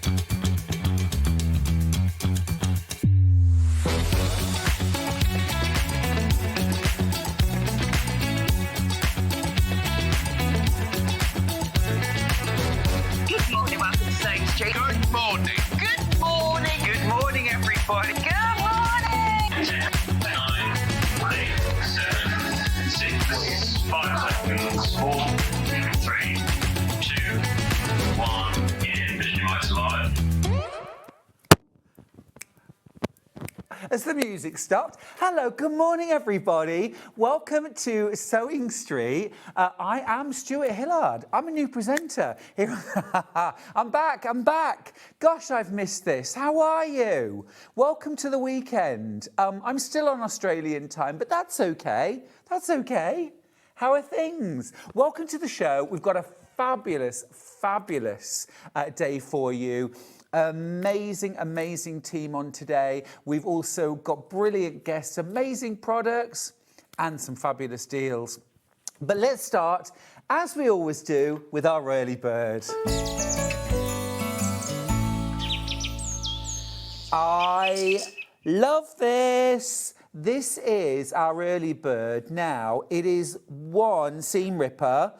Good morning, welcome to SewingStreet. Good morning. Good morning. Good morning, everybody. Good morning. 10, 9, 8, 7, 6, 5 seconds, 4, 3, 2, 1, in Visualize Live. As the music stopped, hello, good morning, everybody. Welcome to SewingStreet. I am Stuart Hillard. I'm a new presenter. I'm back. Gosh, I've missed this. How are you? Welcome to the weekend. I'm still on Australian time, but that's okay. That's okay. How are things? Welcome to the show. We've got a fabulous day for you. Amazing team on today. We've also got brilliant guests, amazing products, and some fabulous deals. But let's start, as we always do, with our early bird. I love this. This is our early bird. Now, it is one seam ripper,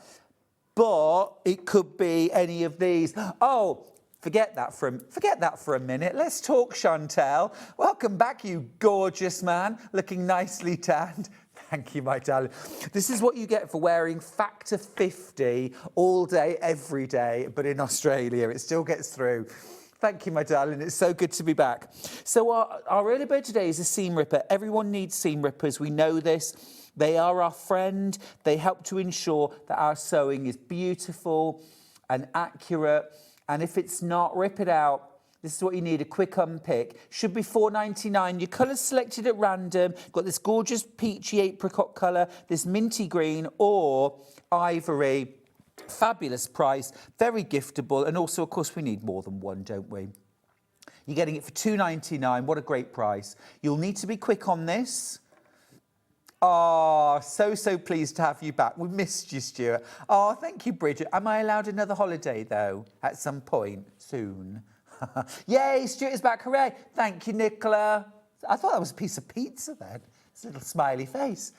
but it could be any of these. Oh, Forget that for a minute. Let's talk, Chantel. Welcome back, you gorgeous man, looking nicely tanned. Thank you, my darling. This is what you get for wearing Factor 50 all day, every day, but in Australia, it still gets through. Thank you, my darling. It's so good to be back. So our early bird today is a seam ripper. Everyone needs seam rippers. We know this. They are our friend. They help to ensure that our sewing is beautiful and accurate. And if it's not, rip it out. This is what you need, a quick unpick. Should be $4.99. Your colour's selected at random. Got this gorgeous peachy apricot colour, this minty green or ivory. Fabulous price, very giftable. And also, of course, we need more than one, don't we? You're getting it for $2.99. What a great price. You'll need to be quick on this. Oh, so pleased to have you back. We missed you, Stuart. Oh, thank you, Bridget. Am I allowed another holiday, though, at some point soon? Yay, Stuart is back. Hooray. Thank you, Nicola. I thought that was a piece of pizza then. It's a little smiley face.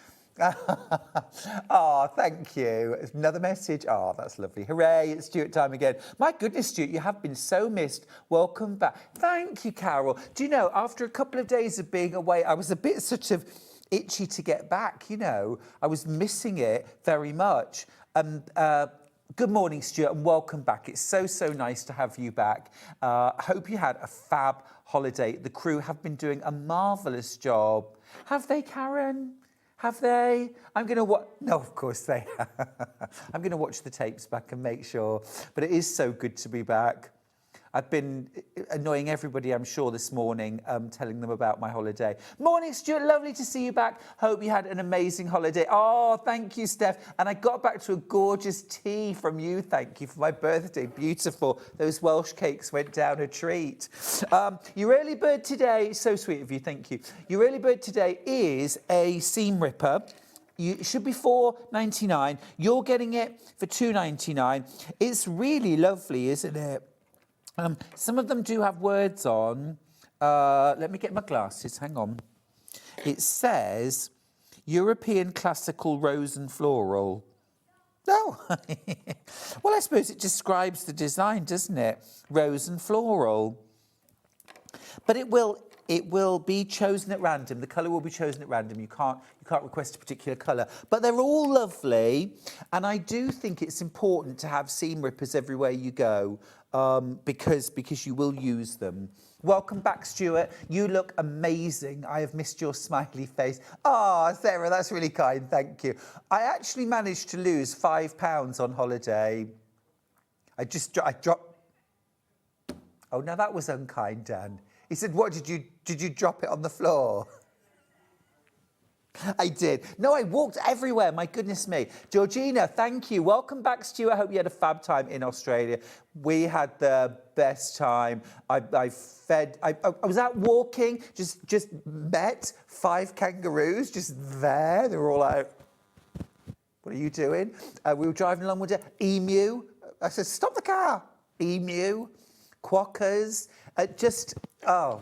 Oh, thank you. Another message. Oh, that's lovely. Hooray, it's Stuart time again. My goodness, Stuart, you have been so missed. Welcome back. Thank you, Carol. Do you know, after a couple of days of being away, I was a bit sort of itchy to get back, you know. I was missing it very much. Good morning, Stuart, and welcome back. It's so nice to have you back. Hope you had a fab holiday. The crew have been doing a marvellous job. Have they, Karen? Have they? I'm going to watch... No, of course they have. I'm going to watch the tapes back and make sure. But it is so good to be back. I've been annoying everybody, I'm sure, this morning, telling them about my holiday. Morning, Stuart. Lovely to see you back. Hope you had an amazing holiday. Oh, thank you, Steph. And I got back to a gorgeous tea from you. Thank you for my birthday. Beautiful. Those Welsh cakes went down a treat. Your early bird today, so sweet of you. Thank you. Your early bird today is a seam ripper. It should be $4.99. You're getting it for $2.99. It's really lovely, isn't it? Some of them do have words on. Let me get my glasses. Hang on. It says European Classical Rose and Floral. Oh, well, I suppose it describes the design, doesn't it? Rose and floral. But it will be chosen at random. The colour will be chosen at random. You can't request a particular colour. But they're all lovely, and I do think it's important to have seam rippers everywhere you go, because you will use them. Welcome back, Stuart. You look amazing. I have missed your smiley face. Ah, Sarah, that's really kind. Thank you. I actually managed to lose £5 on holiday. I dropped. Oh, now that was unkind, Dan. He said, "What did you drop it on the floor?" I did. No, I walked everywhere. My goodness me. Georgina, thank you. Welcome back, Stuart. I hope you had a fab time in Australia. We had the best time. I was out walking, just met 5 kangaroos just there. They were all like, "What are you doing?" We were driving along with an emu. I said, "Stop the car." Emu. quokkas, just, oh,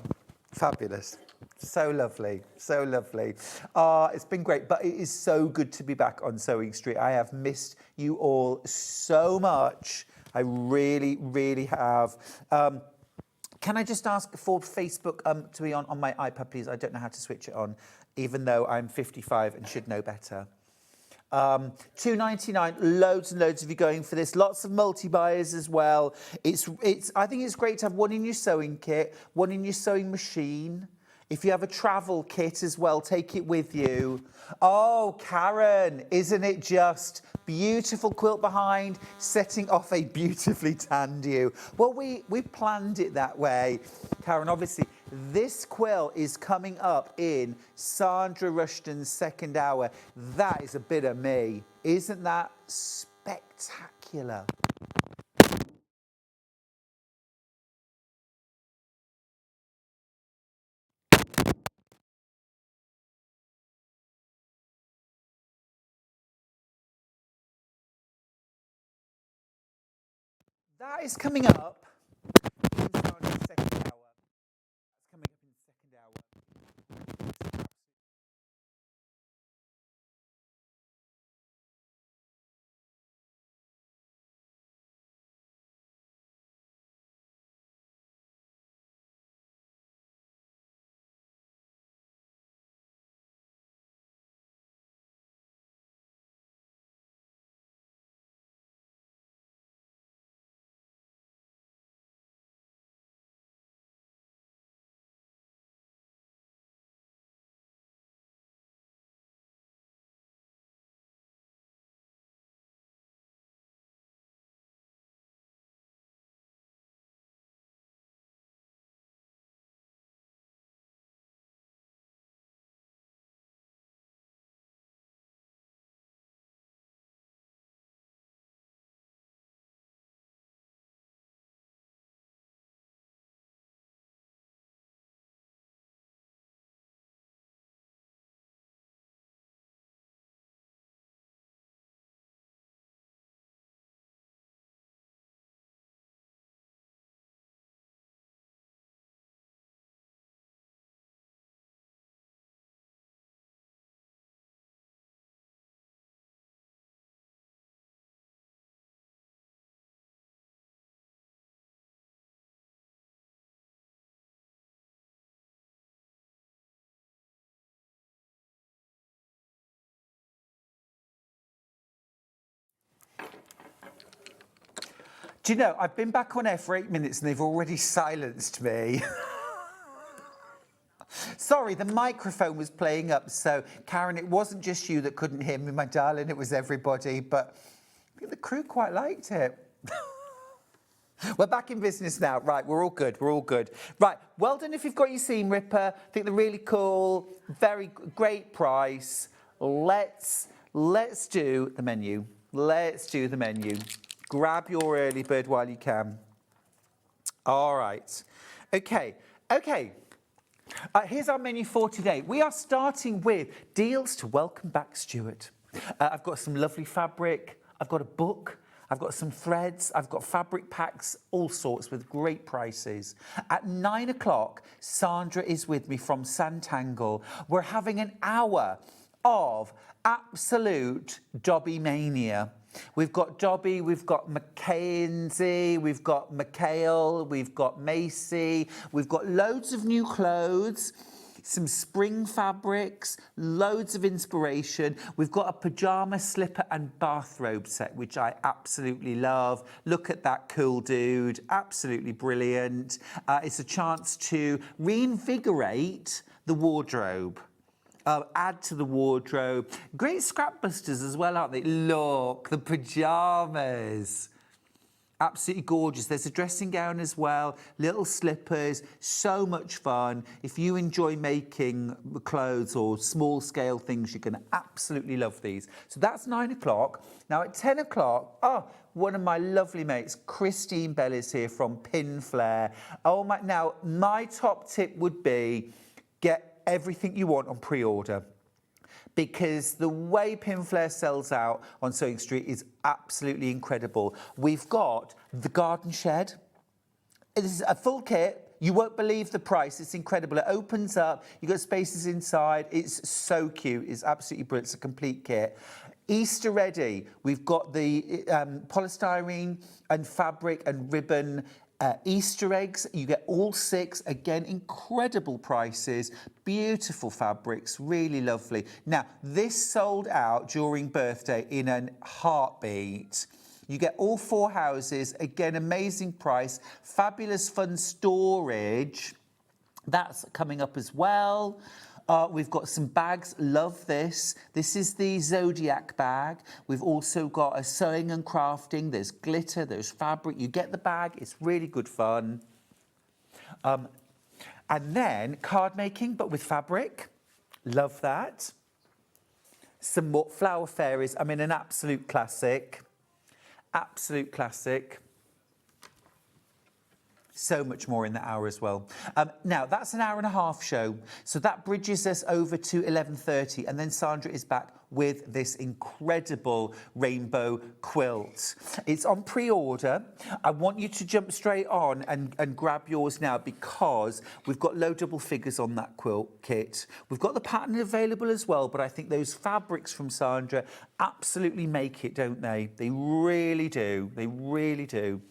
fabulous. So lovely, so lovely. It's been great, but it is so good to be back on Sewing Street. I have missed you all so much. I really, really have. Can I just ask for Facebook to be on my iPad, please? I don't know how to switch it on, even though I'm 55 and should know better. £2.99, loads and loads of you going for this. Lots of multi-buyers as well. I think it's great to have one in your sewing kit, one in your sewing machine. If you have a travel kit as well, take it with you. Oh, Karen, isn't it just beautiful quilt behind, setting off a beautifully tanned you? Well, we planned it that way, Karen. Obviously, this quilt is coming up in Sandra Rushton's second hour. That is a bit of me. Isn't that spectacular? That is coming up in Sandra's second hour. That's coming up in the second hour. Do you know, I've been back on air for 8 minutes and they've already silenced me. Sorry, the microphone was playing up. So, Karen, it wasn't just you that couldn't hear me, my darling. It was everybody. But I think the crew quite liked it. We're back in business now. Right, we're all good. We're all good. Right, well done if you've got your seam ripper. I think they're really cool. Very great price. Let's do the menu. Let's do the menu. Grab your early bird while you can. All right. Okay. Here's our menu for today. We are starting with deals to welcome back Stuart. I've got some lovely fabric. I've got a book. I've got some threads. I've got fabric packs, all sorts with great prices. At 9 o'clock, Sandra is with me from Sanntangle. We're having an hour of absolute Dobby mania. We've got Dobby, we've got Macensi, we've got Machael, we've got Macy, we've got loads of new clothes, some spring fabrics, loads of inspiration. We've got a pyjama, slipper and bathrobe set, which I absolutely love. Look at that cool dude, absolutely brilliant. It's a chance to reinvigorate the wardrobe. Add to the wardrobe. Great scrap busters as well, aren't they? Look, the pyjamas. Absolutely gorgeous. There's a dressing gown as well, little slippers, so much fun. If you enjoy making clothes or small scale things, you're going to absolutely love these. So that's 9 o'clock. Now at 10 o'clock, one of my lovely mates, Christine Bell, is here from Pinflair. Now, my top tip would be get everything you want on pre-order, because the way Pinflair sells out on Sewing Street is absolutely incredible. We've got the garden shed, This is a full kit. You won't believe the price. It's incredible. It opens up. You've got spaces inside. It's so cute. It's absolutely brilliant. It's a complete kit. Easter ready. We've got the polystyrene and fabric and ribbon Easter eggs. You get all 6. Again, incredible prices. Beautiful fabrics. Really lovely. Now, this sold out during birthday in a heartbeat. You get all 4 houses. Again, amazing price. Fabulous fun storage. That's coming up as well. We've got some bags. Love this. This is the Zodiac bag. We've also got a sewing and crafting. There's glitter. There's fabric. You get the bag. It's really good fun. And then card making, but with fabric. Love that. Some more flower fairies. I mean, an absolute classic. Absolute classic. So much more in the hour as well. Now, that's an hour and a half show. So that bridges us over to 11:30. And then Sandra is back with this incredible rainbow quilt. It's on pre-order. I want you to jump straight on and grab yours now because we've got low double figures on that quilt kit. We've got the pattern available as well, but I think those fabrics from Sandra absolutely make it, don't they? They really do. They really do.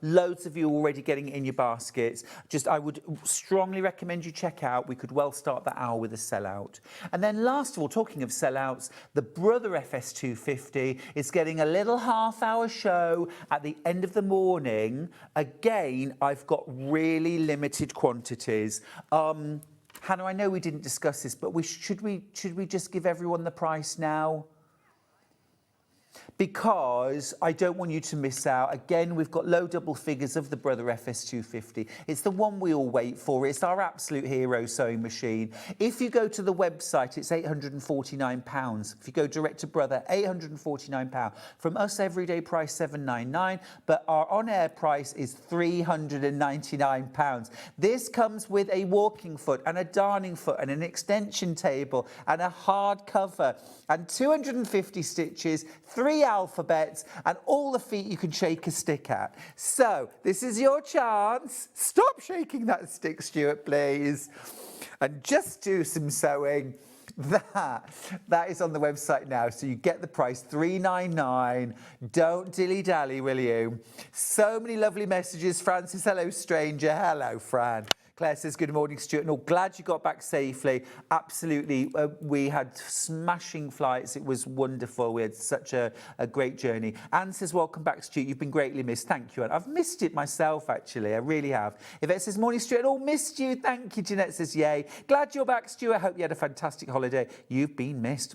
Loads of you already getting it in your baskets. I would strongly recommend you check out. We could well start that hour with a sellout. And then last of all, talking of sellouts, the Brother FS250 is getting a little half-hour show at the end of the morning. Again, I've got really limited quantities. Hannah, I know we didn't discuss this, but should we just give everyone the price now? Because I don't want you to miss out. Again, we've got low double figures of the Brother FS250. It's the one we all wait for. It's our absolute hero sewing machine. If you go to the website, it's £849. If you go direct to Brother, £849. From us, everyday price £799, but our on-air price is £399. This comes with a walking foot and a darning foot and an extension table and a hard cover and 250 stitches, 3 alphabets, and all the feet you can shake a stick at. So this is your chance. Stop shaking that stick, Stuart, please, and just do some sewing. That is on the website now, so you get the price, £399. Don't dilly-dally, will you? So many lovely messages. Francis, hello, stranger. Hello, Fran. Claire says, good morning, Stuart. And glad you got back safely. Absolutely. We had smashing flights. It was wonderful. We had such a great journey. Anne says, welcome back, Stuart. You've been greatly missed. Thank you, Anne. I've missed it myself, actually. I really have. Yvette says, morning, Stuart. And missed you. Thank you. Jeanette says, yay. Glad you're back, Stuart. Hope you had a fantastic holiday. You've been missed.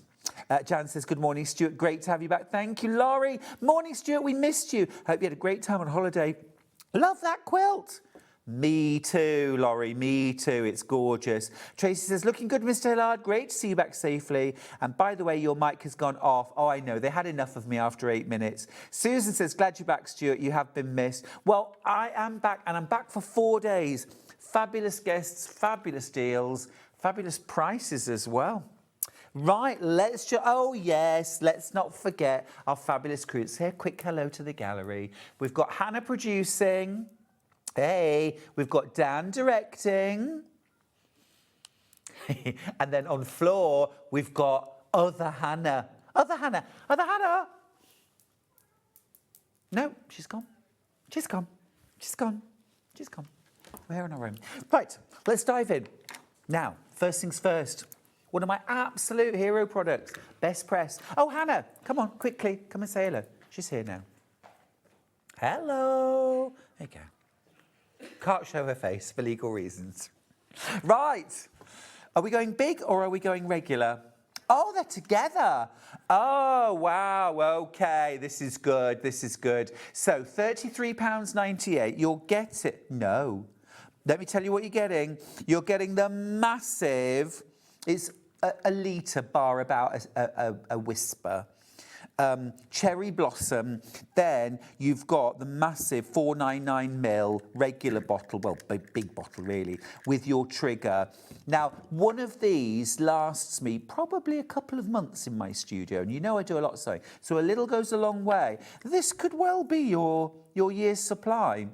Jan says, good morning, Stuart. Great to have you back. Thank you, Laurie. Morning, Stuart. We missed you. Hope you had a great time on holiday. Love that quilt. Me too, Laurie, me too. It's gorgeous. Tracy says, looking good, Mr. Hillard. Great to see you back safely. And by the way, your mic has gone off. Oh, I know. They had enough of me after 8 minutes. Susan says, glad you're back, Stuart. You have been missed. Well, I am back, and I'm back for 4 days. Fabulous guests, fabulous deals, fabulous prices as well. Right, oh yes, let's not forget our fabulous crew. Say a quick hello to the gallery. We've got Hannah producing. Hey, we've got Dan directing. And then on floor, we've got other Hannah. Other Hannah. Other Hannah. No, she's gone. She's gone. She's gone. She's gone. We're on our own. Right, let's dive in. Now, first things first. One of my absolute hero products. Best Press. Oh, Hannah, come on, quickly. Come and say hello. She's here now. Hello. There you go. Can't show her face for legal reasons. Right. Are we going big or are we going regular? Oh, they're together. Oh, wow. Okay. This is good. This is good. So £33.98. You'll get it. No. Let me tell you what you're getting. You're getting the massive, it's a litre bar about a whisper. Cherry Blossom, then you've got the massive 499ml regular bottle, well, big bottle really, with your trigger. Now, one of these lasts me probably a couple of months in my studio, and you know I do a lot of sewing, so a little goes a long way. This could well be your year's supply.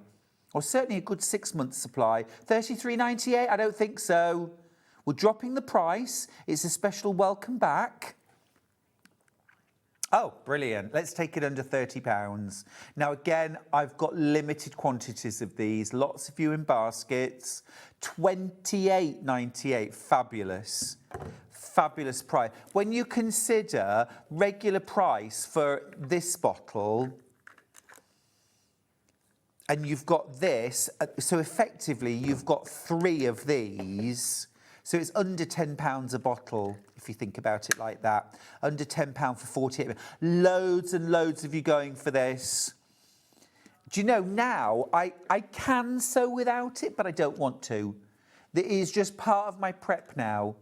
or certainly a good 6 months supply. $33.98? I don't think so. We're dropping the price. It's a special welcome back. Oh, brilliant. Let's take it under £30. Now, again, I've got limited quantities of these. Lots of you in baskets. $28.98. Fabulous. Fabulous price. When you consider regular price for this bottle, and you've got this, so effectively you've got 3 of these. So it's under £10 a bottle, if you think about it like that. Under £10 for 48. Loads and loads of you going for this. Do you know, now I can sew without it, but I don't want to. It is just part of my prep now.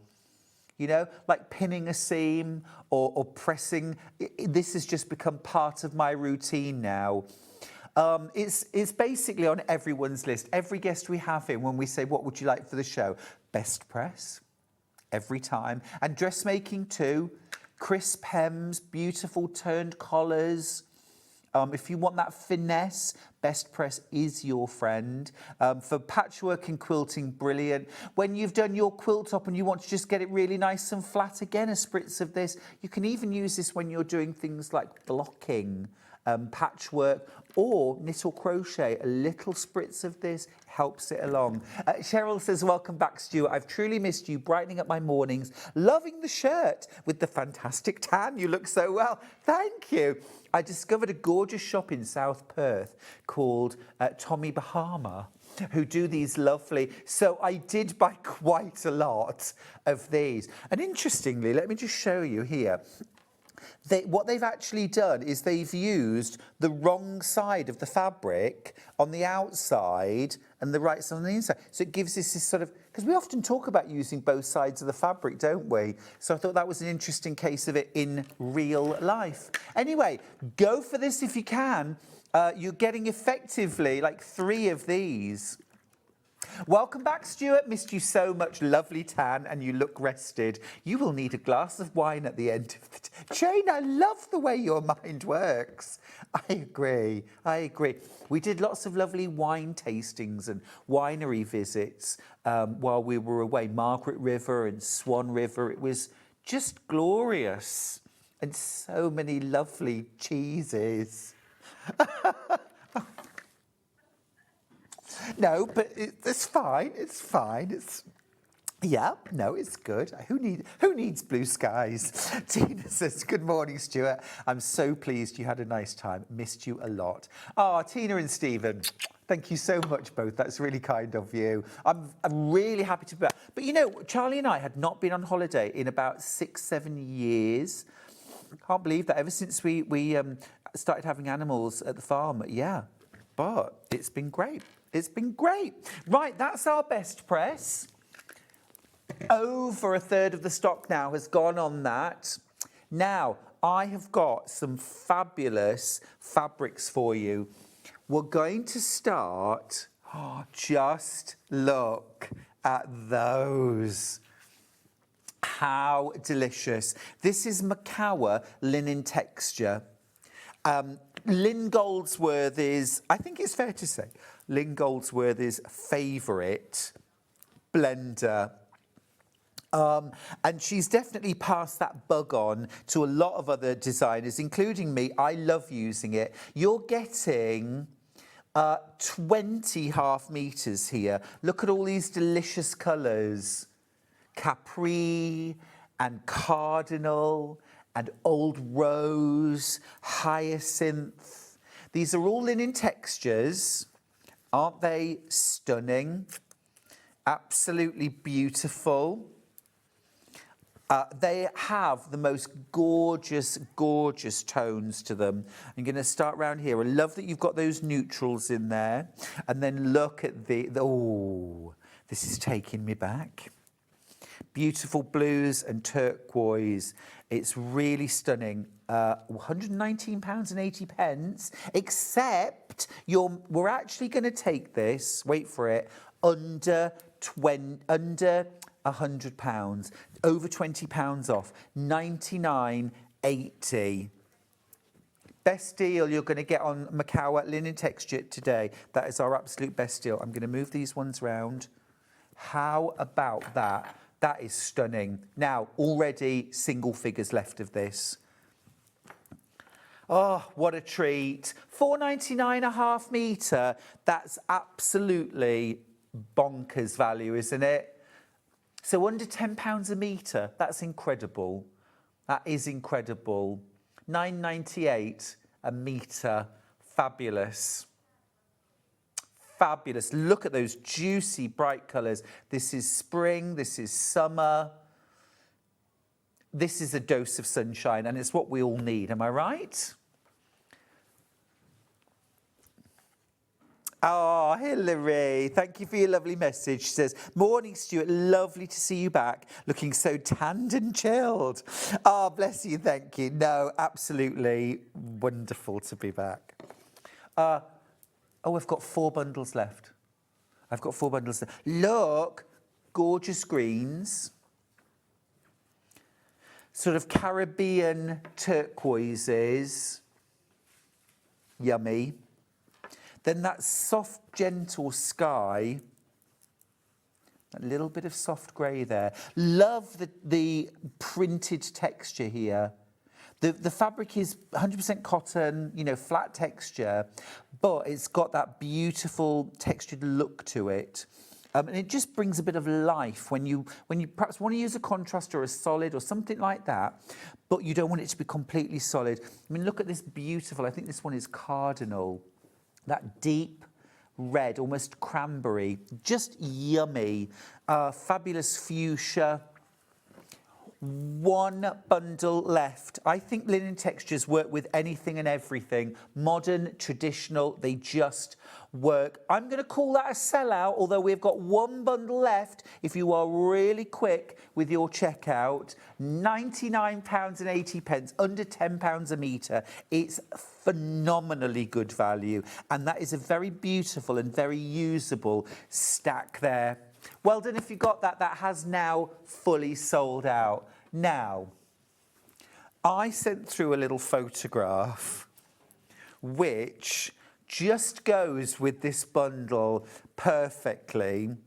You know, like pinning a seam or pressing. This has just become part of my routine now. It's basically on everyone's list. Every guest we have in, when we say, what would you like for the show? Best press, every time. And dressmaking too. Crisp hems, beautiful turned collars. If you want that finesse, Best Press is your friend. For patchwork and quilting, brilliant. When you've done your quilt top and you want to just get it really nice and flat, again, a spritz of this. You can even use this when you're doing things like blocking, patchwork, or knit or crochet. A little spritz of this helps it along. Cheryl says, welcome back, Stuart. I've truly missed you, brightening up my mornings. Loving the shirt with the fantastic tan. You look so well. Thank you. I discovered a gorgeous shop in South Perth called Tommy Bahama, who do these lovely. So I did buy quite a lot of these. And interestingly, let me just show you here. What they've actually done is they've used the wrong side of the fabric on the outside and the right side on the inside. So it gives this sort of, because we often talk about using both sides of the fabric, don't we? So I thought that was an interesting case of it in real life. Anyway, go for this if you can. You're getting effectively like 3 of these. Welcome back, Stuart. Missed you so much. Lovely tan, and you look rested. You will need a glass of wine at the end of the day. Jane, I love the way your mind works. I agree. I agree. We did lots of lovely wine tastings and winery visits while we were away. Margaret River and Swan River. It was just glorious. And so many lovely cheeses. No, but it's fine. It's fine. It's it's good. Who needs blue skies? Tina says, good morning, Stuart. I'm so pleased you had a nice time. Missed you a lot. Oh, Tina and Stephen, thank you so much both. That's really kind of you. I'm really happy to be back. But you know, Charlie and I had not been on holiday in about 6-7 years. Can't believe that. Ever since we started having animals at the farm. Yeah, but it's been great. It's been great. Right, that's our best press. Over a third of the stock now has gone on that. Now, I have got some fabulous fabrics for you. We're going to start, just look at those. How delicious. This is Machael linen texture. Lynn Goldsworthy's, I think it's fair to say, Lynn Goldsworthy's favourite blender. And she's definitely passed that bug on to a lot of other designers, including me. I love using it. You're getting 20 half meters here. Look at all these delicious colours. Capri and cardinal and old rose, hyacinth. These are all linen textures. Aren't they stunning? Absolutely beautiful. They have the most gorgeous, gorgeous tones to them. I'm going to start round here. I love that you've got those neutrals in there. And then look at oh, this is taking me back. Beautiful blues and turquoise. It's really stunning. £119.80, except we're actually going to take this, wait for it, under £100, over £20 off, £99.80. Best deal you're going to get on Machael linen texture today. That is our absolute best deal. I'm going to move these ones round. How about that? That is stunning. Now, already single figures left of this. Oh, what a treat. £4.99 a half metre. That's absolutely bonkers value, isn't it? So under £10 a metre. That's incredible. That is incredible. £9.98 a metre. Fabulous. Fabulous. Look at those juicy, bright colours. This is spring. This is summer. This is a dose of sunshine, and it's what we all need. Am I right? Oh, Hilary, thank you for your lovely message. She says, morning, Stuart, lovely to see you back, looking so tanned and chilled. Oh, bless you, thank you. No, absolutely wonderful to be back. Oh, I've got 4 bundles left. I've got 4 bundles left. Look, gorgeous greens. Sort of Caribbean turquoises. Yummy. Then that soft, gentle sky. A little bit of soft grey there. Love the printed texture here. The fabric is 100% cotton, you know, flat texture, but it's got that beautiful textured look to it. And it just brings a bit of life when you perhaps want to use a contrast or a solid or something like that, but you don't want it to be completely solid. I mean, look at this beautiful, I think this one is cardinal. That deep red, almost cranberry, just yummy. Fabulous fuchsia. 1 bundle left. I think linen textures work with anything and everything. Modern, traditional, they just work. I'm going to call that a sellout, although we've got 1 bundle left. If you are really quick with your checkout, £99.80, under £10 a metre. It's phenomenally good value. And that is a very beautiful and very usable stack there. Well done if you got that. That has now fully sold out. Now, I sent through a little photograph which just goes with this bundle perfectly.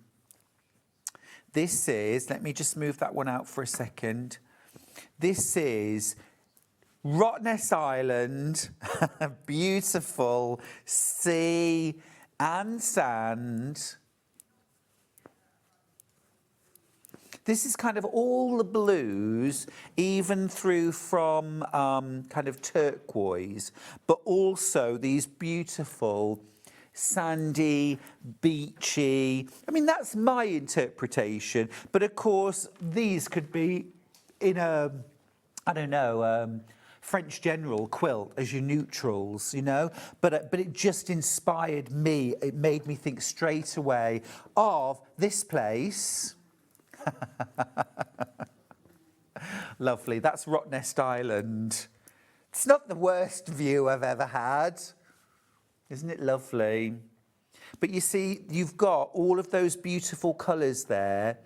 This is, let me just move that one out for a second. This is Rottnest Island, beautiful sea and sand. This is kind of all the blues, even through from kind of turquoise, but also these beautiful sandy, beachy. I mean, that's my interpretation. But of course, these could be in a, I don't know, French general quilt as your neutrals, you know. But it just inspired me. It made me think straight away of this place. Lovely. That's Rottnest Island. It's not the worst view I've ever had. Isn't it lovely? But you see, you've got all of those beautiful colours there.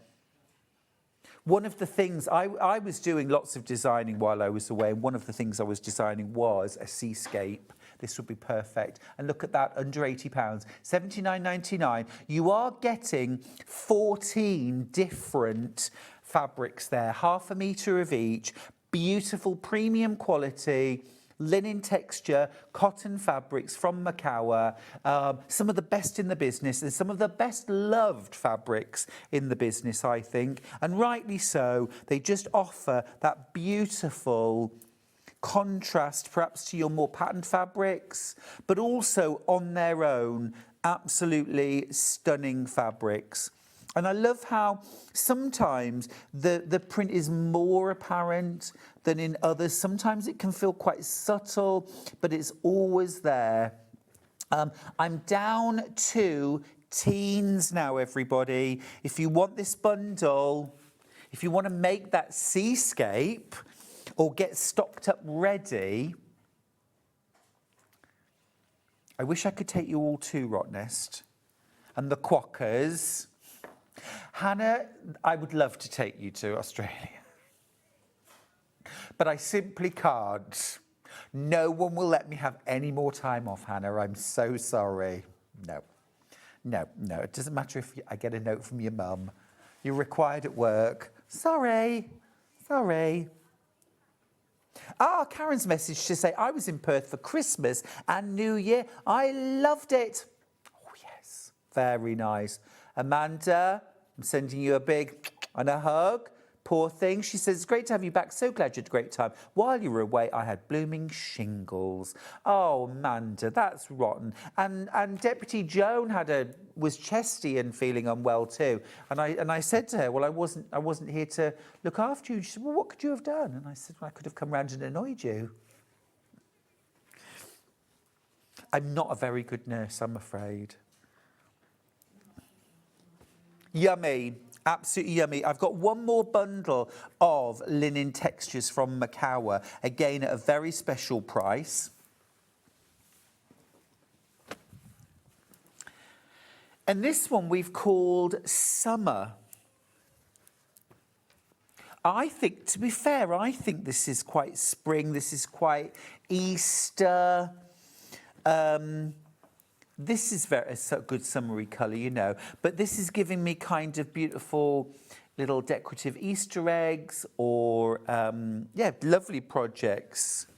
One of the things, I was doing lots of designing while I was away, and one of the things I was designing was a seascape. This would be perfect. And look at that, under £80, £79.99. You are getting 14 different fabrics there, half a metre of each, beautiful premium quality, linen texture, cotton fabrics from Machael, some of the best in the business and some of the best loved fabrics in the business, I think. And rightly so, they just offer that beautiful contrast perhaps to your more patterned fabrics, but also on their own, absolutely stunning fabrics. And I love how sometimes the print is more apparent than in others. Sometimes it can feel quite subtle, but it's always there. I'm down to teens now, everybody. If you want this bundle, if you want to make that seascape or get stocked up ready, I wish I could take you all to Rottnest and the Quackers. Hannah, I would love to take you to Australia, but I simply can't. No one will let me have any more time off, Hannah. I'm so sorry. No. It doesn't matter if I get a note from your mum. You're required at work. Sorry. Karen's message to say, I was in Perth for Christmas and New Year. I loved it. Oh, yes. Very nice. Amanda, I'm sending you a big and a hug. Poor thing. She says, it's great to have you back. So glad you had a great time. While you were away, I had blooming shingles. Oh, Amanda, that's rotten. And Deputy Joan was chesty and feeling unwell too. And I said to her, well, I wasn't here to look after you. She said, well, what could you have done? And I said, well, I could have come round and annoyed you. I'm not a very good nurse, I'm afraid. Yummy. Absolutely yummy. I've got one more bundle of linen textures from Machael, again at a very special price. And this one we've called Summer. I think, to be fair, I think this is quite spring. This is quite Easter. This is a good summery colour, you know, but this is giving me kind of beautiful little decorative Easter eggs or, lovely projects.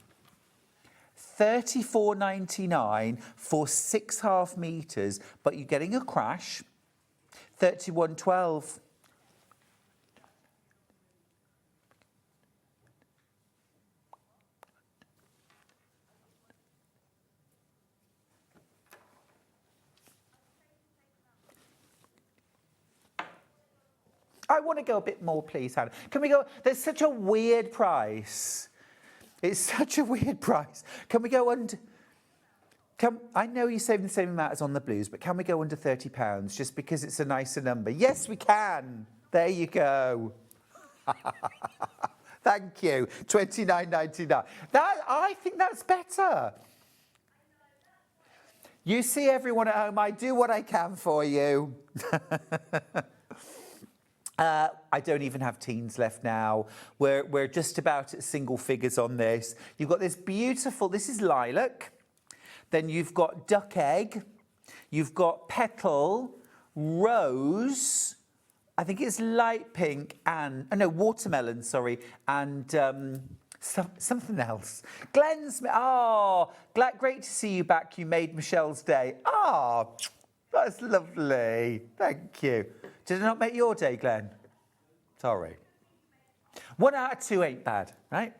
$34.99 for 6.5 metres, but you're getting a crash. $31.12. I want to go a bit more, please, Hannah. Can we go? There's such a weird price. It's such a weird price. Can we go under? I know you're saving the same amount as on the blues, but can we go under £30 just because it's a nicer number? Yes, we can. There you go. Thank you. $29.99. I think that's better. You see, everyone at home, I do what I can for you. I don't even have teens left now. We're just about at single figures on this. You've got this beautiful, this is lilac. Then you've got duck egg. You've got petal, rose. I think it's light pink and, watermelon, sorry. And something else. Glenn's, great to see you back. You made Michelle's day. That's lovely. Thank you. Did I not make your day, Glenn? Sorry. 1 out of 2 ain't bad, right?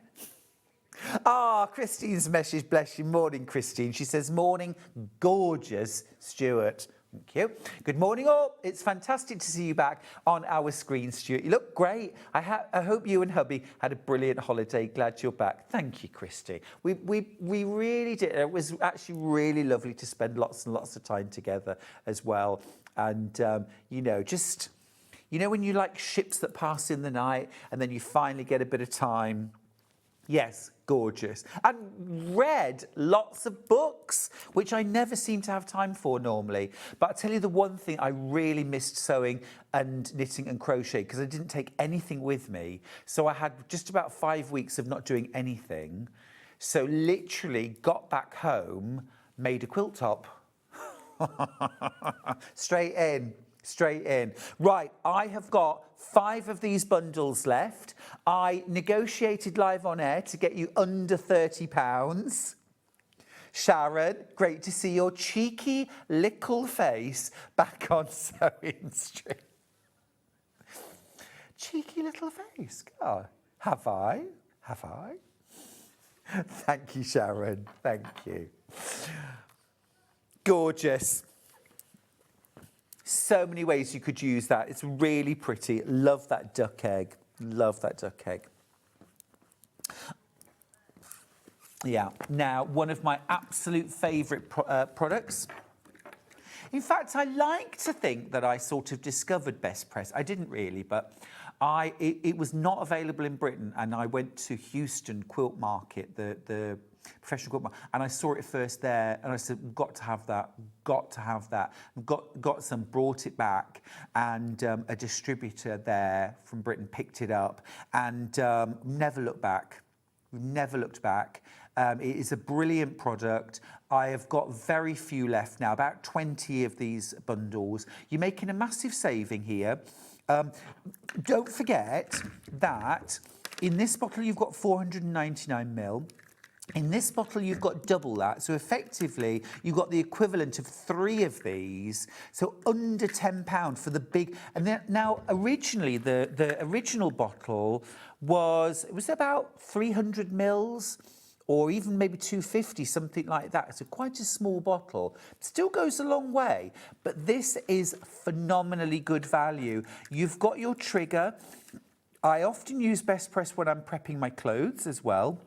Christine's message, bless you. Morning, Christine. She says, morning, gorgeous, Stuart. Thank you. Good morning, all. It's fantastic to see you back on our screen, Stuart. You look great. I hope you and hubby had a brilliant holiday. Glad you're back. Thank you, Christy. We really did. It was actually really lovely to spend lots and lots of time together as well. And, when you like ships that pass in the night and then you finally get a bit of time. Yes, gorgeous. And read lots of books, which I never seem to have time for normally. But I'll tell you the one thing, I really missed sewing and knitting and crochet because I didn't take anything with me. So I had just about 5 weeks of not doing anything. So literally got back home, made a quilt top. Straight in. Right, I have got 5 of these bundles left. I negotiated live on air to get you under £30. Sharon, great to see your cheeky little face back on SewingStreet. Cheeky little face. God, have I? Thank you, Sharon. Thank you. Gorgeous. So many ways you could use that. It's really pretty. Love that duck egg. Yeah. Now, one of my absolute favourite products. In fact, I like to think that I sort of discovered Best Press. I didn't really, but it was not available in Britain, and I went to Houston Quilt Market, the professional quilt market, and I saw it first there, and I said, got to have that. Got some, brought it back, and a distributor there from Britain picked it up, and never looked back. It is a brilliant product. I have got very few left now, about 20 of these bundles. You're making a massive saving here. Don't forget that in this bottle you've got 499ml. In this bottle, you've got double that. So effectively, you've got the equivalent of 3 of these. So under £10 for the big. And then, now, originally, the original bottle was about 300 mils or even maybe 250, something like that. It's quite a small bottle. Still goes a long way. But this is phenomenally good value. You've got your trigger. I often use Best Press when I'm prepping my clothes as well.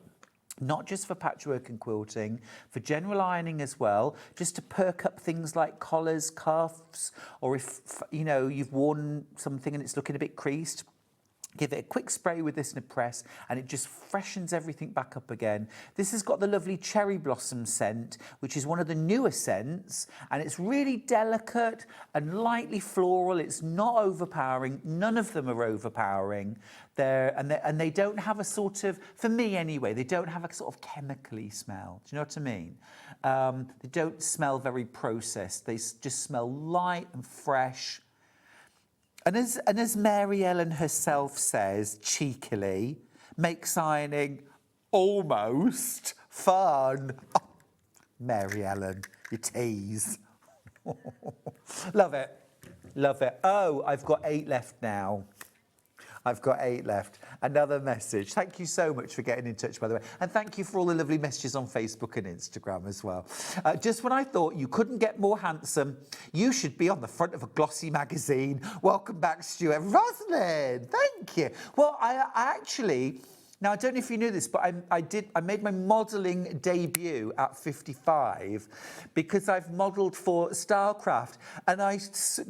Not just for patchwork and quilting, for general ironing as well, just to perk up things like collars, cuffs, or if, you know, you've worn something and it's looking a bit creased, give it a quick spray with this in a press and it just freshens everything back up again. This has got the lovely cherry blossom scent, which is one of the newer scents, and it's really delicate and lightly floral. It's not overpowering. None of them are overpowering. And they don't have a sort of, for me anyway, they don't have a sort of chemically smell. Do you know what I mean? They don't smell very processed. They just smell light and fresh. And as Mary Ellen herself says, cheekily, makes ironing almost fun. Oh, Mary Ellen, you tease. Love it. Love it. Oh, I've got 8 left now. I've got 8 left. Another message. Thank you so much for getting in touch, by the way. And thank you for all the lovely messages on Facebook and Instagram as well. Just when I thought you couldn't get more handsome, you should be on the front of a glossy magazine. Welcome back, Stuart. Rosalind, thank you. Well, I actually... Now, I don't know if you knew this, but I made my modelling debut at 55 because I've modelled for Stylecraft, and I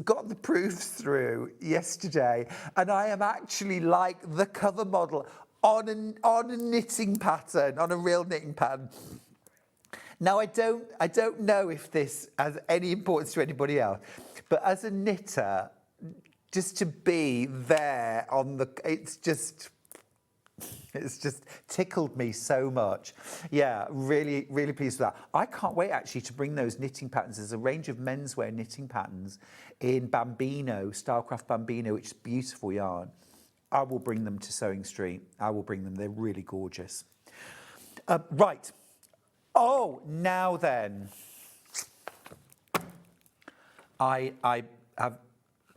got the proofs through yesterday, and I am actually like the cover model on a knitting pattern, on a real knitting pattern. Now, I don't know if this has any importance to anybody else, but as a knitter, just to be there on the, it's just tickled me so much. Yeah, really, really pleased with that. I can't wait actually to bring those knitting patterns. There's a range of menswear knitting patterns in Bambino, Stylecraft Bambino, which is beautiful yarn. I will bring them to SewingStreet. I will bring them. They're really gorgeous. Right. Oh, now then. I have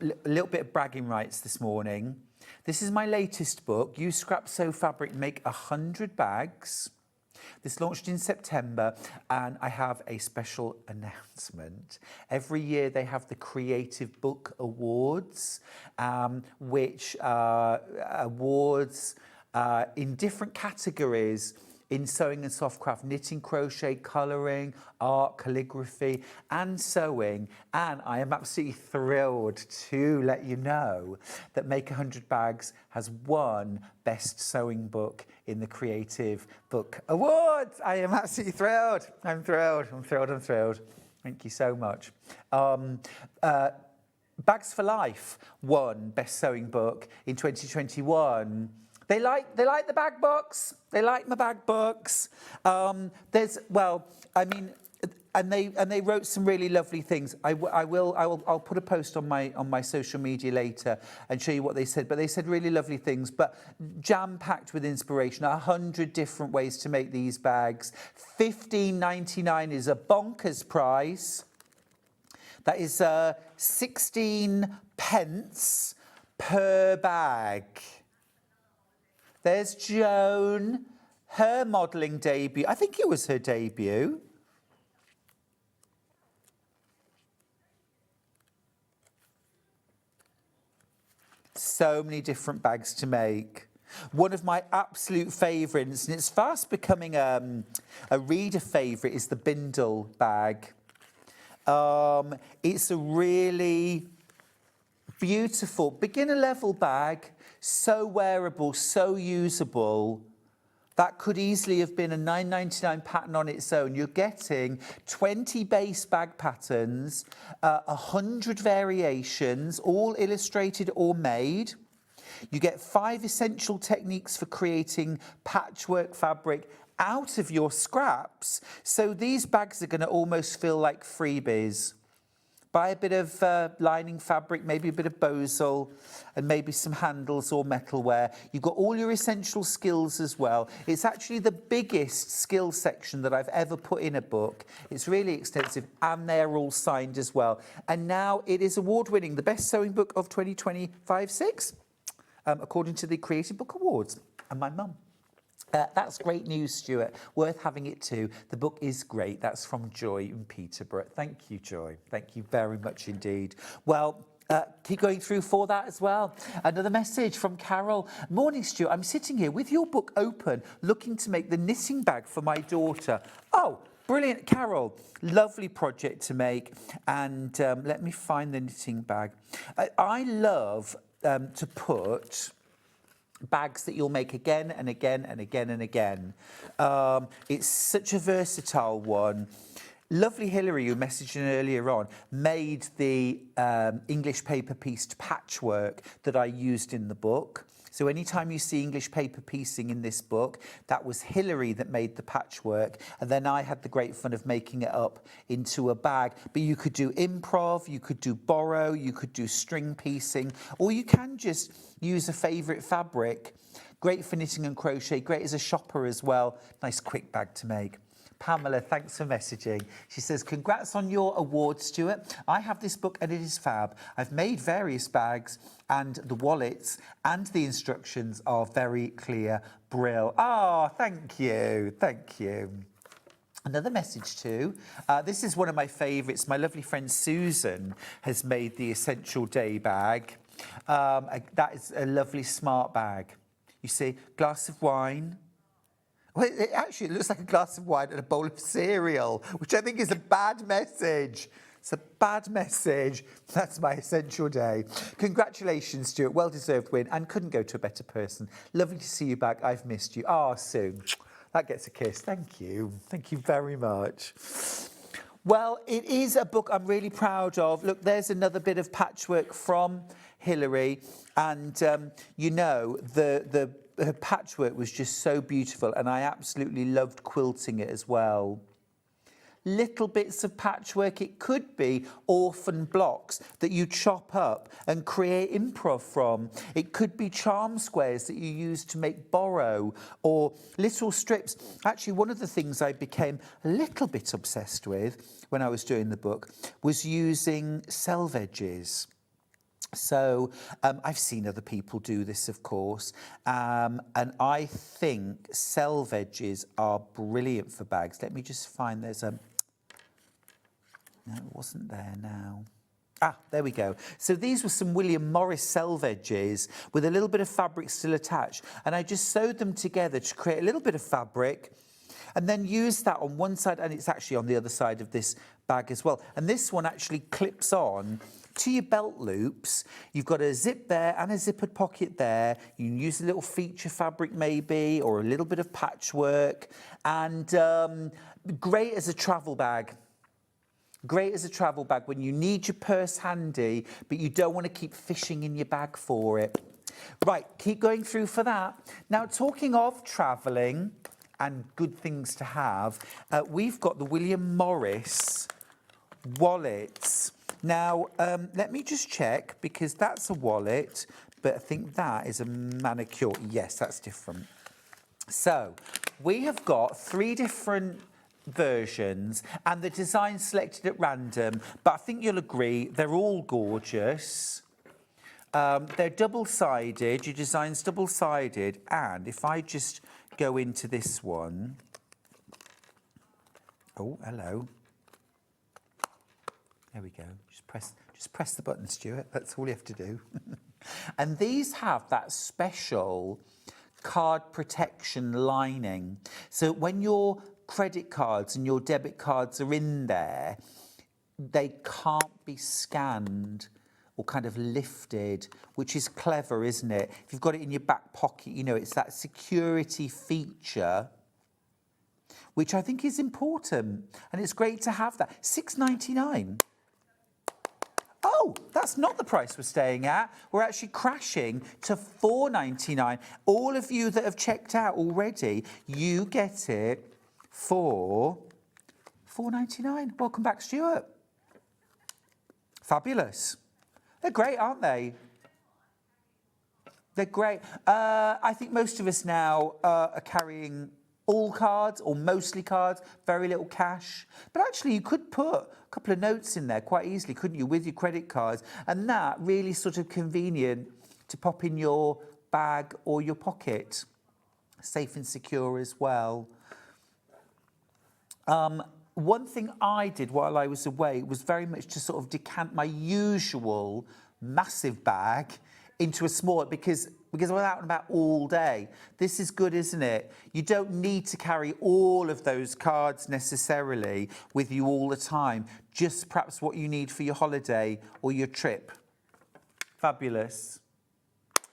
a little bit of bragging rights this morning. This is my latest book, Use Scrap Sew Fabric, Make 100 Bags. This launched in September, and I have a special announcement. Every year they have the Creative Book Awards, which are awards in different categories in sewing and softcraft, knitting, crochet, colouring, art, calligraphy and sewing. And I am absolutely thrilled to let you know that Make 100 Bags has won Best Sewing Book in the Creative Book Awards. I am absolutely thrilled. I'm thrilled. Thank you so much. Bags for Life won Best Sewing Book in 2021. They like the bag books. They like my bag books. And they wrote some really lovely things. I'll put a post on my social media later and show you what they said. But they said really lovely things. But jam-packed with inspiration. 100 different ways to make these bags. $15.99 is a bonkers price. That is 16 pence per bag. There's Joan, her modelling debut. I think it was her debut. So many different bags to make. One of my absolute favourites, and it's fast becoming a reader favourite, is the Bindle bag. It's a really beautiful beginner level bag. So wearable, so usable. That could easily have been a $9.99 pattern on its own. You're getting 20 base bag patterns, 100 variations, all illustrated or made. You get 5 essential techniques for creating patchwork fabric out of your scraps. So these bags are going to almost feel like freebies. Buy a bit of lining fabric, maybe a bit of bosal, and maybe some handles or metalware. You've got all your essential skills as well. It's actually the biggest skill section that I've ever put in a book. It's really extensive, and they're all signed as well. And now it is award-winning, the best sewing book of 2025-6, according to the Creative Book Awards. And my mum. That's great news, Stuart. Worth having it too. The book is great. That's from Joy in Peterborough. Thank you, Joy. Thank you very much indeed. Well, keep going through for that as well. Another message from Carol. Morning, Stuart. I'm sitting here with your book open, looking to make the knitting bag for my daughter. Oh, brilliant, Carol. Lovely project to make. And let me find the knitting bag. I love to put bags that you'll make again and again and again and again. It's such a versatile one. Lovely Hilary, who messaged in earlier on, made the English paper pieced patchwork that I used in the book. So anytime you see English paper piecing in this book, that was Hilary that made the patchwork. And then I had the great fun of making it up into a bag. But you could do improv, you could do borrow, you could do string piecing, or you can just use a favourite fabric. Great for knitting and crochet, great as a shopper as well. Nice quick bag to make. Pamela, thanks for messaging. She says, congrats on your award, Stuart. I have this book and it is fab. I've made various bags and the wallets and the instructions are very clear. Brill. Oh, thank you. Thank you. Another message too. This is one of my favourites. My lovely friend Susan has made the Essential Day bag. That is a lovely smart bag. You see, glass of wine. Well, it actually looks like a glass of wine and a bowl of cereal, which I think is a bad message. It's a bad message. That's my Essential Day. Congratulations, Stuart. Well-deserved win and couldn't go to a better person. Lovely to see you back. I've missed you. Ah, Sue. That gets a kiss. Thank you. Thank you very much. Well, it is a book I'm really proud of. Look, there's another bit of patchwork from Hilary. And, you know, her patchwork was just so beautiful and I absolutely loved quilting it as well. Little bits of patchwork, it could be orphan blocks that you chop up and create improv from. It could be charm squares that you use to make borrow or little strips. Actually, one of the things I became a little bit obsessed with when I was doing the book was using selve edges. So I've seen other people do this, of course, and I think selve edges are brilliant for bags. Let me just find there's a... No, it wasn't there now. Ah, there we go. So these were some William Morris selve edges with a little bit of fabric still attached, and I just sewed them together to create a little bit of fabric and then use that on one side, and it's actually on the other side of this bag as well. And this one actually clips on to your belt loops. You've got a zip there and a zippered pocket there. You can use a little feature fabric maybe, or a little bit of patchwork, and great as a travel bag. Great as a travel bag when you need your purse handy, but you don't want to keep fishing in your bag for it. Right, keep going through for that. Now, talking of travelling and good things to have, we've got the William Morris wallets. Now, let me just check, because that's a wallet, but I think that is a manicure. Yes, that's different. So, we have got 3 different versions and the design selected at random, but I think you'll agree they're all gorgeous. They're double-sided, your design's double-sided, and if I just go into this one, oh, hello. There we go. Just press the button, Stuart. That's all you have to do. And these have that special card protection lining. So when your credit cards and your debit cards are in there, they can't be scanned or kind of lifted, which is clever, isn't it? If you've got it in your back pocket, you know, it's that security feature, which I think is important. And it's great to have that. £6.99. Oh, that's not the price we're staying at. We're actually crashing to $4.99. All of you that have checked out already, you get it for $4.99. Welcome back, Stuart. Fabulous. They're great, aren't they? They're great. I think most of us now are carrying all cards or mostly cards, very little cash. But actually, you could put a couple of notes in there quite easily, couldn't you, with your credit cards? And that really sort of convenient to pop in your bag or your pocket. Safe and secure as well. One thing I did while I was away was very much to sort of decant my usual massive bag into a smaller, because I was out and about all day. This is good, isn't it? You don't need to carry all of those cards necessarily with you all the time, just perhaps what you need for your holiday or your trip. Fabulous.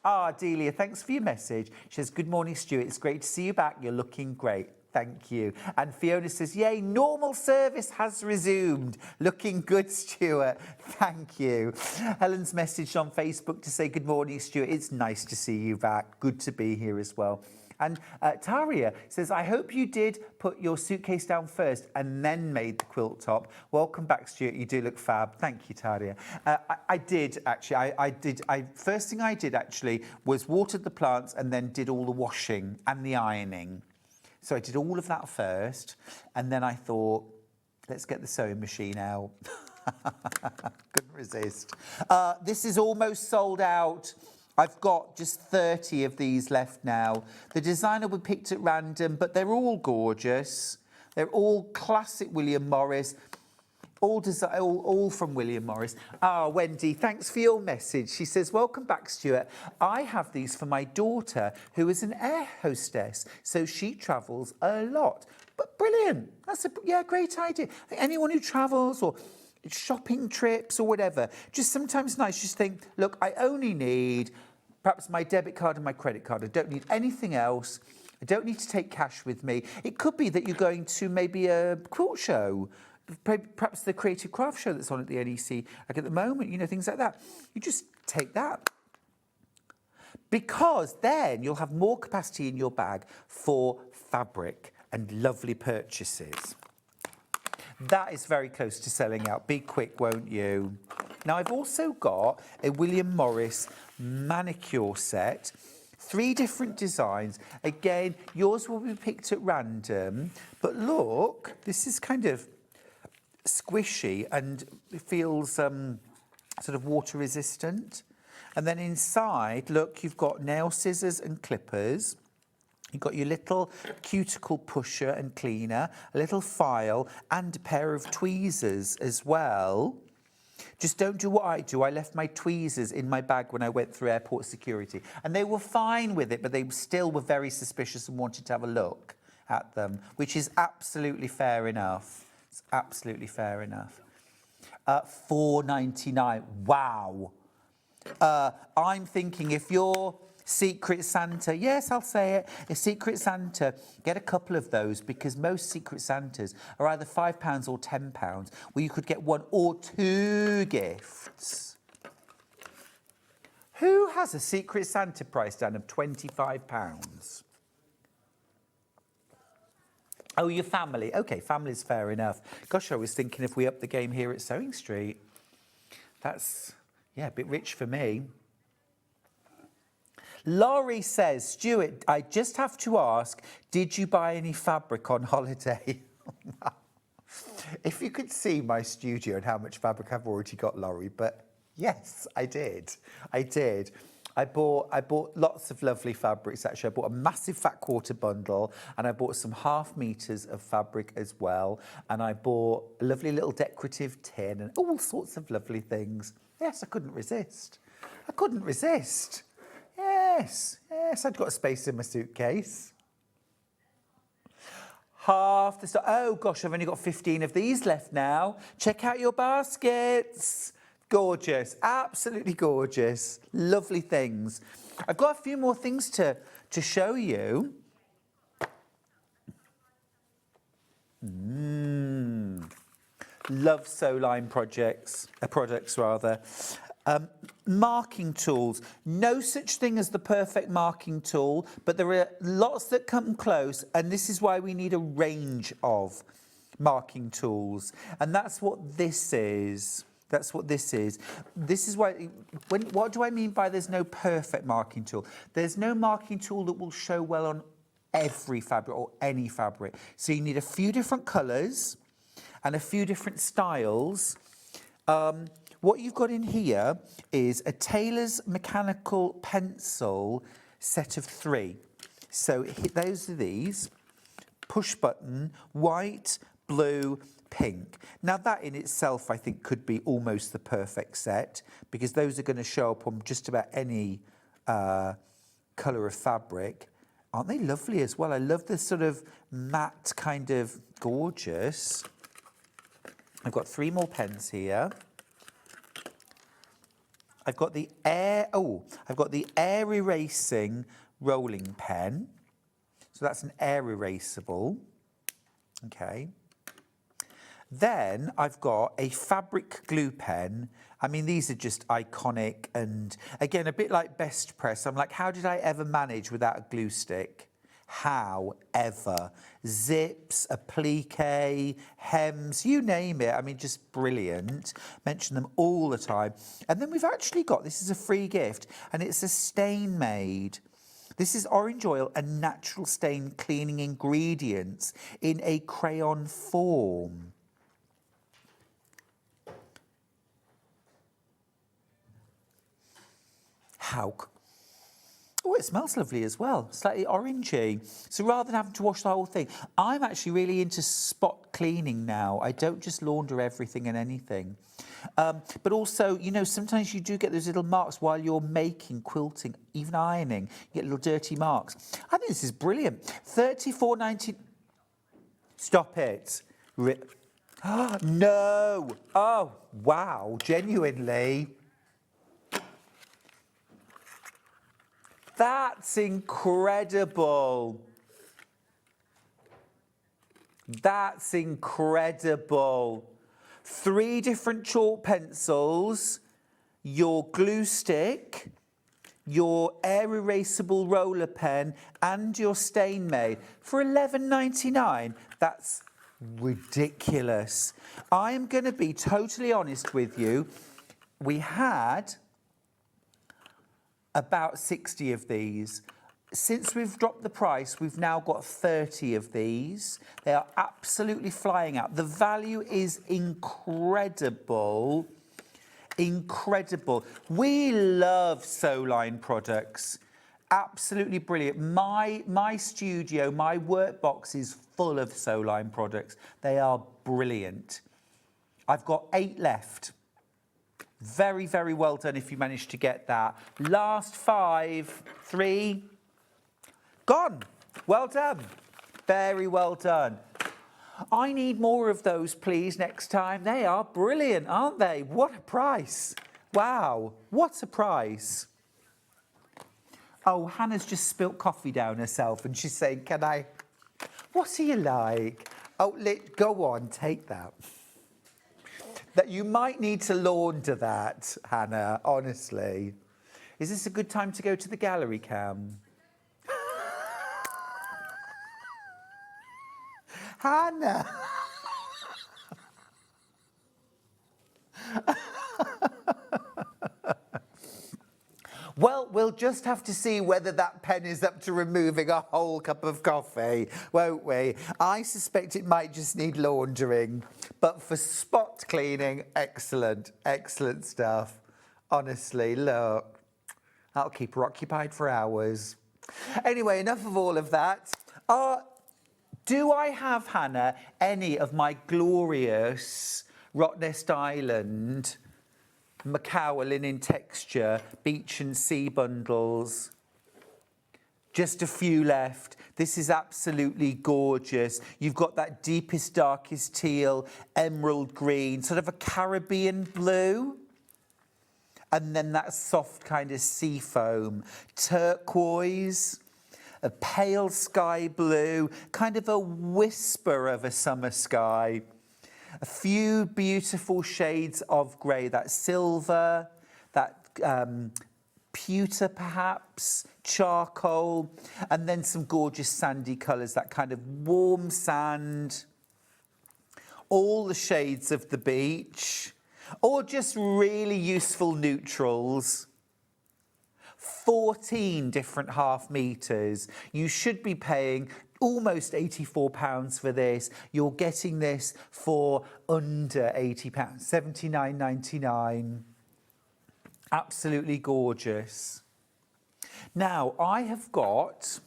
Ah, Delia, thanks for your message. She says, good morning, Stuart. It's great to see you back. You're looking great. Thank you. And Fiona says, yay, normal service has resumed. Looking good, Stuart. Thank you. Helen's messaged on Facebook to say, good morning, Stuart. It's nice to see you back. Good to be here as well. And Taria says, I hope you did put your suitcase down first and then made the quilt top. Welcome back, Stuart. You do look fab. Thank you, Taria. I did, actually. First thing I did, actually, was watered the plants and then did all the washing and the ironing. So I did all of that first, and then I thought, let's get the sewing machine out. Couldn't resist. This is almost sold out. I've got just 30 of these left now. The designer we picked at random, but they're all gorgeous. They're all classic William Morris. All from William Morris. Ah, Wendy, thanks for your message. She says, welcome back, Stuart. I have these for my daughter, who is an air hostess, so she travels a lot. But brilliant. That's a great idea. Anyone who travels or shopping trips or whatever, just sometimes nice. Just think, look, I only need perhaps my debit card and my credit card. I don't need anything else. I don't need to take cash with me. It could be that you're going to maybe a quilt show, perhaps the creative craft show that's on at the NEC like at the moment, you know, things like that. You just take that. Because then you'll have more capacity in your bag for fabric and lovely purchases. That is very close to selling out. Be quick, won't you? Now, I've also got a William Morris manicure set. 3 different designs. Again, yours will be picked at random. But look, this is kind of squishy and it feels sort of water resistant. And then inside, look, you've got nail scissors and clippers. You've got your little cuticle pusher and cleaner, a little file and a pair of tweezers as well. Just don't do what I do. I left my tweezers in my bag when I went through airport security. And they were fine with it, but they still were very suspicious and wanted to have a look at them, which is absolutely fair enough. It's absolutely fair enough. $4.99. Wow. I'm thinking if you're Secret Santa, yes, I'll say it, a Secret Santa, get a couple of those because most Secret Santas are either £5 or £10, where you could get 1 or 2 gifts. Who has a Secret Santa price down of £25? Oh, your family. Okay, family's fair enough. Gosh, I was thinking if we up the game here at SewingStreet. That's, yeah, a bit rich for me. Laurie says, Stuart, I just have to ask, did you buy any fabric on holiday? If you could see my studio and how much fabric I've already got, Laurie, but yes, I did. I did. I bought lots of lovely fabrics, actually. I bought a massive fat quarter bundle and I bought some half meters of fabric as well. And I bought a lovely little decorative tin and all sorts of lovely things. Yes, I couldn't resist. I couldn't resist. Yes, I'd got a space in my suitcase. Half the stuff. Oh, gosh, I've only got 15 of these left now. Check out your baskets. Gorgeous, absolutely gorgeous. Lovely things. I've got a few more things to show you. Love Sewline products rather. Marking tools. No such thing as the perfect marking tool, but there are lots that come close, and this is why we need a range of marking tools. And that's what this is. That's what this is. This is why, what do I mean by there's no perfect marking tool? There's no marking tool that will show well on every fabric or any fabric. So you need a few different colours and a few different styles. What you've got in here is a tailor's mechanical pencil set of 3. So those are these, push button, white, blue, pink. Now that in itself I think could be almost the perfect set, because those are going to show up on just about any colour of fabric. Aren't they lovely as well? I love this sort of matte kind of gorgeous. I've got 3 more pens here. I've got the air erasing rolling pen. So that's an air erasable. Okay. Then I've got a fabric glue pen. I mean, these are just iconic, and again, a bit like Best Press. I'm like, how did I ever manage without a glue stick? How ever? Zips, applique, hems, you name it. I mean, just brilliant. Mention them all the time. And then we've actually got, this is a free gift, and it's a stain made. This is orange oil and natural stain cleaning ingredients in a crayon form. Oh, it smells lovely as well, slightly orangey. So rather than having to wash the whole thing, I'm actually really into spot cleaning now. I don't just launder everything and anything. But also, you know, sometimes you do get those little marks while you're making, quilting, even ironing. You get little dirty marks. I think this is brilliant. $34.90. Stop it. No. Oh, wow, genuinely. That's incredible. That's incredible. 3 different chalk pencils, your glue stick, your air erasable roller pen, and your stain made for $11.99. That's ridiculous. I am going to be totally honest with you. We had about 60 of these. Since we've dropped the price, we've now got 30 of these. They are absolutely flying out. The value is incredible. Incredible. We love Sewline products. Absolutely brilliant. My studio, my workbox is full of Sewline products. They are brilliant. I've got 8 left. Very, very well done if you managed to get that. Last 5, 3, gone. Well done. Very well done. I need more of those, please, next time. They are brilliant, aren't they? What a price. Wow, what a price. Oh, Hannah's just spilt coffee down herself and she's saying, can I? What are you like? Oh, go on, take that. That you might need to launder that, Hannah, honestly. Is this a good time to go to the gallery cam? Hannah! Well, we'll just have to see whether that pen is up to removing a whole cup of coffee, won't we? I suspect it might just need laundering. But for spot cleaning, excellent, excellent stuff. Honestly, look, that'll keep her occupied for hours. Anyway, enough of all of that. Do I have, Hannah, any of my glorious Rottnest Island Machael linen texture, beach and sea bundles? Just a few left. This is absolutely gorgeous. You've got that deepest, darkest teal, emerald green, sort of a Caribbean blue. And then that soft kind of sea foam, turquoise, a pale sky blue, kind of a whisper of a summer sky. A few beautiful shades of grey, that silver, that pewter perhaps, charcoal, and then some gorgeous sandy colours, that kind of warm sand, all the shades of the beach, or just really useful neutrals. 14 different half metres. You should be paying almost £84 for this. You're getting this for under £80, £79.99. Absolutely gorgeous. Now, I have got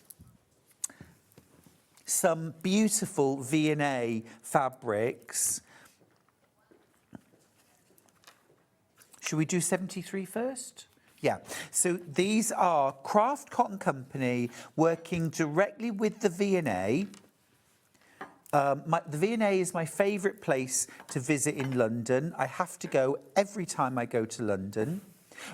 some beautiful V&A fabrics. Should we do 73 first? Yeah, so these are Craft Cotton Company working directly with the V&A. The V&A is my favourite place to visit in London. I have to go every time I go to London.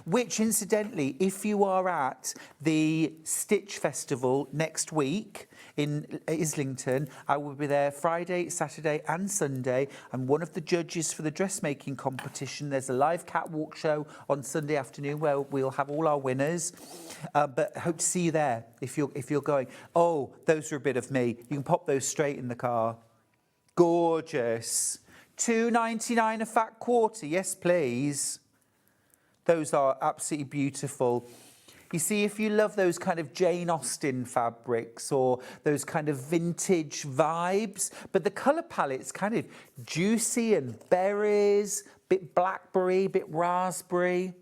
Which, incidentally, if you are at the Stitch Festival next week in Islington, I will be there Friday, Saturday and Sunday. I'm one of the judges for the dressmaking competition. There's a live catwalk show on Sunday afternoon where we'll have all our winners. But I hope to see you there if you're going. Oh, those are a bit of me. You can pop those straight in the car. Gorgeous. £2.99 a fat quarter. Yes, please. Those are absolutely beautiful. You see, if you love those kind of Jane Austen fabrics or those kind of vintage vibes, but the colour palette's kind of juicy and berries, bit blackberry, bit raspberry.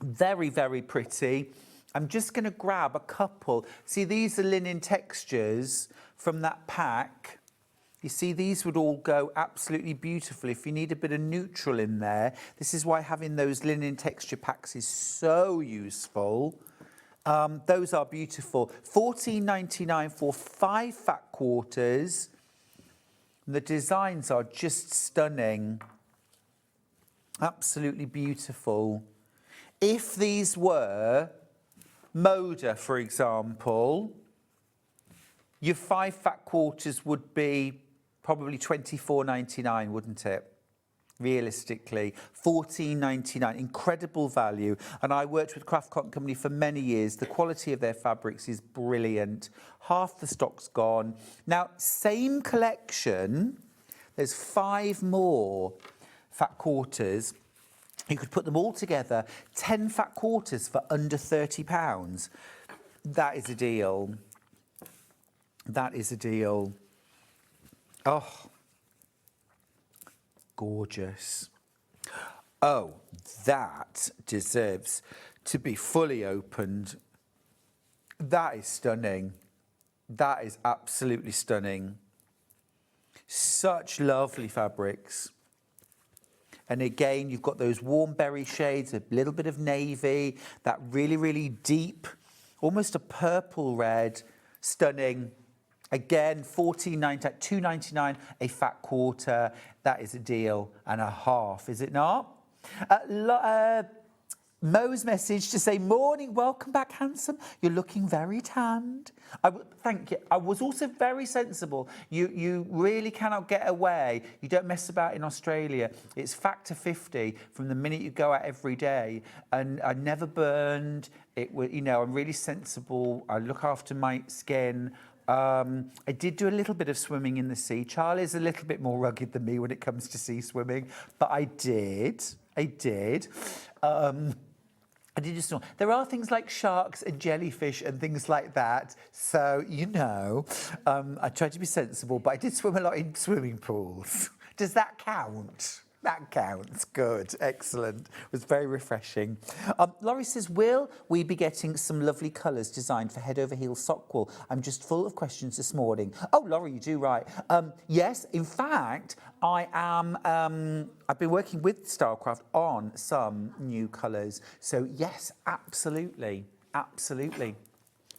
Very, very pretty. I'm just going to grab a couple. See, these are linen textures from that pack. You see, these would all go absolutely beautiful if you need a bit of neutral in there. This is why having those linen texture packs is so useful. Those are beautiful. £14.99 for 5 fat quarters. The designs are just stunning. Absolutely beautiful. If these were Moda, for example, your 5 fat quarters would be probably £24.99, wouldn't it? Realistically, £14.99, incredible value. And I worked with Craft Cotton Company for many years. The quality of their fabrics is brilliant. Half the stock's gone. Now, same collection, there's 5 more fat quarters. You could put them all together, 10 fat quarters for under £30. That is a deal. That is a deal. Oh, gorgeous. Oh, that deserves to be fully opened. That is stunning. That is absolutely stunning. Such lovely fabrics. And again, you've got those warm berry shades, a little bit of navy, that really, really deep, almost a purple red, stunning. Again, £14.99, £2.99 a fat quarter. That is a deal and a half, is it not? Mo's message to say, morning, welcome back, handsome. You're looking very tanned. Thank you. I was also very sensible. You really cannot get away. You don't mess about in Australia. It's factor 50 from the minute you go out every day. And I never burned. I'm really sensible. I look after my skin. I did do a little bit of swimming in the sea. Charlie's a little bit more rugged than me when it comes to sea swimming, but I did. I did just know. There are things like sharks and jellyfish and things like that. So, I tried to be sensible, but I did swim a lot in swimming pools. Does that count? That counts. Good. Excellent. It was very refreshing. Laurie says, will we be getting some lovely colours designed for head over heels sock wool? I'm just full of questions this morning. Oh, Laurie, you do right. Yes, in fact, I am. I've been working with Stylecraft on some new colours. So yes, absolutely. Absolutely.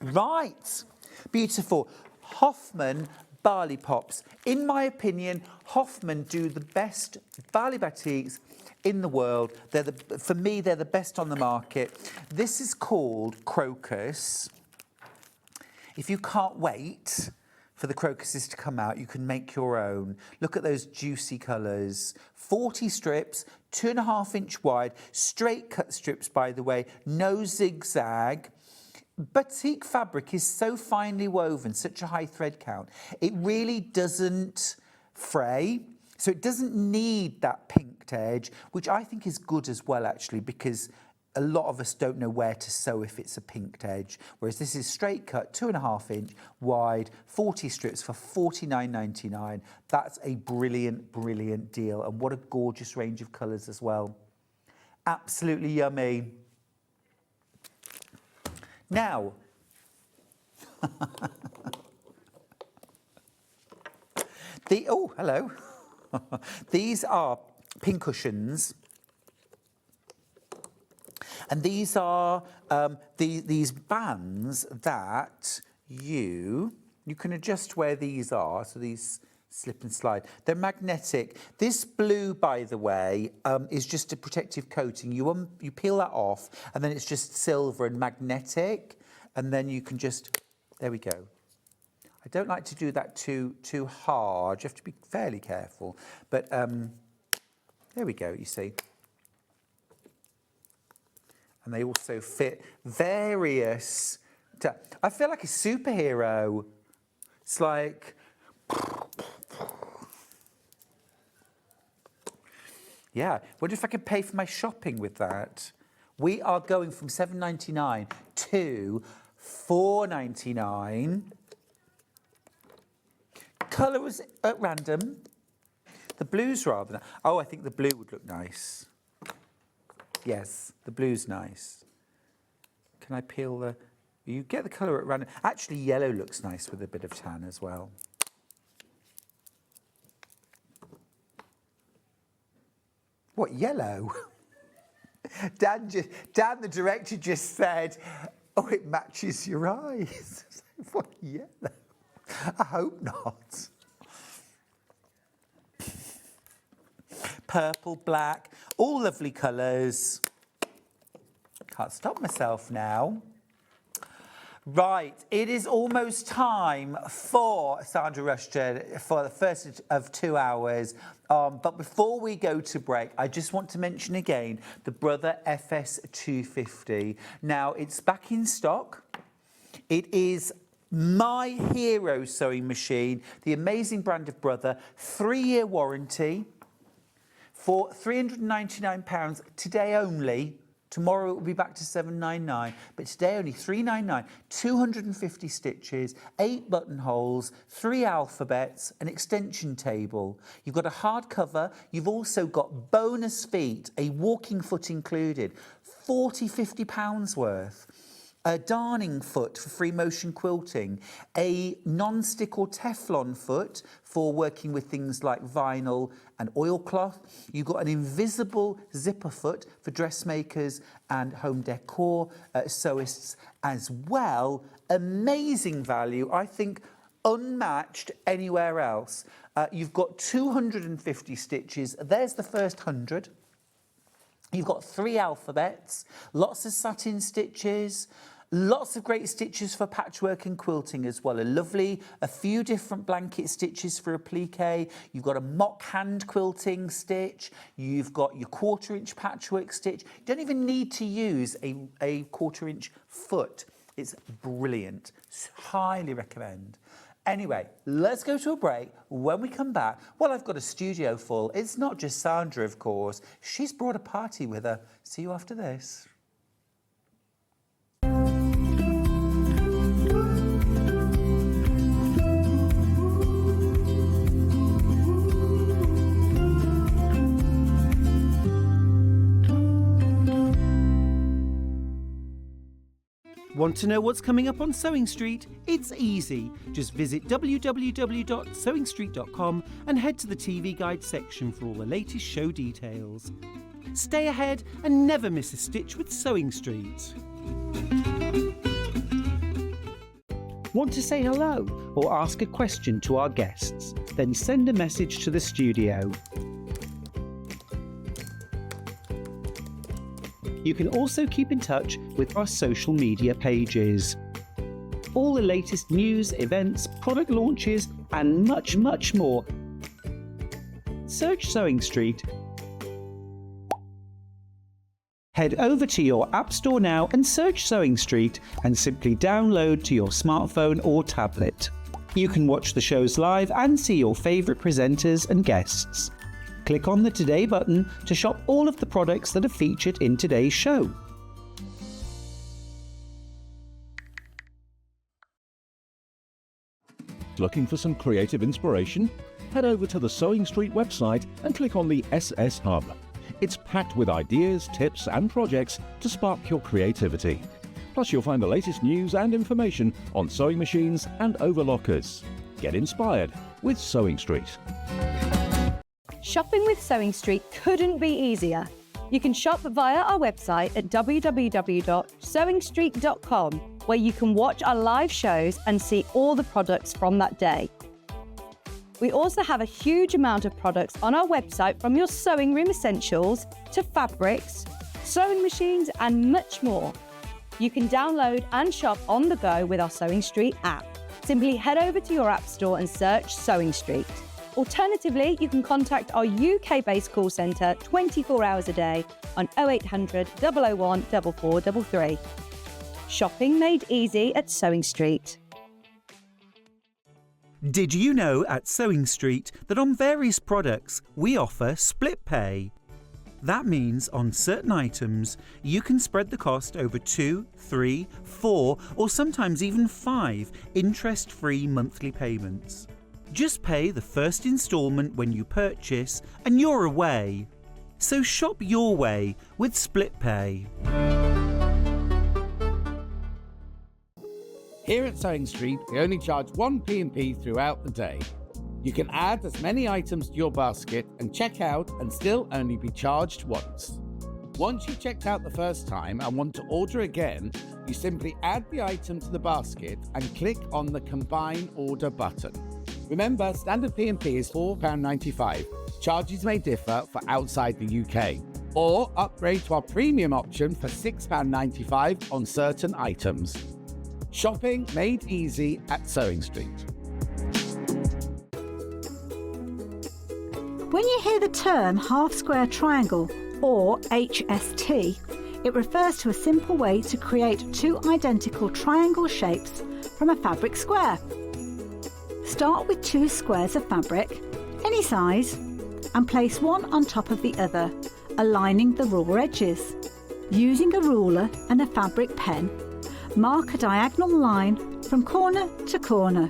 Right. Beautiful. Hoffman Barley Pops. In my opinion, Hoffman do the best Barley batiks in the world. For me, they're the best on the market. This is called Crocus. If you can't wait for the crocuses to come out. You can make your own. Look at those juicy colours. 40 strips, 2.5-inch wide, straight cut strips, by the way, no zigzag. Batik fabric is so finely woven, such a high thread count. It really doesn't fray, so it doesn't need that pinked edge, which I think is good as well, actually, because a lot of us don't know where to sew if it's a pinked edge, whereas this is straight cut, 2.5-inch wide, 40 strips for $49.99. That's a brilliant, brilliant deal, and what a gorgeous range of colours as well. Absolutely yummy. Now, oh, hello. These are pincushions. And these are these bands that you can adjust where these are. So these slip and slide. They're magnetic. This blue, by the way, is just a protective coating. You peel that off, and then it's just silver and magnetic. And then you can just, there we go. I don't like to do that too hard. You have to be fairly careful. But there we go, you see. And they also fit various... I feel like a superhero. It's like... Yeah, wonder if I could pay for my shopping with that. We are going from $7.99 to $4.99. Colour was at random. The blue's rather nice. Oh, I think the blue would look nice. Yes, the blue's nice. Can I peel the... You get the colour at random. Actually, yellow looks nice with a bit of tan as well. What, yellow? Dan, the director, just said, oh, it matches your eyes. What, yellow? I hope not. Purple, black, all lovely colours. Can't stop myself now. Right, it is almost time for Sandra Rushton for the first of 2 hours. But before we go to break, I just want to mention again the Brother FS250. Now, it's back in stock. It is my hero sewing machine, the amazing brand of Brother, 3-year warranty for £399 today only. Tomorrow it will be back to $7.99, but today only $3.99. 250 stitches, 8 buttonholes, 3 alphabets, an extension table. You've got a hardcover. You've also got bonus feet, a walking foot included, £40–50 worth. A darning foot for free motion quilting, a non-stick or Teflon foot for working with things like vinyl and oilcloth. You've got an invisible zipper foot for dressmakers and home decor sewists as well. Amazing value, I think unmatched anywhere else. You've got 250 stitches. There's the first 100. You've got 3 alphabets, lots of satin stitches, lots of great stitches for patchwork and quilting as well. A few different blanket stitches for applique. You've got a mock hand quilting stitch. You've got your 1/4-inch patchwork stitch. You don't even need to use a 1/4-inch foot. It's brilliant. Highly recommend. Anyway, let's go to a break. When we come back, well, I've got a studio full. It's not just Sandra, of course. She's brought a party with her. See you after this. Want to know what's coming up on Sewing Street? It's easy. Just visit www.sewingstreet.com and head to the TV Guide section for all the latest show details. Stay ahead and never miss a stitch with Sewing Street. Want to say hello or ask a question to our guests? Then send a message to the studio. You can also keep in touch with our social media pages. all the latest news, events, product launches, and much, much more. Search Sewing Street. Head over to your App Store now and search Sewing Street and simply download to your smartphone or tablet. You can watch the shows live and see your favourite presenters and guests. Click on the Today button to shop all of the products that are featured in today's show. Looking for some creative inspiration? Head over to the Sewing Street website and click on the SS Hub. It's packed with ideas, tips and projects to spark your creativity. Plus you'll find the latest news and information on sewing machines and overlockers. Get inspired with Sewing Street. Shopping with Sewing Street couldn't be easier. You can shop via our website at www.sewingstreet.com, where you can watch our live shows and see all the products from that day. We also have a huge amount of products on our website, from your sewing room essentials to fabrics, sewing machines and much more. You can download and shop on the go with our Sewing Street app. Simply head over to your app store and search Sewing Street. Alternatively, you can contact our UK-based call centre 24 hours a day on 0800 001 4433. Shopping made easy at Sewing Street. Did you know at Sewing Street that on various products we offer split pay? That means on certain items you can spread the cost over 2, 3, 4 or sometimes even 5 interest-free monthly payments. Just pay the first instalment when you purchase and you're away. So shop your way with split pay. Here at Sewing Street, we only charge one P&P throughout the day. You can add as many items to your basket and check out and still only be charged once. Once you've checked out the first time and want to order again, you simply add the item to the basket and click on the Combine Order button. Remember, standard P&P is £4.95. Charges may differ for outside the UK. Or upgrade to our premium option for £6.95 on certain items. Shopping made easy at Sewing Street. When you hear the term half-square triangle, or HST, it refers to a simple way to create two identical triangle shapes from a fabric square. Start with 2 squares of fabric, any size, and place one on top of the other, aligning the raw edges. Using a ruler and a fabric pen, mark a diagonal line from corner to corner.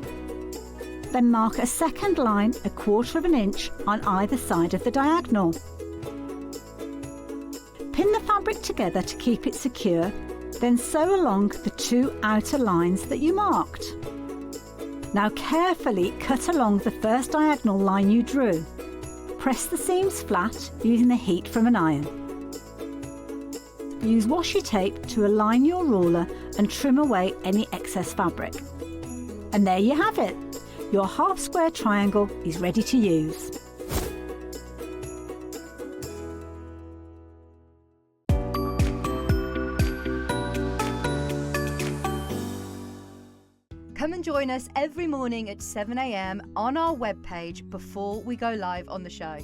Then mark a second line 1/4 inch on either side of the diagonal. Pin the fabric together to keep it secure, then sew along the 2 outer lines that you marked. Now carefully cut along the first diagonal line you drew. Press the seams flat using the heat from an iron. Use washi tape to align your ruler and trim away any excess fabric. And there you have it. Your half-square triangle is ready to use. Come and join us every morning at 7 a.m. on our webpage before we go live on the show.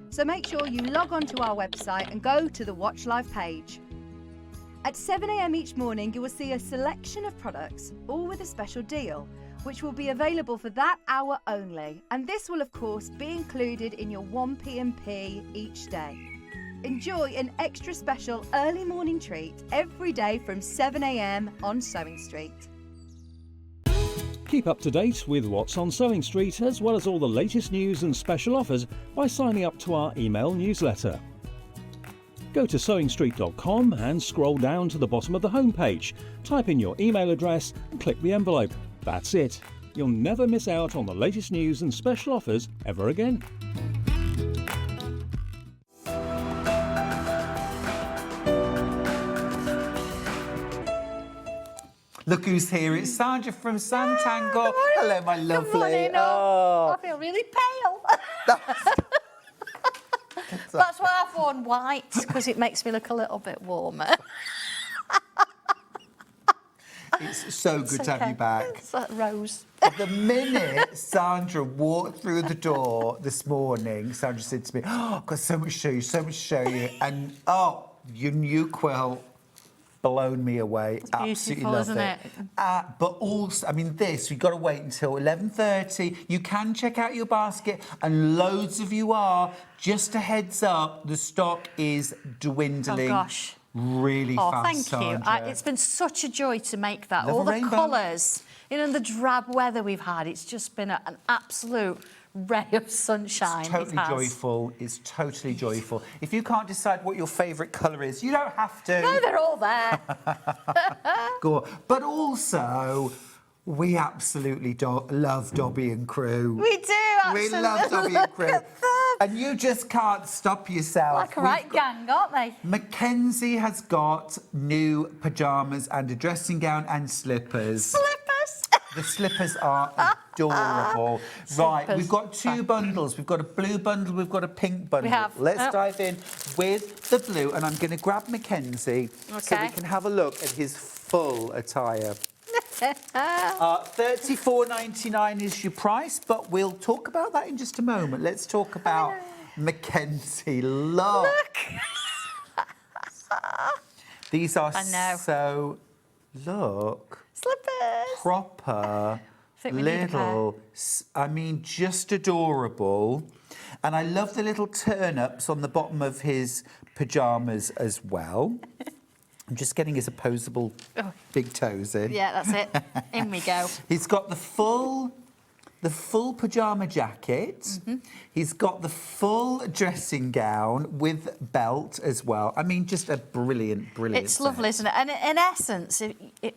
So make sure you log on to our website and go to the Watch Live page. At 7 a.m. each morning, you will see a selection of products, all with a special deal, which will be available for that hour only. And this will, of course, be included in your 1 P&P each day. Enjoy an extra special early morning treat every day from 7 a.m. on Sewing Street. Keep up to date with what's on Sewing Street, as well as all the latest news and special offers by signing up to our email newsletter. Go to SewingStreet.com and scroll down to the bottom of the homepage. Type in your email address and click the envelope. That's it. You'll never miss out on the latest news and special offers ever again. Look who's here. It's Sandra from Sanntangle. Hello, my lovely. Good morning. Oh. I feel really pale. That's why I've worn white, because it makes me look a little bit warmer. It's so good to have you back. It's like Rose. The minute Sandra walked through the door this morning, Sandra said to me, "Oh, I've got so much to show you, so much to show you." And, your new quilt blown me away. It's Absolutely beautiful, love isn't it? But also, I mean, we've got to wait until 11:30. You can check out your basket, and loads of you are. Just a heads up, the stock is dwindling. Oh, gosh. Really fast, Thank you. Sandra. It's been such a joy to make that. Love All a the rainbow. colours, the drab weather we've had, it's just been an absolute ray of sunshine. It's totally joyful. It's totally joyful. If you can't decide what your favourite colour is, you don't have to. No, they're all there. Go on. But also, we absolutely love Dobby and Crew. We do, absolutely. We love Dobby and Crew. Look at them. And you just can't stop yourself. Like a right gang, aren't they? Macensi has got new pyjamas and a dressing gown and slippers. Slippers. The slippers are adorable. Right, Slippers. we've got two bundles. We've got a blue bundle, we've got a pink bundle. We have. Let's dive in with the blue, and I'm going to grab Macensi so we Okay. can have a look at his full attire. $34.99 is your price, but we'll talk about that in just a moment. Let's talk about Macensi. Look. These are so, look, Slippers. proper, think we need a pair. little, I mean, just adorable. And I love the little turn-ups on the bottom of his pyjamas as well. I'm just getting his opposable big toes in. Yeah, that's it. In we go. He's got the full pyjama jacket. Mm-hmm. He's got the full dressing gown with belt as well. I mean, just a brilliant It's set. lovely, isn't it? And in essence,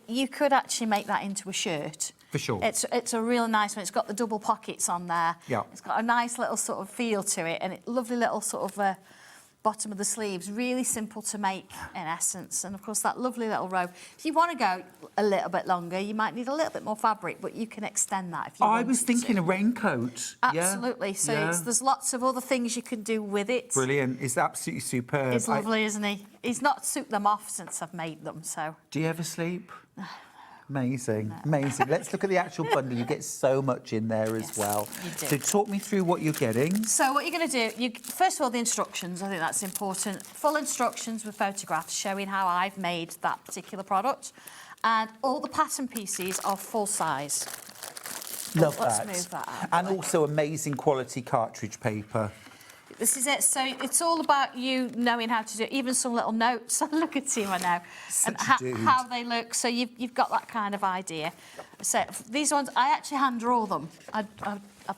you could actually make that into a shirt. For sure. It's a real nice one. It's got the double pockets on there. Yeah. It's got a nice little sort of feel to it, and lovely little sort of bottom of the sleeves. Really simple to make in essence, and of course that lovely little robe. If you want to go a little bit longer, you might need a little bit more fabric, but you can extend that if you want. I was thinking a raincoat. Absolutely. Yeah. So yeah. there's lots of other things you can do with it. Brilliant. It's absolutely superb. He's lovely, isn't he? He's not took them off since I've made them, so. Do you ever sleep? Amazing, amazing. Let's look at the actual bundle. You get so much in there as well. you do. So talk me through what you're getting. So what you're going to do, first of all, the instructions, I think that's important. Full instructions with photographs showing how I've made that particular product. And all the pattern pieces are full size. Love Let's that. move that out of And the way. also amazing quality cartridge paper. This is it. So it's all about you knowing how to do it. Even some little notes. Look at him now. Such And a dude. how they look. So you've got that kind of idea. So these ones, I actually hand draw them. I've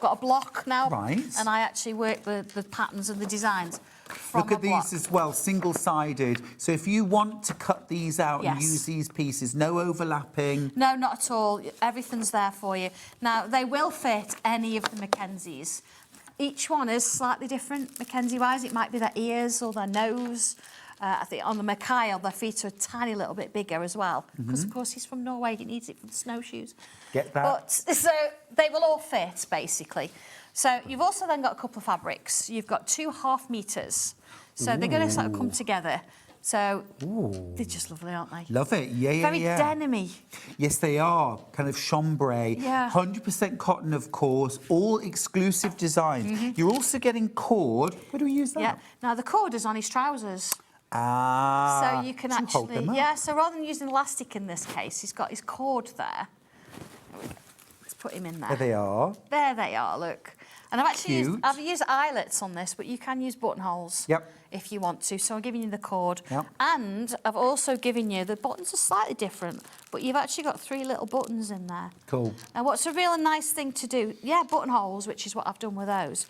got a block now. Right. And I actually work the patterns and the designs from Look at a block. these as well, single-sided. So if you want to cut these out and Yes. use these pieces, no overlapping. No, not at all. Everything's there for you. Now, they will fit any of the Macensi's. Each one is slightly different, Mackenzie-wise. It might be their ears or their nose. I think on the Machael, their feet are a tiny little bit bigger as well. Because, of course, he's from Norway. He needs it for the snowshoes. Get that? But, so they will all fit, basically. So you've also then got a couple of fabrics. You've got 2 half meters. So they're going to sort of come together. So they're just lovely, aren't they? Love it. Yeah, yeah, Very yeah. denim-y. Yes, they are. Kind of chambray. Yeah. 100% cotton, of course. All exclusive designs. You're also getting cord. Where do we use that? Yeah. Now, the cord is on his trousers. Ah. So you can so hold actually, them up. yeah, so rather than using elastic in this case, he's got his cord there. Let's put him in there. There they are. There they are, look. And I've actually Cute. I've used eyelets on this, but you can use buttonholes Yep. if you want to. So I'm giving you the cord. Yep. And I've also given you, the buttons are slightly different, but you've actually got 3 little buttons in there. Cool. Now, what's a real nice thing to do, buttonholes, which is what I've done with those.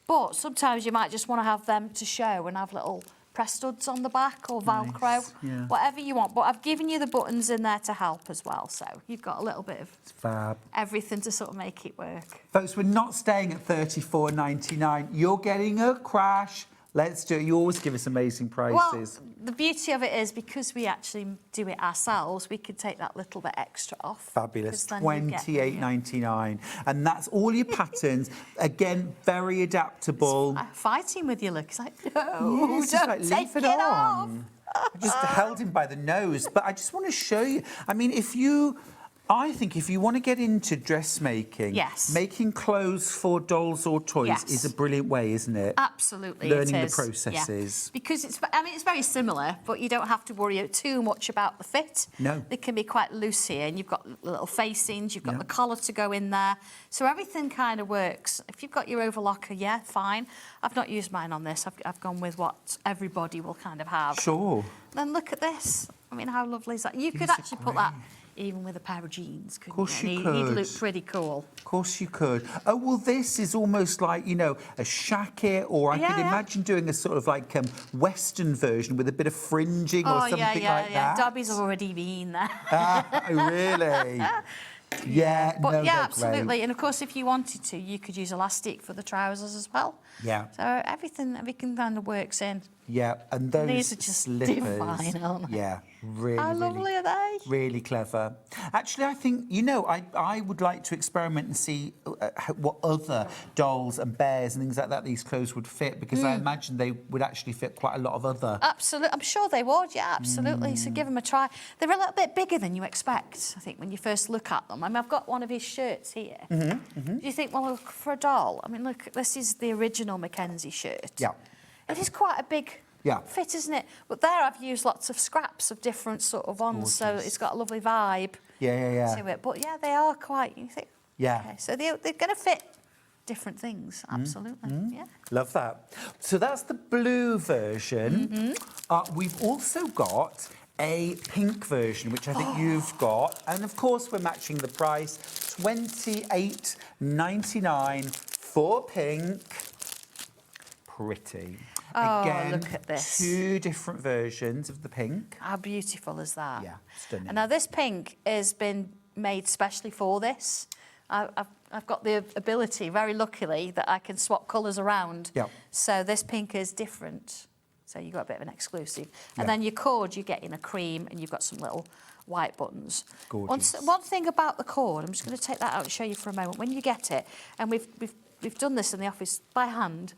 But sometimes you might just want to have them to show and have little press studs on the back or Velcro, Nice, yeah. whatever you want. But I've given you the buttons in there to help as well. So you've got a little bit of It's fab. everything to sort of make it work. Folks, we're not staying at $34.99. You're getting a crash. Let's do it. You always give us amazing prices. Well, the beauty of it is because we actually do it ourselves, we could take that little bit extra off. Fabulous. Because then you get- $28.99. And that's all your patterns. Again, very adaptable. Fighting with you, look. It's like, no, Yes, it's don't like, take leave it off. on. I just held him by the nose. But I just want to show you. I mean, I think if you want to get into dressmaking, Yes. making clothes for dolls or toys Yes. is a brilliant way, isn't it? Absolutely, Learning it the is. processes. Yeah. Because it's very similar, but you don't have to worry too much about the fit. No. They can be quite loose here, and you've got little facings, you've got Yeah. the collar to go in there, so everything kind of works. If you've got your overlocker, yeah, fine. I've not used mine on this. I've gone with what everybody will kind of have. Sure. Then look at this. I mean, how lovely is that? You could are actually put that even with a pair of jeans, couldn't Of course you? you He'd could. look pretty cool. Of course you could. Oh, well, this is almost like, you know, a shacket, or I Yeah, could yeah. imagine doing a sort of like Western version with a bit of fringing or something like that. Dobby's already been there. Ah, really? Yeah, But no, yeah, they're absolutely. great. And of course, if you wanted to, you could use elastic for the trousers as well. Yeah. So everything kind of works in. Yeah, and those These are just slippers. divine, aren't they? Yeah, really, How lovely are they? really clever. Actually, I think, you know, I would like to experiment and see what other dolls and bears and things like that these clothes would fit, because I imagine they would actually fit quite a lot of other. Absolutely. I'm sure they would, yeah, absolutely. So give them a try. They're a little bit bigger than you expect, I think, when you first look at them. I mean, I've got one of his shirts here. Do you think, well, look, for a doll, I mean, look, this is the original Macensi shirt. Yeah. It is quite a big fit, isn't it? But there I've used lots of scraps of different sort of ones, so it's got a lovely vibe to it. But yeah, they are quite, you think, okay, so they're going to fit different things, absolutely, yeah. Love that. So that's the blue version. We've also got a pink version, which I think you've got. And of course, we're matching the price, $28.99 for pink. Pretty. Oh, Again, look at this. two different versions of the pink. How beautiful is that? Yeah, stunning. And now this pink has been made specially for this. I've got the ability, very luckily, that I can swap colours around. Yeah. So this pink is different. So you've got a bit of an exclusive. And then your cord, you get in a cream, and you've got some little white buttons. Gorgeous. One thing about the cord, I'm just going to take that out and show you for a moment. When you get it, and we've done this in the office by hand,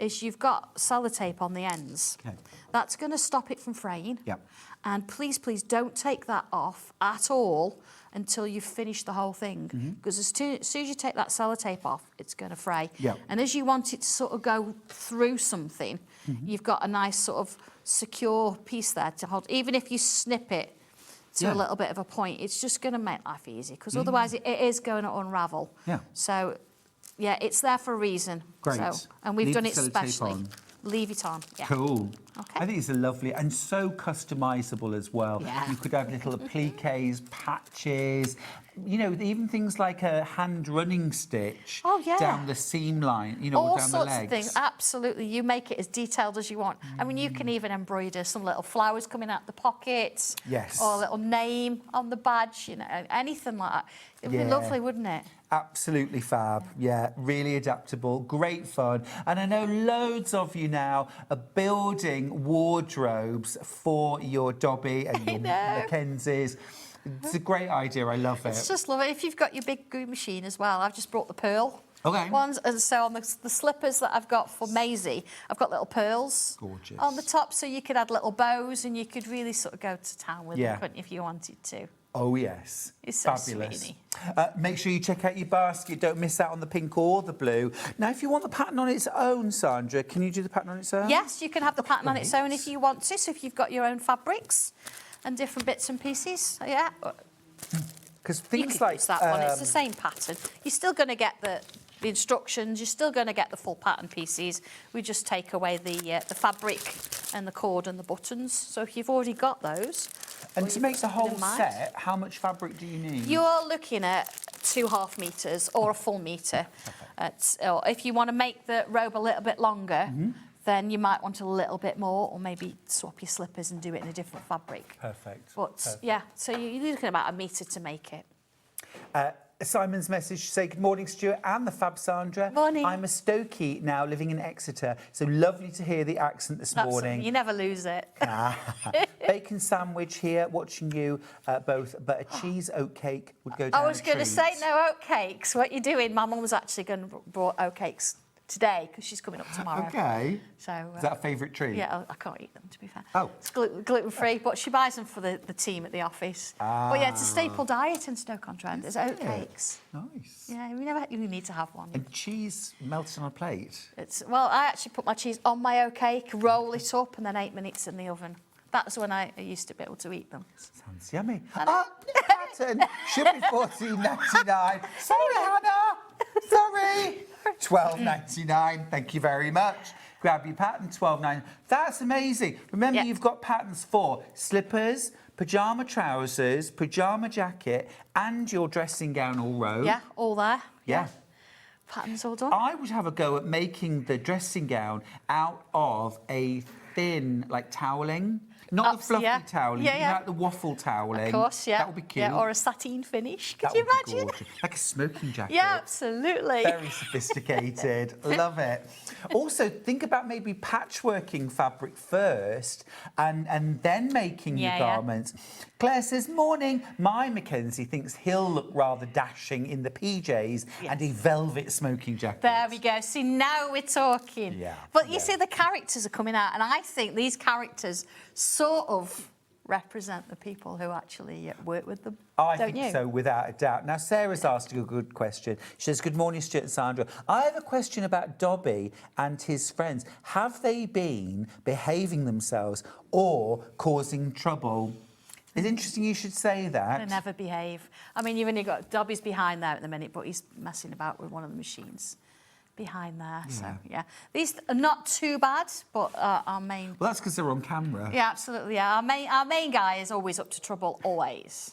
is you've got sellotape on the ends. Okay. That's going to stop it from fraying. Yep. And please, please don't take that off at all until you've finished the whole thing. Because as soon as you take that sellotape off, it's going to fray. Yep. And as you want it to sort of go through something, you've got a nice sort of secure piece there to hold. Even if you snip it to a little bit of a point, it's just going to make life easy, because otherwise it is going to unravel. Yeah. So, yeah, it's there for a reason. Great. So, and we've Leave done the it sellotape specially. on. Leave it on. Yeah. Cool. Okay. I think it's a lovely and so customisable as well. Yeah. You could have little appliques, patches, you know, even things like a hand running stitch down the seam line, you know, all or down the sorts legs. of things. Absolutely. You make it as detailed as you want. I mean, you can even embroider some little flowers coming out the pockets. Yes. Or a little name on the badge, you know, anything like that. It would be lovely, wouldn't it? Absolutely fab. Yeah, really adaptable, great fun. And I know loads of you now are building wardrobes for your Dobby and your Mackenzies. It's a great idea. I love it. It's just lovely. If you've got your big glue machine as well, I've just brought the pearl ones. And so on the slippers that I've got for Maisie, I've got little pearls on the top, so you could add little bows and you could really sort of go to town with them, couldn't you, if you wanted to. Oh, yes. It's so fabulous. sweetie. Make sure you check out your basket. Don't miss out on the pink or the blue. Now, if you want the pattern on its own, Sandra, can you do the pattern on its own? Yes, you can have the pattern on its own if you want to. So if you've got your own fabrics and different bits and pieces, yeah. Because You things could like use that one. It's the same pattern. You're still going to get the instructions. You're still going to get the full pattern pieces. We just take away the fabric and the cord and the buttons. So if you've already got those, and to make the whole set, how much fabric do you need? You're looking at 2.5 meters or a full meter. Or if you want to make the robe a little bit longer, then you might want a little bit more, or maybe swap your slippers and do it in a different fabric. Perfect. But yeah, so you're looking at about a metre to make it. Simon's message to say good morning, Stuart and the fab Sandra. Morning. I'm a Stokey now, living in Exeter, so lovely to hear the accent this morning. You never lose it. Bacon sandwich here, watching you both, but a cheese oatcake would go down I was a going to treat. say no oatcakes. What you're doing? My mum was actually going to brought oatcakes today because she's coming up tomorrow. Okay. So Is that a favourite treat? Yeah, I can't eat them, to be fair. Oh. It's gluten-free, but she buys them for the team at the office. But yeah, it's a staple diet in Stoke-on-Trent. There's oatcakes. Nice. Yeah, you need to have one. And cheese melted on a plate. Well, I actually put my cheese on my oatcake, roll it up, and then 8 minutes in the oven. That's when I used to be able to eat them. Sounds yummy. Pattern should be $14.99. Sorry, Hannah. Sorry. $12.99. Thank you very much. Grab your pattern, $12.99. That's amazing. Remember, you've got patterns for slippers, pyjama trousers, pyjama jacket, and your dressing gown all row. Yeah, all there. Yeah. Patterns all done. I would have a go at making the dressing gown out of a thin, like, toweling. Not the fluffy toweling, like the waffle toweling. Of course, yeah. That would be cute. Yeah, or a sateen finish. Could That you would be imagine? gorgeous. Like a smoking jacket. Yeah, absolutely. Very sophisticated. Love it. Also, think about maybe patchworking fabric first and then making your garments. Claire says, morning. My Mackenzie thinks he'll look rather dashing in the PJs and a velvet smoking jacket. There we go. See, now we're talking. Yeah. But you see, the characters are coming out, and I think these characters sort of represent the people who actually work with them. I don't think you? so, without a doubt. Now, Sarah's asked a good question. She says, good morning, Stuart and Sandra. I have a question about Dobby and his friends. Have they been behaving themselves or causing trouble? It's interesting you should say that. They never behave. I mean, you've only got Dobby's behind there at the minute, but he's messing about with one of the machines behind there. So, yeah. These are not too bad, but our main... Well, that's because they're on camera. Yeah, absolutely, yeah. Our main guy is always up to trouble, always.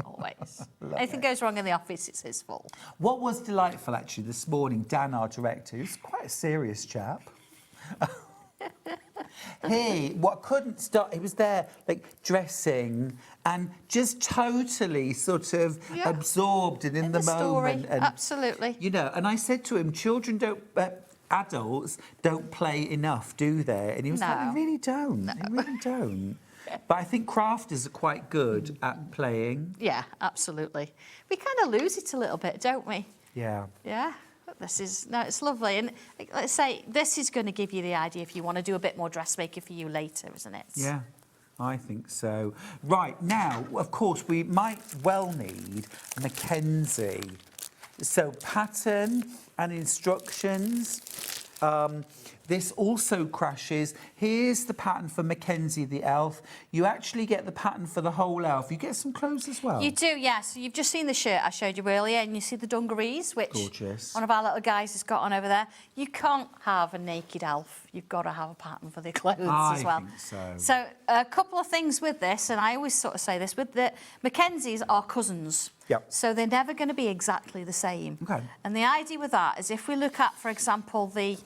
Always. Anything goes wrong in the office, it's his fault. What was delightful, actually, this morning, Dan, our director, who's quite a serious chap, what couldn't stop, he was there, like, dressing and just totally sort of absorbed and in the moment. Story. And, absolutely. You know, and I said to him, children don't... adults don't play enough, do they? And he was like, they really don't. They really don't. But I think crafters are quite good at playing. Yeah, absolutely. We kind of lose it a little bit, don't we? Yeah. Yeah. It's lovely. And let's say this is going to give you the idea if you want to do a bit more dressmaking for you later, isn't it? Yeah, I think so. Right, now, of course, we might well need Mackenzie. So pattern and instructions. This also crashes. Here's the pattern for Mackenzie the elf. You actually get the pattern for the whole elf. You get some clothes as well. You do, yeah. So you've just seen the shirt I showed you earlier, and you see the dungarees, which gorgeous. One of our little guys has got on over there. You can't have a naked elf. You've got to have a pattern for the clothes as well. I think so. So a couple of things with this, and I always sort of say this, with the Mackenzies are cousins. Yep. So they're never going to be exactly the same. Okay. And the idea with that is if we look at, for example, the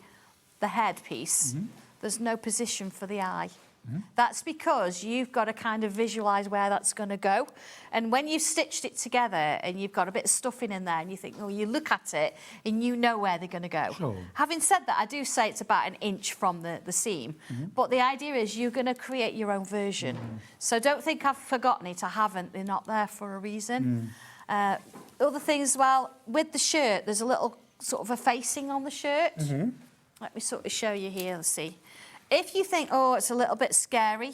headpiece, there's no position for the eye. That's because you've got to kind of visualise where that's going to go. And when you've stitched it together and you've got a bit of stuffing in there and you think, oh, you look at it and you know where they're going to go. Sure. Having said that, I do say it's about an inch from the seam. But the idea is you're going to create your own version. So don't think I've forgotten it. I haven't. They're not there for a reason. Other things as well, with the shirt, there's a little sort of a facing on the shirt. Let me sort of show you here, let's see. If you think, oh, it's a little bit scary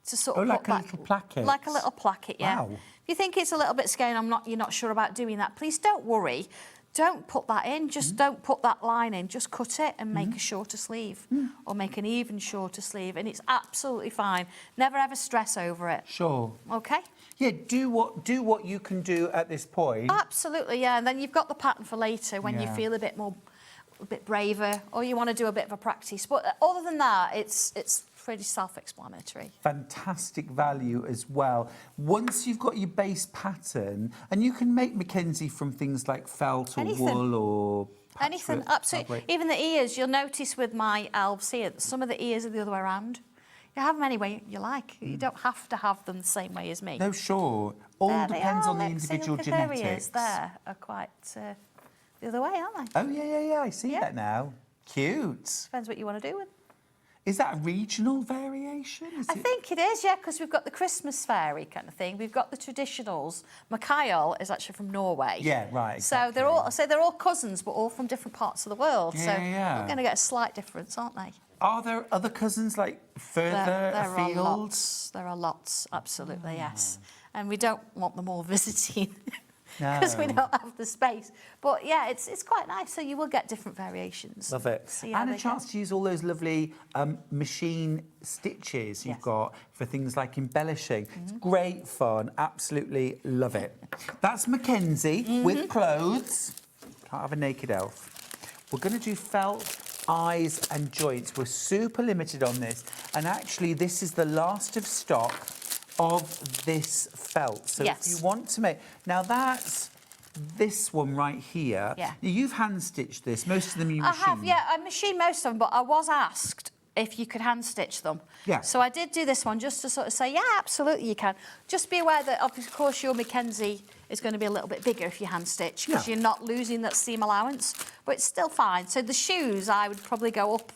to sort of like put a that, little placket. like a little placket, yeah. Wow. If you think it's a little bit scary and you're not sure about doing that, please don't worry. Don't put that in, just don't put that line in, just cut it and make a shorter sleeve or make an even shorter sleeve, and it's absolutely fine. Never ever stress over it. Sure. Okay? Yeah, do what you can do at this point. Absolutely, yeah, and then you've got the pattern for later when you Yeah. feel a bit braver, or you want to do a bit of a practice. But other than that, it's pretty self-explanatory. Fantastic value as well. Once you've got your base pattern, and you can make Mackenzie from things like felt or wool or anything, patchwork absolutely. fabric. Even the ears, you'll notice with my elves here, some of the ears are the other way around. You have them any way you like. You don't have to have them the same way as me. No, sure. All There they depends are, on the look, see, individual look at their genetics. ears there are quite the other way, aren't they? Oh, yeah, I see that now. Cute. Depends what you want to do with. Is that a regional variation? I think it is, yeah, because we've got the Christmas fairy kind of thing. We've got the traditionals. Machael is actually from Norway. Yeah, right. So Exactly. they're all cousins, but all from different parts of the world. Yeah, so yeah. we're going to get a slight difference, aren't they? Are there other cousins like further There afield? are lots. There are lots, absolutely, yes. And we don't want them all visiting. Because we don't have the space. But yeah, it's quite nice. So you will get different variations. Love it. And a chance to use all those lovely machine stitches you've got for things like embellishing. It's great fun. Absolutely love it. That's Macensi with clothes. Can't have a naked elf. We're going to do felt, eyes and joints. We're super limited on this. And actually, this is the last of stock of this felt. So if you want to make... Now, that's this one right here. Yeah. You've hand-stitched this. Most of them you I machine. have, yeah. I machined most of them, but I was asked if you could hand-stitch them. Yeah. So I did do this one just to sort of say, yeah, absolutely you can. Just be aware that, of course, your Macensi is going to be a little bit bigger if you hand-stitch because you're not losing that seam allowance, but it's still fine. So the shoes, I would probably go up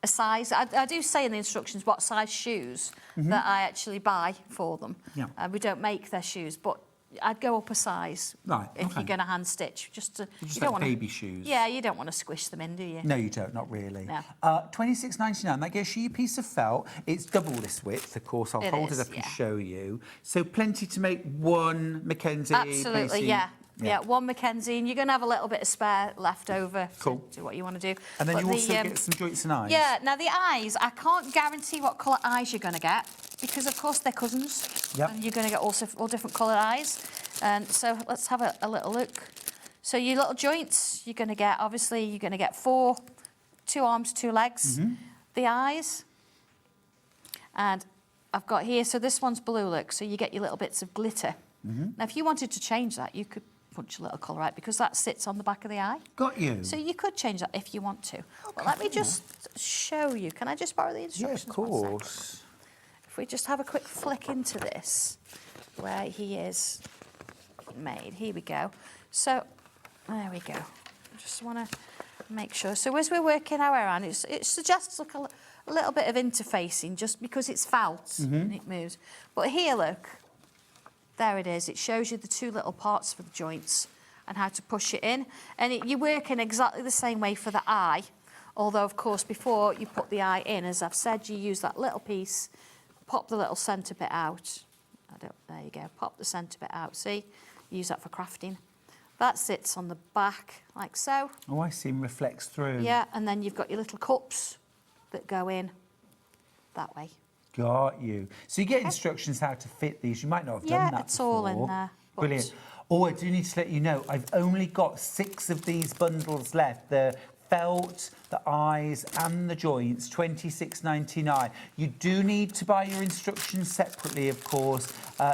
a size. I do say in the instructions what size shoes that I actually buy for them. Yeah. We don't make their shoes, but I'd go up a size if you're going to hand stitch. Just you don't want baby shoes. Yeah, you don't want to squish them in, do you? No, you don't. Not really. No. $26.99. That gets you a piece of felt. It's double this width, of course. I'll hold it up and show you. So plenty to make one Macensi. Absolutely, yeah. Yeah, one Macensi, and you're going to have a little bit of spare left over to do what you want to do. And then you also get some joints and eyes. Yeah, now the eyes, I can't guarantee what colour eyes you're going to get because, of course, they're cousins. Yep. And you're going to get all different coloured eyes. And so let's have a little look. So your little joints, you're going to get, obviously, you're going to get 4, 2 arms, 2 legs. The eyes. And I've got here, so this one's blue, look, so you get your little bits of glitter. Now, if you wanted to change that, you could punch a little colour out because that sits on the back of the eye. Got you. So you could change that if you want to. But let me just show you. Can I just borrow the instructions? Yeah, of course. If we just have a quick flick into this, where he is made. Here we go. So, there we go. I just want to make sure. So as we're working our way around, it suggests like a little bit of interfacing just because it's felt and it moves. But here, look. There it is. It shows you the 2 little parts for the joints and how to push it in. And you work in exactly the same way for the eye. Although, of course, before you put the eye in, as I've said, you use that little piece, pop the little centre bit out. There you go. Pop the centre bit out. See? Use that for crafting. That sits on the back like so. Oh, I see. Reflects through. Yeah, and then you've got your little cups that go in that way. Got you. So you get instructions how to fit these. You might not have done that it's all in there. Brilliant. Oh, I do need to let you know, I've only got 6 of these bundles left. The felt, the eyes and the joints, $26.99. You do need to buy your instructions separately, of course.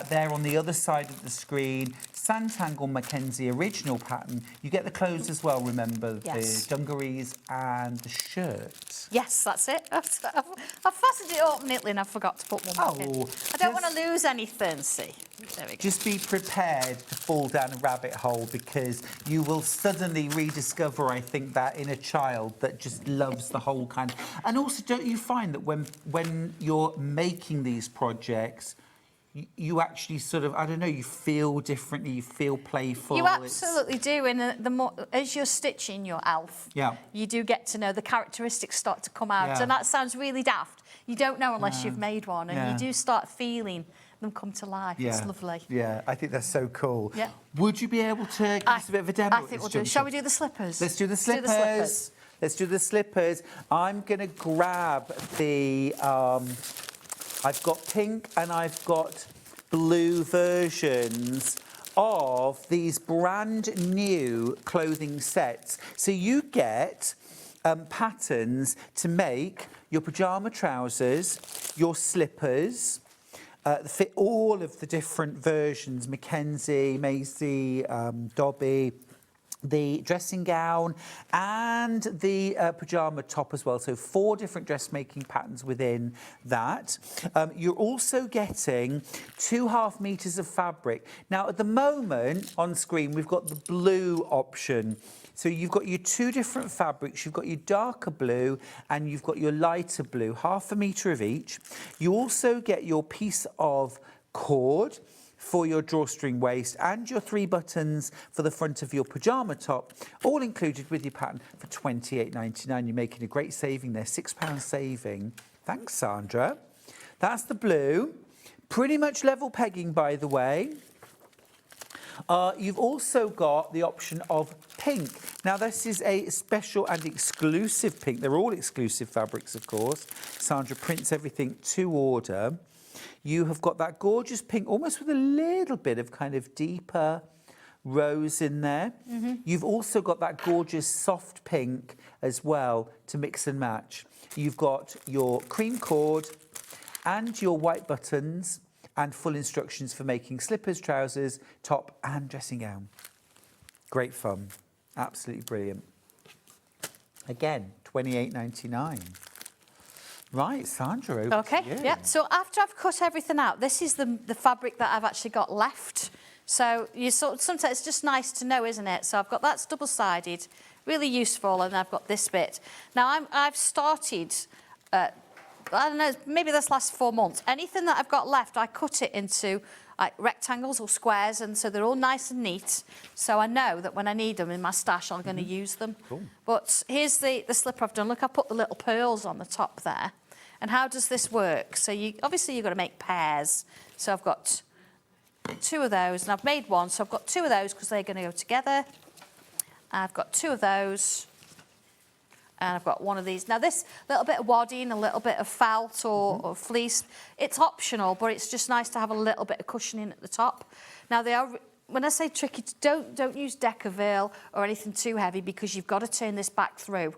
They're on the other side of the screen. Sanntangle Macensi original pattern. You get the clothes as well, remember, the dungarees and the shirt. Yes, that's it. I've fastened it up neatly and I forgot to put one back in. I don't want to lose anything, see. There we go. Just be prepared to fall down a rabbit hole because you will suddenly rediscover, I think, that inner child that just loves the whole kind of... And also, don't you find that when you're making these projects, you actually sort of, I don't know, you feel differently, you feel playful. You absolutely do, and the more as you're stitching your elf, you do get to know the characteristics start to come out, and that sounds really daft. You don't know unless you've made one, and you do start feeling them come to life. It's lovely. Yeah, I think that's so cool. Yeah. Would you be able to give us a bit of a demo? I think we'll do. Shall we do the slippers? Let's do the slippers. Let's do the slippers. I'm going to grab the... I've got pink and I've got blue versions of these brand new clothing sets. So you get patterns to make your pyjama trousers, your slippers, fit all of the different versions, Macensi, Macy, Dobby, the dressing gown and the pyjama top as well. So 4 different dressmaking patterns within that. You're also getting 2.5 meters of fabric. Now, at the moment on screen, we've got the blue option. So you've got your two different fabrics. You've got your darker blue and you've got your lighter blue, 1/2 metre of each. You also get your piece of cord for your drawstring waist and your 3 buttons for the front of your pyjama top, all included with your pattern for £28.99. You're making a great saving there, £6 saving. Thanks, Sandra. That's the blue. Pretty much level pegging, by the way. You've also got the option of pink. Now, this is a special and exclusive pink. They're all exclusive fabrics, of course. Sandra prints everything to order. You have got that gorgeous pink, almost with a little bit of kind of deeper rose in there. You've also got that gorgeous soft pink as well to mix and match. You've got your cream cord and your white buttons and full instructions for making slippers, trousers, top and dressing gown. Great fun. Absolutely brilliant. Again, £28.99. Right, Sandra, over to you. Yeah. So after I've cut everything out, this is the fabric that I've actually got left. So you sometimes it's just nice to know, isn't it? So I've got that's double-sided, really useful, and I've got this bit. Now I've started. I don't know, maybe this last 4 months. Anything that I've got left, I cut it into like rectangles or squares, and so they're all nice and neat. So I know that when I need them in my stash, I'm going to use them. Cool. But here's the slipper I've done. Look, I put the little pearls on the top there. And how does this work? So obviously you've got to make pairs. So I've got 2 of those, and I've made one. So I've got 2 of those because they're going to go together. I've got 2 of those. And I've got one of these. Now, this little bit of wadding, a little bit of felt or fleece, it's optional, but it's just nice to have a little bit of cushioning at the top. Now, they are, when I say tricky, don't use Decaville or anything too heavy because you've got to turn this back through.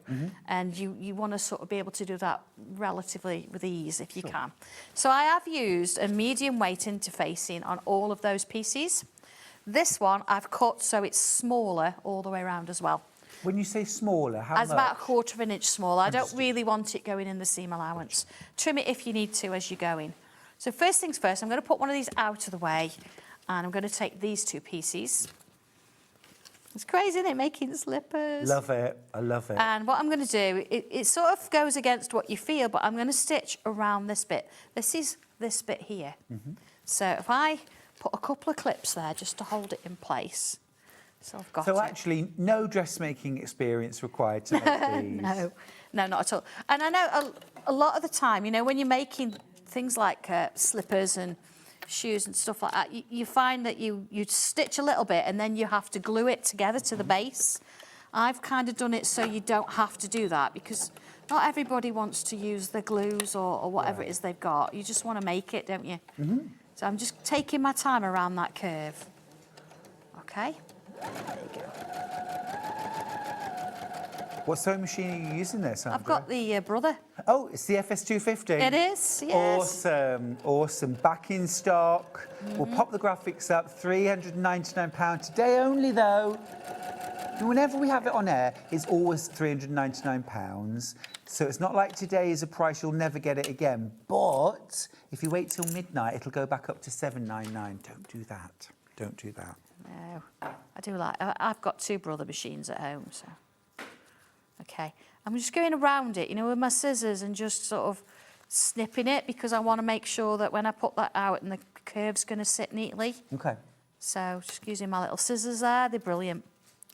And you want to sort of be able to do that relatively with ease if you can. So I have used a medium weight interfacing on all of those pieces. This one I've cut so it's smaller all the way around as well. When you say smaller, how much? It's about 1/4 of an inch smaller. I don't really want it going in the seam allowance. Trim it if you need to as you're going. So first things first, I'm going to put one of these out of the way, and I'm going to take these 2 pieces. It's crazy, isn't it, making slippers? Love it. I love it. And what I'm going to do, it sort of goes against what you feel, but I'm going to stitch around this bit. This is this bit here. So if I put a couple of clips there just to hold it in place. So I've got actually, no dressmaking experience required to make these. No, not at all. And I know a lot of the time, you know, when you're making things like slippers and shoes and stuff like that, you find that you stitch a little bit and then you have to glue it together to the base. I've kind of done it so you don't have to do that because not everybody wants to use the glues or whatever it is they've got. You just want to make it, don't you? So I'm just taking my time around that curve. Okay. There you go. What sewing machine are you using there, Sandra? I've got the Brother. Oh, it's the FS250. It is, yes. Awesome, awesome. Back in stock. We'll pop the graphics up. £399 today only, though. And whenever we have it on air, it's always £399. So it's not like today is a price you'll never get it again. But if you wait till midnight, it'll go back up to £799. Don't do that. Don't do that. No, I do like. I've got 2 Brother machines at home, so. Okay, I'm just going around it, you know, with my scissors and just sort of snipping it because I want to make sure that when I put that out and the curve's going to sit neatly. Okay. So just using my little scissors there, they're brilliant.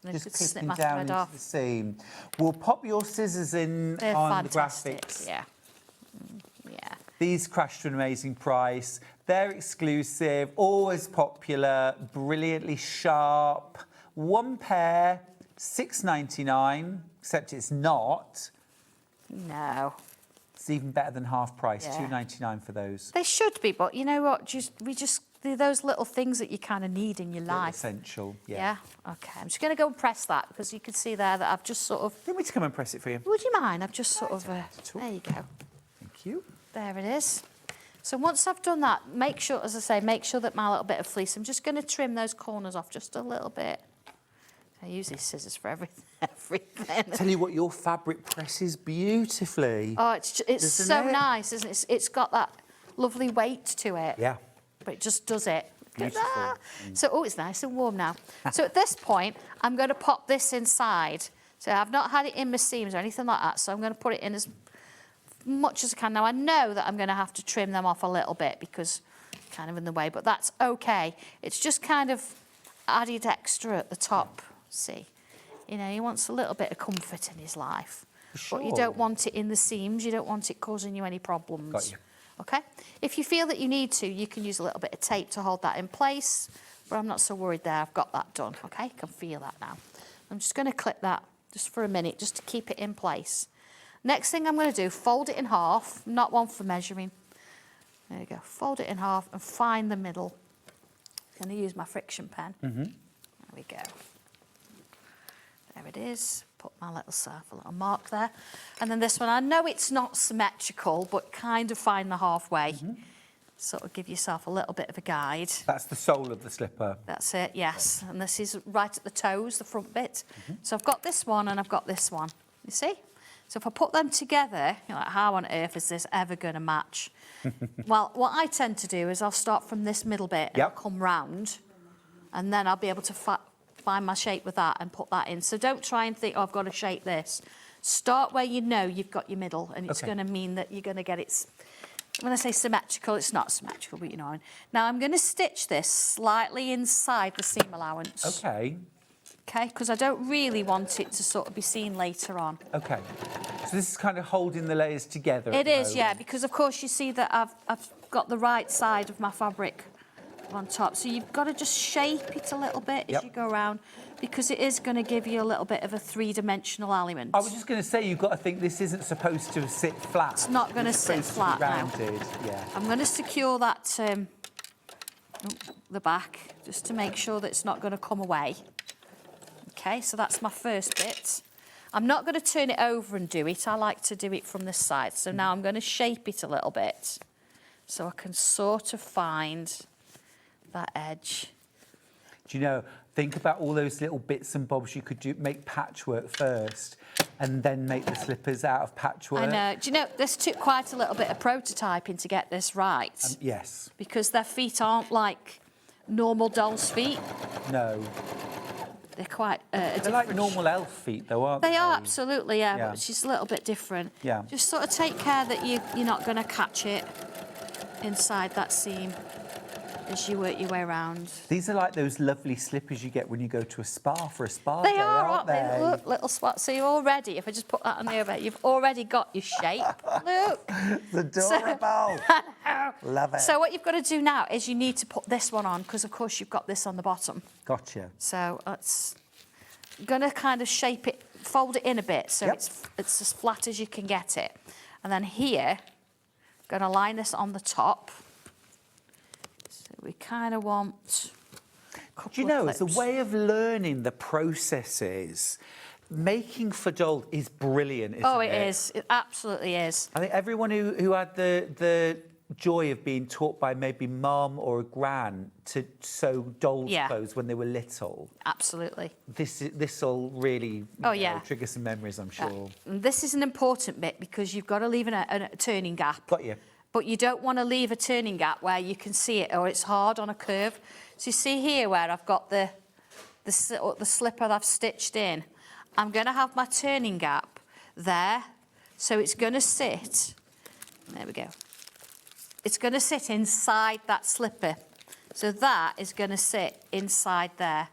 And Just snip clipping my down thread into off. the seam. We'll pop your scissors in They're on fantastic, the graphics. yeah. Yeah. These crashed to an amazing price. They're exclusive, always popular, brilliantly sharp. 1 pair, £6.99, except it's not. No. It's even better than half price, Yeah. £2.99 for those. They should be, but you know what? They're those little things that you kind of need in your life. Essential, Yeah. Okay. I'm just going to go and press that because you can see there that I've just sort of. You want me to come and press it for you? Would you mind? I've just sort of. There you go. Thank you. There it is. So once I've done that, make sure, as I say, make sure that my little bit of fleece. I'm just going to trim those corners off just a little bit. I use these scissors for everything. Tell you what, your fabric presses beautifully. Oh, it's so nice, isn't it? It's got that lovely weight to it. Yeah. But it just does it. Beautiful. So, oh, it's nice and warm now. So at this point, I'm going to pop this inside. So I've not had it in my seams or anything like that, so I'm going to put it in as much as I can. Now, I know that I'm going to have to trim them off a little bit because kind of in the way, but that's okay. It's just kind of added extra at the top, see. You know, he wants a little bit of comfort in his life. Sure. But you don't want it in the seams, you don't want it causing you any problems. Got you. Okay? If you feel that you need to, you can use a little bit of tape to hold that in place, but I'm not so worried there, I've got that done, okay? You can feel that now. I'm just going to clip that just for a minute, just to keep it in place. Next thing I'm going to do, fold it in half, not one for measuring. There you go, fold it in half and find the middle. I'm going to use my friction pen. There we go. There it is. Put my little a little mark there. And then this one, I know it's not symmetrical, but kind of find the halfway. Sort of give yourself a little bit of a guide. That's the sole of the slipper. That's it, yes. And this is right at the toes, the front bit. So I've got this one and I've got this one. You see? So if I put them together, you're like, how on earth is this ever going to match? Well, what I tend to do is I'll start from this middle bit and I'll come round, and then I'll be able to find my shape with that and put that in. So don't try and think, oh, I've got to shape this. Start where you know you've got your middle, and it's going to mean that you're going to get it. When I say symmetrical, it's not symmetrical, but you know. Now I'm going to stitch this slightly inside the seam allowance. Okay. Okay, because I don't really want it to sort of be seen later on. Okay. So this is kind of holding the layers together. It is, yeah, because of course you see that I've got the right side of my fabric on top. So you've got to just shape it a little bit as you go around, because it is going to give you a little bit of a three-dimensional element. I was just going to say, you've got to think this isn't supposed to sit flat. It's not going to sit flat now. Rounded. Yeah. I'm going to secure that the back, just to make sure that it's not going to come away. Okay, so that's my first bit. I'm not going to turn it over and do it. I like to do it from this side. So now I'm going to shape it a little bit so I can sort of find that edge. Do you know, think about all those little bits and bobs you could do, make patchwork first and then make the slippers out of patchwork. I know. Do you know, this took quite a little bit of prototyping to get this right. Yes. Because their feet aren't like normal doll's feet. No. They're quite They're like normal elf feet, though, aren't they? They are, absolutely, yeah, but she's a little bit different. Yeah. Just sort of take care that you're not going to catch it inside that seam as you work your way around. These are like those lovely slippers you get when you go to a spa for a spa They day, aren't they? Look, little spots. So you're already, if I just put that on the over, you've already got your shape. Look. It's adorable. Love it. So what you've got to do now is you need to put this one on, because of course you've got this on the bottom. Gotcha. So it's going to kind of shape it, fold it in a bit so it's as flat as you can get it. And then here, going to line this on the top. So we kind of want a couple Do you know, of it's a clips. way of learning the processes. Making fadol is brilliant, isn't it? Oh, it is. It absolutely is. I think everyone who had the joy of being taught by maybe mum or a gran to sew dolls' clothes when they were little. Absolutely. This'll really trigger some memories, I'm sure. And this is an important bit because you've got to leave a turning gap. Got you. But you don't want to leave a turning gap where you can see it or it's hard on a curve. So you see here where I've got the slipper that I've stitched in. I'm going to have my turning gap there. So it's going to sit, there we go. It's going to sit inside that slipper. So that is going to sit inside there.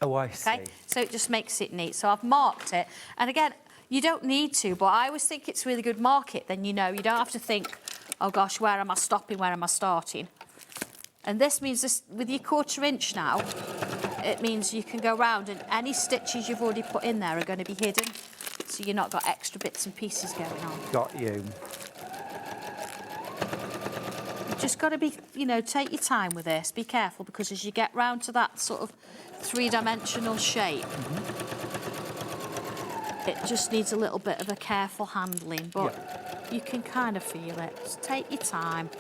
Oh, I see. Okay, so it just makes it neat. So I've marked it. And again, you don't need to, but I always think it's really good mark it. Then you know, you don't have to think, oh gosh, where am I stopping, where am I starting? And this means this, with your 1/4 inch now, it means you can go round and any stitches you've already put in there are going to be hidden. So you've not got extra bits and pieces going on. Got you. You've just got to be, you know, take your time with this. Be careful, because as you get round to that sort of three-dimensional shape, it just needs a little bit of a careful handling, but you can kind of feel it. Just take your time.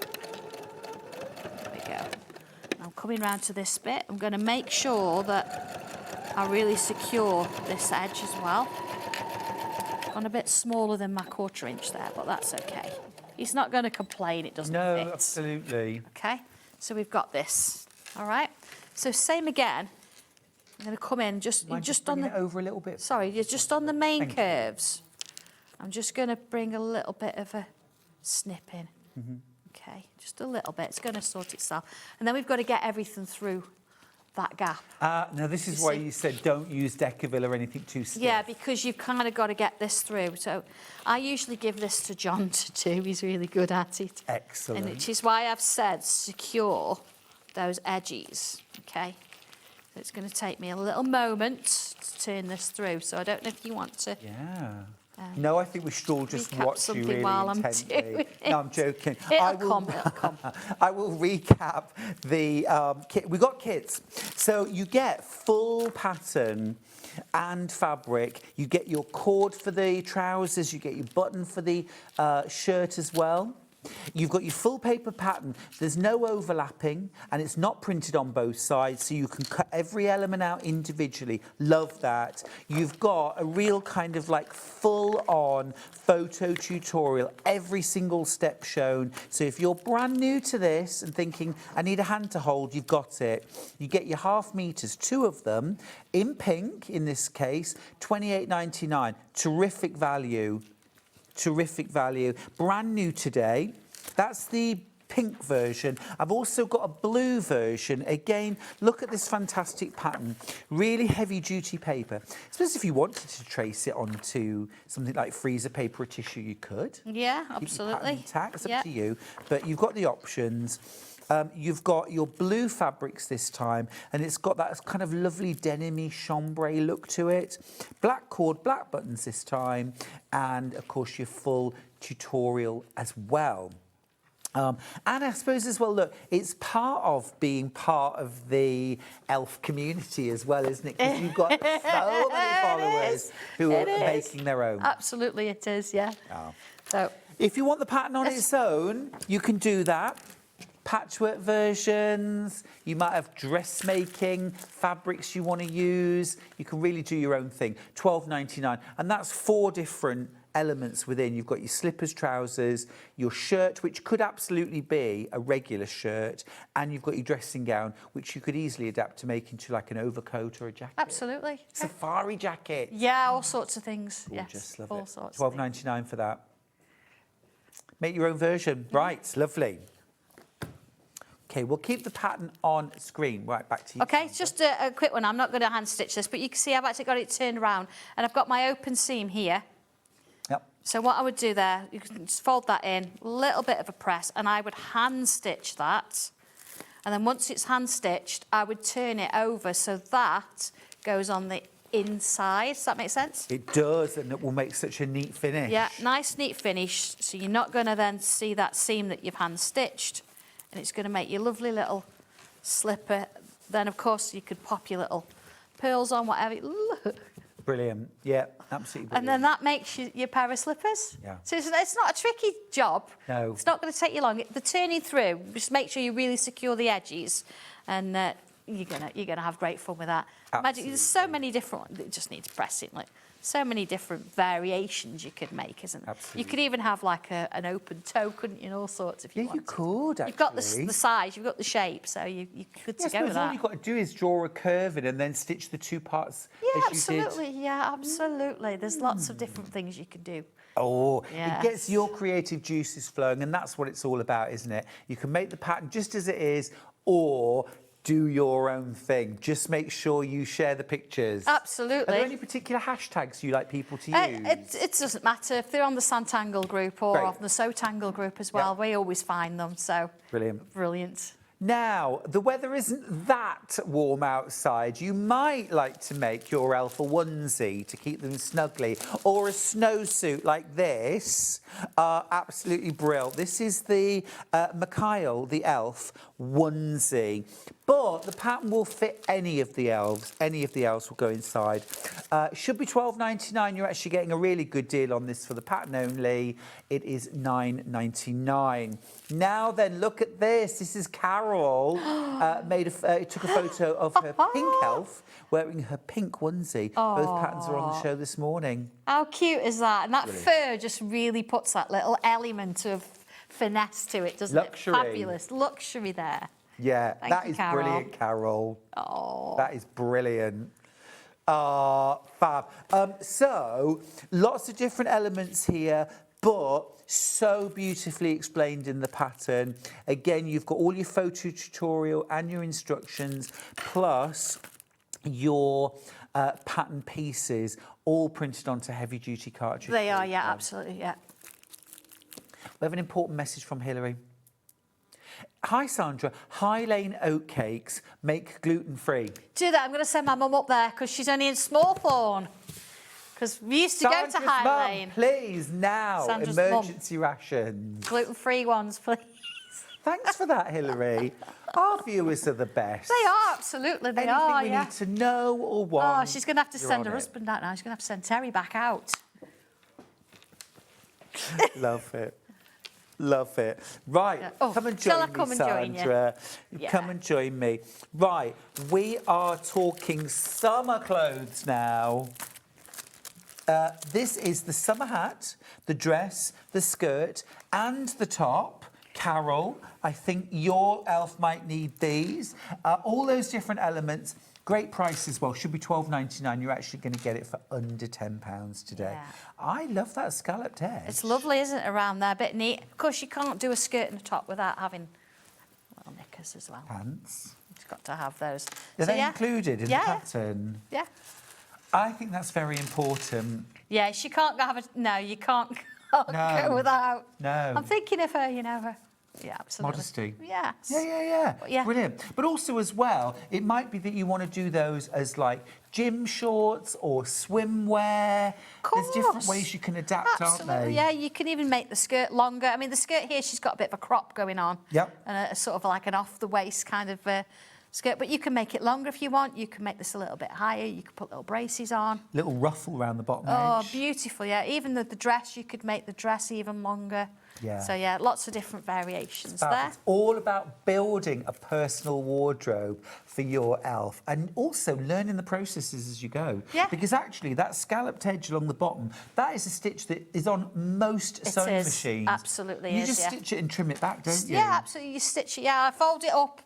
There we go. I'm coming round to this bit. I'm going to make sure that I really secure this edge as well. Gone a bit smaller than my 1/4 inch there, but that's okay. He's not going to complain it doesn't fit. No, absolutely. Okay, so we've got this. All right. So same again. I'm going to come in just Mind just on bringing the it over a little bit. Sorry, you're just on the main Thank you. curves. I'm just going to bring a little bit of a snip in. Okay, just a little bit. It's going to sort itself. And then we've got to get everything through that gap. Now, this is why you said don't use Decaville or anything too stiff. Yeah, because you've kind of got to get this through. So I usually give this to John to do. He's really good at it. Excellent. And which is why I've said secure those edges, okay? So it's going to take me a little moment to turn this through. So I don't know if you want to... Yeah. No, I think we should all just recap watch you something really while I'm intently. doing No, I'm joking. It'll come. I will recap the kit. We got kits. So you get full pattern and fabric. You get your cord for the trousers. You get your button for the shirt as well. You've got your full paper pattern. There's no overlapping and it's not printed on both sides, so you can cut every element out individually. Love that. You've got a real kind of like full-on photo tutorial, every single step shown. So if you're brand new to this and thinking, I need a hand to hold, you've got it. You get your half meters, 2 of them, in pink in this case, $28.99. Terrific value. Terrific value. Brand new today. That's the pink version. I've also got a blue version. Again, look at this fantastic pattern. Really heavy duty paper. I suppose if you wanted to trace it onto something like freezer paper or tissue, you could. Yeah, Keep your absolutely. pattern intact. It's up Yeah. to you. But you've got the options. You've got your blue fabrics this time, and it's got that kind of lovely denim-y chambray look to it. Black cord, black buttons this time, and of course your full tutorial as well. And I suppose as well, look, it's part of being part of the elf community as well, isn't it? Because you've got so many followers who are making their own. Absolutely, it is, yeah. Oh. So If you want the pattern on its own, you can do that. Patchwork versions, you might have dressmaking fabrics you want to use. You can really do your own thing. $12.99, and that's 4 different elements within. You've got your slippers, trousers, your shirt, which could absolutely be a regular shirt, and you've got your dressing gown, which you could easily adapt to make into like an overcoat or a jacket. absolutely. Safari jacket. Yeah, all sorts of things. Gorgeous, Yes, love all it. sorts of things. $12.99 for that. Make your own version. Right, lovely. Okay, we'll keep the pattern on screen. Right, back to you. Okay, it's just a quick one. I'm not going to hand stitch this, but you can see I've actually got it turned around, and I've got my open seam here. Yep. So what I would do there, you can just fold that in, a little bit of a press, and I would hand stitch that. And then once it's hand stitched, I would turn it over so that goes on the inside. Does that make sense? It does, and it will make such a neat finish. Yeah, nice neat finish. So you're not going to then see that seam that you've hand stitched, and it's going to make your lovely little slipper. Then of course you could pop your little pearls on, whatever. Look. Brilliant. Yeah, absolutely brilliant. And then that makes your pair of slippers. Yeah. So it's not a tricky job. No. It's not going to take you long. The turning through, just make sure you really secure the edges, and you're gonna have great fun with that. Imagine there's so many different. You just need to press it. Like so many different variations you could make, isn't there? Absolutely. You could even have like an open toe, couldn't you? And all sorts if you Yeah, wanted. you could, actually. You've got the size, you've got the shape, so you're good Yeah, to I go with suppose all that. you've got to do is draw a curve in and then stitch the 2 parts Yeah, as you did. absolutely. Yeah, absolutely. There's lots of different things you can do. Oh, Yes. it gets your creative juices flowing, and that's what it's all about, isn't it? You can make the pattern just as it is, or do your own thing. Just make sure you share the pictures. Absolutely. Are there any particular hashtags you like people to use? It doesn't matter if they're on the Sanntangle group or Great. on the Sewtangle group as well. Yep. We always find them, so Brilliant. brilliant. Now, the weather isn't that warm outside. You might like to make your elf a onesie to keep them snugly, or a snowsuit like this. Absolutely brilliant. This is the Machael, the elf, onesie. But the pattern will fit any of the elves. Any of the elves will go inside. Should be $12.99. You're actually getting a really good deal on this for the pattern only. It is $9.99. Now then, look at this. This is Carol. Took a photo of her pink elf wearing her pink onesie. Both patterns are on the show this morning. How cute is that? And that Brilliant. fur just really puts that little element of finesse to it, doesn't Luxury. it? Fabulous. Luxury there. Yeah, Thank that you, is Carol. brilliant, Carol. Oh. That is brilliant. Fab. So, lots of different elements here, but so beautifully explained in the pattern. Again, you've got all your photo tutorial and your instructions, plus your pattern pieces, all printed onto heavy-duty cartridge. They are, paper. yeah, absolutely, yeah. We have an important message from Hilary. Hi, Sandra. High Lane oatcakes make gluten-free. Do that. I'm going to send my mum up there because she's only in Smallthorne. Because we used to go to Sandra's High mum, Lane. please, now. Sandra's Emergency rations. Gluten-free ones, please. Thanks for that, Hilary. Our viewers are the best. They are, absolutely, they Anything are, we yeah. need to know or want. Oh, she's going to have to you're send on her it. husband out now. She's going to have to send Terry back out. Love it. Love it. Right, Yeah. Oh, come and shall join I me, come and join you? Sandra. Yeah. Come and join me. Right, we are talking summer clothes now. This is the summer hat, the dress, the skirt, and the top. Carol, I think your elf might need these. All those different elements. Great price as well. Should be $12.99. You're actually going to get it for under £10 today. Yeah. I love that scalloped edge. It's lovely, isn't it, around there? A bit neat. Of course, you can't do a skirt and a top without having little knickers as well. Pants. You've got to have those. Are So, they yeah. included in the pattern? Yeah. I think that's very important. Yeah, she can't have a... No, you can't go without... No. I'm thinking of her, you know, her... Yeah, absolutely. Modesty. Yes. Yeah. Brilliant. But also as well, it might be that you want to do those as like gym shorts or swimwear. There's different ways you can adapt, Absolutely, aren't they? yeah. You can even make the skirt longer. I mean, the skirt here, she's got a bit of a crop going on. Yep. And a sort of like an off-the-waist kind of skirt. But you can make it longer if you want. You can make this a little bit higher. You can put little braces on. Little ruffle around the bottom Oh, edge. beautiful, yeah. Even the dress, you could make the dress even longer. Yeah. So, yeah, lots of different variations there. It's all about building a personal wardrobe for your elf and also learning the processes as you go. Yeah. Because actually that scalloped edge along the bottom, that is a stitch that is on most sewing machines. Absolutely You is, just yeah. stitch it and trim it back, don't you? Yeah, absolutely. You stitch it. Yeah, I fold it up,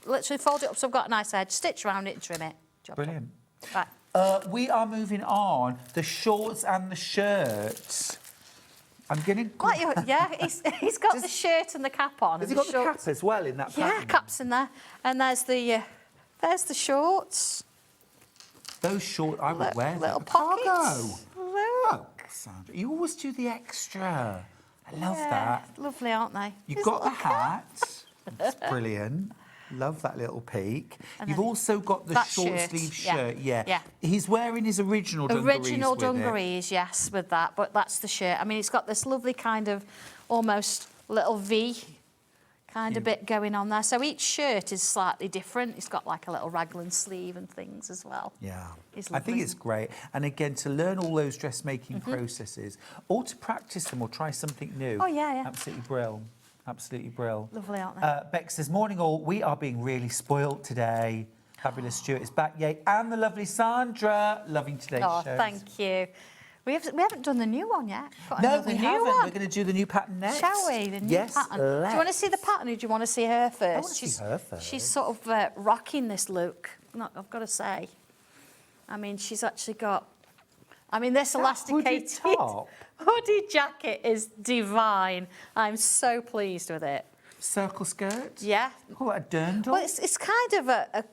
literally fold it up so I've got a nice edge, stitch around it and trim it. Job Brilliant. done. Right. We are moving on. The shorts and the shirts. I'm getting... Yeah, he's got the shirt and the cap on. Has he and got the cap as well in that pattern? Yeah, cap's in there. And there's the shorts. Those short, I would wear Little them. pockets. Cargo. Look. Oh, Sandra, you always do the extra. I love Yeah, that. lovely, aren't they? You've There's got the little hat. That's brilliant. Love that little peak. And You've then also got the that short shirt, sleeve yeah, shirt. Yeah. yeah. He's wearing his original dungarees Original with it. dungarees, yes, with that. But that's the shirt. I mean, it's got this lovely kind of almost little V kind of bit going on there. So each shirt is slightly different. It's got like a little raglan sleeve and things as well. Yeah, It's I think lovely. it's great. And again, to learn all those dressmaking processes or to practice them or try something new. Oh, yeah, yeah. Absolutely brill. Absolutely brill. Lovely, aren't they? Beck says, morning all, we are being really spoilt today. Fabulous Stuart is back, yay. And the lovely Sandra, loving today's Oh, shows. thank you. We haven't done the new one yet. Got No, another we new haven't. one. We're going to do the new pattern next. Shall we? The new yes, pattern. Do you want to see the pattern or do you want to see her first? I want to see her first. She's sort of rocking this look, I've got to say. I mean, she's actually got... I mean, this elasticated top. hoodie jacket is divine. I'm so pleased with it. Circle skirt? Yeah. Oh, a dirndl? Well, it's kind of a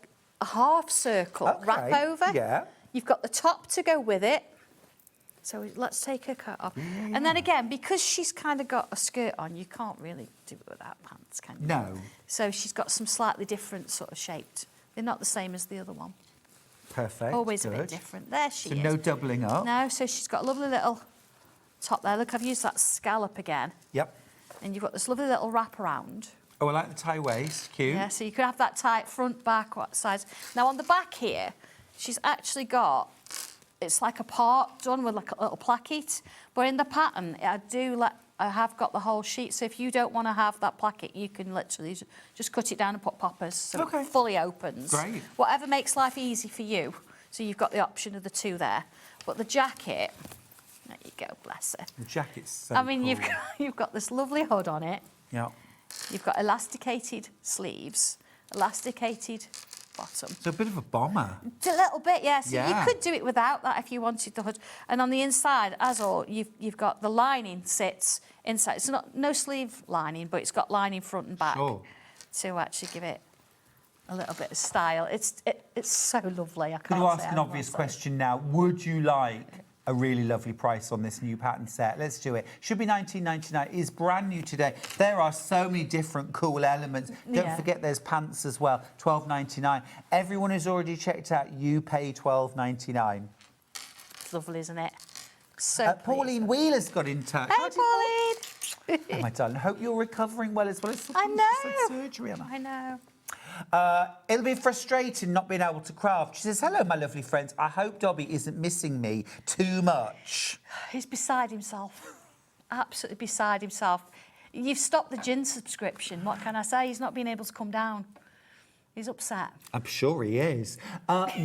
half circle wrap over. Yeah. You've got the top to go with it. So let's take her coat off. Yeah. And then again, because she's kind of got a skirt on, you can't really do it without pants, can you? No. So she's got some slightly different sort of shaped. They're not the same as the other one. Perfect. Always good. a bit different. There she So is. no doubling up. No, so she's got a lovely little top there. Look, I've used that scallop again. Yep. And you've got this lovely little wrap around. Oh, I like the tie waist. Cute. Yeah, so you could have that tight front, back, what sides. Now on the back here, she's actually got, it's like a part done with like a little placket. But in the pattern, I have got the whole sheet. So if you don't want to have that placket, you can literally just cut it down and put poppers so it fully opens. Great. Whatever makes life easy for you. So you've got the option of the two there. But the jacket, there you go, bless her. The jacket's so I mean, cool. you've got this lovely hood on it. Yeah. You've got elasticated sleeves, elasticated bottom. So a bit of a bomber. It's a little bit, yeah. So Yeah. you could do it without that if you wanted the hood. And on the inside, as all, you've got the lining sits inside. It's not no sleeve lining, but it's got lining front and back Sure. to actually give it a little bit of style. It's so lovely. I can't Going to ask say an how obvious much question now. Would you like a really lovely price on this new pattern set? Let's do it. Should be £19.99. It is brand new today. There are so many different cool elements. Don't Yeah. forget there's pants as well. £12.99. Everyone who's already checked out, you pay £12.99. It's lovely, isn't it? So Pauline Wheeler's got in touch. Hey, Pauline. Oh, my darling. Hope you're recovering well as well. It's I know. surgery, Emma. I know. It'll be frustrating not being able to craft. She says, hello, my lovely friends. I hope Dobby isn't missing me too much. He's beside himself. Absolutely beside himself. You've stopped the gin subscription. What can I say? He's not been able to come down. He's upset. I'm sure he is.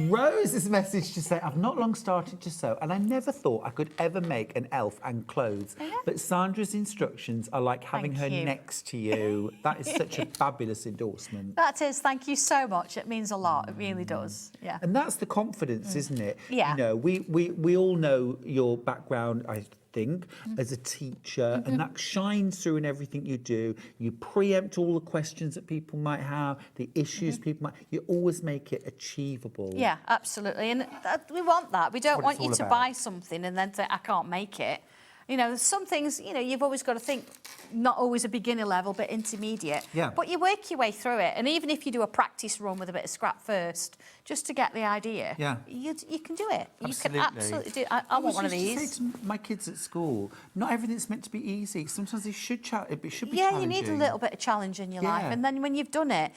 Rose's message to say, I've not long started to sew and I never thought I could ever make an elf and clothes. Yeah. But Sandra's instructions are like having Thank her you. next to you. That is such a fabulous endorsement. That is, thank you so much. It means a lot. It really does. Yeah. And that's the confidence, isn't it? Yeah. You know, we all know your background, I think, as a teacher, and that shines through in everything you do. You preempt all the questions that people might have, the issues people might... You always make it achievable. Yeah, absolutely. And we want that. We don't what want it's you all to about. buy something and then say, I can't make it. You know, some things, you know, you've always got to think, not always a beginner level, but intermediate. Yeah. But you work your way through it. And even if you do a practice run with a bit of scrap first, just to get the idea, Yeah. you can do it. Absolutely. You can absolutely do it. I want one of used to these. say to my kids at school, not everything's meant to be easy. Sometimes it should be Yeah, challenging. you need a little bit of challenge in your life. Yeah. And then when you've done it,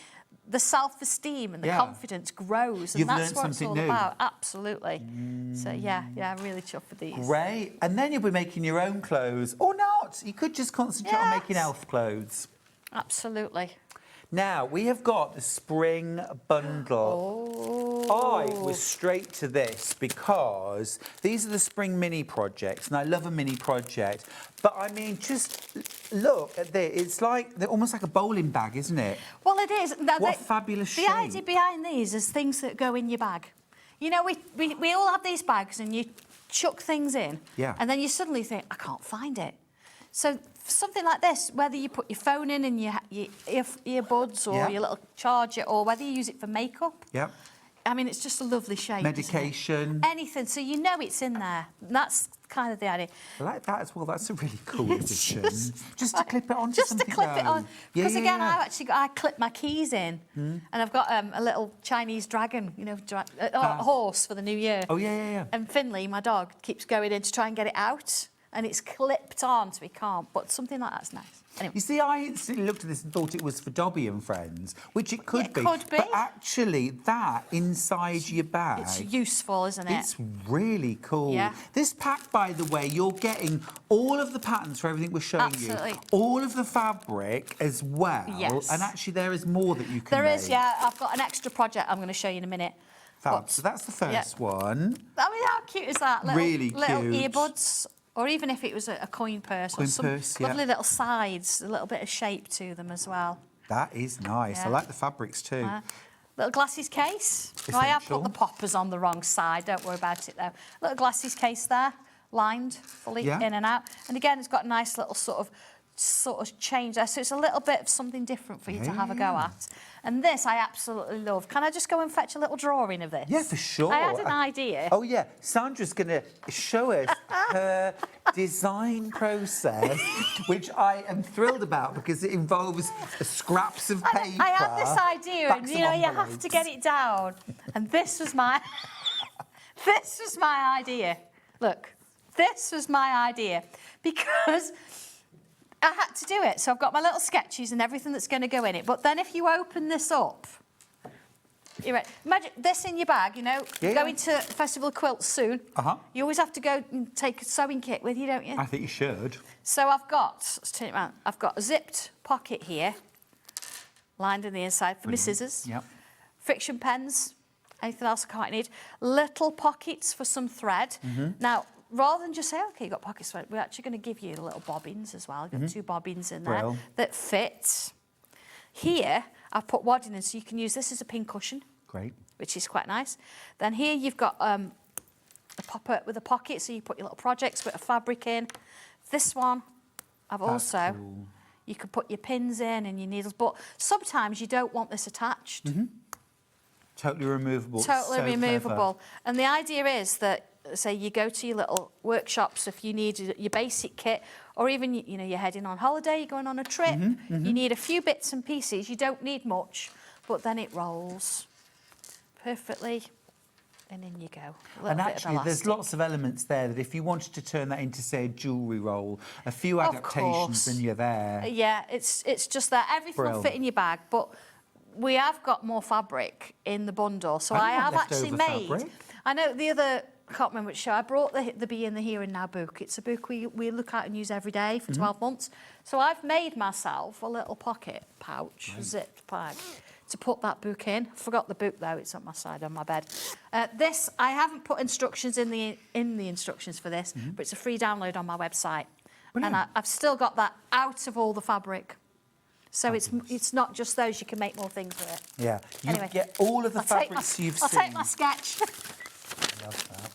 the self-esteem and the Yeah. confidence grows. And You've that's learned what it's something all new. about. Absolutely. So, yeah, I'm really chuffed with these. Great. And then you'll be making your own clothes. Or not. You could just concentrate on making Yes. elf clothes. Absolutely. Now, we have got the spring bundle. I was straight to this because these are the spring mini projects, and I love a mini project. But, I mean, just look at this. It's like, they're almost like a bowling bag, isn't it? Well, it is. Now, What a fabulous The shape. idea behind these is things that go in your bag. You know, we all have these bags and you chuck things in. Yeah. And then you suddenly think, I can't find it. So something like this, whether you put your phone in and your earbuds or Yeah. your little charger, or whether you use it for makeup. Yep. I mean, it's just a lovely shape. isn't it? Medication. Anything, so you know it's in there. And that's kind of the idea. I like that as well. That's a really cool addition. Just to clip it onto Just something. to clip it on. though. Because Yeah, again, yeah. I clip my keys in, and I've got a little Chinese dragon, you know, a horse for the new year. Oh, yeah. And Finley, my dog, keeps going in to try and get it out, and it's clipped on, so he can't. But something like that's nice. Anyway. You see, I instantly looked at this and thought it was for Dobby and friends, which it could It be. could be. But actually, that inside your bag... It's useful, isn't it? It's really cool. Yeah. This pack, by the way, you're getting all of the patterns for everything we're showing Absolutely. you, all of the fabric as well. Yes. And actually, there is more that you can There make. is, yeah. I've got an extra project I'm going to show you in a minute. Fab. But- So that's the first yeah. one. I mean, how cute is that? Really little cute. earbuds, or even if it was a coin purse, Coin or some purse, yeah. lovely little sides, a little bit of shape to them as well. That is nice. I Yeah. like the fabrics too. Little glasses case. Now, I have Essential. put the poppers on the wrong side. Don't worry about it though. Little glasses case there, lined fully Yeah. in and out. And again, it's got a nice little sort of change there. So it's a little bit of something different for you to have a go at. And this I absolutely love. Can I just go and fetch a little drawing of this? Yeah, for sure. I had an idea. Oh, yeah. Sandra's going to show us her design process, which I am thrilled about because it involves scraps of paper. I had this idea, and backs you of know, you have envelopes. to get it down. And this was my, this was my idea. Look, this was my idea because I had to do it. So I've got my little sketches and everything that's going to go in it. But then if you open this up, you're right. Imagine this in your bag, you know, Yeah. going to Festival of Quilts soon. Uh-huh. You always have to go and take a sewing kit with you, don't you? I think you should. So I've got, let's turn it around, I've got a zipped pocket here, lined in the inside for my scissors. Yep. Friction pens, anything else I can't need. Little pockets for some thread. Now, rather than just say, OK, you've got pockets thread, we're actually going to give you the little bobbins as well. I've got 2 bobbins in there Brill. that fit. Here, I've put wadding in, so you can use this as a pin cushion, Great. which is quite nice. Then here you've got a popper with a pocket, so you put your little projects with a fabric in. This one, I've also, cool. you can put your pins in and your needles, but sometimes you don't want this attached. Totally removable. Totally So removable. clever. And the idea is that, say, you go to your little workshops if you need your basic kit, or even, you know, you're heading on holiday, you're going on a trip, you need a few bits and pieces. You don't need much, but then it rolls perfectly, and in you go. A little And bit of actually, there's elastic. lots of elements there that if you wanted to turn that into, say, a jewellery roll, a few Of adaptations course. and you're there. Yeah, it's just that everything will Brill. fit in your bag, but we have got more fabric in the bundle, so I I don't have want actually leftover made. fabric. I know the other. I can't remember which show. I brought the Be in the Here and Now book. It's a book we look at and use every day for 12 months. So I've made myself a little pocket pouch, zipped bag, to put that book in. Forgot the book though. It's on my side on my bed. This I haven't put instructions in the instructions for this, but it's a free download on my website, and I've still got that out of all the fabric. So it's not just those. You can make more things with it. Yeah. You Anyway, get all of the I'll take fabrics my- you've I'll seen. take my sketch. Love that.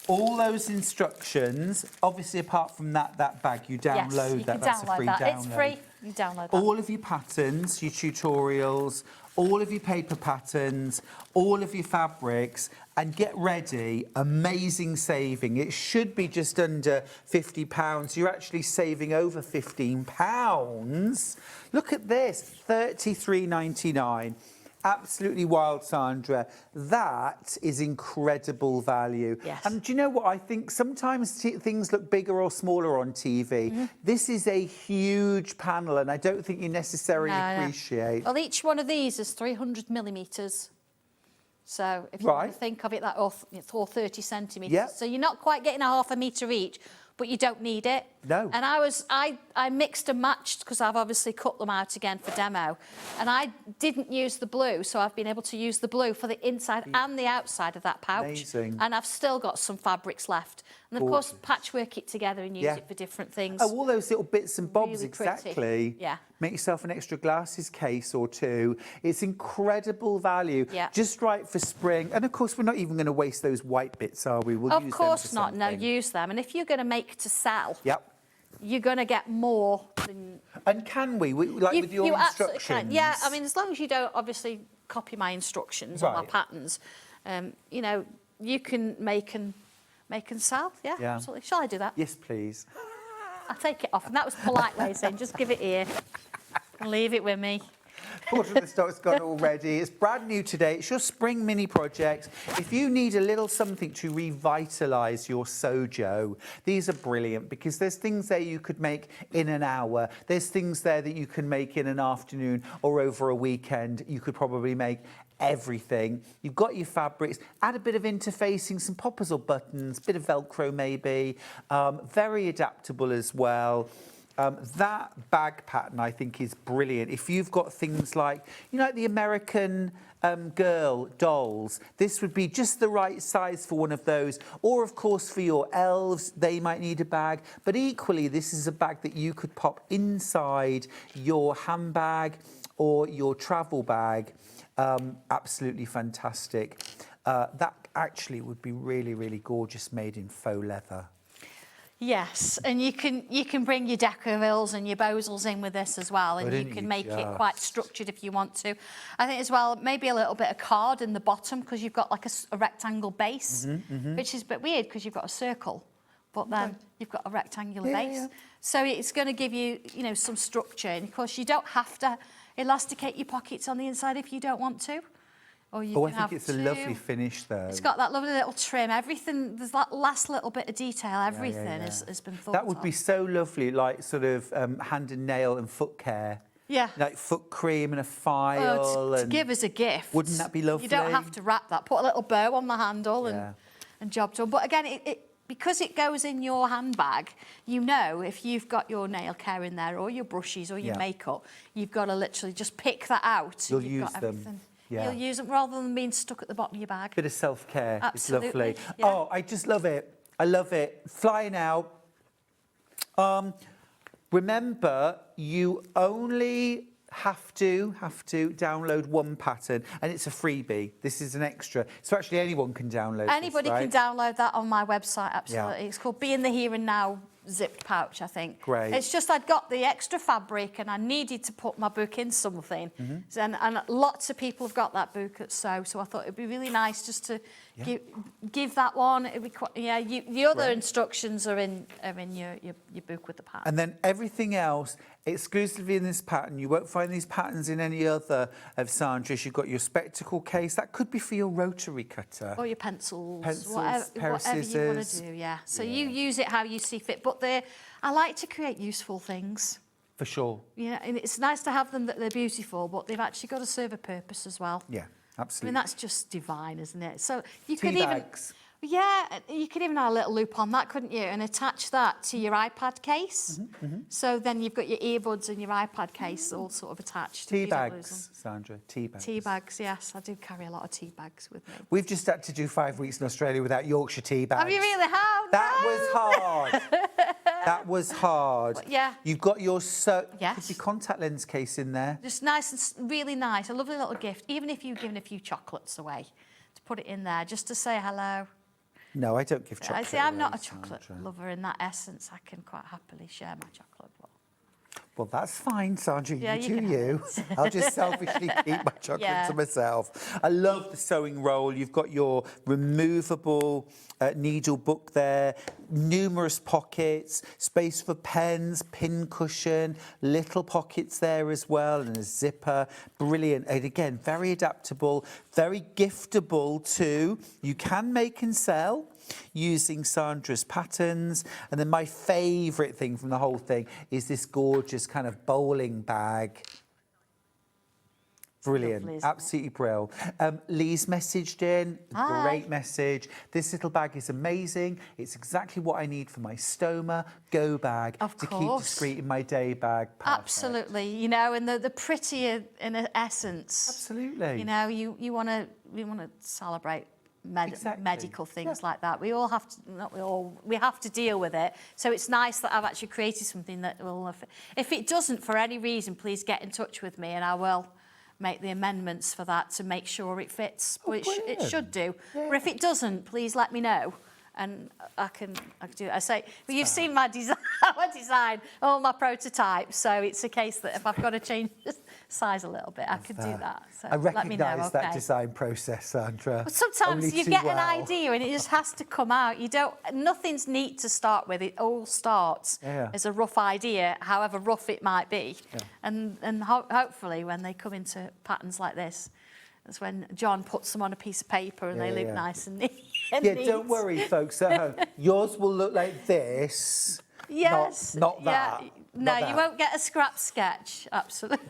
All those instructions, obviously apart from that bag, you download yes, you that. can That's download a free that. download. It's free. You download that. All of your patterns, your tutorials, all of your paper patterns, all of your fabrics, and get ready, amazing saving. It should be just under £50. You're actually saving over £15. Look at this, $33.99. Absolutely wild, Sandra. That is incredible value. Yes. And do you know what? I think sometimes things look bigger or smaller on TV. This is a huge panel, and I don't think you necessarily appreciate. Well, each one of these is 300 millimetres. So if you want to think of it, that it's all 30 centimetres. Yep. So you're not quite getting a half a metre each, but you don't need it. No. And I mixed and matched because I've obviously cut them out again for demo. And I didn't use the blue, so I've been able to use the blue for the inside and the outside of that pouch. Amazing. And I've still got some fabrics left. And of course, patchwork it together and use it for different things. Oh, all those little bits and bobs, Really pretty. exactly. Yeah. Make yourself an extra glasses case or two. It's incredible value. Yeah. Just right for spring. And of course, we're not even going to waste those white bits, are we? We'll Of use them course for not. No, something. use them. And if you're going to make to sell, Yep. you're going to get more than... And can we? Like with your you absolutely instructions? can. Yeah, I mean, as long as you don't obviously copy my instructions or my Right. patterns, you know, you can make and sell. Yeah, Yeah. absolutely. Shall I do that? Yes, please. I'll take it off. And that was polite way of saying, just give it here and leave it with me. Quarter of the stock's gone already. It's brand new today. It's your spring mini project. If you need a little something to revitalise your sojo, these are brilliant because there's things there you could make in an hour. There's things there that you can make in an afternoon or over a weekend. You could probably make everything. You've got your fabrics, add a bit of interfacing, some poppers or buttons, bit of Velcro maybe. Very adaptable as well. That bag pattern, I think, is brilliant. If you've got things like, you know, like the American Girl dolls, this would be just the right size for one of those. Or, of course, for your elves, they might need a bag. But equally, this is a bag that you could pop inside your handbag or your travel bag. Absolutely fantastic. That actually would be really, really gorgeous made in faux leather. Yes, and you can bring your Deckervilles and your Bosels in with this as well, and you Wouldn't can you make it just? quite structured if you want to. I think as well, maybe a little bit of card in the bottom because you've got like a rectangle base, which is a bit weird because you've got a circle, but then you've got a rectangular base. Yeah. So it's going to give you, you know, some structure. And of course, you don't have to elasticate your pockets on the inside if you don't want to. Or you Oh, can I think have it's a two. lovely finish, though. It's got that lovely little trim. Everything, there's that last little bit of detail. Everything yeah. has been thought That would be of. so lovely, like sort of hand and nail and foot care. Yeah. Like foot cream and a file. Oh, to and give as a gift. Wouldn't that be lovely? You don't have to wrap that. Put a little bow on the handle Yeah. and job done. But again, because it goes in your handbag, you know if you've got your nail care in there or your brushes or your Yeah. makeup, you've got to literally just pick that out. You'll You've use got them. everything. Yeah. You'll use them rather than being stuck at the bottom of your bag. Bit of self-care. It's Absolutely, lovely. yeah. Oh, I just love it. I love it. Flying out. Remember, you only have to download one pattern, and it's a freebie. This is an extra, so actually anyone can download Anybody this, right? can download that on my website, absolutely. Yeah. It's called Be in the Here and Now zipped pouch, I think. Great. It's just I'd got the extra fabric and I needed to put my book in something. And lots of people have got that book at Sew, so I thought it'd be really nice just to give that one. It'd be quite, the other instructions are in your book with the pattern. And then everything else exclusively in this pattern. You won't find these patterns in any other of Sandra's. You've got your spectacle case. That could be for your rotary cutter. Or your pencils, pair of whatever you want scissors. to do, yeah. So you use it how you see fit. But I like to create useful things. For sure. Yeah, and it's nice to have them that they're beautiful, but they've actually got to serve a purpose as well. Yeah, I absolutely. mean, that's just divine, isn't it? So you Tea could even... bags. Yeah, you could even have a little loop on that, couldn't you? And attach that to your iPad case. So then you've got your earbuds and your iPad case all sort of attached. Tea You don't lose bags, Sandra, tea bags. them. Tea bags, yes. I do carry a lot of tea bags with me. We've just had to do 5 weeks in Australia without Yorkshire tea bags. Have you really? How? That was hard. That was hard. But yeah. You've got your Yes. could be contact lens case in there. Just nice and really nice. A lovely little gift. Even if you've given a few chocolates away, to put it in there just to say hello. No, I don't give chocolate. I see, I'm not a away, chocolate Sandra. lover in that essence. I can quite happily share my chocolate. But Well, that's fine, Sandra. Yeah, you you do can you. I'll just selfishly keep my chocolate Yeah. to myself. I love the sewing roll. You've got your removable needle book there, numerous pockets, space for pens, pin cushion, little pockets there as well, and a zipper. Brilliant. And again, very adaptable, very giftable too. You can make and sell using Sandra's patterns. And then my favourite thing from the whole thing is this gorgeous kind of bowling bag. Brilliant, Lovely, isn't it? absolutely brilliant. Lee's messaged in, Hi. great message. This little bag is amazing. It's exactly what I need for my stoma go bag Of to keep course. discreet in my day bag. Perfect. absolutely, you know, and the prettier in essence. Absolutely. You know, we want to celebrate Exactly. medical things like that. We all have to, not we all, we have to deal with it. So it's nice that I've actually created something that will, if it doesn't for any reason, please get in touch with me and I will make the amendments for that to make sure it fits. Oh, It brilliant. should do. Yeah. But if it doesn't, please let me know. And I can do it. I say, well, you've seen my design, all my prototypes. So it's a case that if I've got to change the size a little bit, I can do that. So I let me know, recognise that okay? design process, Sandra. But sometimes Only you too get well. an idea and it just has to come out. Nothing's neat to start with. It all starts as a rough idea, however rough it might be. Yeah. And hopefully when they come into patterns like this, that's when John puts them on a piece of paper and they look nice and neat. Yeah, don't worry, folks at home. Yours will look like this. Yes. Not that. Yeah. Not No, that. you won't get a scrap sketch. Absolutely.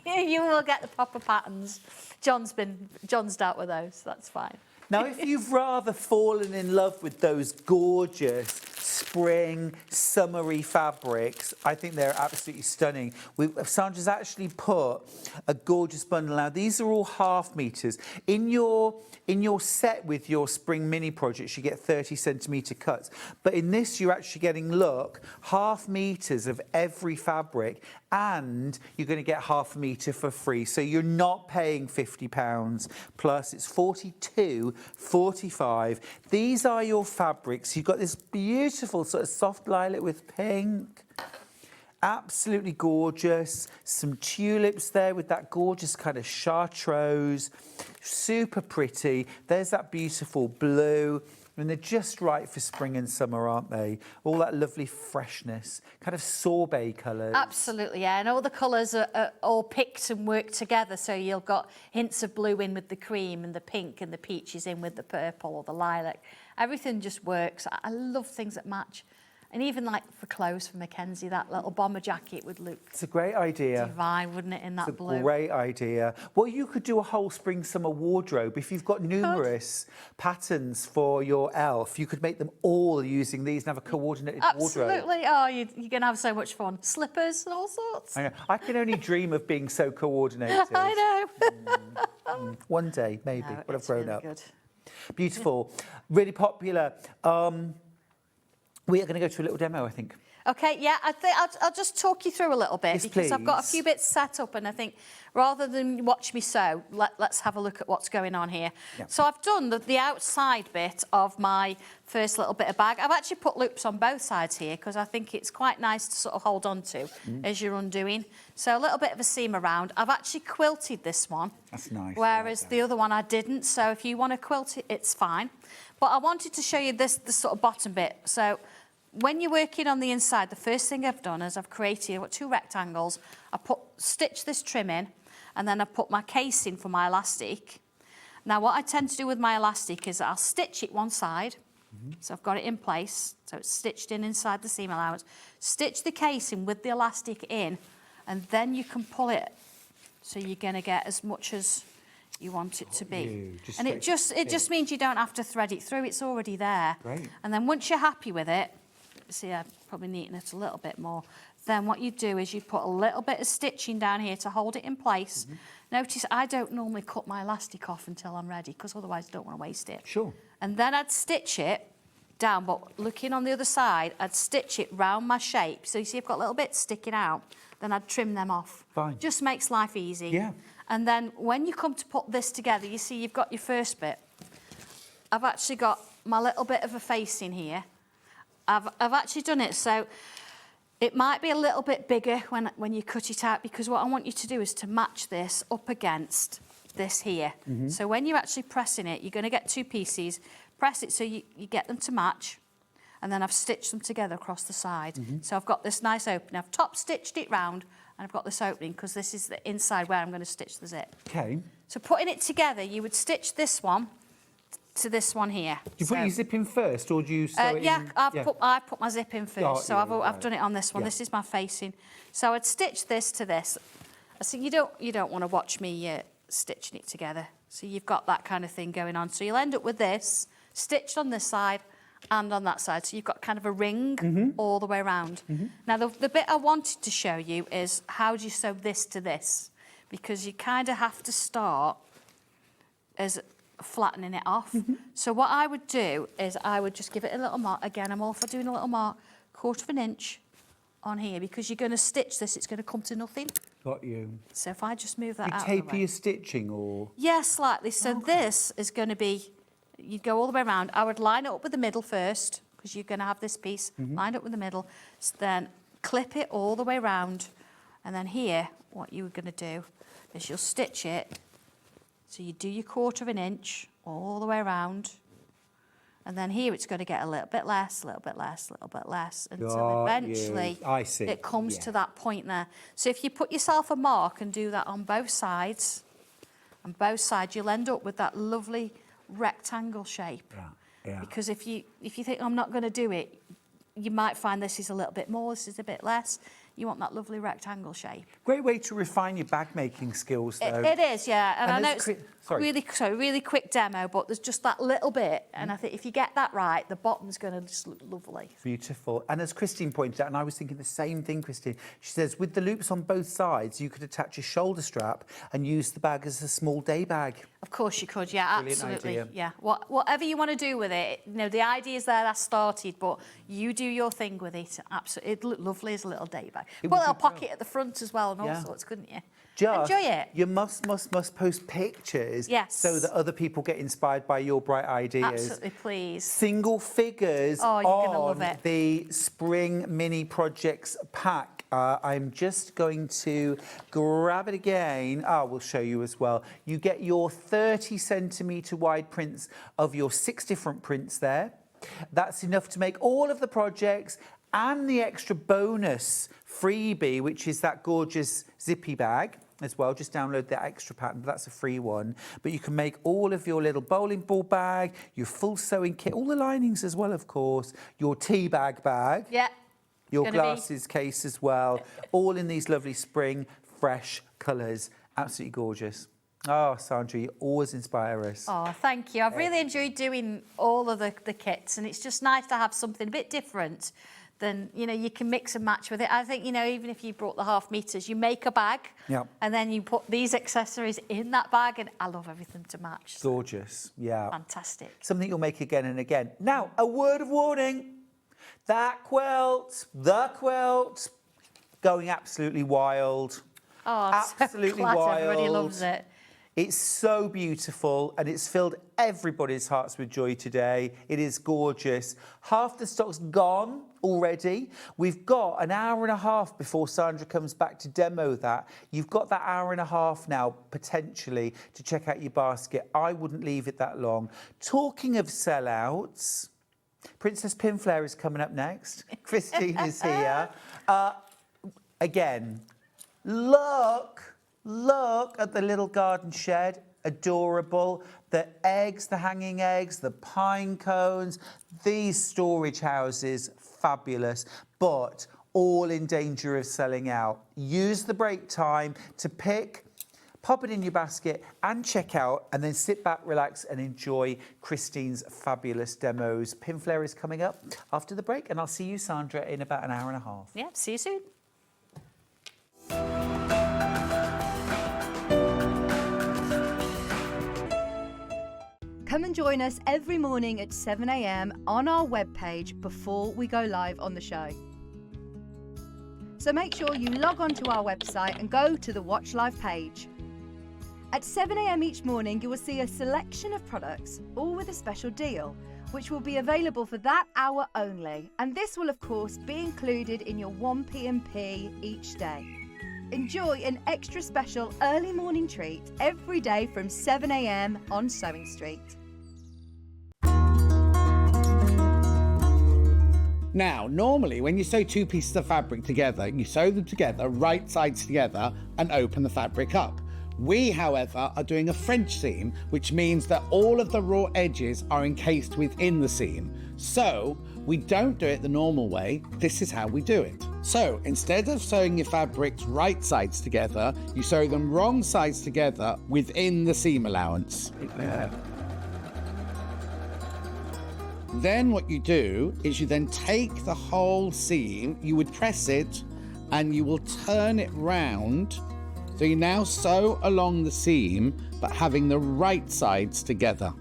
You will get the proper patterns. John's dealt with those. That's fine. Now, if you've rather fallen in love with those gorgeous spring, summery fabrics, I think they're absolutely stunning. Sandra's actually put a gorgeous bundle. Now, these are all half meters. In your set with your spring mini projects, you get 30 centimetre cuts. But in this, you're actually getting, look, half meters of every fabric, and you're going to get half a metre for free. So you're not paying £50 plus. It's £42.45. These are your fabrics. You've got this beautiful sort of soft lilac with pink. Absolutely gorgeous. Some tulips there with that gorgeous kind of chartreuse. Super pretty. There's that beautiful blue. And they're just right for spring and summer, aren't they? All that lovely freshness, kind of sorbet colours. Absolutely, yeah. And all the colours are all picked and worked together. So you've got hints of blue in with the cream and the pink and the peaches in with the purple or the lilac. Everything just works. I love things that match. And even like for clothes for Macensi, that little bomber jacket would look It's a great idea. divine, wouldn't it, in that It's a blue? great idea. Well, you could do a whole spring-summer wardrobe. If you've got numerous patterns for your elf, you could make them all using these and have a coordinated wardrobe. Absolutely. Oh, you're going to have so much fun. Slippers and all sorts. I know. I can only dream of being so coordinated. I know. One day, maybe, No, when I've it's grown really up. good. Beautiful. Really popular. We are going to go to a little demo, I think. Okay, yeah, I think I'll just talk you through a little bit Yes, because I've got a please. few bits set up, and I think rather than watch me sew, let's have a look at what's going on here. Yeah. So I've done the outside bit of my first little bit of bag. I've actually put loops on both sides here because I think it's quite nice to sort of hold on to as you're undoing. So a little bit of a seam around. I've actually quilted this one. That's nice. Whereas the other one I didn't. So if you want to quilt it, it's fine. But I wanted to show you this sort of bottom bit. So when you're working on the inside, the first thing I've done is I've created 2 rectangles. I stitched this trim in, and then I put my casing for my elastic. Now, what I tend to do with my elastic is I'll stitch it one side. So I've got it in place. So it's stitched in inside the seam allowance. Stitch the casing with the elastic in, and then you can pull it. So you're going to get as much as you want it to be. And it just means you don't have to thread it through. It's already there. Right. And then once you're happy with it, see, I'm probably neaten it a little bit more. Then what you do is you put a little bit of stitching down here to hold it in place. Notice I don't normally cut my elastic off until I'm ready because otherwise I don't want to waste it. Sure. And then I'd stitch it down, but looking on the other side, I'd stitch it round my shape. So you see I've got little bits sticking out, then I'd trim them off. Fine. Just makes life easy. Yeah. And then when you come to put this together, you see you've got your first bit. I've actually got my little bit of a facing here. I've actually done it so it might be a little bit bigger when you cut it out, because what I want you to do is to match this up against this here. So when you're actually pressing it, you're going to get 2 pieces. Press it so you get them to match, and then I've stitched them together across the side. So I've got this nice opening. I've top stitched it round, and I've got this opening because this is the inside where I'm going to stitch the zip. Okay. So putting it together, you would stitch this one to this one here. Do you put your zip in first, or do you sew it yeah, in? I put my zip in first, Oh, so yeah, I've right. done it on this one. Yeah. This is my facing. So I'd stitch this to this. So you don't want to watch me stitching it together. So you've got that kind of thing going on. So you'll end up with this stitched on this side and on that side. So you've got kind of a ring all the way around. Now the bit I wanted to show you is how do you sew this to this, because you kind of have to start as flattening it off. So what I would do is I would just give it a little mark. Again, I'm all for doing a little mark, 1/4 inch on here, because you're going to stitch this, it's going to come to nothing. Got you. So if I just move that You out of the taper way. your stitching, or? Yeah, slightly. So this is going to be, you'd go all the way around. I would line it up with the middle first, because you're going to have this piece lined up with the middle. Then clip it all the way around. And then here, what you're going to do is you'll stitch it. So you do your 1/4 inch all the way around. And then here it's going to get a little bit less, a little bit less, a little bit less, until Got eventually you. I see. it comes Yeah. to that point there. So if you put yourself a mark and do that on both sides, you'll end up with that lovely rectangle shape. Yeah. Because if you think I'm not going to do it, you might find this is a little bit more, this is a bit less. You want that lovely rectangle shape. Great way to refine your bag making skills, though. It is, yeah. And I know there's it's really quick demo, but there's just that little bit. And I think if you get that right, the bottom's going to just look lovely. Beautiful. And as Christine pointed out, and I was thinking the same thing, Christine, she says with the loops on both sides, you could attach a shoulder strap and use the bag as a small day bag. Of course you could, yeah, Brilliant absolutely. idea. Yeah. Whatever you want to do with it, the idea's there, that started, but you do your thing with it. Absolutely. It'd look lovely as a little day bag. It Put a would little be pocket at the front as well and all Yeah. sorts, couldn't you? Just, enjoy it. You must post pictures Yes. so that other people get inspired by your bright ideas. Absolutely, please. Single figures Oh, you're gonna on love it. the Spring Mini Projects pack. I'm just going to grab it again. We'll show you as well. You get your 30 centimetre wide prints of your 6 different prints there. That's enough to make all of the projects and the extra bonus freebie, which is that gorgeous zippy bag as well. Just download the extra pattern, but that's a free one. But you can make all of your little bowling ball bag, your full sewing kit, all the linings as well, of course, your tea bag, Yeah. your gonna be- glasses case as well, all in these lovely spring, fresh colours. Absolutely gorgeous. Oh, Sandra, you always inspire us. Oh, thank you. I've really enjoyed doing all of the kits, and it's just nice to have something a bit different than, you can mix and match with it. I think, even if you brought the 1/2 meters, you make a bag, Yeah. and then you put these accessories in that bag, and I love everything to match. Gorgeous, yeah. Fantastic. Something you'll make again and again. Now, a word of warning. That quilt, the quilt, going absolutely wild. Oh, I'm Absolutely so glad everybody wild. loves it. It's so beautiful and it's filled everybody's hearts with joy today. It is gorgeous. Half the stock's gone already. We've got an hour and a half before Sandra comes back to demo that. You've got that hour and a half now, potentially, to check out your basket. I wouldn't leave it that long. Talking of sellouts, Princess Pinflair is coming up next. Christine is here. Again, look at the little garden shed. Adorable. The eggs, the hanging eggs, the pine cones. These storage houses, fabulous, but all in danger of selling out. Use the break time to pick, pop it in your basket and check out, and then sit back, relax and enjoy Christine's fabulous demos. Pinflair is coming up after the break, and I'll see you, Sandra, in about an hour and a half. Yeah, see you soon. Come and join us every morning at 7 a.m. on our webpage before we go live on the show. So make sure you log on to our website and go to the Watch Live page. At 7 a.m. each morning, you will see a selection of products, all with a special deal, which will be available for that hour only. And this will, of course, be included in your 1p&p each day. Enjoy an extra special early morning treat every day from 7 a.m. on SewingStreet. Now, normally when you sew two pieces of fabric together, you sew them together, right sides together, and open the fabric up. We, however, are doing a French seam, which means that all of the raw edges are encased within the seam. So, we don't do it the normal way. This is how we do it. So, instead of sewing your fabrics right sides together, you sew them wrong sides together within the seam allowance. Then what you do is you then take the whole seam, you would press it, and you will turn it round. So you now sew along the seam, but having the right sides together.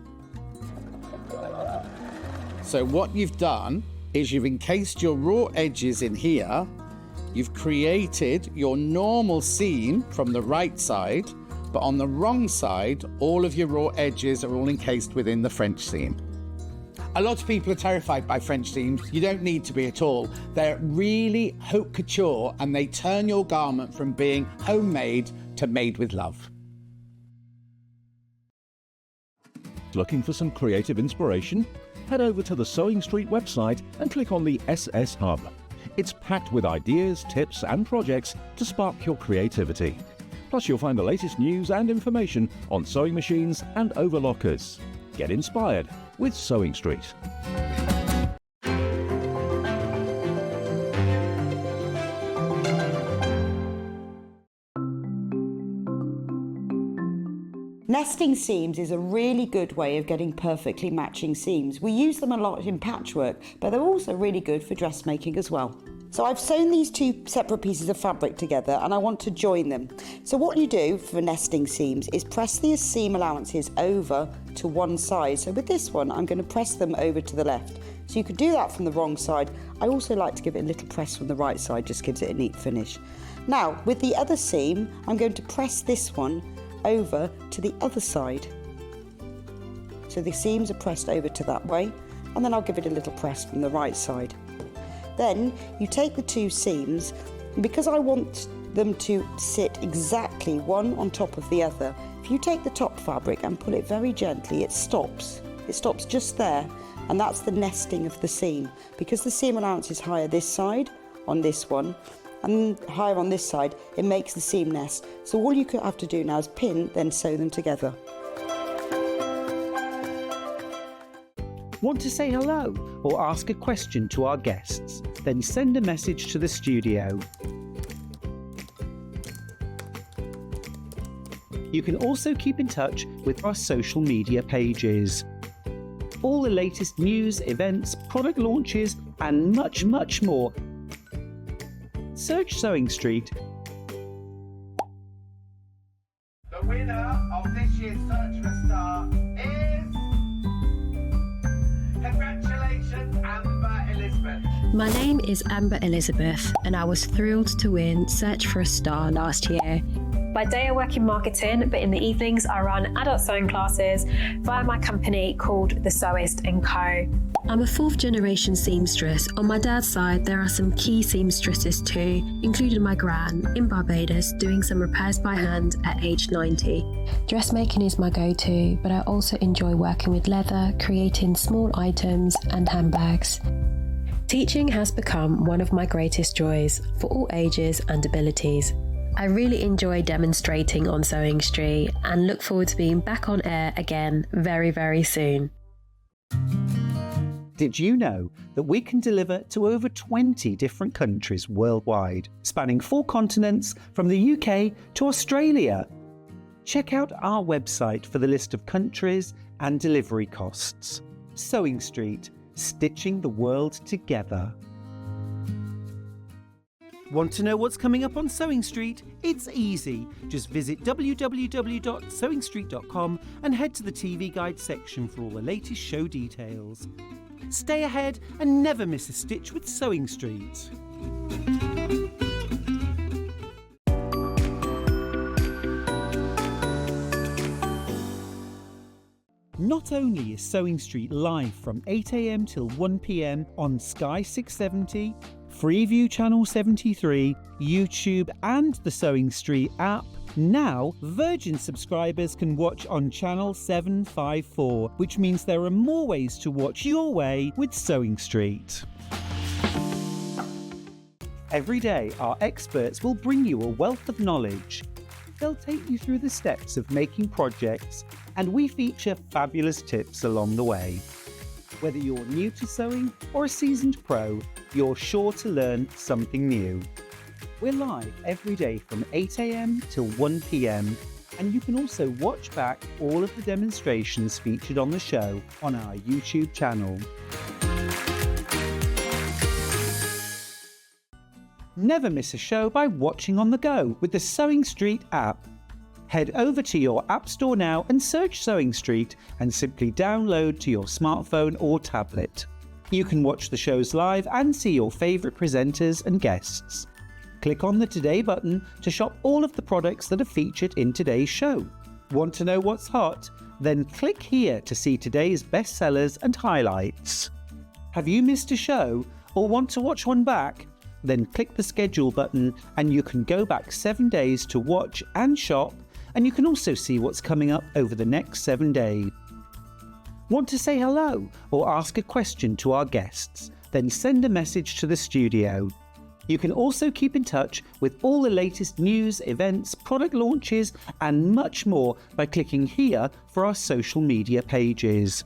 So what you've done is you've encased your raw edges in here, you've created your normal seam from the right side, but on the wrong side, all of your raw edges are all encased within the French seam. A lot of people are terrified by French seams. You don't need to be at all. They're really haute couture and they turn your garment from being homemade to made with love. Looking for some creative inspiration? Head over to the SewingStreet website and click on the SS Hub. It's packed with ideas, tips and projects to spark your creativity. Plus you'll find the latest news and information on sewing machines and overlockers. Get inspired with SewingStreet. Nesting seams is a really good way of getting perfectly matching seams. We use them a lot in patchwork, but they're also really good for dressmaking as well. So I've sewn these two separate pieces of fabric together and I want to join them. So what you do for nesting seams is press these seam allowances over to one side. So with this one, I'm going to press them over to the left. So you could do that from the wrong side. I also like to give it a little press from the right side, just gives it a neat finish. Now, with the other seam, I'm going to press this one over to the other side. So the seams are pressed over to that way, and then I'll give it a little press from the right side. Then you take the two seams, and because I want them to sit exactly one on top of the other, if you take the top fabric and pull it very gently, it stops. It stops just there, and that's the nesting of the seam. Because the seam allowance is higher this side on this one, and higher on this side, it makes the seam nest. So all you have to do now is pin, then sew them together. Want to say hello or ask a question to our guests? Then send a message to the studio. You can also keep in touch with our social media pages. All the latest news, events, product launches, and much, much more. Search SewingStreet. The winner of this year's Search for a Star is... Congratulations, Amber Elizabeth. My name is Amber Elizabeth, and I was thrilled to win Search for a Star last year. By day I work in marketing, but in the evenings I run adult sewing classes via my company called The Sewist & Co. I'm a fourth generation seamstress. On my dad's side, there are some key seamstresses too, including my gran in Barbados doing some repairs by hand at age 90. Dressmaking is my go-to, but I also enjoy working with leather, creating small items and handbags. Teaching has become one of my greatest joys for all ages and abilities. I really enjoy demonstrating on Sewing Street and look forward to being back on air again very, very soon. Did you know that we can deliver to over 20 different countries worldwide, spanning 4 continents from the UK to Australia? Check out our website for the list of countries and delivery costs. Sewing Street, stitching the world together. Want to know what's coming up on Sewing Street? It's easy. Just visit www.sewingstreet.com and head to the TV Guide section for all the latest show details. Stay ahead and never miss a stitch with Sewing Street. Not only is Sewing Street live from 8 a.m. till 1 p.m. on Sky 670, Freeview Channel 73, YouTube and the Sewing Street app, now Virgin subscribers can watch on Channel 754, which means there are more ways to watch your way with Sewing Street. Every day, our experts will bring you a wealth of knowledge. They'll take you through the steps of making projects, and we feature fabulous tips along the way. Whether you're new to sewing or a seasoned pro, you're sure to learn something new. We're live every day from 8 a.m. till 1 p.m, and you can also watch back all of the demonstrations featured on the show on our YouTube channel. Never miss a show by watching on the go with the Sewing Street app. Head over to your App Store now and search Sewing Street and simply download to your smartphone or tablet. You can watch the shows live and see your favourite presenters and guests. Click on the Today button to shop all of the products that are featured in today's show. Want to know what's hot? Then click here to see today's bestsellers and highlights. Have you missed a show or want to watch one back? Then click the schedule button and you can go back 7 days to watch and shop, and you can also see what's coming up over the next 7 days. Want to say hello or ask a question to our guests? Then send a message to the studio. You can also keep in touch with all the latest news, events, product launches and much more by clicking here for our social media pages.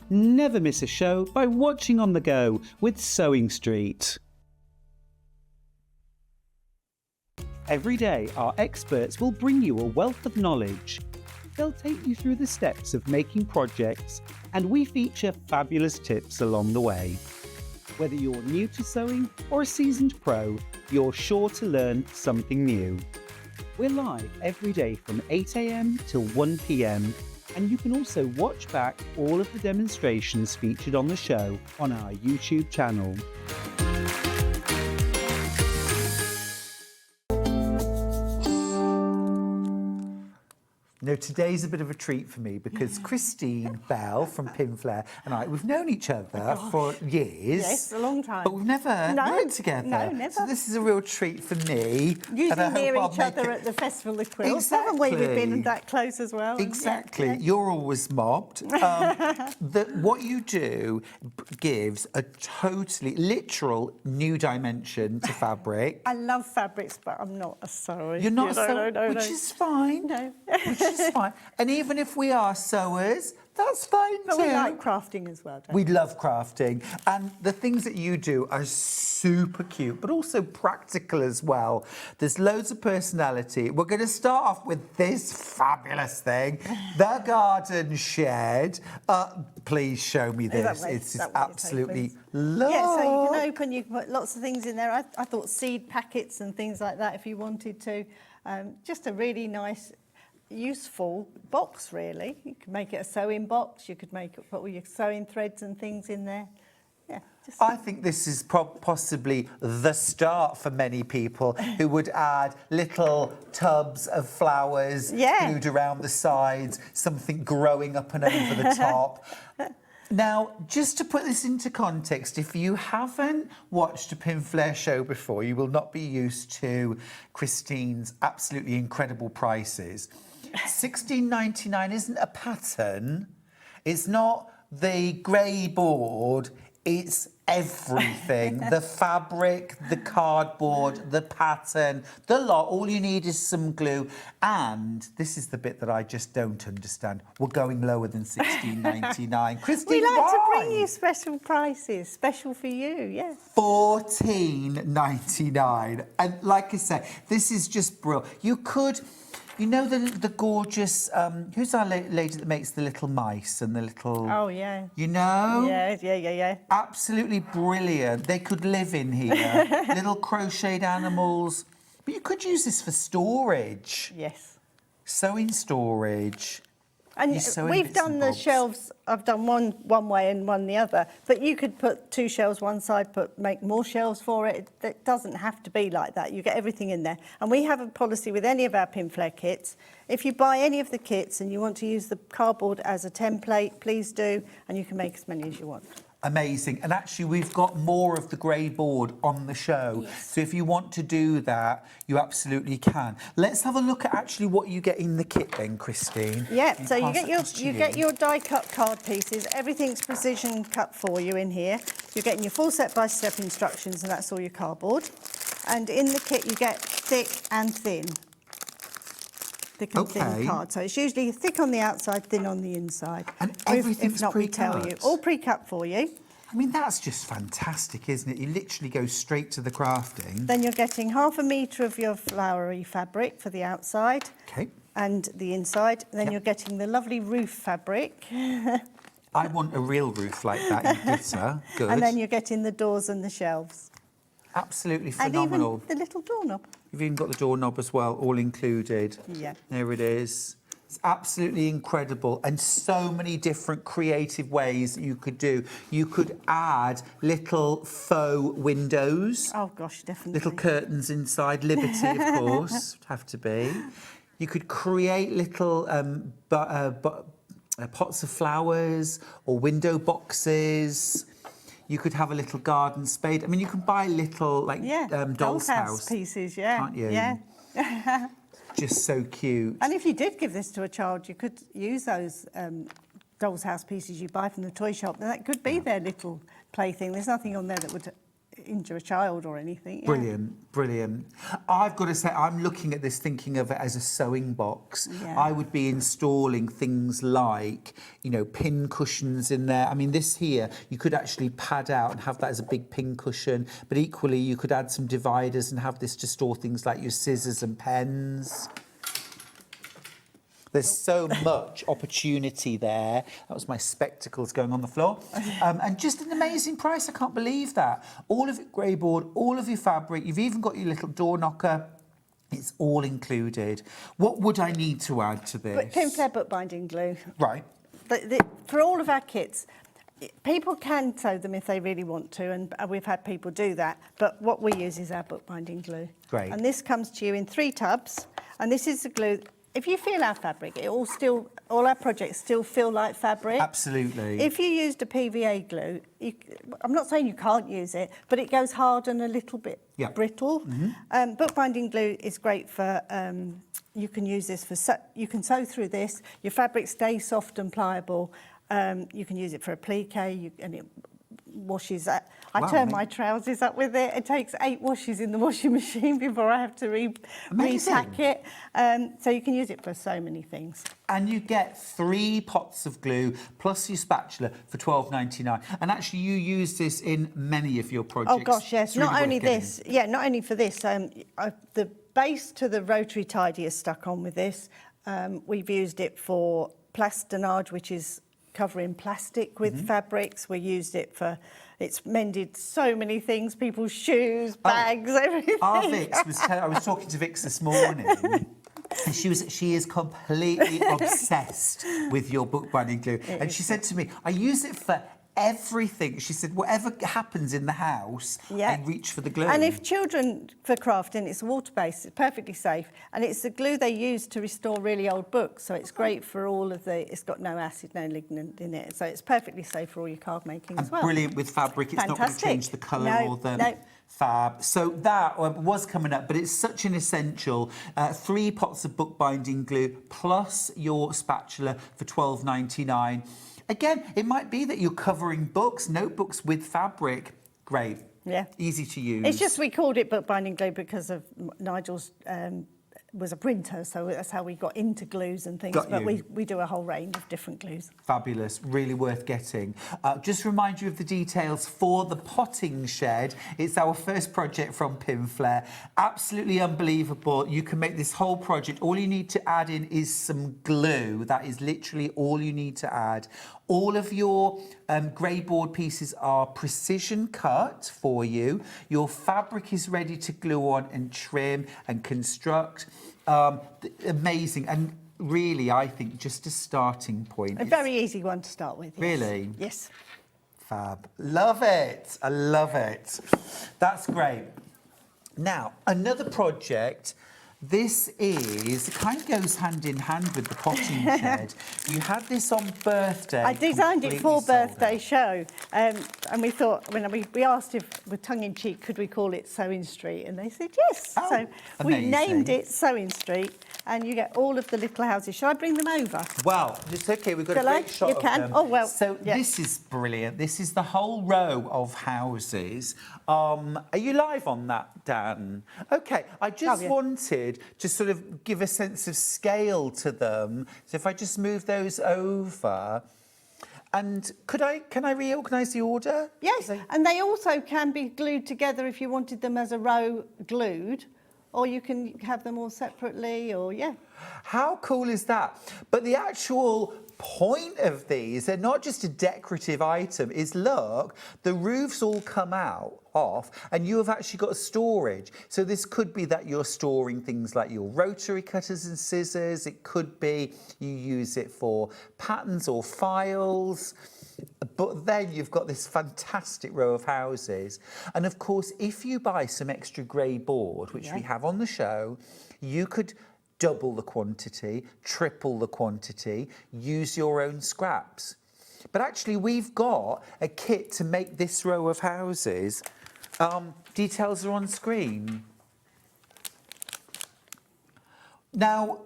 Never miss a show by watching on the go with Sewing Street. Every day, our experts will bring you a wealth of knowledge. They'll take you through the steps of making projects, and we feature fabulous tips along the way. Whether you're new to sewing or a seasoned pro, you're sure to learn something new. We're live every day from 8 a.m. till 1 p.m, and you can also watch back all of the demonstrations featured on the show on our YouTube channel. No, today's a bit of a treat for me because Christine Bell from Pinflair and I, we've known each other for years. Yes, a long time. But we've never worked together. No, never. So this is a real treat for me. Usually near each other at the Festival of Quilts, haven't we? We've been that close as well. Exactly. Yeah. You're always mobbed. What you do gives a totally, literal new dimension to fabric. I love fabrics, but I'm not a sewer. You're not a sewer, which is fine. No. Which is fine. And even if we are sewers, that's fine but too. we like crafting as well, don't we? Love crafting. And the things that you do are super cute, but also practical as well. There's loads of personality. We're going to start off with this fabulous thing, the garden shed. Please show me this. It's absolutely lovely. Yeah, so you can open, you can put lots of things in there. I thought seed packets and things like that if you wanted to. Just a really nice, useful box, really. You could make it a sewing box. You could put all your sewing threads and things in there. Yeah. I think this is possibly the start for many people who would add little tubs of flowers glued around the sides, something growing up and over the top. Now, just to put this into context, if you haven't watched a Pinflair show before, you will not be used to Christine's absolutely incredible prices. $16.99 isn't a pattern. It's not the grey board. It's everything. The fabric, the cardboard, the pattern, the lot. All you need is some glue. And this is the bit that I just don't understand. We're going lower than $16.99. Christine, we like why? to bring you special prices, special for you, yeah. $14.99. And like I say, this is just brilliant. You could... You know the gorgeous, who's our lady that makes the little mice and the little... Oh, yeah. You know? Yeah. Absolutely brilliant. They could live in here. Little crocheted animals. But you could use this for storage. Yes. Sewing storage. And we've done the shelves, I've done one way and one the other, but you could put 2 shelves one side, make more shelves for it. It doesn't have to be like that. You get everything in there. And we have a policy with any of our Pinflair kits. If you buy any of the kits and you want to use the cardboard as a template, please do, and you can make as many as you want. Amazing. And actually, we've got more of the grey board on the show. Yes. So if you want to do that, you absolutely can. Let's have a look at actually what you get in the kit then, Christine. Yeah, so you get your die-cut card pieces. Everything's precision cut for you in here. You're getting your full step-by-step instructions, and that's all your cardboard. And in the kit, you get thick and thin. Thick and thin card. So it's usually thick on the outside, thin on the inside. And everything's if not, pre-cut? we tell you. All pre-cut for you. I mean, that's just fantastic, isn't it? You literally go straight to the crafting. Then you're getting 1/2 metre of your flowery fabric for the outside. Okay. And the inside. Then you're getting the lovely roof fabric. I want a real roof like that in glitter. Good. And then you're getting the doors and the shelves. Absolutely phenomenal. And even the little doorknob. You've even got the doorknob as well, all included. Yeah. There it is. It's absolutely incredible, and so many different creative ways that you could do. You could add little faux windows. Oh, gosh, definitely. Little curtains inside, Liberty, of course, would have to be. You could create little pots of flowers or window boxes. You could have a little garden spade. I mean, you can buy little, like, doll's house pieces, can't you? Yeah. Just so cute. And if you did give this to a child, you could use those doll's house pieces you buy from the toy shop. And that could be their little plaything. There's nothing on there that would injure a child or anything. Brilliant, brilliant. I've got to say, I'm looking at this thinking of it as a sewing box. Yeah. I would be installing things like, you know, pin cushions in there. I mean, this here, you could actually pad out and have that as a big pin cushion, but equally you could add some dividers and have this to store things like your scissors and pens. There's so much opportunity there. That was my spectacles going on the floor. And just an amazing price, I can't believe that. All of it grey board, all of your fabric, you've even got your little door knocker. It's all included. What would I need to add to this? Pinflair bookbinding glue. Right. For all of our kits, people can sew them if they really want to, and we've had people do that. But what we use is our bookbinding glue. Great. And this comes to you in 3 tubs, and this is the glue. If you feel our fabric, all our projects still feel like fabric. Absolutely. If you used a PVA glue, I'm not saying you can't use it, but it goes hard and a little bit brittle. Mm-hmm. Bookbinding glue is great for, you can use this for, you can sew through this, your fabric stays soft and pliable. You can use it for a plique, and it washes that. I turn my trousers up with it. It takes 8 washes in the washing machine before I have to repack it. So you can use it for so many things. And you get 3 pots of glue plus your spatula for $12.99. And actually, you use this in many of your projects. Oh gosh, yes. Not only this, not only for this. The base to the rotary tidy is stuck on with this. We've used it for plastinage, which is covering plastic with fabrics. We used it for, it's mended so many things, people's shoes, bags, everything. Our Vix I was talking to Vix this morning, and she is completely obsessed with your bookbinding glue. And she said to me, I use it for everything. She said, whatever happens in the house, I reach for the glue. And if children, for crafting, it's water-based, it's perfectly safe. And it's the glue they use to restore really old books. So it's great for all of the, it's got no acid, no lignin in it. So it's perfectly safe for all your card making as well. Brilliant with fabric. It's not going to change the colour or the fab. So that was coming up, but it's such an essential. 3 pots of bookbinding glue plus your spatula for $12.99. Again, it might be that you're covering books, notebooks with fabric. Great. Yeah. Easy to use. It's just we called it bookbinding glue because of Nigel's was a printer, so that's how we got into glues and things. But we do a whole range of different glues. Fabulous, really worth getting. Just remind you of the details for the potting shed. It's our first project from Pinflair. Absolutely unbelievable. You can make this whole project. All you need to add in is some glue. That is literally all you need to add. All of your grey board pieces are precision cut for you. Your fabric is ready to glue on and trim and construct. Amazing. And really, I think just a starting point. A very easy one to start with. Yes. Really? Yes. Fab. Love it. I love it. That's great. Now, another project. This it kind of goes hand in hand with the potting shed. You had this on birthday. I designed it for birthday show, and we thought, when we asked if, with tongue in cheek, could we call it SewingStreet, and they said yes. Oh, so we named it SewingStreet, and you get all of the little houses. Shall I bring them over? Well, it's okay. We've got a great shot of them. Oh well. So this is brilliant. This is the whole row of houses. Are you live on that, Dan? Okay. I just wanted to sort of give a sense of scale to them. So if I just move those over, and can I reorganise the order? Yes, and they also can be glued together if you wanted them as a row glued, or you can have them all separately, or How cool is that? But the actual point of these, they're not just a decorative item, is look, the roofs all come off, and you have actually got storage. So this could be that you're storing things like your rotary cutters and scissors. It could be you use it for patterns or files. But then you've got this fantastic row of houses. And of course, if you buy some extra grey board, which we have on the show, you could double the quantity, triple the quantity, use your own scraps. But actually, we've got a kit to make this row of houses. Details are on screen. Now,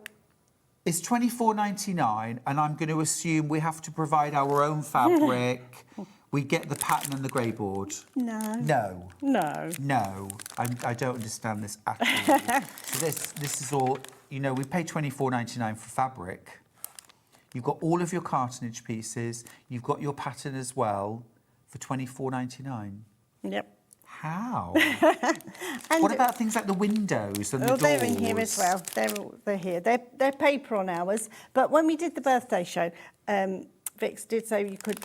it's $24.99, and I'm going to assume we have to provide our own fabric. We get the pattern and the grey board. No. I don't understand this at all. So this is all. You know, we pay $24.99 for fabric. You've got all of your cartonage pieces. You've got your pattern as well for $24.99. Yep. How? What about things like the windows and the doors? They're in here as well. They're here. They're paper on ours. But when we did the birthday show, Vix did say you could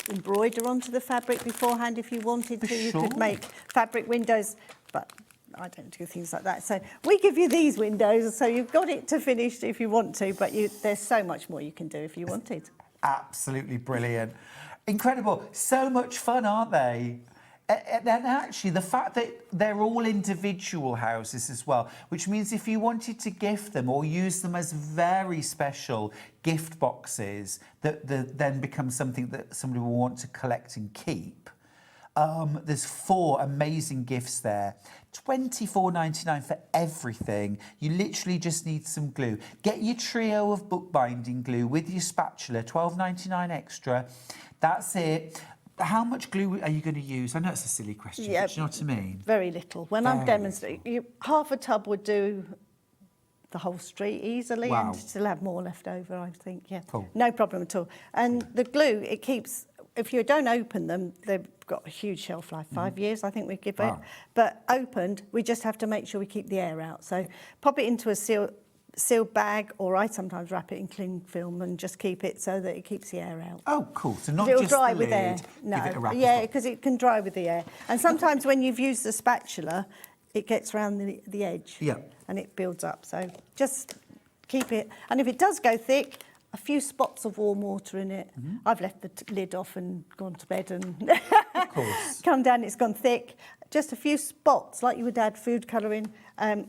embroider onto the fabric beforehand if you wanted to. You could make fabric windows, but I don't do things like that. So we give you these windows, so you've got it to finish if you want to, but there's so much more you can do if you wanted. Absolutely brilliant. Incredible. So much fun, aren't they? And actually, the fact that they're all individual houses as well, which means if you wanted to gift them or use them as very special gift boxes, that then become something that somebody will want to collect and keep. There's 4 amazing gifts there. $24.99 for everything. You literally just need some glue. Get your trio of bookbinding glue with your spatula, $12.99 extra. That's it. How much glue are you going to use? I know it's a silly question, but do you know what I mean? Very little. When I'm demonstrating, half a tub would do the whole street easily, and still have more left over, I think. Cool. No problem at all. And the glue, it keeps. If you don't open them, they've got a huge shelf life, 5 years, I think we give it. But opened, we just have to make sure we keep the air out. So pop it into a sealed bag, or I sometimes wrap it in cling film and just keep it so that it keeps the air out. Oh, cool. So not it'll just dry the with lid, air. No, give it a wrap. Yeah, because it can dry with the air. And sometimes when you've used the spatula, it gets around the edge. Yeah. And it builds up. So just keep it. And if it does go thick, a few spots of warm water in it. I've left the lid off and gone to bed and Of course. come down, it's gone thick. Just a few spots, like you would add food colouring,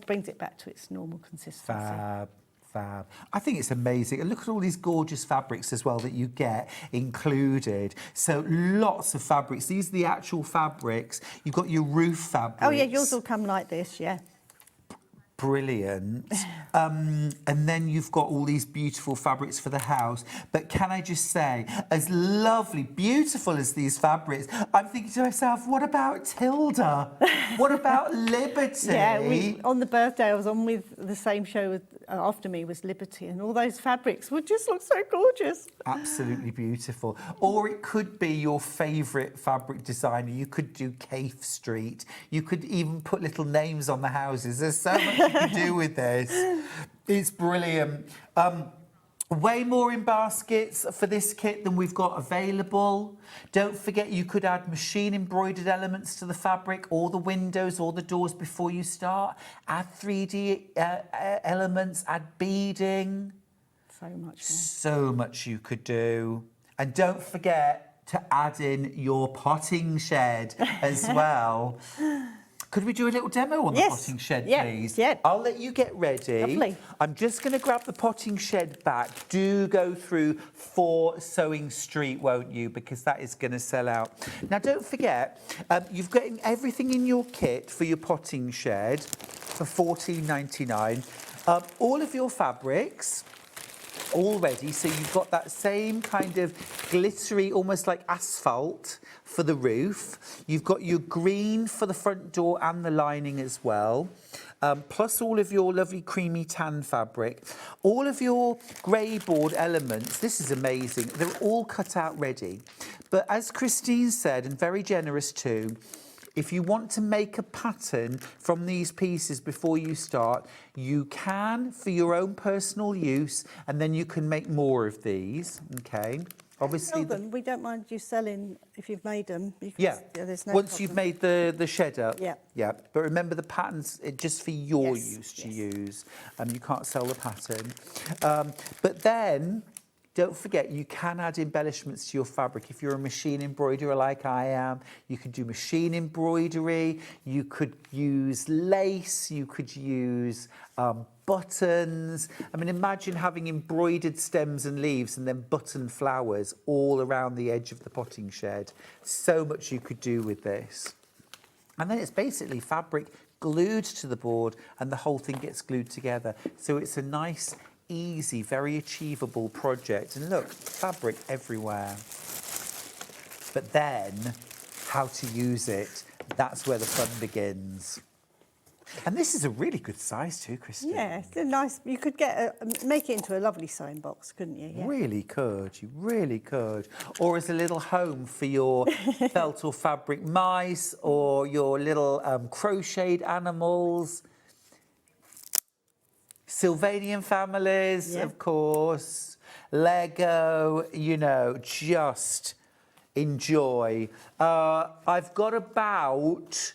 brings it back to its normal consistency. Fab. Fab. I think it's amazing. And look at all these gorgeous fabrics as well that you get included. So lots of fabrics. These are the actual fabrics. You've got your roof fabrics. Oh yeah, yours will come like this, yeah. Brilliant. And then you've got all these beautiful fabrics for the house. But can I just say, as lovely, beautiful as these fabrics, I'm thinking to myself, what about Tilda? What about Liberty? Yeah, on the birthday I was on with the same show with, after me was Liberty, and all those fabrics would just look so gorgeous. Absolutely beautiful. Or it could be your favourite fabric designer. You could do Cafe Street. You could even put little names on the houses. There's so much you can do with this. It's brilliant. Way more in baskets for this kit than we've got available. Don't forget you could add machine embroidered elements to the fabric or the windows or the doors before you start. Add 3D elements, add beading. So much more. So much you could do. And don't forget to add in your potting shed as well. Could we do a little demo on the potting shed, please? Yeah. I'll let you get ready. Lovely. I'm just going to grab the potting shed back. Do go through for SewingStreet, won't you? Because that is going to sell out. Now, don't forget, you've got everything in your kit for your potting shed for $14.99. All of your fabrics already, so you've got that same kind of glittery, almost like asphalt for the roof. You've got your green for the front door and the lining as well, plus all of your lovely creamy tan fabric. All of your grey board elements, this is amazing, they're all cut out ready. But as Christine said, and very generous too, if you want to make a pattern from these pieces before you start, you can for your own personal use, and then you can make more of these, okay? Obviously, Sell them. We don't mind you selling if you've made them. You can, there's no once problem. you've made the shed up. Yeah. Yeah, but remember the pattern's just for your use to use. You can't sell the pattern. But then, don't forget, you can add embellishments to your fabric. If you're a machine embroiderer like I am, you could do machine embroidery, you could use lace, you could use buttons. I mean, imagine having embroidered stems and leaves and then button flowers all around the edge of the potting shed. So much you could do with this. And then it's basically fabric glued to the board and the whole thing gets glued together. So it's a nice, easy, very achievable project. And look, fabric everywhere. But then, how to use it, that's where the fun begins. And this is a really good size too, Christine. Yeah, it's a nice. You could make it into a lovely sewing box, couldn't you? Yeah. Really could, you really could. Or as a little home for your felt or fabric mice or your little crocheted animals. Sylvanian families, of course. Lego, you know, just enjoy. I've got about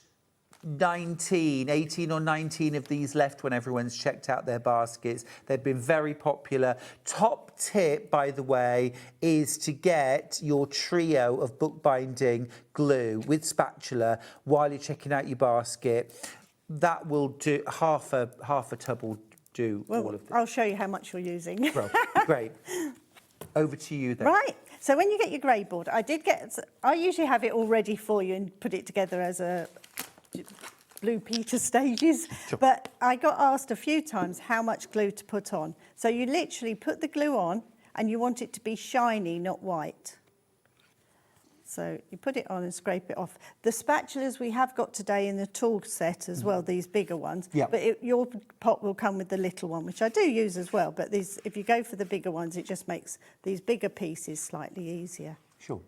18 or 19 of these left when everyone's checked out their baskets. They've been very popular. Top tip, by the way, is to get your trio of bookbinding glue with spatula while you're checking out your basket. That will do, half a tub will do all of this. I'll show you how much you're using. Well, great. Over to you then. Right. So when you get your grey board, I usually have it all ready for you and put it together as a Blue Peter stages. Sure. But I got asked a few times how much glue to put on. So you literally put the glue on and you want it to be shiny, not white. So you put it on and scrape it off. The spatulas we have got today in the tool set as well, these bigger ones. Yep. But your pot will come with the little one, which I do use as well. But if you go for the bigger ones, it just makes these bigger pieces slightly easier. Sure.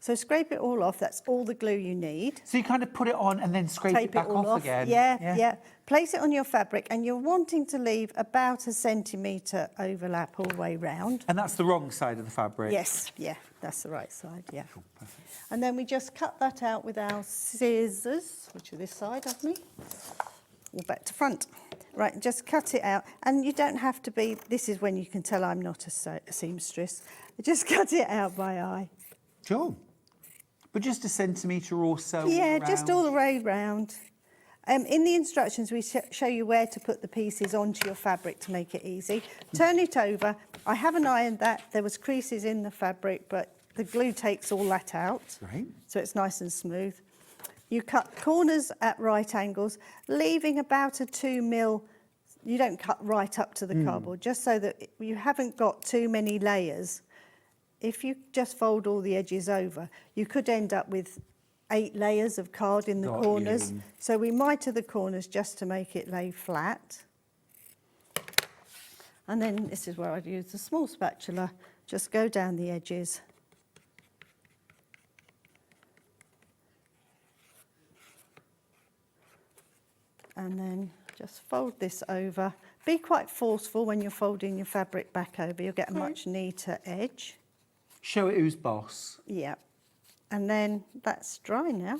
So scrape it all off. That's all the glue you need. So you kind of put it on and then scrape it back off again? Yeah. Place it on your fabric and you're wanting to leave about 1 centimetre overlap all the way round. And that's the wrong side of the fabric? Yes, yeah, that's the right side, yeah. Cool, perfect. And then we just cut that out with our scissors, which are this side of me, or back to front. Right, just cut it out. And you don't have to be, this is when you can tell I'm not a seamstress. Just cut it out by eye. Sure. But just a centimetre or so. Yeah, around. just all the way round. In the instructions, we show you where to put the pieces onto your fabric to make it easy. Turn it over. I haven't ironed that. There was creases in the fabric, but the glue takes all that out. Right. So it's nice and smooth. You cut corners at right angles, leaving about a 2mm. You don't cut right up to the cardboard, just so that you haven't got too many layers. If you just fold all the edges over, you could end up with 8 layers of card in the corners. So we mitre the corners just to make it lay flat. And then this is where I'd use the small spatula. Just go down the edges. And then just fold this over. Be quite forceful when you're folding your fabric back over. You'll get a much neater edge. Show it who's boss. Yeah. And then that's dry now.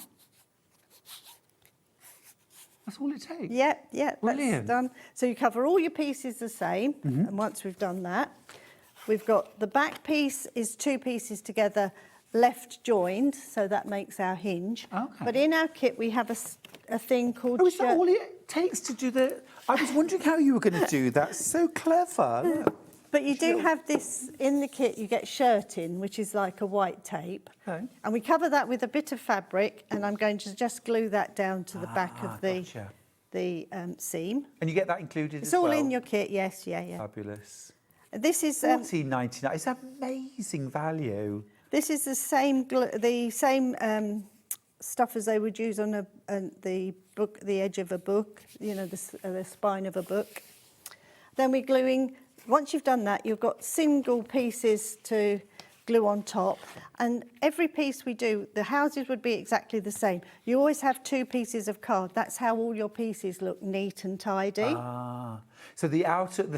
That's all it takes? Yeah, yeah, Brilliant. that's done. So you cover all your pieces the same, and once we've done that, we've got the back piece is 2 pieces together, left joined, so that makes our hinge. Okay. But in our kit, we have a thing called... Oh, is that all it takes to do the... I was wondering how you were going to do that. So clever. Look. But you do have this, in the kit, you get shirting, which is like a white tape. Okay. And we cover that with a bit of fabric, and I'm going to just glue that down to the back of the seam. And you get that included It's as well? all in your kit, yes, yeah. Fabulous. This is... $14.99. It's amazing value. This is the same stuff as they would use on the edge of a book, you know, the spine of a book. Then we're gluing... Once you've done that, you've got single pieces to glue on top. And every piece we do, the houses would be exactly the same. You always have 2 pieces of card. That's how all your pieces look neat and tidy. Ah. So the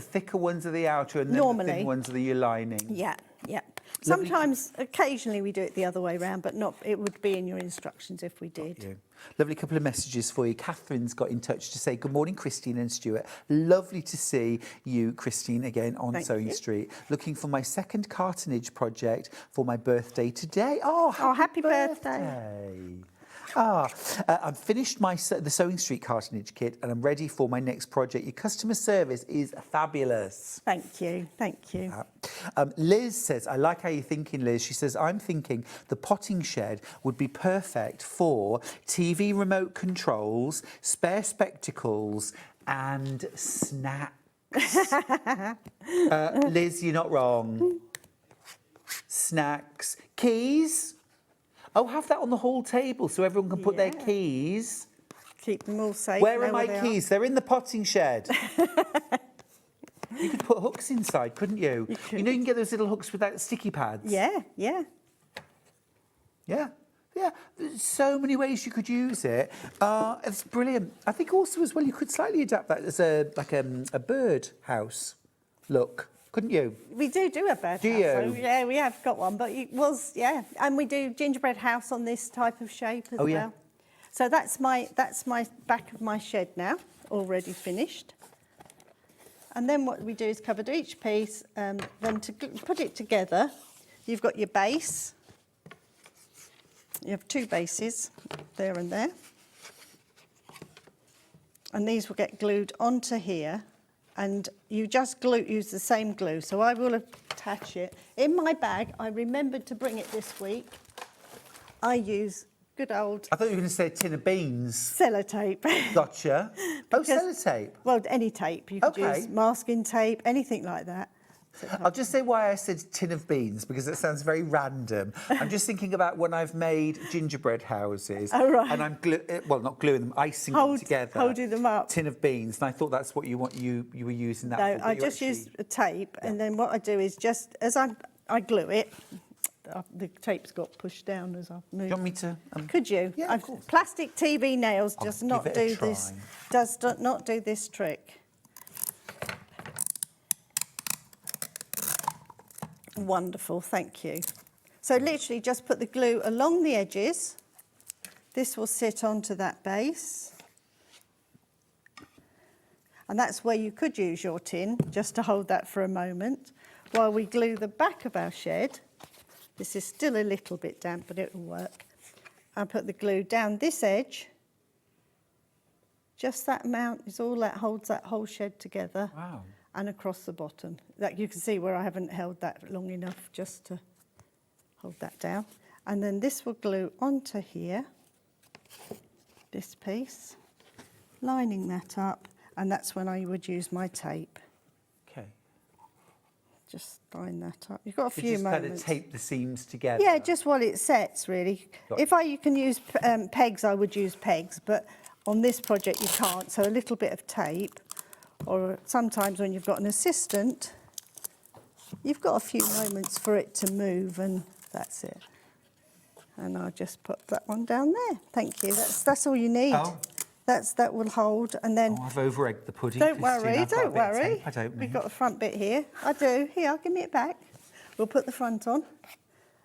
thicker ones are the outer, and then the thin ones are the lining. Yeah, yeah. Sometimes, occasionally, we do it the other way around, but not. It would be in your instructions if we did. Lovely couple of messages for you. Catherine's got in touch to say, good morning, Christine and Stuart. Lovely to see you, Christine, again on Sewing Street. Looking for my second cartonage project for my birthday today. Oh, happy birthday. I've finished the Sewing Street cartonage kit and I'm ready for my next project. Your customer service is fabulous. Thank you, thank you. Liz says, I like how you're thinking, Liz. She says, I'm thinking the potting shed would be perfect for TV remote controls, spare spectacles and snacks. Liz, you're not wrong. Snacks. Keys? Oh, have that on the hall table so everyone can put their keys. Keep them all safe. Where are my keys? They're in the potting shed. You could put hooks inside, couldn't you? You know, you can get those little hooks without sticky pads. Yeah, yeah. Yeah, yeah. There's so many ways you could use it. It's brilliant. I think also as well you could slightly adapt that as a bird house look. Couldn't you? We do a bird house. Do you? So, yeah, we have got one, but it was, and we do gingerbread house on this type of shape as well. Yeah. So that's my back of my shed now, already finished. And then what we do is cover each piece. Then to put it together, you've got your base. You have 2 bases, there and there. And these will get glued onto here. And you just use the same glue. So I will attach it. In my bag, I remembered to bring it this week. I use good old... I thought you were going to say a tin of beans. Sellotape. Gotcha. Sellotape? Well, any tape. You could use masking tape, anything like that. I'll just say why I said tin of beans, because it sounds very random. I'm just thinking about when I've made gingerbread houses. Oh, right. And I'm not gluing them, icing them together. Holding them up. Tin of beans. And I thought that's what you were using that for. No, I just use a tape, and then what I do is just, as I glue it, the tape's got pushed down as I've moved. Do you want me to? Could you? Yeah, of course. Plastic TV nails I'll does not give it a do this. try. Does not do this trick. Wonderful, thank you. So literally just put the glue along the edges. This will sit onto that base. And that's where you could use your tin, just to hold that for a moment, while we glue the back of our shed. This is still a little bit damp, but it will work. I'll put the glue down this edge. Just that amount is all that holds that whole shed together. Wow. And across the bottom. That you can see where I haven't held that long enough just to hold that down. And then this will glue onto here, this piece, lining that up, and that's when I would use my tape. Okay. Just line that up. You've got a few just moments. kind of tape the seams together. Yeah, just while it sets, really. You can use pegs, I would use pegs, but on this project you can't, so a little bit of tape, or sometimes when you've got an assistant, you've got a few moments for it to move, and that's it. And I'll just put that one down there. Thank you. That's all you need. Oh. That will hold, and then. Oh, I've over-egged the pudding. Don't Christine. worry, I've got a don't bit of worry. tape, I don't We've know. got the front bit here. I do. Here, give me it back. We'll put the front on,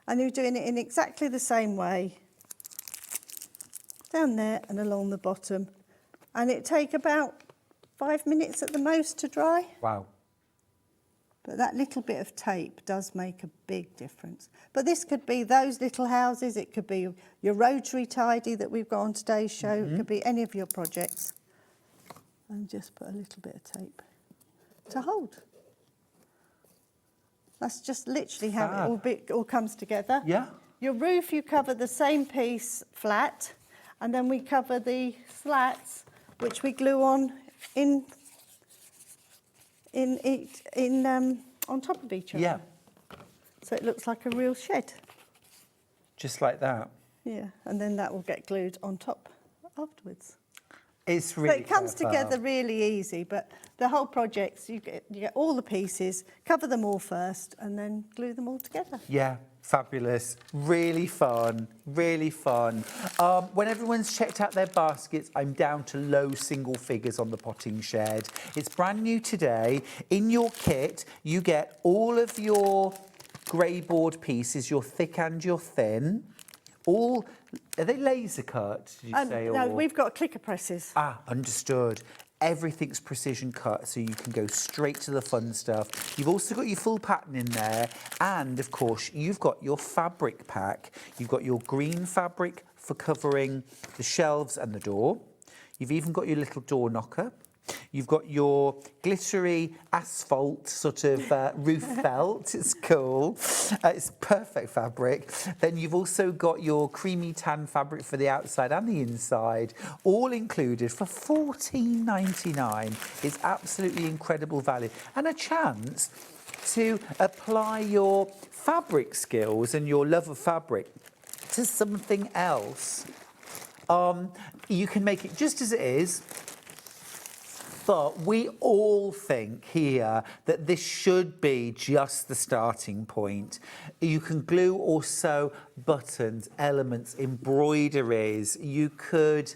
and you're doing it in exactly the same way. Down there and along the bottom, and it take about 5 minutes at the most to dry. Wow. But that little bit of tape does make a big difference. But this could be those little houses, it could be your rotary tidy that we've got on today's show, it could be any of your projects. And just put a little bit of tape to hold. That's just literally how it all comes together. Yeah. Your roof, you cover the same piece flat, and then we cover the slats, which we glue on on top of each other. Yeah. So it looks like a real shed. Just like that. Yeah, and then that will get glued on top afterwards. It's really So it comes clever. together really easy, but the whole project, you get all the pieces, cover them all first, and then glue them all together. Yeah, fabulous. Really fun, really fun. When everyone's checked out their baskets, I'm down to low single figures on the potting shed. It's brand new today. In your kit, you get all of your grey board pieces, your thick and your thin. Are they laser cut, did you say? No, or? we've got clicker presses. Ah, understood. Everything's precision cut, so you can go straight to the fun stuff. You've also got your full pattern in there, and of course, you've got your fabric pack. You've got your green fabric for covering the shelves and the door. You've even got your little door knocker. You've got your glittery asphalt sort of roof felt. It's cool. It's perfect fabric. Then you've also got your creamy tan fabric for the outside and the inside, all included for $14.99. It's absolutely incredible value and a chance to apply your fabric skills and your love of fabric to something else. You can make it just as it is. But we all think here that this should be just the starting point. You can glue or sew buttons, elements, embroideries. You could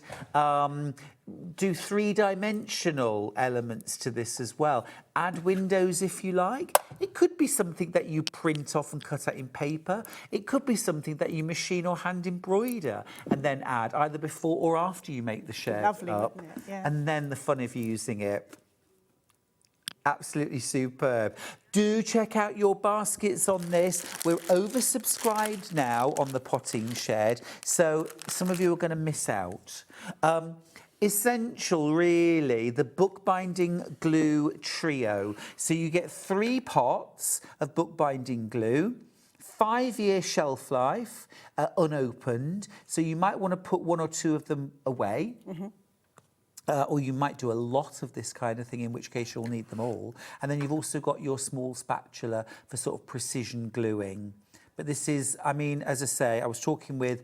do three-dimensional elements to this as well. Add windows if you like. It could be something that you print off and cut out in paper. It could be something that you machine or hand embroider and then add either before or after you make the shed Lovely, up. wouldn't it? Yeah. And then the fun of using it. Absolutely superb. Do check out your baskets on this. We're oversubscribed now on the potting shed, so some of you are going to miss out. Essential, really, the bookbinding glue trio. So you get 3 pots of bookbinding glue, 5-year shelf life, unopened. So you might want to put 1 or 2 of them away. Or you might do a lot of this kind of thing, in which case you'll need them all. And then you've also got your small spatula for sort of precision gluing. But this is, I mean, as I say, I was talking with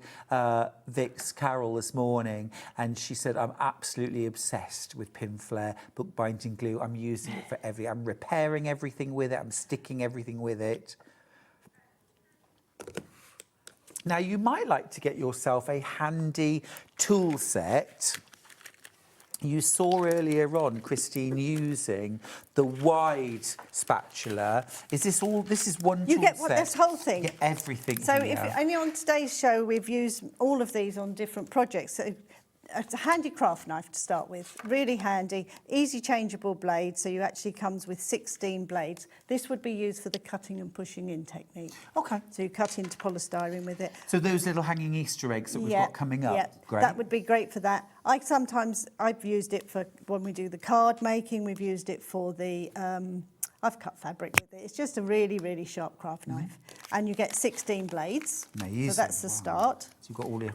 Vic's Carol this morning, and she said, I'm absolutely obsessed with Pinflair bookbinding glue. I'm using it for I'm repairing everything with it. I'm sticking everything with it. Now, you might like to get yourself a handy tool set. You saw earlier on Christine using the wide spatula. Is this all? This is one You tool get set. this whole thing. You get everything. So here. only on today's show we've used all of these on different projects. So it's a handy craft knife to start with, really handy, easy changeable blade, so you actually comes with 16 blades. This would be used for the cutting and pushing in technique. Okay. So you cut into polystyrene with it. So those little hanging Easter eggs that we've got coming up. Yeah, Great. that would be great for that. I've used it for when we do the card making, we've used it for the, I've cut fabric with it. It's just a really, really sharp craft knife. And you get 16 blades. Amazing. So that's the start. So you've got all your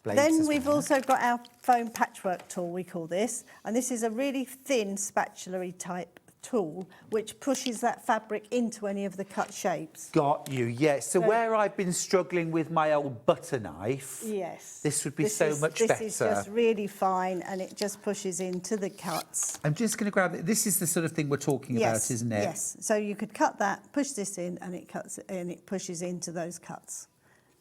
blades. Then as we've well. also got our foam patchwork tool, we call this. And this is a really thin spatula-y type tool which pushes that fabric into any of the cut shapes. Got you, yes. So where I've been struggling with my old butter knife, yes, this would be so much better. This is just really fine and it just pushes into the cuts. I'm just going to grab it. This is the sort of thing we're talking about, isn't it? Yes, so you could cut that, push this in and it cuts and it pushes into those cuts.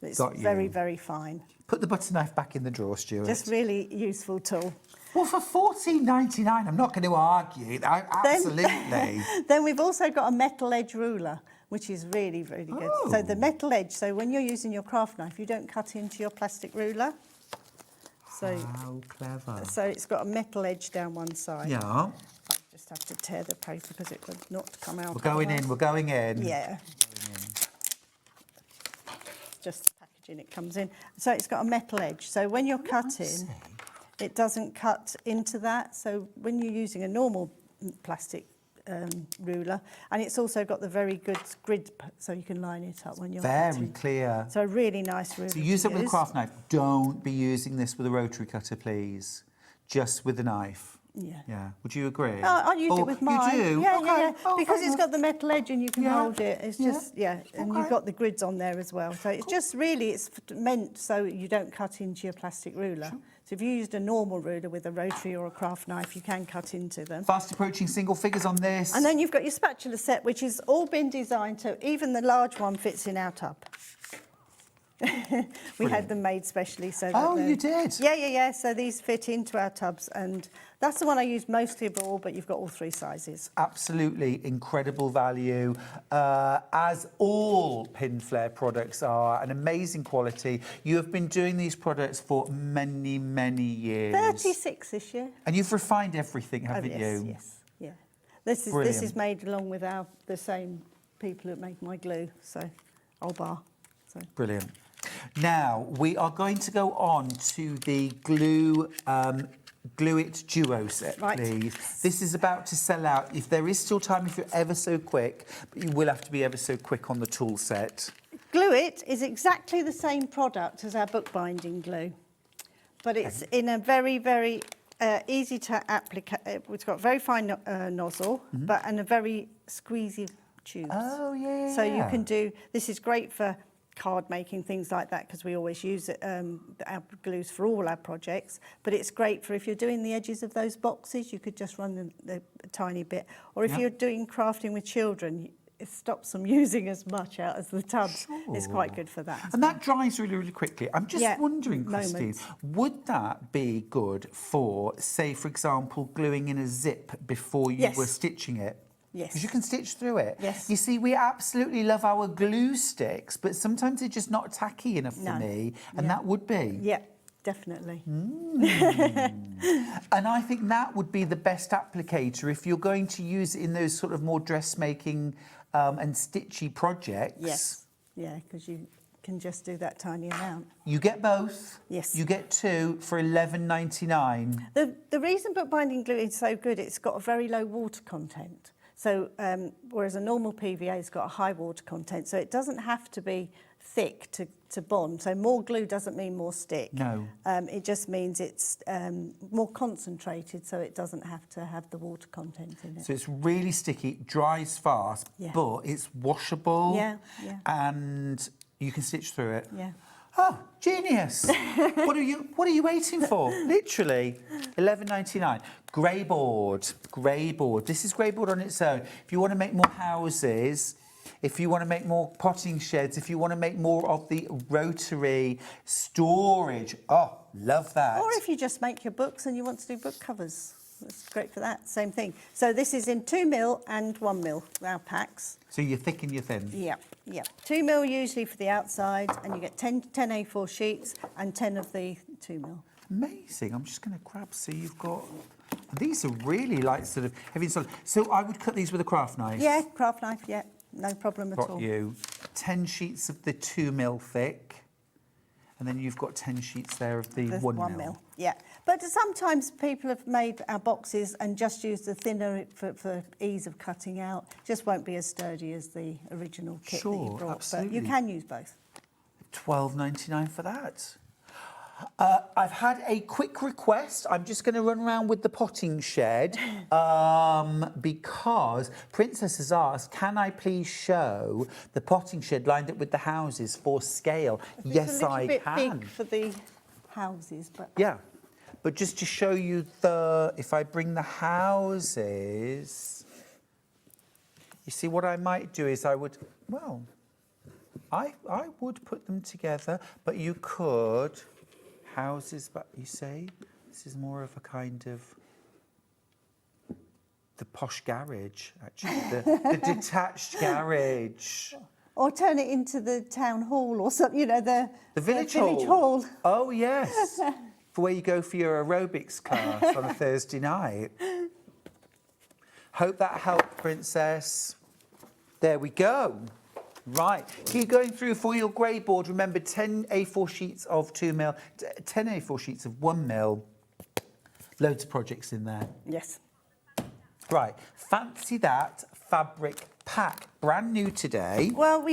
It's very, very fine. Put the butter knife back in the drawer, Stuart. Just really useful tool. Well, for $14.99, I'm not going to argue. Absolutely. Then we've also got a metal edge ruler, which is really, really good. So the metal edge, so when you're using your craft knife, you don't cut into your plastic ruler. So, how clever. So it's got a metal edge down one side. Yeah. I just have to tear the paper because it would not come out. We're going in. Yeah. Just the packaging it comes in. So it's got a metal edge. So when you're cutting, it doesn't cut into that. So when you're using a normal plastic ruler, and it's also got the very good grid, so you can line it up when you're cutting. Very clear. So a really nice ruler. So use it with a craft knife. Don't be using this with a rotary cutter, please. Just with a knife. Yeah. Yeah. Would you agree? I use it with mine. You do? Yeah, Okay. yeah. Because it's got the metal edge and you can hold it. It's just, and Okay. you've got the grids on there as well. So it's just really, it's meant so you don't cut into your plastic ruler. Sure. So if you used a normal ruler with a rotary or a craft knife, you can cut into them. Fast approaching single figures on this. And then you've got your spatula set, which has all been designed so even the large one fits in our tub. We had them made specially so that you did? Yeah. So these fit into our tubs, and that's the one I use mostly of all, but you've got all three sizes. Absolutely incredible value, as all Pinflair products are, an amazing quality. You have been doing these products for many, many years. 36 this year. And you've refined everything, haven't you? Yes, yeah. This is made along with the same people that make my glue, so Olbar. So. Brilliant. Now, we are going to go on to the Glue It Duo set, please. This is about to sell out. If there is still time, if you're ever so quick, but you will have to be ever so quick on the tool set. Glue It is exactly the same product as our bookbinding glue, but it's in a very, very easy to apply. It's got a very fine nozzle, and a very squeezy tube. Oh, yeah. So you can do, this is great for card making, things like that, because we always use it, our glues for all our projects, but it's great for if you're doing the edges of those boxes, you could just run the tiny bit, or if you're doing crafting with children, it stops them using as much out as the tubs. Sure. It's quite good for that. And that dries really, really quickly. I'm just wondering, Christine, would that be good for, say, for example, gluing in a zip before you were stitching it? Yes. Because you can stitch through it. Yes. You see, we absolutely love our glue sticks, but sometimes they're just not tacky enough for me, and that would be. Yeah, definitely. And I think that would be the best applicator if you're going to use it in those sort of more dressmaking and stitchy projects. Yes, yeah, because you can just do that tiny amount. You get both. Yes. You get two for $11.99. The reason bookbinding glue is so good, it's got a very low water content. So, whereas a normal PVA's got a high water content, so it doesn't have to be thick to bond. So more glue doesn't mean more stick. No. It just means it's more concentrated, so it doesn't have to have the water content in it. So it's really sticky, dries fast, but it's washable. Yeah. And you can stitch through it. Yeah. Oh, genius! What are you waiting for? Literally, $11.99. Grey board. This is grey board on its own. If you want to make more houses, if you want to make more potting sheds, if you want to make more of the rotary storage, love that. Or if you just make your books and you want to do book covers. That's great for that, same thing. So this is in 2mm and 1mm, our packs. So you thick and you thin? Yeah. 2mm usually for the outside, and you get 10 A4 sheets and 10 of the 2mm. Amazing. I'm just going to grab, so you've got, these are really like sort of heavy and solid. So I would cut these with a craft knife? Yeah, craft knife, yeah. No problem at all. Got you. 10 sheets of the 2 mil thick. And then you've got 10 sheets there of the 1 mil. Yeah. But sometimes people have made our boxes and just used the thinner for ease of cutting out. Just won't be as sturdy as the original kit that you brought. Absolutely. But you can use both. £12.99 for that. I've had a quick request. I'm just going to run around with the potting shed because Princess has asked, can I please show the potting shed lined up with the houses for scale? Yes, I It's a can. little bit big for the houses, but... Yeah, but just to show you if I bring the houses, you see what I might do is I would put them together, but you could... houses, but you see, this is more of a kind of the posh garage, actually, the detached garage. Or turn it into the town hall or something, you know, the village hall. Oh, yes. For where you go for your aerobics class on a Thursday night. Hope that helped, Princess. There we go. Right, keep going through for your grey board. Remember, 10 A4 sheets of 2 mil, 10 A4 sheets of 1 mil. Loads of projects in there. Yes. Right, fancy that fabric pack, brand new today. Well,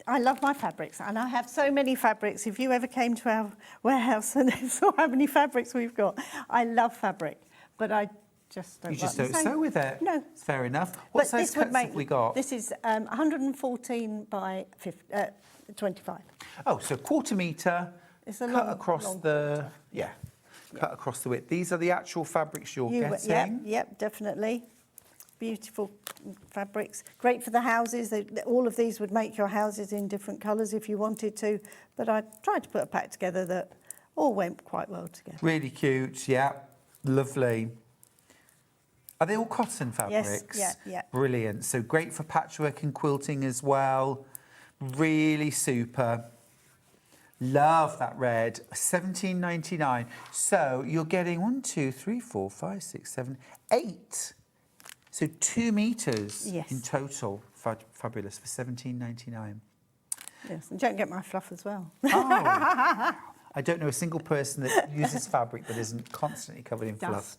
I love my fabrics, and I have so many fabrics. If you ever came to our warehouse and saw how many fabrics we've got, I love fabric, but I just don't. You just don't sew with it. No, it's fair enough. What size cuts have we got? This is 114 by 25. Oh, so 1/4 metre. It's a cut across the cut across the width. These are the actual fabrics you're getting. Yep, definitely. Beautiful fabrics. Great for the houses. All of these would make your houses in different colours if you wanted to. But I tried to put a pack together that all went quite well together. Really cute. Yeah, lovely. Are they all cotton fabrics? Yes, yeah. Brilliant. So great for patchwork and quilting as well. Really super. Love that red. £17.99. So you're getting 1, 2, 3, 4, 5, 6, 7, 8. So 2 metres in total. Fabulous for £17.99. Yes, and don't get my fluff as well. Oh. I don't know a single person that uses fabric that isn't constantly covered in fluff.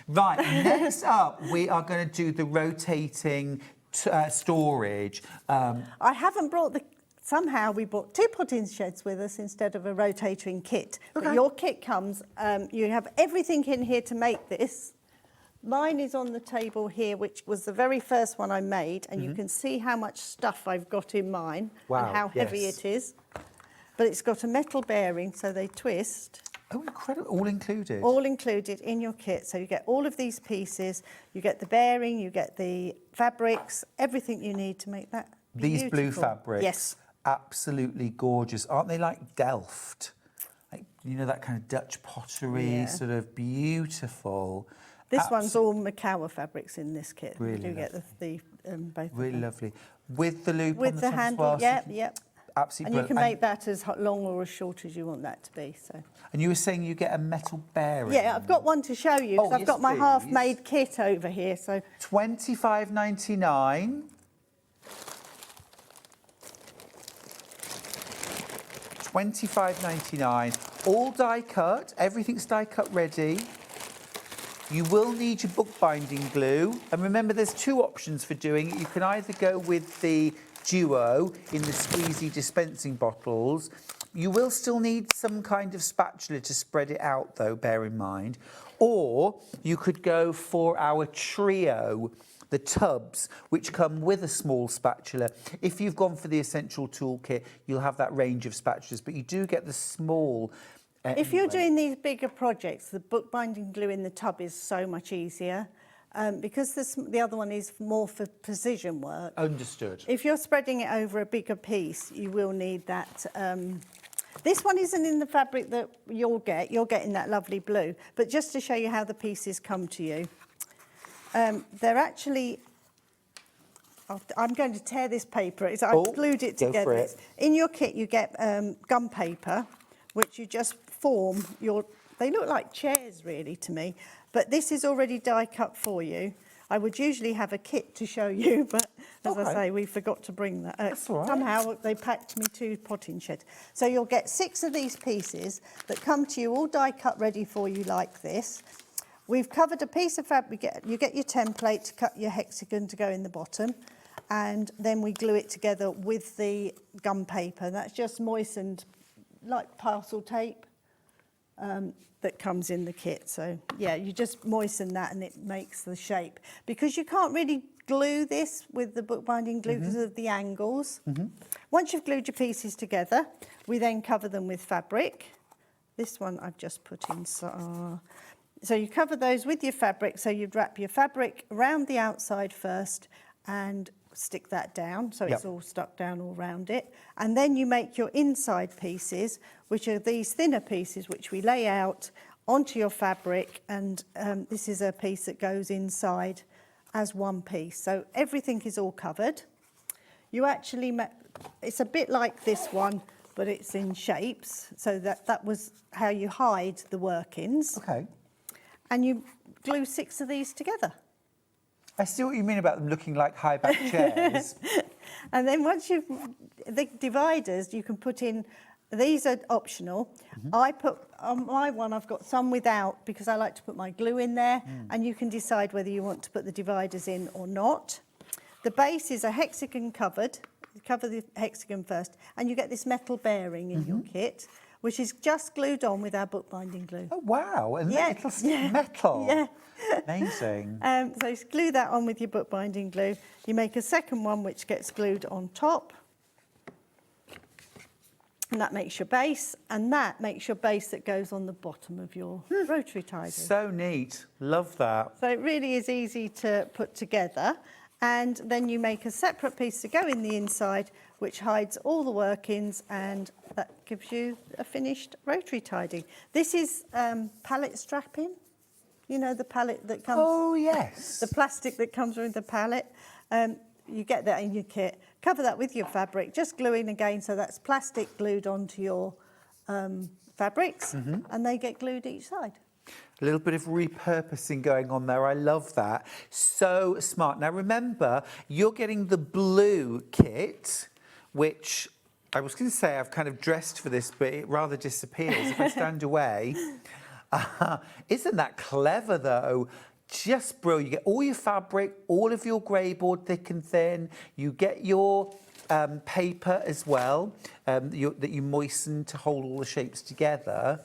Right, next up, we are going to do the rotating storage. I haven't brought somehow we brought 2 potting sheds with us instead of a rotating kit. Okay. But your kit comes, you have everything in here to make this. Mine is on the table here, which was the very first one I made, and you can see how much stuff I've got in mine and how heavy it is. But it's got a metal bearing, so they twist. Oh, incredible. All included? All included in your kit. So you get all of these pieces, you get the bearing, you get the fabrics, everything you need to make that These beautiful. blue fabrics. Yes. Absolutely gorgeous. Aren't they like Delft? Like, you know, that kind of Dutch pottery, sort of beautiful. This one's all Machael fabrics in this kit. Really you get the both. Really lovely. With the loop with on the the top handle, as well. yep. Absolutely And you can brilliant. make that as long or as short as you want that to be. So. And you were saying you get a metal bearing. Yeah, I've got one to show you because I've got my half-made kit over here. So £25.99. £25.99. All die cut. Everything's die cut ready. You will need your bookbinding glue. And remember, there's 2 options for doing it. You can either go with the duo in the squeezy dispensing bottles. You will still need some kind of spatula to spread it out, though, bear in mind. Or you could go for our trio, the tubs, which come with a small spatula. If you've gone for the essential toolkit, you'll have that range of spatulas, but you do get the small. If you're doing these bigger projects, the bookbinding glue in the tub is so much easier. Because the other one is more for precision work. Understood. If you're spreading it over a bigger piece, you will need that. This one isn't in the fabric that you'll get. You're getting that lovely blue. But just to show you how the pieces come to you, they're actually... I'm going to tear this paper. I've glued it together. Go for it. In your kit, you get gum paper, which you just form They look like chairs really to me, but this is already die cut for you. I would usually have a kit to show you, but as I say, we forgot to bring that. That's all right. Somehow they packed me 2 potting shed. So you'll get 6 of these pieces that come to you all die cut ready for you like this. We've covered a piece of fabric. You get your template to cut your hexagon to go in the bottom, and then we glue it together with the gum paper. That's just moistened like parcel tape. That comes in the kit. So yeah, you just moisten that and it makes the shape. Because you can't really glue this with the bookbinding glue because of the angles. Once you've glued your pieces together, we then cover them with fabric. This one I've just put in. So you cover those with your fabric. So you'd wrap your fabric around the outside first and stick that down so it's all stuck down all around it, and then you make your inside pieces, which are these thinner pieces which we lay out onto your fabric, and this is a piece that goes inside as one piece, so everything is all covered. You actually it's a bit like this one, but it's in shapes, so that was how you hide the workings. Okay. And you glue 6 of these together. I see what you mean about them looking like high-back chairs. And then once the dividers, you can put in, these are optional. I put, on my one, I've got some without because I like to put my glue in there, and you can decide whether you want to put the dividers in or not. The base is a hexagon covered. You cover the hexagon first, and you get this metal bearing in your kit, which is just glued on with our bookbinding glue. Oh, wow. And metal. Yeah. Amazing. So you glue that on with your bookbinding glue. You make a second one which gets glued on top. And that makes your base. And that makes your base that goes on the bottom of your rotary tidy. So neat. Love that. So it really is easy to put together. And then you make a separate piece to go in the inside, which hides all the workings, and that gives you a finished rotary tidy. This is pallet strapping. You know, the pallet that comes... Oh, yes. The plastic that comes with the pallet. You get that in your kit. Cover that with your fabric. Just glue in again, so that's plastic glued onto your fabrics, and they get glued each side. A little bit of repurposing going on there. I love that. So smart. Now, remember, you're getting the blue kit, which I was going to say I've kind of dressed for this, but it rather disappears if I stand away. Isn't that clever, though? Just brilliant. You get all your fabric, all of your grey board, thick and thin. You get your paper as well, that you moisten to hold all the shapes together.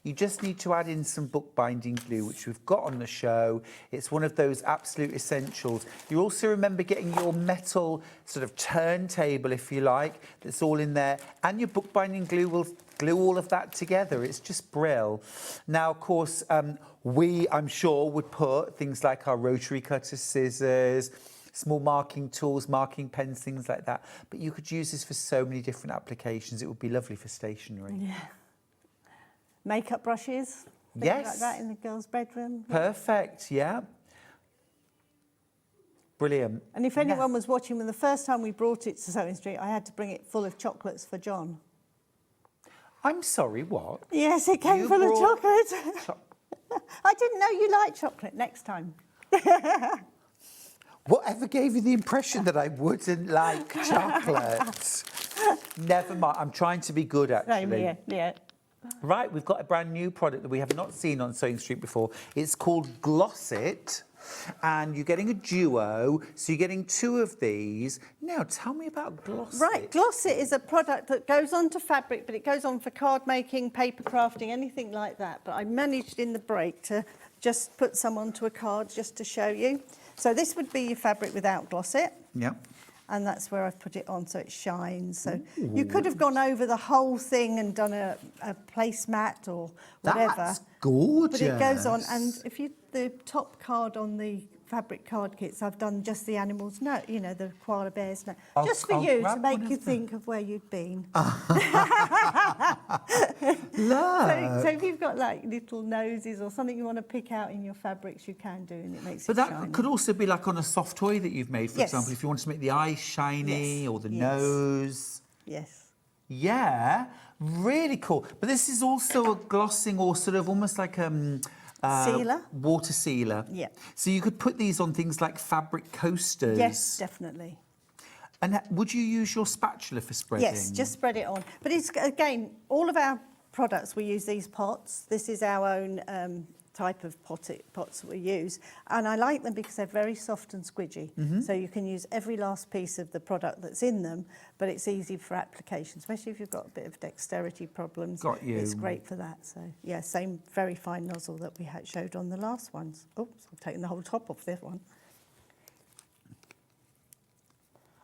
You just need to add in some bookbinding glue, which we've got on the show. It's one of those absolute essentials. You also remember getting your metal sort of turntable, if you like, that's all in there. And your bookbinding glue will glue all of that together. It's just brill. Now, of course, I'm sure, would put things like our rotary cutter, scissors, small marking tools, marking pens, things like that. But you could use this for so many different applications. It would be lovely for stationery. Yeah. Makeup brushes, things like that in the girls' bedroom. Perfect, yeah. Brilliant. And if anyone was watching, when the first time we brought it to SewingStreet, I had to bring it full of chocolates for John. I'm sorry, what? Yes, it came full of chocolate. I didn't know you liked chocolate. Next time. Whatever gave you the impression that I wouldn't like chocolate? Never mind. I'm trying to be good, actually. Same here, yeah. Right, we've got a brand new product that we have not seen on SewingStreet before. It's called Gloss It, and you're getting a duo, so you're getting 2 of these. Now, tell me about Gloss It. Right, Gloss It is a product that goes onto fabric, but it goes on for card making, paper crafting, anything like that. But I managed in the break to just put some onto a card just to show you. So this would be your fabric without Gloss It. Yeah. And that's where I've put it on so it shines. So you could have gone over the whole thing and done a placemat or whatever. That's gorgeous. But it goes on, and if you the top card on the fabric card kits, I've done just the animals' note, you know, the koala bear's note, just for you to make you think of where you'd been. So if you've got like little noses or something you want to pick out in your fabrics, you can do, and it makes it shiny. But that could also be like on a soft toy that you've made, for example, if you want to make the eyes shiny or the nose. Yes. Yeah, really cool. But this is also a glossing or sort of almost like sealer. Water sealer. Yeah. So you could put these on things like fabric coasters. Yes, definitely. And would you use your spatula for spreading? Yes, just spread it on. But it's, again, all of our products, we use these pots. This is our own type of pots that we use. And I like them because they're very soft and squidgy. So you can use every last piece of the product that's in them, but it's easy for application, especially if you've got a bit of dexterity problems. Got you. It's great for that. So, yeah, same very fine nozzle that we had showed on the last ones. Oops, I've taken the whole top off this one.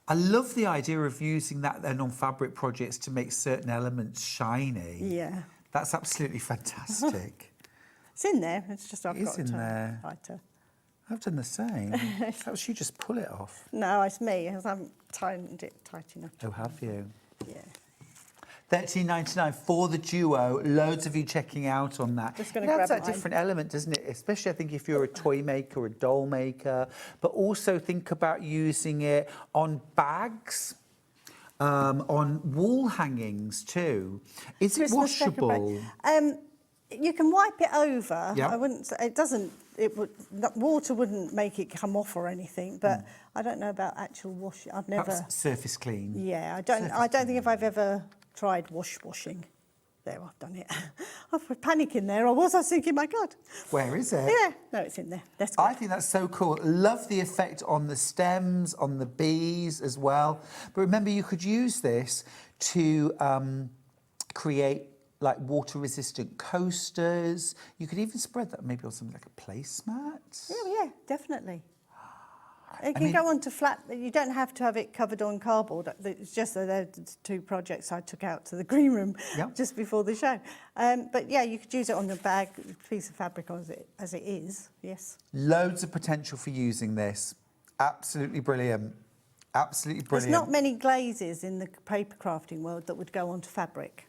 I love the idea of using that then on fabric projects to make certain elements shiny. Yeah. That's absolutely fantastic. It's in there, it's just I've It is got in to there. tighter. I've done the same. Perhaps you just pull it off. No, it's me, because I haven't tightened it tight enough. Oh, have you? Yeah. $13.99 for the duo. Loads of you checking out on that. Just gonna It adds grab that mine. different element, doesn't it? Especially, I think, if you're a toy maker or a doll maker. But also think about using it on bags, on wall hangings too. Is it Christmas washable? You can wipe it over. Yeah. I wouldn't say, it doesn't, water wouldn't make it come off or anything, but I don't know about actual washing. I've never... Perhaps surface clean. Yeah, I don't think if I've ever tried washing. There, I've done it. I was panicking there. I was thinking, my God. Where is it? Yeah, no, it's in there. That's good. I think that's so cool. Love the effect on the stems, on the bees as well. But remember, you could use this to create like water-resistant coasters. You could even spread that maybe on something like a placemat. Yeah, definitely. It can go on to flat. You don't have to have it covered on cardboard. It's just that they're two projects I took out to the green room just before the show. But yeah, you could use it on the bag, piece of fabric as it is. Yes. Loads of potential for using this. Absolutely brilliant. Absolutely brilliant. There's not many glazes in the paper crafting world that would go onto fabric.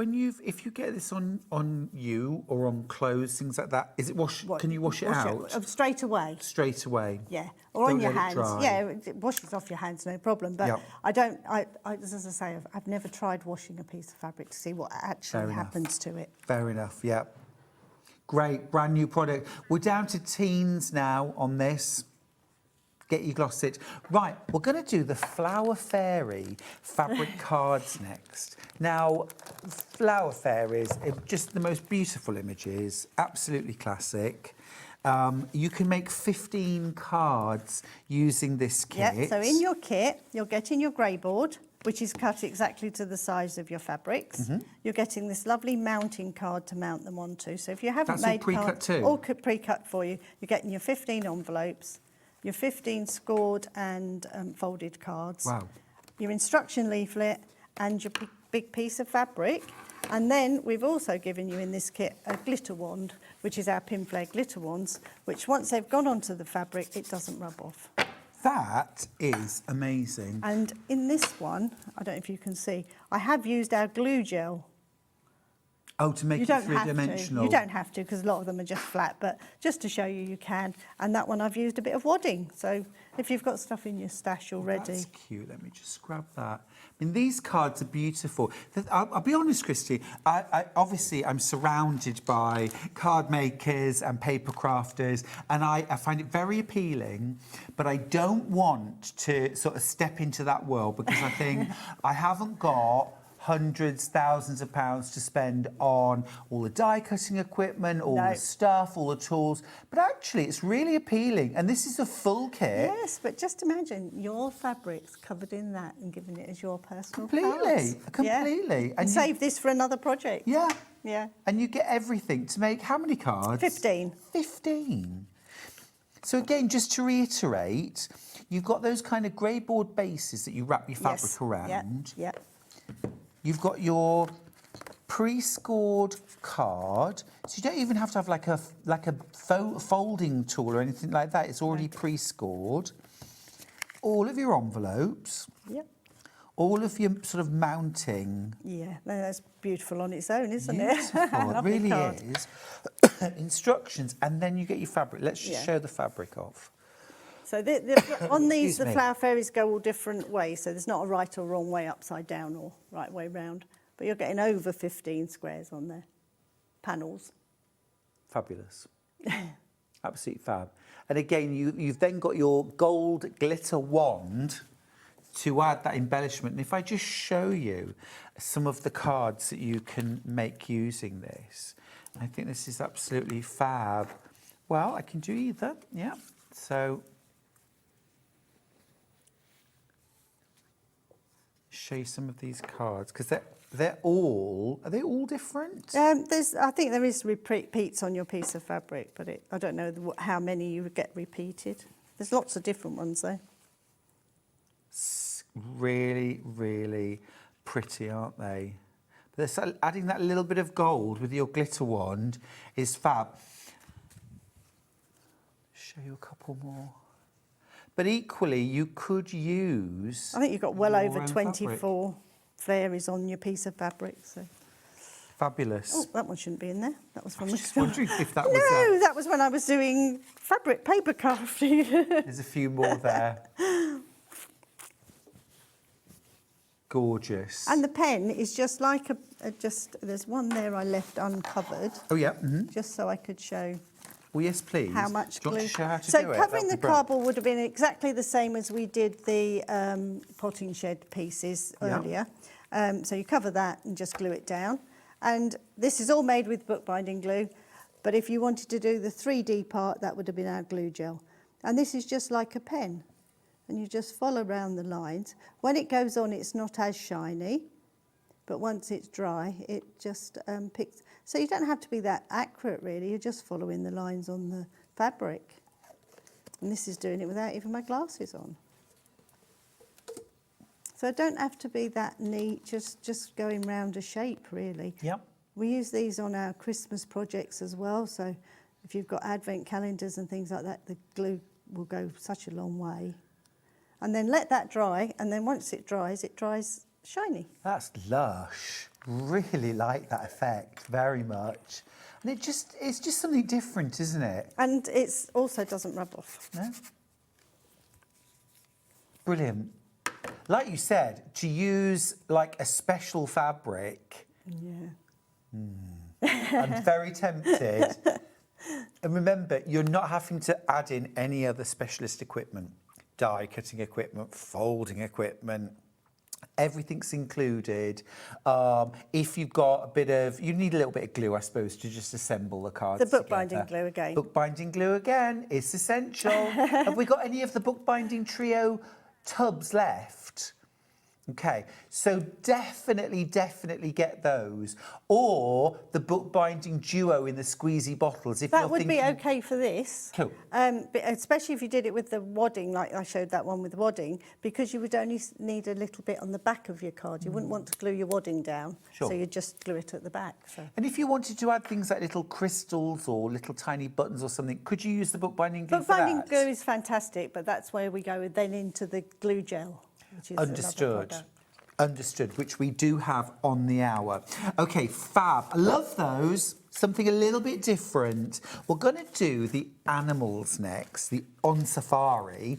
If you get this on you or on clothes, things like that, is it can you wash it out? Straight away. Straight away. Yeah, or on Don't your let it hands. dry. Yeah, it washes off your hands, no problem. But I don't. As I say, I've never tried washing a piece of fabric to see what actually happens to it. Fair enough. Yeah. Great, brand new product. We're down to teens now on this. Get your gloss it. Right, we're going to do the Flower Fairy fabric cards next. Now, Flower Fairies, just the most beautiful images, absolutely classic. You can make 15 cards using this kit. Yeah, so in your kit, you're getting your grey board, which is cut exactly to the size of your fabrics. You're getting this lovely mounting card to mount them onto. So if you haven't made pre-cut cards, too? all pre-cut for you, you're getting your 15 envelopes, your 15 scored and folded cards, your instruction leaflet and your big piece of fabric. And then we've also given you in this kit a glitter wand, which is our Pinflair glitter wands, which once they've gone onto the fabric, it doesn't rub off. That is amazing. And in this one, I don't know if you can see, I have used our glue gel. Oh, to make it three-dimensional. You don't have to, because a lot of them are just flat, but just to show you, you can. And that one I've used a bit of wadding. So if you've got stuff in your stash already. That's cute. Let me just grab that. I mean, these cards are beautiful. I'll be honest, Christy, obviously I'm surrounded by card makers and paper crafters, and I find it very appealing, but I don't want to sort of step into that world because I think I haven't got hundreds, thousands of pounds to spend on all the die cutting equipment, all the stuff, all the tools. But actually, it's really appealing. And this is a full kit. Yes, but just imagine your fabrics covered in that and giving it as your personal Completely. Yeah. And save this for another project. Yeah. Yeah. And you get everything to make how many cards? 15. 15. So again, just to reiterate, you've got those kind of grey board bases that you wrap your fabric around. Yeah. You've got your pre-scored card, so you don't even have to have like a folding tool or anything like that. It's already pre-scored. All of your envelopes. Yep. All of your sort of mounting. Yeah, that's beautiful on its own, isn't Beautiful. it? It really is. Instructions, and then you get your fabric. Let's just show the fabric off. So on these, the flower fairies go all different ways. So there's not a right or wrong way upside down or right way round. But you're getting over 15 squares on there. Panels. Fabulous. Absolute fab. And again, you've then got your gold glitter wand to add that embellishment. And if I just show you some of the cards that you can make using this, I think this is absolutely fab. Well, I can do either, yeah. So, show you some of these cards, because are they all different? I think there is repeats on your piece of fabric, but I don't know how many you would get repeated. There's lots of different ones though. Really, really pretty, aren't they? But adding that little bit of gold with your glitter wand is fab. Show you a couple more. But equally, you could use... I think you've got well over 24 fabric. fairies on your piece of fabric. So. Fabulous. Oh, that one shouldn't be in there. That was from I was just wondering if that was... No, that was when I was doing fabric paper crafting. There's a few more there. Gorgeous. And the pen is just like there's one there I left uncovered. Oh, yeah. Just so I could show... Well, yes, please. How much glue? Do you want to show how to do so it? covering the cardboard would have been exactly the same as we did the potting shed pieces earlier. So you cover that and just glue it down. And this is all made with bookbinding glue. But if you wanted to do the 3D part, that would have been our glue gel. And this is just like a pen. And you just follow around the lines. When it goes on, it's not as shiny. But once it's dry, it just picks... So you don't have to be that accurate, really. You're just following the lines on the fabric. And this is doing it without even my glasses on. So I don't have to be that neat, just going round a shape, really. Yep. We use these on our Christmas projects as well. So if you've got advent calendars and things like that, the glue will go such a long way. And then let that dry, and then once it dries shiny. That's lush. Really like that effect very much. And it's just something different, isn't it? And it also doesn't rub off. No? Brilliant. Like you said, to use like a special fabric. Yeah. I'm very tempted. And remember, you're not having to add in any other specialist equipment. Die cutting equipment, folding equipment. Everything's included. If you've got you need a little bit of glue, I suppose, to just assemble the cards. The bookbinding glue again. Bookbinding glue again is essential. Have we got any of the bookbinding trio tubs left? Okay, so definitely get those. Or the bookbinding duo in the squeezy bottles. If that you're would thinking... be okay for this. Cool. But especially if you did it with the wadding, like I showed that one with wadding, because you would only need a little bit on the back of your card. You wouldn't want to glue your wadding down, so you'd just glue it at the back. So. And if you wanted to add things like little crystals or little tiny buttons or something, could you use the bookbinding glue for that? Bookbinding glue is fantastic, but that's where we go then into the glue gel. Which is Understood. Understood, which we do have on the hour. Okay, fab. I love those. Something a little bit different. We're going to do the animals next, the on safari.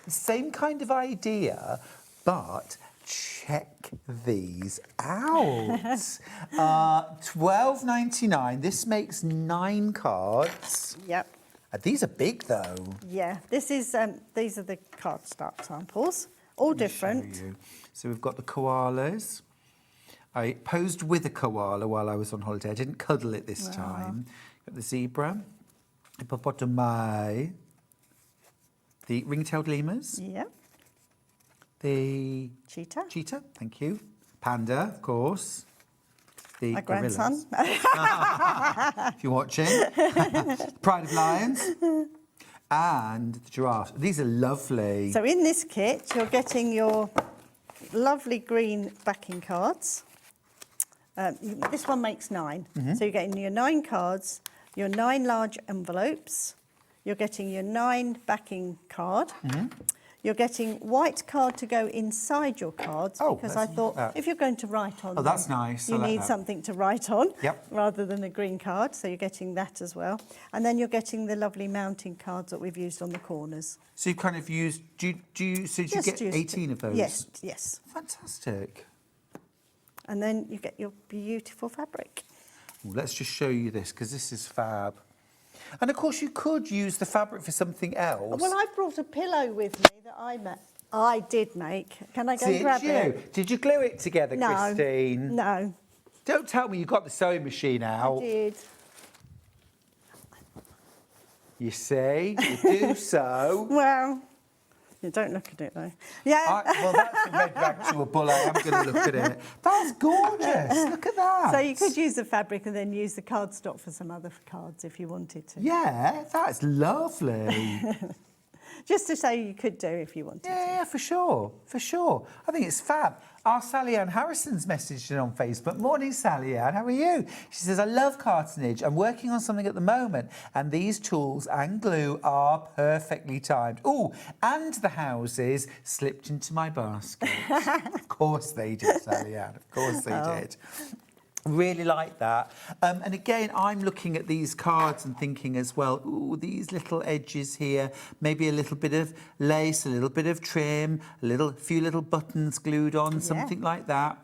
Same kind of idea, but check these out. $12.99. This makes 9 cards. Yep. These are big, though. Yeah, these are the cardstock samples. All different. So we've got the koalas. I posed with a koala while I was on holiday. I didn't cuddle it this time. Got the zebra, hippopotami, the ring-tailed lemurs. Yeah. The cheetah. Cheetah, thank you. Panda, of course. The My gorillas. grandson. If you're watching. Pride of lions. And the giraffe. These are lovely. So in this kit, you're getting your lovely green backing cards. This one makes 9. So you're getting your 9 cards, your 9 large envelopes. You're getting your 9 backing card. You're getting white card to go inside your cards because I thought if you're going to write on that's nice. you need something to write on rather than a green card, so you're getting that as well. And then you're getting the lovely mounting cards that we've used on the corners. So you've kind of used, do you get 18 of those? Yes, yes. Fantastic. And then you get your beautiful fabric. Well, let's just show you this because this is fab. And of course, you could use the fabric for something else. Well, I brought a pillow with me that I did make. Can I go and grab it? Did you glue it together, Christine? No. Don't tell me you got the sewing machine out. I did. You see, you do so. Well, you don't look at it though. Yeah. Well, that's a red rag to a bull. I am going to look at it. That's gorgeous. Look at that. So you could use the fabric and then use the cardstock for some other cards if you wanted to. Yeah, that's lovely. Just to say you could do if you wanted to. Yeah, for sure, for sure. I think it's fab. Our Sally Ann Harrison's messaged in on Facebook. Morning, Sally Ann, how are you? She says, I love cartonage. I'm working on something at the moment, and these tools and glue are perfectly timed. Oh, and the houses slipped into my basket. Of course they did, Sally Ann, of course they did. Really like that. And again, I'm looking at these cards and thinking as well, ooh, these little edges here, maybe a little bit of lace, a little bit of trim, a few little buttons glued on, something like that.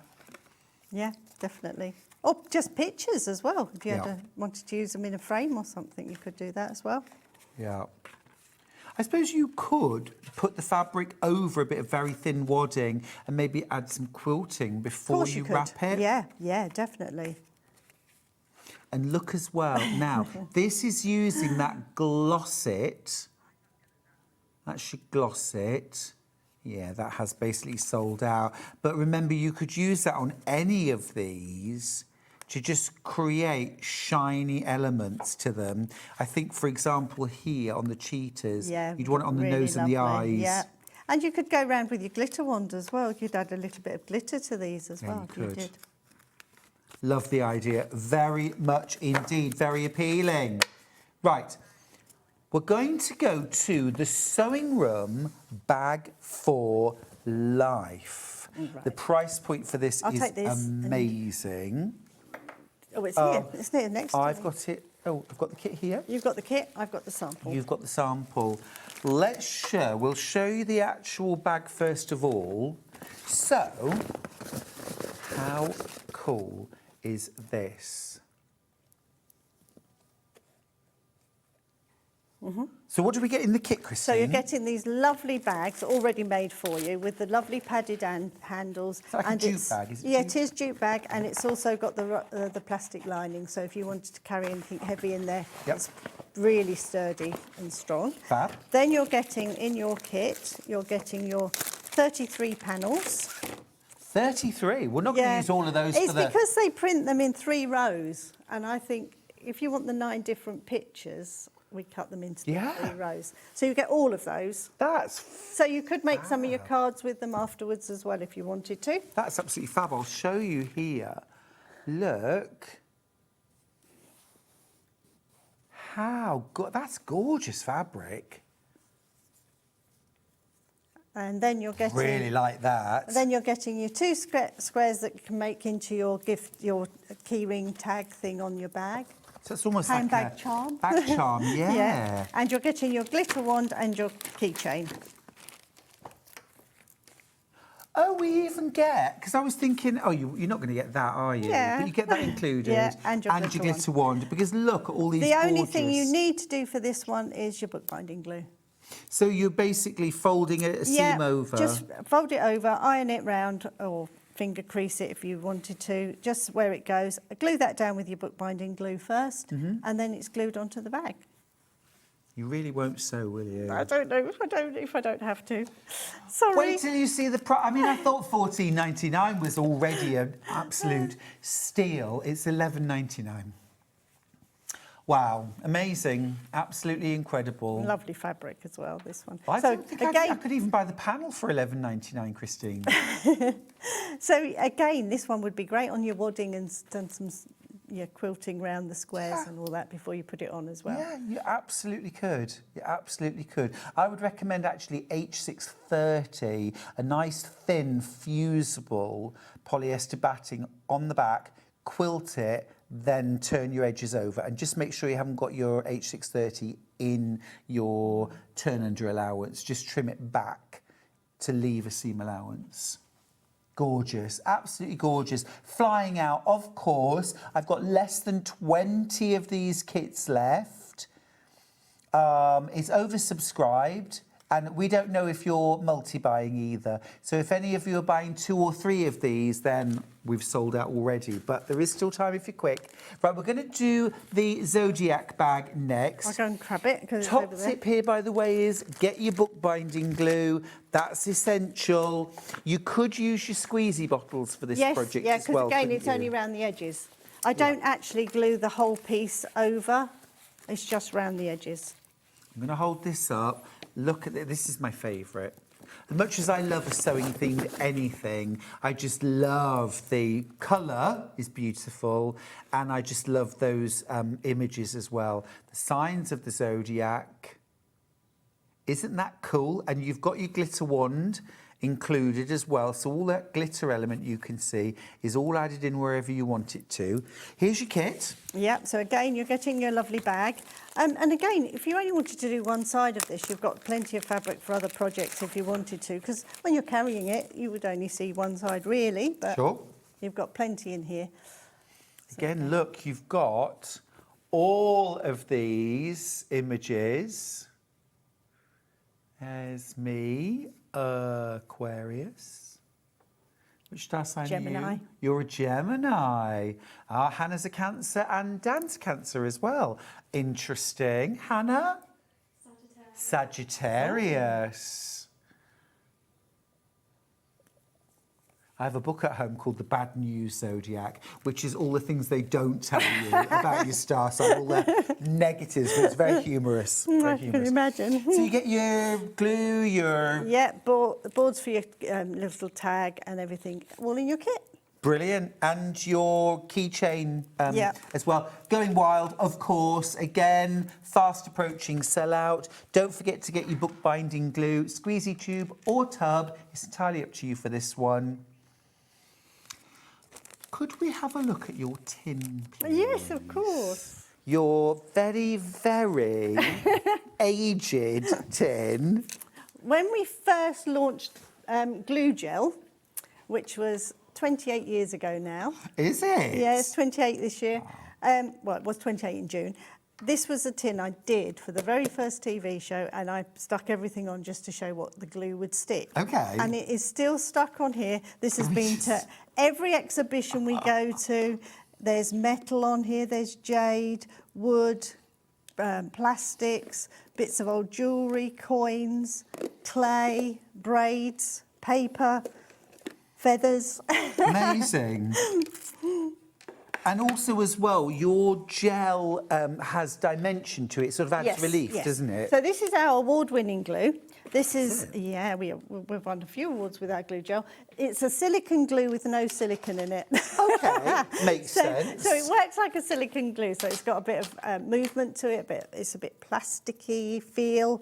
Yeah, definitely. Or just pictures as well. If you wanted to use them in a frame or something, you could do that as well. Yeah. I suppose you could put the fabric over a bit of very thin wadding and maybe add some quilting before you wrap it. Yeah, yeah, definitely. And look as well, now, this is using that Glossit. That should gloss it. Yeah, that has basically sold out. But remember, you could use that on any of these to just create shiny elements to them. I think, for example, here on the cheetahs, you'd want it on the nose and the eyes. Yeah, and you could go around with your glitter wand as well. You'd add a little bit of glitter to these as well. You could. You did. Love the idea, very much indeed, very appealing. Right, we're going to go to the Sewing Room Bag for Life. Right. The price point for this is amazing. Oh, it's here. It's here next to me. I've got it. Oh, I've got the kit here. You've got the kit. I've got the sample. You've got the sample. We'll show you the actual bag first of all. So, how cool is this? So what do we get in the kit, Christine? So you're getting these lovely bags already made for you with the lovely padded handles. It's like a jute bag, is it? Yeah, it is jute bag, and it's also got the plastic lining. So if you wanted to carry anything heavy in there, it's really sturdy and strong. Fab. Then you're getting in your kit, you're getting your 33 panels. 33? We're not going to use all of those It's because they print them in 3 rows, and I think if you want the 9 different pictures, we cut them into 3 rows. So you get all of those. So you could make some of your cards with them afterwards as well if you wanted to. That's absolutely fab. I'll show you here. Look. How good. That's gorgeous fabric. And then you're getting... Really like that. Then you're getting your 2 squares that you can make into your key ring tag thing on your bag. So it's almost handbag like a charm. Bag charm, yeah. And you're getting your glitter wand and your keychain. Oh, we even get, because I was thinking, oh, you're not going to get that, are you? Yeah. But you get that included. Yeah, and your glitter wand. Because look at all these The only gorgeous... thing you need to do for this one is your bookbinding glue. So you're basically folding a seam over? Just fold it over, iron it round, or finger crease it if you wanted to, just where it goes. Glue that down with your bookbinding glue first, and then it's glued onto the bag. You really won't sew, will you? I don't know if I don't have to. Sorry. Wait till you see the price. I mean, I thought $14.99 was already an absolute steal. It's $11.99. Wow, amazing, absolutely incredible. Lovely fabric as well, this one. I don't think I could even buy the panel for $11.99, Christine. So again, this one would be great on your wadding and done some your quilting round the squares and all that before you put it on as well. Yeah, you absolutely could. You absolutely could. I would recommend actually H630, a nice thin fusible polyester batting on the back, quilt it, then turn your edges over and just make sure you haven't got your H630 in your turn under allowance. Just trim it back to leave a seam allowance. Gorgeous, absolutely gorgeous. Flying out, of course. I've got less than 20 of these kits left. It's oversubscribed, and we don't know if you're multi-buying either. So if any of you are buying 2 or 3 of these, then we've sold out already. But there is still time if you're quick. Right, we're going to do the Zodiac bag next. I'll go and grab it. Top tip here, by the way, is get your bookbinding glue. That's essential. You could use your squeezy bottles for this project as well. Because again, it's only around the edges. I don't actually glue the whole piece over. It's just around the edges. I'm going to hold this up. Look at it. This is my favourite. As much as I love a sewing themed anything, I just love the colour is beautiful, and I just love those images as well. The signs of the zodiac. Isn't that cool? And you've got your glitter wand included as well, so all that glitter element you can see is all added in wherever you want it to. Here's your kit. Yeah, so again, you're getting your lovely bag. And again, if you only wanted to do one side of this, you've got plenty of fabric for other projects if you wanted to, because when you're carrying it, you would only see one side really, but sure. You've got plenty in here. Again, look, you've got all of these images. There's me, Aquarius. Which star sign Gemini. are you? You're a Gemini. Hannah's a Cancer and Dan's Cancer as well. Interesting. Hannah? Sagittarius. I have a book at home called The Bad News Zodiac, which is all the things they don't tell you about your star sign, all the negatives, but it's very humorous. I can imagine. So you get your glue, your... Yeah, boards for your little tag and everything, all in your kit. Brilliant. And your keychain as well. Going wild, of course. Again, fast approaching sellout. Don't forget to get your bookbinding glue, squeezy tube or tub. It's entirely up to you for this one. Could we have a look at your tin, please? Yes, of course. Your very, very aged tin. When we first launched glue gel, which was 28 years ago now. Is it? Yeah, it's 28 this year. Well, it was 28 in June. This was a tin I did for the very first TV show, and I stuck everything on just to show what the glue would stick. Okay. And it is still stuck on here. This has been to every exhibition we go to. There's metal on here, there's jade, wood, plastics, bits of old jewellery, coins, clay, braids, paper, feathers. Amazing. And also as well, your gel has dimension to it, sort of adds relief, doesn't it? So this is our award-winning glue. This is, we've won a few awards with our glue gel. It's a silicone glue with no silicone in it. Okay, makes sense. So it works like a silicone glue, so it's got a bit of movement to it, but it's a bit plasticky feel.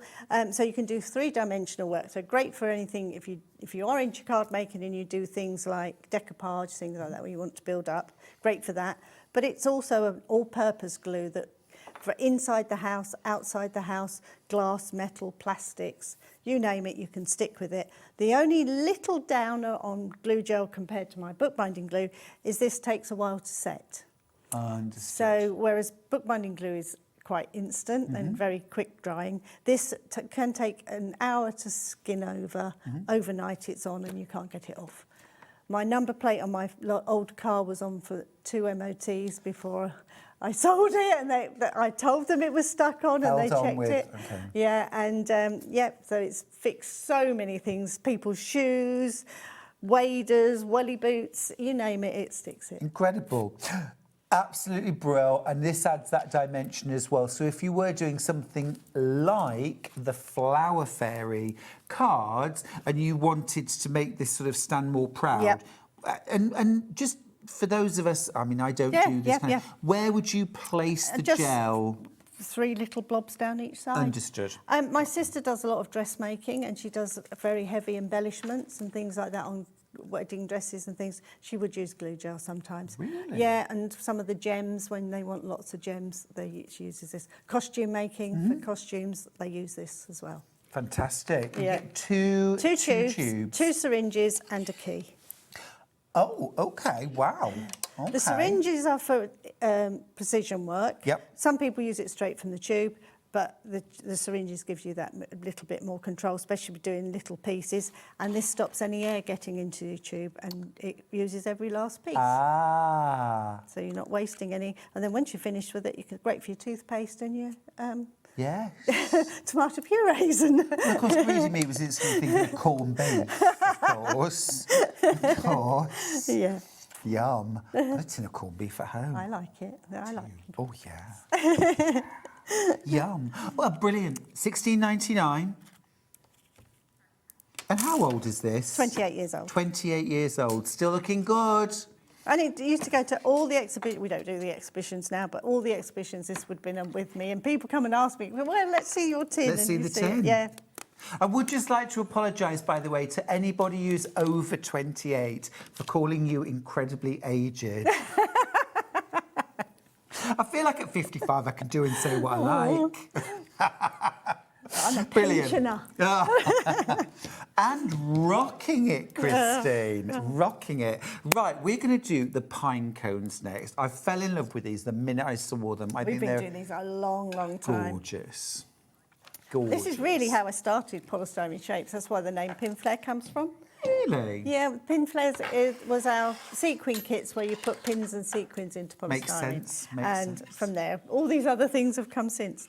So you can do three-dimensional work, so great for anything if you are into card making and you do things like decoupage, things like that, where you want to build up, great for that. But it's also an all-purpose glue that for inside the house, outside the house, glass, metal, plastics, you name it, you can stick with it. The only little downer on glue gel compared to my bookbinding glue is this takes a while to set. Understood. So whereas bookbinding glue is quite instant and very quick drying, this can take an hour to skin over. Overnight it's on and you can't get it off. My number plate on my old car was on for 2 MOTs before I sold it, and I told them it was stuck on, and they checked it. Okay. Yeah, and so it's fixed so many things: people's shoes, waders, welly boots, you name it, it sticks it. Incredible. Absolutely brilliant, and this adds that dimension as well. So if you were doing something like the Flower Fairy cards and you wanted to make this sort of stand more proud, and just for those of us, I mean, I don't do this kind of, where would you place the gel? 3 little blobs down each side. Understood. My sister does a lot of dressmaking, and she does very heavy embellishments and things like that on wedding dresses and things. She would use glue gel sometimes. Really? Yeah, and some of the gems, when they want lots of gems, she uses this. Costume making for costumes, they use this as well. Fantastic. You Yeah. get two tubes. 2 syringes and a key. Oh, okay. Wow. Okay. The syringes are for precision work. Yep. Some people use it straight from the tube, but the syringes gives you that little bit more control, especially with doing little pieces. And this stops any air getting into the tube, and it uses every last piece. Ah. So you're not wasting any. And then once you're finished with it, you can great for your toothpaste and your yes. tomato purees. And well, of course, greedy me was instantly thinking of corned beef. Of course. Of course. Yeah. Yum. Got a tin of corned beef at home. I like it. I like it. Oh, yeah. Yum. Well, brilliant. $16.99. And how old is this? 28 years old. 28 years old. Still looking good. And it used to go to all the exhibitions. We don't do the exhibitions now, but all the exhibitions, this would have been with me. And people come and ask me, well, let's see your tin. Let's see the tin. Yeah. I would just like to apologise, by the way, to anybody who's over 28 for calling you incredibly aged. I feel like at 55 I can do and say what I like. I'm a Brilliant. pensioner. And rocking it, Christine. Rocking it. Right, we're going to do the pine cones next. I fell in love with these the minute I saw them. We've been doing these a long, long time. Gorgeous. Gorgeous. This is really how I started polystyrene shapes. That's where the name Pinflair comes from. Really? Yeah, Pinflair was our sequin kits where you put pins and sequins into polystyrene. Makes sense. Makes and sense. from there, all these other things have come since.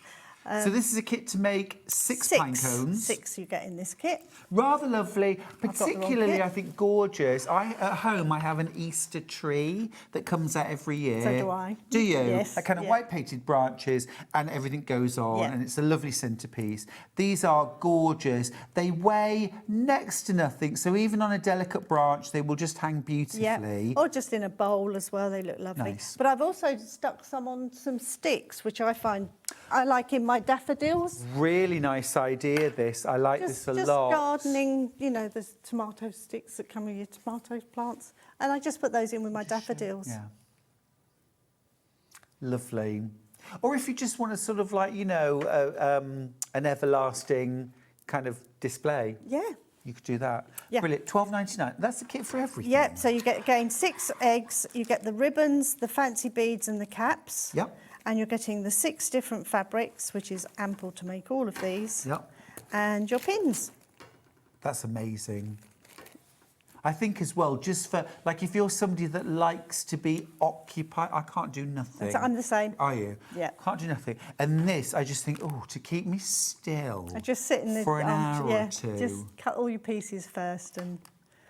So this is a kit to make six pine cones. 6 you get in this kit. Rather lovely, got the wrong particularly kit. I think gorgeous. At home I have an Easter tree that comes out every year. So do I. Do you? Yes, That kind of yeah. white painted branches and everything goes on Yeah. and it's a lovely centrepiece. These are gorgeous. They weigh next to nothing, so even on a delicate branch they will just hang beautifully. Or just in a bowl as well, they look lovely. Nice. But I've also stuck some on some sticks, which I find I like in my daffodils. Really nice idea, this. I like this a Just lot. gardening, you know, there's tomato sticks that come with your tomato plants. And I just put those in with my daffodils. Yeah. Lovely. Or if you just want to sort of like, you know, an everlasting kind of display. Yeah. You could do that. Yeah. Brilliant. $12.99. That's the kit for everything. Yep, so you get, again, 6 eggs. You get the ribbons, the fancy beads and the caps. Yep. And you're getting the 6 different fabrics, which is ample to make all of these. Yep. And your pins. That's amazing. I think as well, just for, like, if you're somebody that likes to be occupied, I can't do nothing. I'm the same. Are you? Yeah. Can't do nothing. And this, I just think, oh, to keep me still. I just sit in the for an hour yeah, or two. just cut all your pieces first and.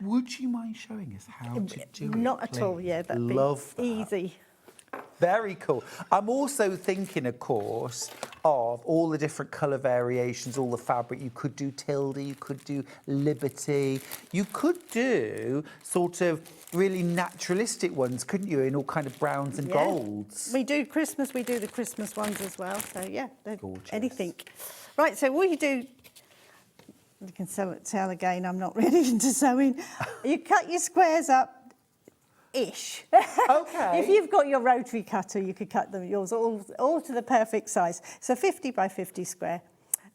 Would you mind showing us how to do it? Not at all. please? Yeah, that'd Love be easy. Very cool. I'm also thinking, of course, of all the different colour variations, all the fabric. You could do tilde, you could do liberty. You could do sort of really naturalistic ones, couldn't you, in all kind of browns and golds. We do Christmas, we do the Christmas ones as well. So, yeah, Gorgeous. anything. Right, so what you do, you can tell again, I'm not really into sewing. You cut your squares up. Ish. Okay. If you've got your rotary cutter, you could cut them yours all to the perfect size. So 50 by 50 square.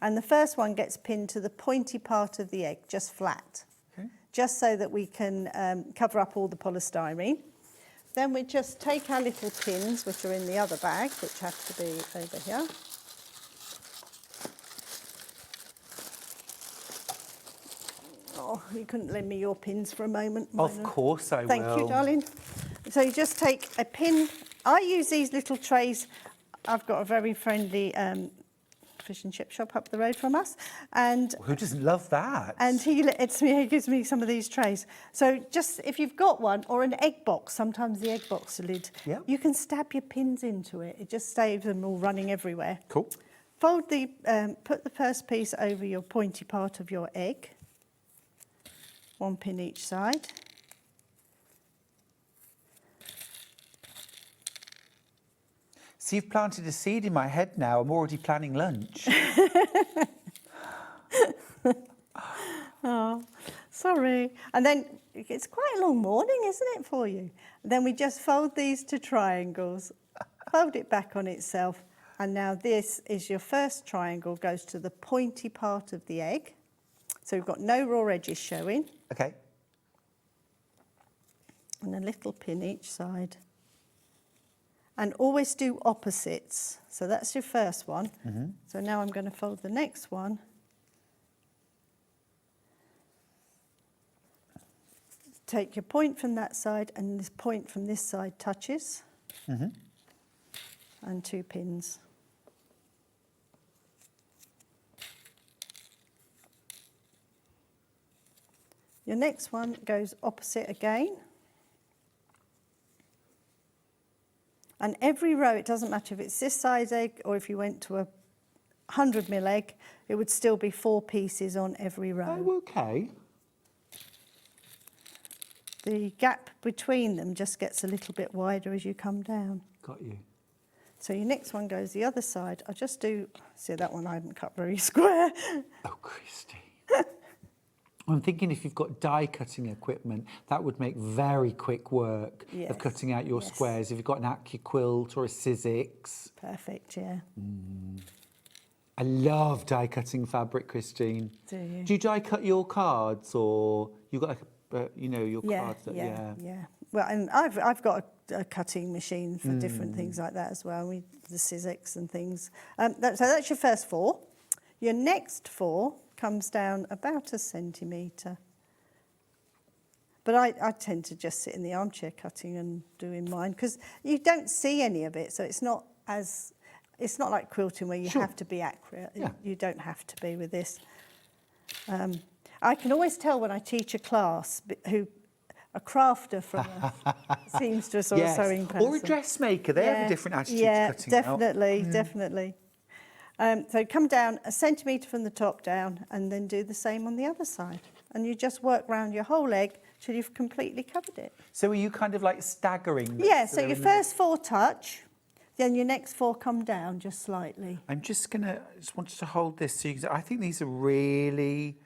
And the first one gets pinned to the pointy part of the egg, just flat. Okay. Just so that we can cover up all the polystyrene. Then we just take our little pins, which are in the other bag, which have to be over here. Oh, you couldn't lend me your pins for a moment. Of course I will. Thank you, darling. So you just take a pin. I use these little trays. I've got a very friendly fish and chip shop up the road from us, and Who doesn't love that? and he gives me some of these trays. So just if you've got one or an egg box, sometimes the egg box lid, Yeah. you can stab your pins into it. It just saves them all running everywhere. Cool. Fold the put the first piece over your pointy part of your egg. 1 pin each side. So you've planted a seed in my head now. I'm already planning lunch. Oh, sorry. And then it's quite a long morning, isn't it, for you? And then we just fold these to triangles, fold it back on itself. And now this is your first triangle, goes to the pointy part of the egg. So we've got no raw edges showing. Okay. And a little pin each side. And always do opposites. So that's your first one. So now I'm going to fold the next one. Take your point from that side and this point from this side touches. And 2 pins. Your next one goes opposite again. And every row, it doesn't matter if it's this size egg or if you went to a 100 ml egg, it would still be 4 pieces on every row. Oh, okay. The gap between them just gets a little bit wider as you come down. Got you. So your next one goes the other side. I'll just do, see that one I haven't cut very square. Oh, Christy. I'm thinking if you've got die cutting equipment, that would make very quick work of cutting out your squares. If you've got an AccuQuilt or a Sizzix. Perfect, yeah. I love die cutting fabric, Christine. Do you? Do you die cut your cards, or you got like you know, your cards? Yeah. Well, and I've got a cutting machine for different things like that as well. The Sizzix and things. So that's your first 4. Your next 4 comes down about 1 centimetre. But I tend to just sit in the armchair cutting and doing mine because you don't see any of it, so it's not like quilting where you have to be accurate. You don't have to be with this. I can always tell when I teach a class a crafter from a seamstress or a sewing person. Or a dressmaker, they have a different attitude to cutting definitely. So come down 1 centimetre from the top down and then do the same on the other side. And you just work round your whole egg till you've completely covered it. So are you kind of like staggering? Yeah, so your first 4 touch, then your next 4 come down just slightly. I'm just wanted to hold this so you can, I think these are really,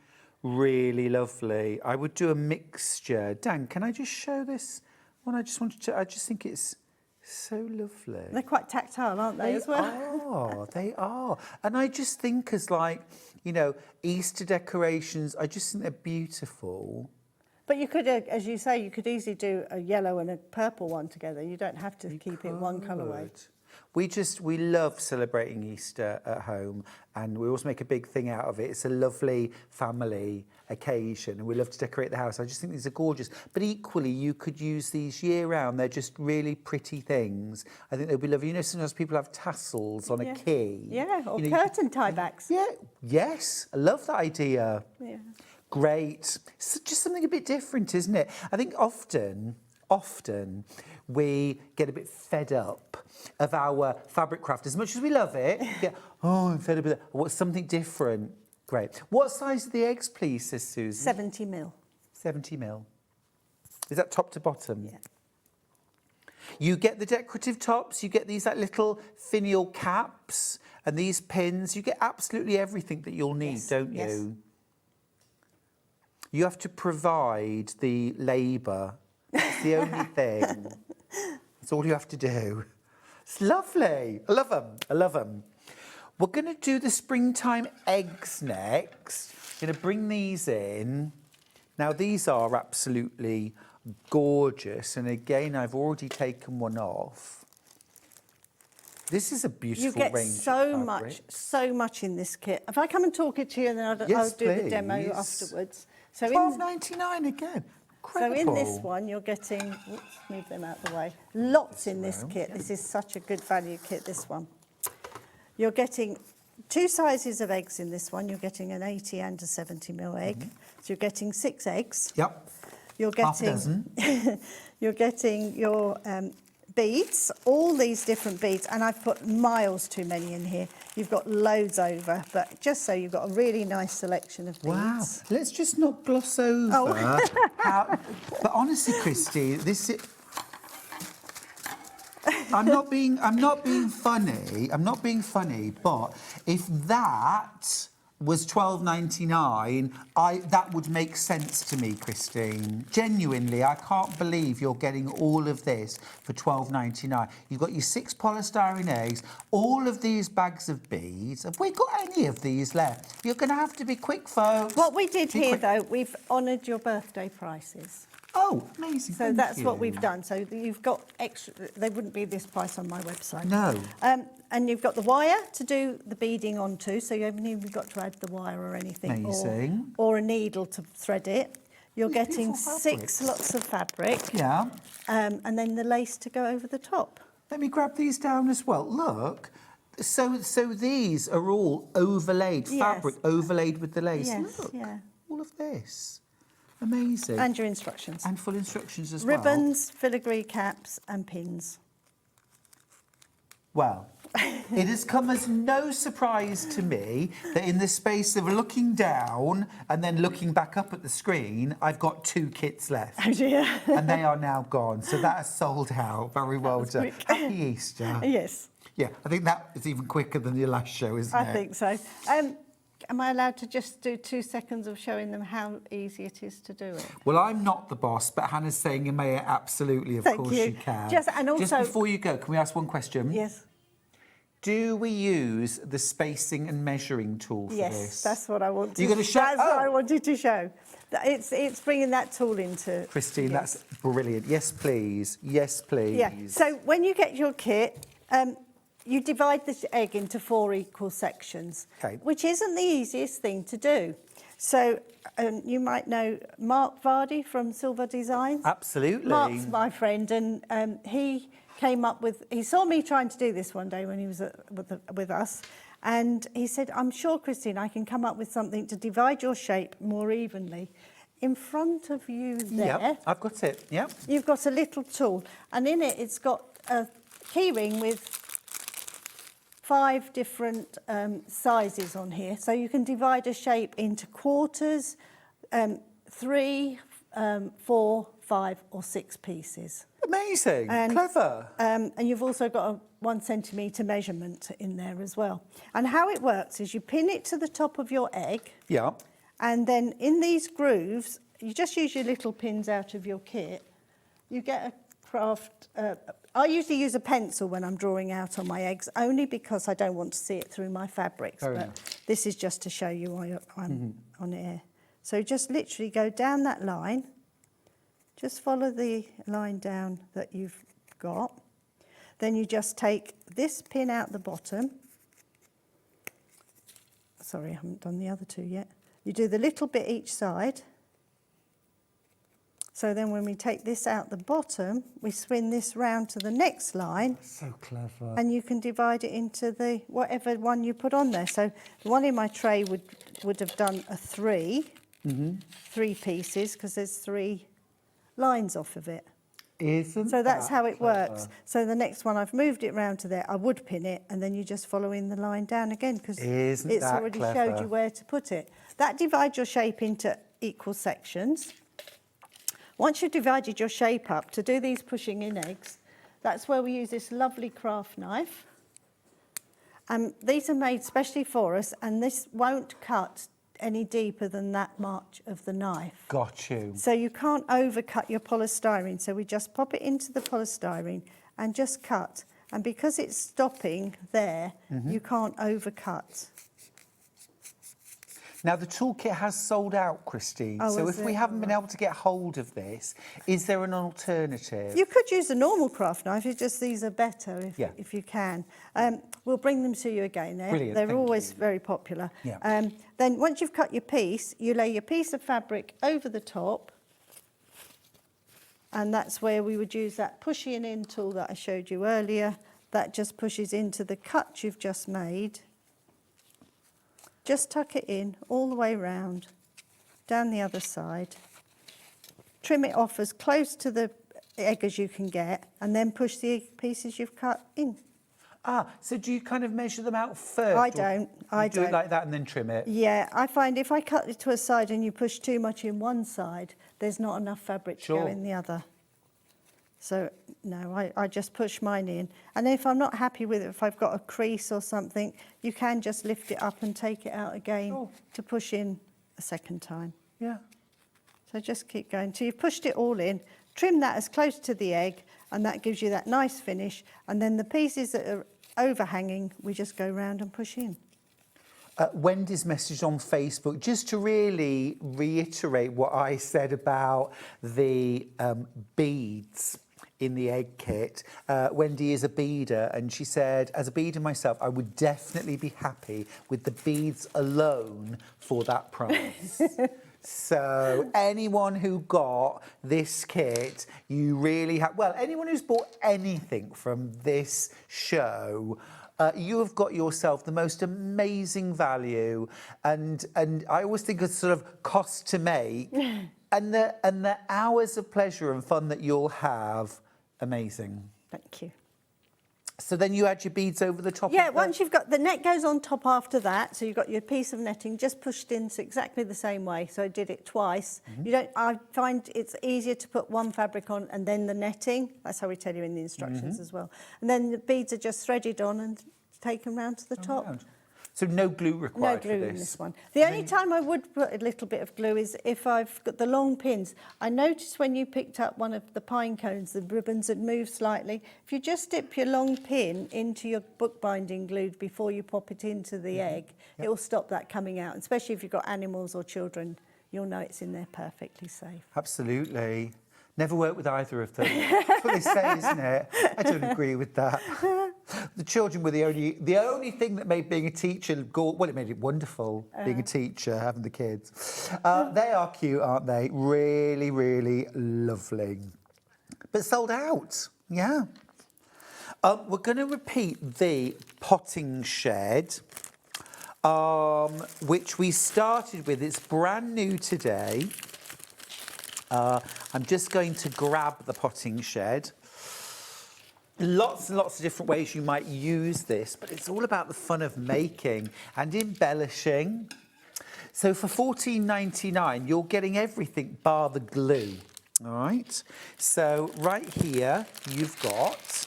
really lovely. I would do a mixture. Dan, can I just show this one? I just think it's so lovely. They're quite tactile, aren't they, as well? They are. And I just think as like, you know, Easter decorations, I just think they're beautiful. But you could, as you say, you could easily do a yellow and a purple one together. You don't have to keep it one colourway. We love celebrating Easter at home, and we also make a big thing out of it. It's a lovely family occasion, and we love to decorate the house. I just think these are gorgeous. But equally, you could use these year round. They're just really pretty things. I think they'll be lovely. You know, sometimes people have tassels on a key. Yeah, or curtain tie-backs. Yeah, yes, I love that idea. Yeah. Great. It's just something a bit different, isn't it? I think often we get a bit fed up of our fabric craft. As much as we love it, I'm fed up with it. What's something different? Great. What size are the eggs, please, says Susan? 70 mil. 70 mil. Is that top to bottom? Yeah. You get the decorative tops, you get these like little finial caps and these pins. You get absolutely everything that you'll need, don't you? Yes. You have to provide the labour. It's the only thing. That's all you have to do. It's lovely. I love them. We're going to do the springtime eggs next. Going to bring these in. Now, these are absolutely gorgeous. And again, I've already taken one off. This is a beautiful range. You get so much in this kit. If I come and talk it to you, and then I'll do the demo afterwards. So $12.99 again. Incredible. So in this one, you're getting, move them out the way, lots in this kit. This is such a good value kit, this one. You're getting 2 sizes of eggs in this one. You're getting an 80 and a 70 mil egg. So you're getting 6 eggs. Yep. You're getting, half a dozen. You're getting your beads, all these different beads, and I've put miles too many in here. You've got loads over, but just so you've got a really nice selection of beads. Wow, let's just not gloss over how, but honestly, Christy, this is... I'm not being funny. I'm not being funny. But if that was £12.99, that would make sense to me, Christine. Genuinely, I can't believe you're getting all of this for £12.99. You've got your 6 polystyrene eggs, all of these bags of beads. Have we got any of these left? You're going to have to be quick, folks. What we did here, though, we've honoured your birthday prices. Oh, amazing. So that's what we've done. So you've got extra, they wouldn't be this price on my website. No. And you've got the wire to do the beading onto, so you haven't even got to add the wire or anything. Amazing. Or a needle to thread it. You're getting 6 lots of fabric. Yeah. And then the lace to go over the top. Let me grab these down as well. Look. So these are all overlaid, fabric overlaid with the lace. Yes, Look, yeah. all of this. Amazing. And your instructions. And full instructions as well. Ribbons, filigree caps and pins. Well, it has come as no surprise to me that in the space of looking down and then looking back up at the screen, I've got 2 kits left. Oh dear. And they are now gone. So that has sold out. Very well done. Quick. Happy Easter. Yes. Yeah, I think that is even quicker than your last show, isn't it? I think so. Am I allowed to just do 2 seconds of showing them how easy it is to do it? Well, I'm not the boss, but Hannah's saying you may absolutely, of course you can. Just before you go, can we ask one question? Yes. Do we use the spacing and measuring tool for this? Yes, that's what I want to. You're going to show? That's what I wanted to show. It's bringing that tool into. Christine, that's brilliant. Yes, please. Yes, please. Yeah. So when you get your kit, you divide this egg into 4 equal sections, which isn't the easiest thing to do. So you might know Mark Vardy from Silver Designs. Absolutely. Mark's my friend, and he came up with. He saw me trying to do this one day when he was with us, and he said, "I'm sure, Christine, I can come up with something to divide your shape more evenly." In front of you there, Yep, I've got it. Yep. You've got a little tool, and in it, it's got a keyring with 5 different sizes on here. So you can divide a shape into quarters, 3, 4, 5 or 6 pieces. Amazing, clever. And you've also got a 1 centimetre measurement in there as well. And how it works is you pin it to the top of your egg. Yeah. And then in these grooves, you just use your little pins out of your kit. You get a craft. I usually use a pencil when I'm drawing out on my eggs, only because I don't want to see it through my fabrics. But this is just to show you why I'm on air. So just literally go down that line. Just follow the line down that you've got. Then you just take this pin out the bottom. Sorry, I haven't done the other 2 yet. You do the little bit each side. So then when we take this out the bottom, we spin this round to the next line. So clever. And you can divide it into the whatever one you put on there. So the one in my tray would have done a 3, 3 pieces, because there's 3 lines off of it. So that's how it works. So the next one, I've moved it round to there. I would pin it, and then you just follow in the line down again, because it's already showed you where to put it. That divides your shape into equal sections. Once you've divided your shape up, to do these pushing in eggs, that's where we use this lovely craft knife. These are made specially for us, and this won't cut any deeper than that much of the knife. Got you. So you can't overcut your polystyrene. So we just pop it into the polystyrene and just cut. And because it's stopping there, you can't overcut. Now, the toolkit has sold out, Christine. Oh, so is if we it? haven't been able to get hold of this, is there an alternative? You could use a normal craft knife. It's just these are better if you can. We'll bring them to you again. Brilliant, They're thank always very popular. Yeah. Then once you've cut your piece, you lay your piece of fabric over the top. And that's where we would use that pushing in tool that I showed you earlier. That just pushes into the cut you've just made. Just tuck it in all the way round, down the other side. Trim it off as close to the egg as you can get, and then push the pieces you've cut in. So do you kind of measure them out first? I don't. I do it like that and then trim it? Yeah, I find if I cut it to a side and you push too much in one side, there's not enough fabric to go in the other. So no, I just push mine in. And if I'm not happy with it, if I've got a crease or something, you can just lift it up and take it out again to push in a second time. Yeah. So just keep going till you've pushed it all in. Trim that as close to the egg, and that gives you that nice finish. And then the pieces that are overhanging, we just go round and push in. Wendy's message on Facebook, just to really reiterate what I said about the beads in the egg kit. Wendy is a beader, and she said, as a beader myself, I would definitely be happy with the beads alone for that price. So anyone who got this kit, you really have, well, anyone who's bought anything from this show, you have got yourself the most amazing value, and I always think of sort of cost to make, and the hours of pleasure and fun that you'll have, amazing. Thank you. So then you add your beads over the top. Yeah, once you've got the net goes on top after that, so you've got your piece of netting just pushed in exactly the same way. So I did it twice. You don't. I find it's easier to put one fabric on and then the netting. That's how we tell you in the instructions as well. And then the beads are just threaded on and taken round to the top. Around. So no glue required No glue for this? in this one. The only time I would put a little bit of glue is if I've got the long pins. I noticed when you picked up one of the pine cones, the ribbons had moved slightly. If you just dip your long pin into your bookbinding glue before you pop it into the egg, it will stop that coming out. Especially if you've got animals or children, you'll know it's in there perfectly safe. Absolutely. Never worked with either of them. That's what they say, isn't it? I don't agree with that. The children were the only thing that made being a teacher go, well, it made it wonderful being a teacher, having the kids. They are cute, aren't they? Really, really lovely. But sold out, yeah. We're going to repeat the potting shed, which we started with. It's brand new today. I'm just going to grab the potting shed. Lots and lots of different ways you might use this, but it's all about the fun of making and embellishing. So for $14.99, you're getting everything bar the glue. All right. So right here, you've got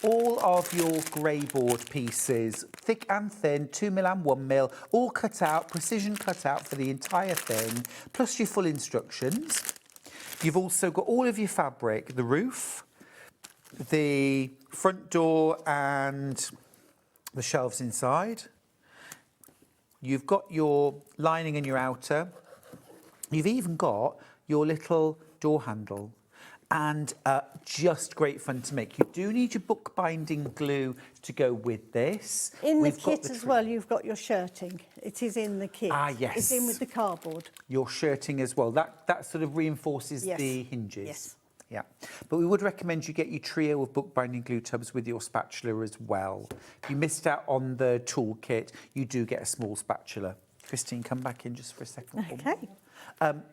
all of your grey board pieces, thick and thin, 2mm and 1mm, all cut out, precision cut out for the entire thing, plus your full instructions. You've also got all of your fabric, the roof, the front door and the shelves inside. You've got your lining and your outer. You've even got your little door handle. And just great fun to make. You do need your bookbinding glue to go with this. In the kit as well, you've got your shirting. It is in the kit. Ah, yes. It's in with the cardboard. Your shirting as well. That sort of reinforces the hinges. Yes. Yeah. But we would recommend you get your trio of bookbinding glue tubs with your spatula as well. If you missed out on the toolkit, you do get a small spatula. Christine, come back in just for a second. Okay.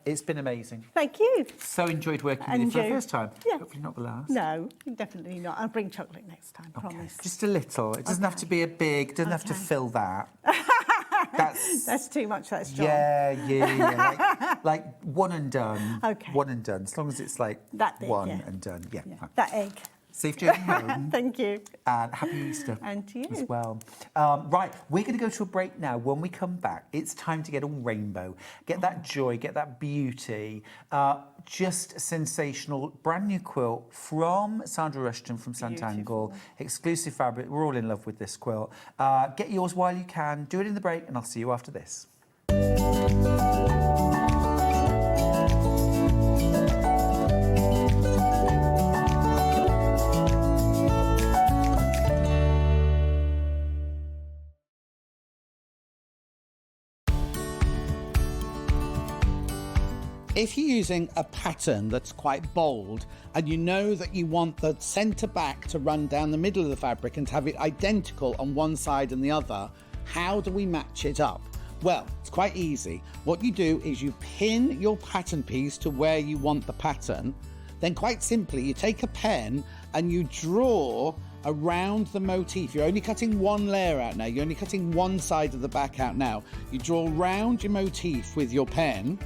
It's been amazing. Thank you. So enjoyed working with you for the first time. Yeah. Hopefully not the last. No, definitely not. I'll bring chocolate next time, promise. Just a little. It doesn't have to be a big, doesn't have to fill that. That's too much, that's John. Yeah. Like one and done. Okay. One and done. As long as it's like that big, one and done. Yeah. That egg. Safe journey home. Thank you. And happy Easter. And to you. As well. Right, we're going to go to a break now. When we come back, it's time to get all rainbow. Get that joy, get that beauty. Just sensational. Brand new quilt from Sandra Rushton from Sanntangle. Exclusive fabric. We're all in love with this quilt. Get yours while you can. Do it in the break, and I'll see you after this. If you're using a pattern that's quite bold and you know that you want the centre back to run down the middle of the fabric and to have it identical on one side and the other, how do we match it up? Well, it's quite easy. What you do is you pin your pattern piece to where you want the pattern. Then quite simply, you take a pen and you draw around the motif. You're only cutting one layer out now. You're only cutting one side of the back out now. You draw round your motif with your pen.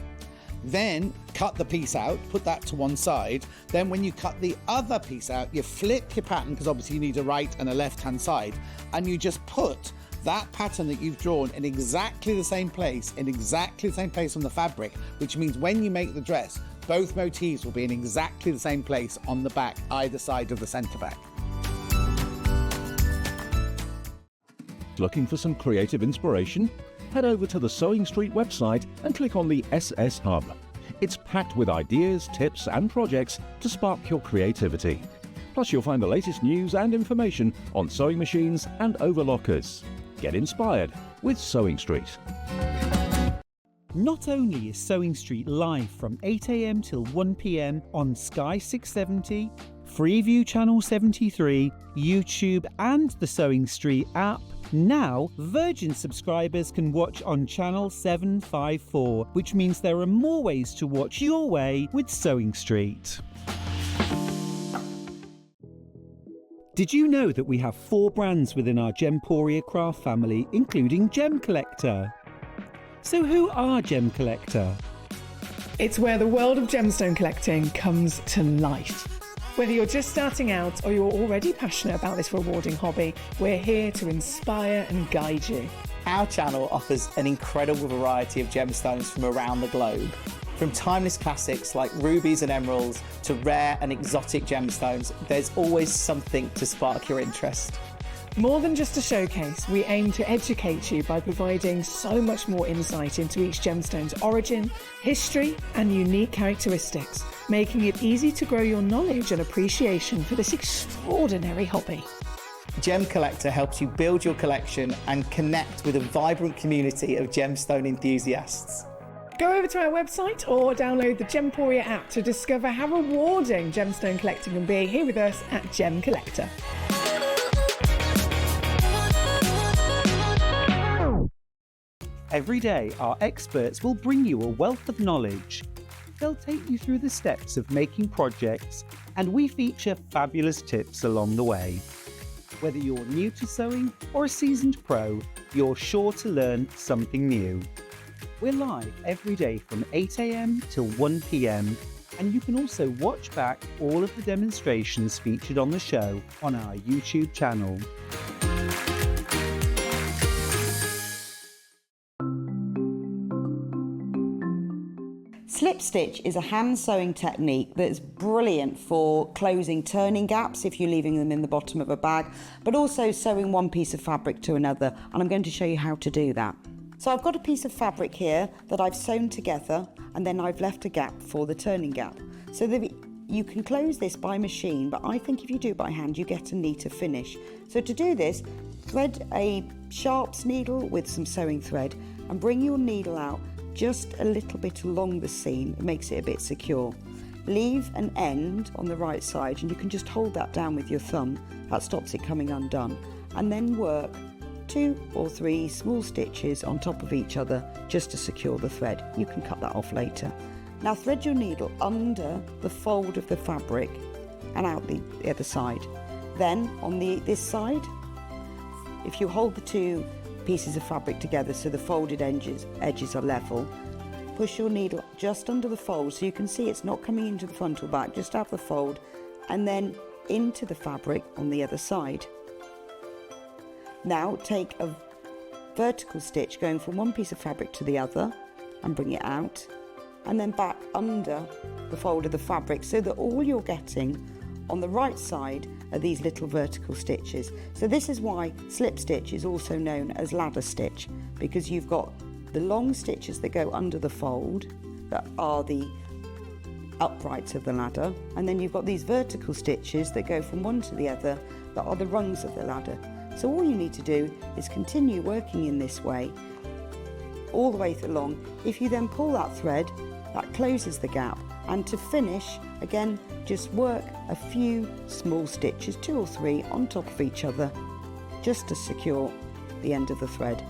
Then cut the piece out, put that to one side. Then when you cut the other piece out, you flip your pattern, because obviously you need a right and a left-hand side, and you just put that pattern that you've drawn in exactly the same place, on the fabric, which means when you make the dress, both motifs will be in exactly the same place on the back, either side of the centre back. Looking for some creative inspiration? Head over to the Sewing Street website and click on the SS Hub. It's packed with ideas, tips and projects to spark your creativity. Plus you'll find the latest news and information on sewing machines and overlockers. Get inspired with Sewing Street. Not only is Sewing Street live from 8 a.m. till 1 p.m. on Sky 670, Freeview Channel 73, YouTube and the Sewing Street app, now Virgin subscribers can watch on Channel 754, which means there are more ways to watch your way with Sewing Street. Did you know that we have 4 brands within our Gemporia craft family, including Gem Collector? So who are Gem Collector? It's where the world of gemstone collecting comes to life. Whether you're just starting out or you're already passionate about this rewarding hobby, we're here to inspire and guide you. Our channel offers an incredible variety of gemstones from around the globe. From timeless classics like rubies and emeralds to rare and exotic gemstones, there's always something to spark your interest. More than just a showcase, we aim to educate you by providing so much more insight into each gemstone's origin, history, and unique characteristics, making it easy to grow your knowledge and appreciation for this extraordinary hobby. Gem Collector helps you build your collection and connect with a vibrant community of gemstone enthusiasts. Go over to our website or download the Gemporia app to discover how rewarding gemstone collecting can be here with us at Gem Collector. Every day, our experts will bring you a wealth of knowledge. They'll take you through the steps of making projects, and we feature fabulous tips along the way. Whether you're new to sewing or a seasoned pro, you're sure to learn something new. We're live every day from 8 a.m. till 1 p.m. and you can also watch back all of the demonstrations featured on the show on our YouTube channel. Slip stitch is a hand sewing technique that's brilliant for closing turning gaps if you're leaving them in the bottom of a bag, but also sewing one piece of fabric to another, and I'm going to show you how to do that. So I've got a piece of fabric here that I've sewn together, and then I've left a gap for the turning gap. So that you can close this by machine, but I think if you do it by hand, you get a neater finish. So to do this, thread a sharps needle with some sewing thread and bring your needle out just a little bit along the seam. It makes it a bit secure. Leave an end on the right side, and you can just hold that down with your thumb. That stops it coming undone. And then work 2 or 3 small stitches on top of each other just to secure the thread. You can cut that off later. Now thread your needle under the fold of the fabric and out the other side. Then on this side, if you hold the 2 pieces of fabric together so the folded edges are level, push your needle just under the fold so you can see it's not coming into the front or back, just have the fold, and then into the fabric on the other side. Now take a vertical stitch going from one piece of fabric to the other and bring it out, and then back under the fold of the fabric so that all you're getting on the right side are these little vertical stitches. So this is why slip stitch is also known as ladder stitch, because you've got the long stitches that go under the fold that are the uprights of the ladder, and then you've got these vertical stitches that go from one to the other that are the rungs of the ladder. So all you need to do is continue working in this way all the way along. If you then pull that thread, that closes the gap, and to finish, again, just work a few small stitches, 2 or 3 on top of each other, just to secure the end of the thread.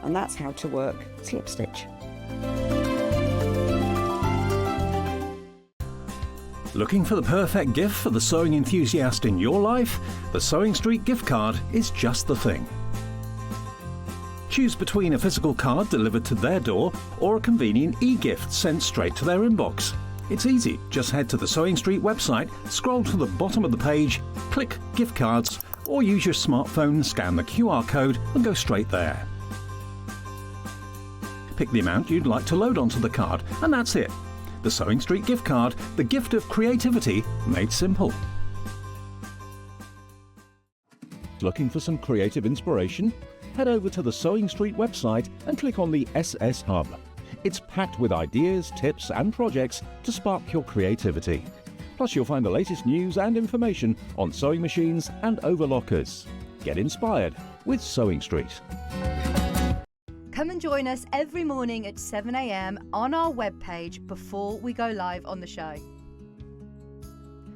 And that's how to work slip stitch. Looking for the perfect gift for the sewing enthusiast in your life? The Sewing Street gift card is just the thing. Choose between a physical card delivered to their door or a convenient e-gift sent straight to their inbox. It's easy. Just head to the Sewing Street website, scroll to the bottom of the page, click Gift Cards, or use your smartphone, scan the QR code and go straight there. Pick the amount you'd like to load onto the card, and that's it. The Sewing Street gift card, the gift of creativity made simple. Looking for some creative inspiration? Head over to the Sewing Street website and click on the SS Hub. It's packed with ideas, tips and projects to spark your creativity. Plus you'll find the latest news and information on sewing machines and overlockers. Get inspired with Sewing Street. Come and join us every morning at 7 a.m. on our webpage before we go live on the show.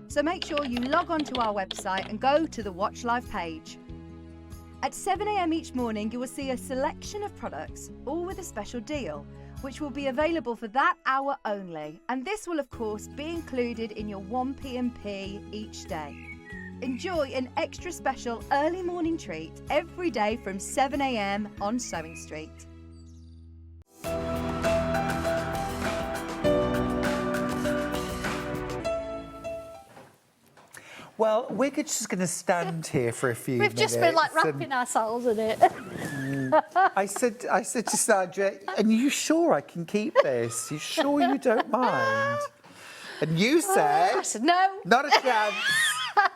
So make sure you log on to our website and go to the Watch Live page. At 7 a.m. each morning, you will see a selection of products, all with a special deal, which will be available for that hour only. And this will, of course, be included in your 1p&p each day. Enjoy an extra special early morning treat every day from 7 a.m. on Sewing Street. Well, we're just going to stand here for a few minutes. We've just been like wrapping ourselves in it. I said to Sandra, "And you sure I can keep this? You sure you don't mind?" And you said, I said no. Not a chance.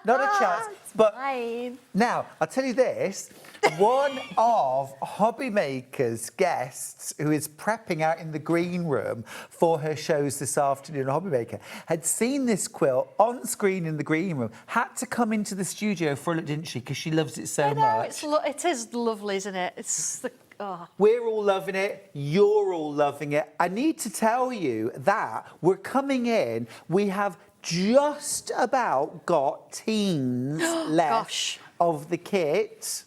Not a chance. But fine. Now, I'll tell you this. One of Hobby Maker's guests, who is prepping out in the green room for her shows this afternoon, Hobby Maker, had seen this quilt on screen in the green room, had to come into the studio for a look, didn't she? Because she loves it so much. It is lovely, isn't it? It's the... Oh. We're all loving it. You're all loving it. I need to tell you that we're coming in. We have just about got teens left of the kit.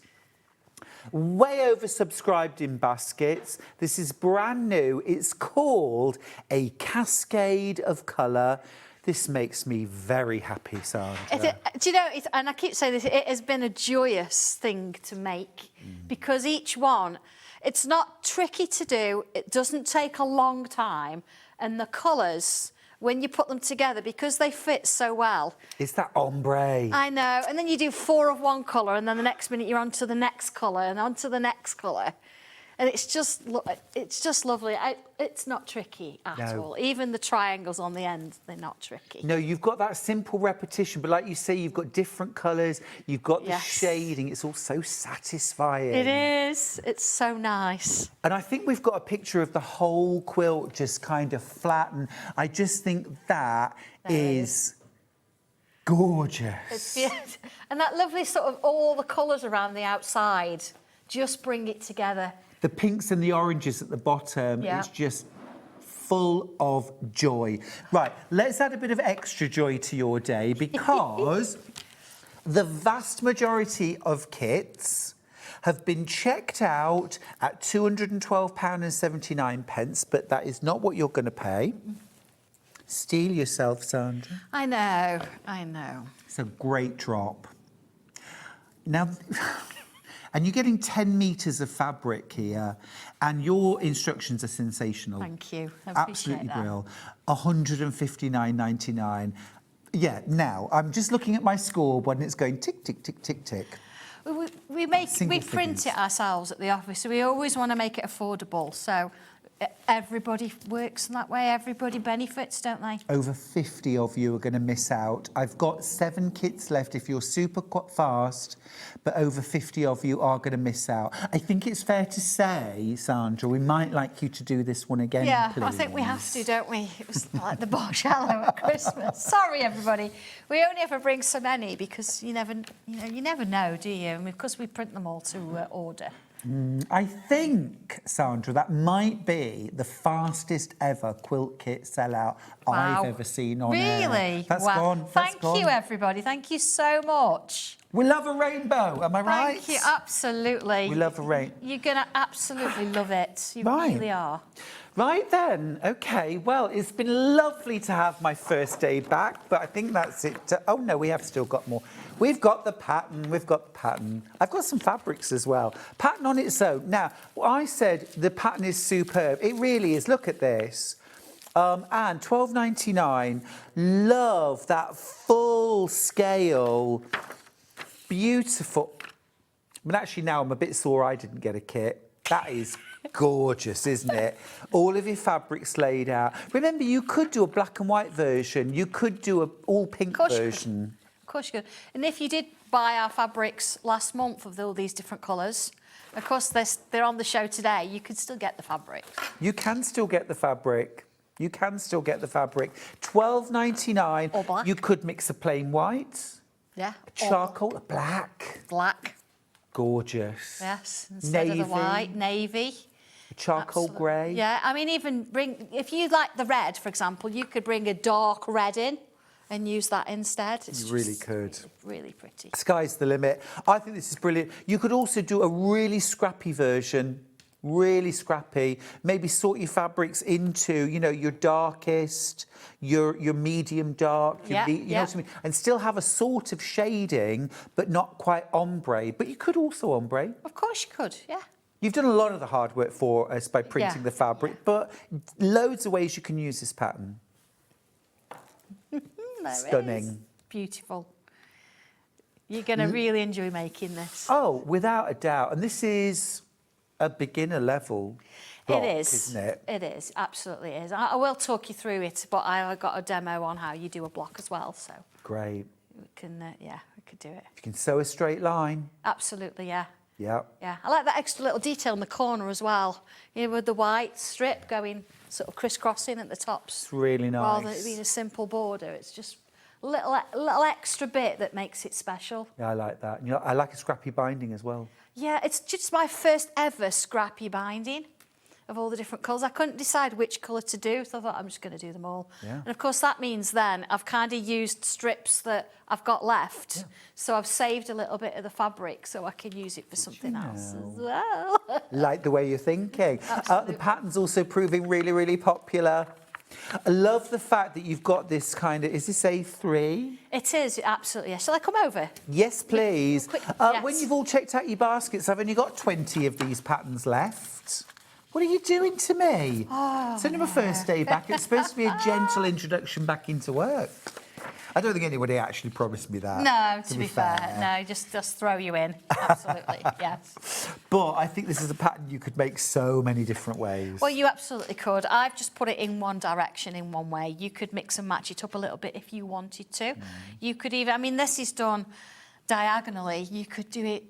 Way oversubscribed in baskets. This is brand new. It's called a Cascade of Colour. This makes me very happy, Sandra. Do you know, and I keep saying this, it has been a joyous thing to make because each one, it's not tricky to do, it doesn't take a long time, and the colours, when you put them together, because they fit so well. It's that ombre. I know, and then you do 4 of one colour, and then the next minute you're on to the next colour, and on to the next colour. And it's just lovely. It's not tricky at all. Even the triangles on the end, they're not tricky. No, you've got that simple repetition, but like you say, you've got different colours, you've got the shading. It's all so satisfying. It is. It's so nice. And I think we've got a picture of the whole quilt just kind of flattened. I just think that is gorgeous. It's beautiful. And that lovely sort of all the colours around the outside just bring it together. The pinks and the oranges at the bottom, it's just full of joy. Right, let's add a bit of extra joy to your day because the vast majority of kits have been checked out at £212.79, but that is not what you're going to pay. Steel yourself, Sandra. I know, I know. It's a great drop. Now... And you're getting 10 metres of fabric here, and your instructions are sensational. Thank you. I Absolutely brilliant. £159.99. Yeah, now, I'm just looking at my scoreboard and it's going tick, tick, tick, tick, tick. We print it ourselves at the office, so we always want to make it affordable. So everybody works in that way, everybody benefits, don't they? Over 50 of you are going to miss out. I've got 7 kits left if you're super fast, but over 50 of you are going to miss out. I think it's fair to say, Sandra, we might like you to do this one again, please. I think we have to, don't we? It was like the Borshallow at Christmas. Sorry, everybody. We only ever bring so many because you never know, do you? And because we print them all to order. I think, Sandra, that might be the fastest ever quilt kit sellout I've ever seen on air. Really? That's gone. Thank you, everybody. Thank you so much. We love a rainbow, am I right? Thank you, absolutely. We love a rain. You're going to absolutely love it. You Right. really are. Right then, okay. Well, it's been lovely to have my first day back, but I think that's it. Oh no, we have still got more. We've got the pattern, I've got some fabrics as well. Pattern on its own. Now, I said the pattern is superb. It really is. Look at this. And £12.99. Love that full scale, beautiful. But actually now I'm a bit sore I didn't get a kit. That is gorgeous, isn't it? All of your fabrics laid out. Remember, you could do a black and white version. You could do an all pink version. Of course you could. And if you did buy our fabrics last month of all these different colours, of course they're on the show today, you could still get the fabric. You can still get the fabric. You can still get the fabric. £12.99. Or black. You could mix a plain white. Yeah. A charcoal, a black. Black. Gorgeous. Yes. Instead of the white, navy. A charcoal grey. Yeah, I mean, even if you like the red, for example, you could bring a dark red in and use that instead. You really could. Really pretty. Sky's the limit. I think this is brilliant. You could also do a really scrappy version. Really scrappy. Maybe sort your fabrics into, you know, your darkest, your medium dark, you know what I mean? And still have a sort of shading, but not quite ombre. But you could also ombre. Of course you could, yeah. You've done a lot of the hard work for us by printing the fabric, but loads of ways you can use this pattern. Stunning. Beautiful. You're going to really enjoy making this. Oh, without a doubt. And this is a beginner level block, it is, isn't it? It is, absolutely is. I will talk you through it, but I got a demo on how you do a block as well, so. Great. We can, we could do it. You can sew a straight line. Absolutely, yeah. Yeah. Yeah, I like that extra little detail in the corner as well. You know, with the white strip going sort of crisscrossing at the tops. It's really nice. Rather than it being a simple border, it's just a little extra bit that makes it special. Yeah, I like that. You know, I like a scrappy binding as well. Yeah, it's just my first ever scrappy binding of all the different colours. I couldn't decide which colour to do, so I thought I'm just going to do them all. Yeah. And of course that means then I've kind of used strips that I've got left, so I've saved a little bit of the fabric so I can use it for something else as well. Like the way you're thinking. The pattern's also proving really, really popular. I love the fact that you've got this kind of, is this A3? It is, absolutely. Shall I come over? Yes, please. Yes. When you've all checked out your baskets, I've only got 20 of these patterns left. What are you doing to me? It's only my first day back. It's supposed to be a gentle introduction back into work. I don't think anybody actually promised me that. No, to be fair. No, just throw you in. Absolutely, yes. But I think this is a pattern you could make so many different ways. Well, you absolutely could. I've just put it in one direction, in one way. You could mix and match it up a little bit if you wanted to. You could even, I mean, this is done diagonally. You could do it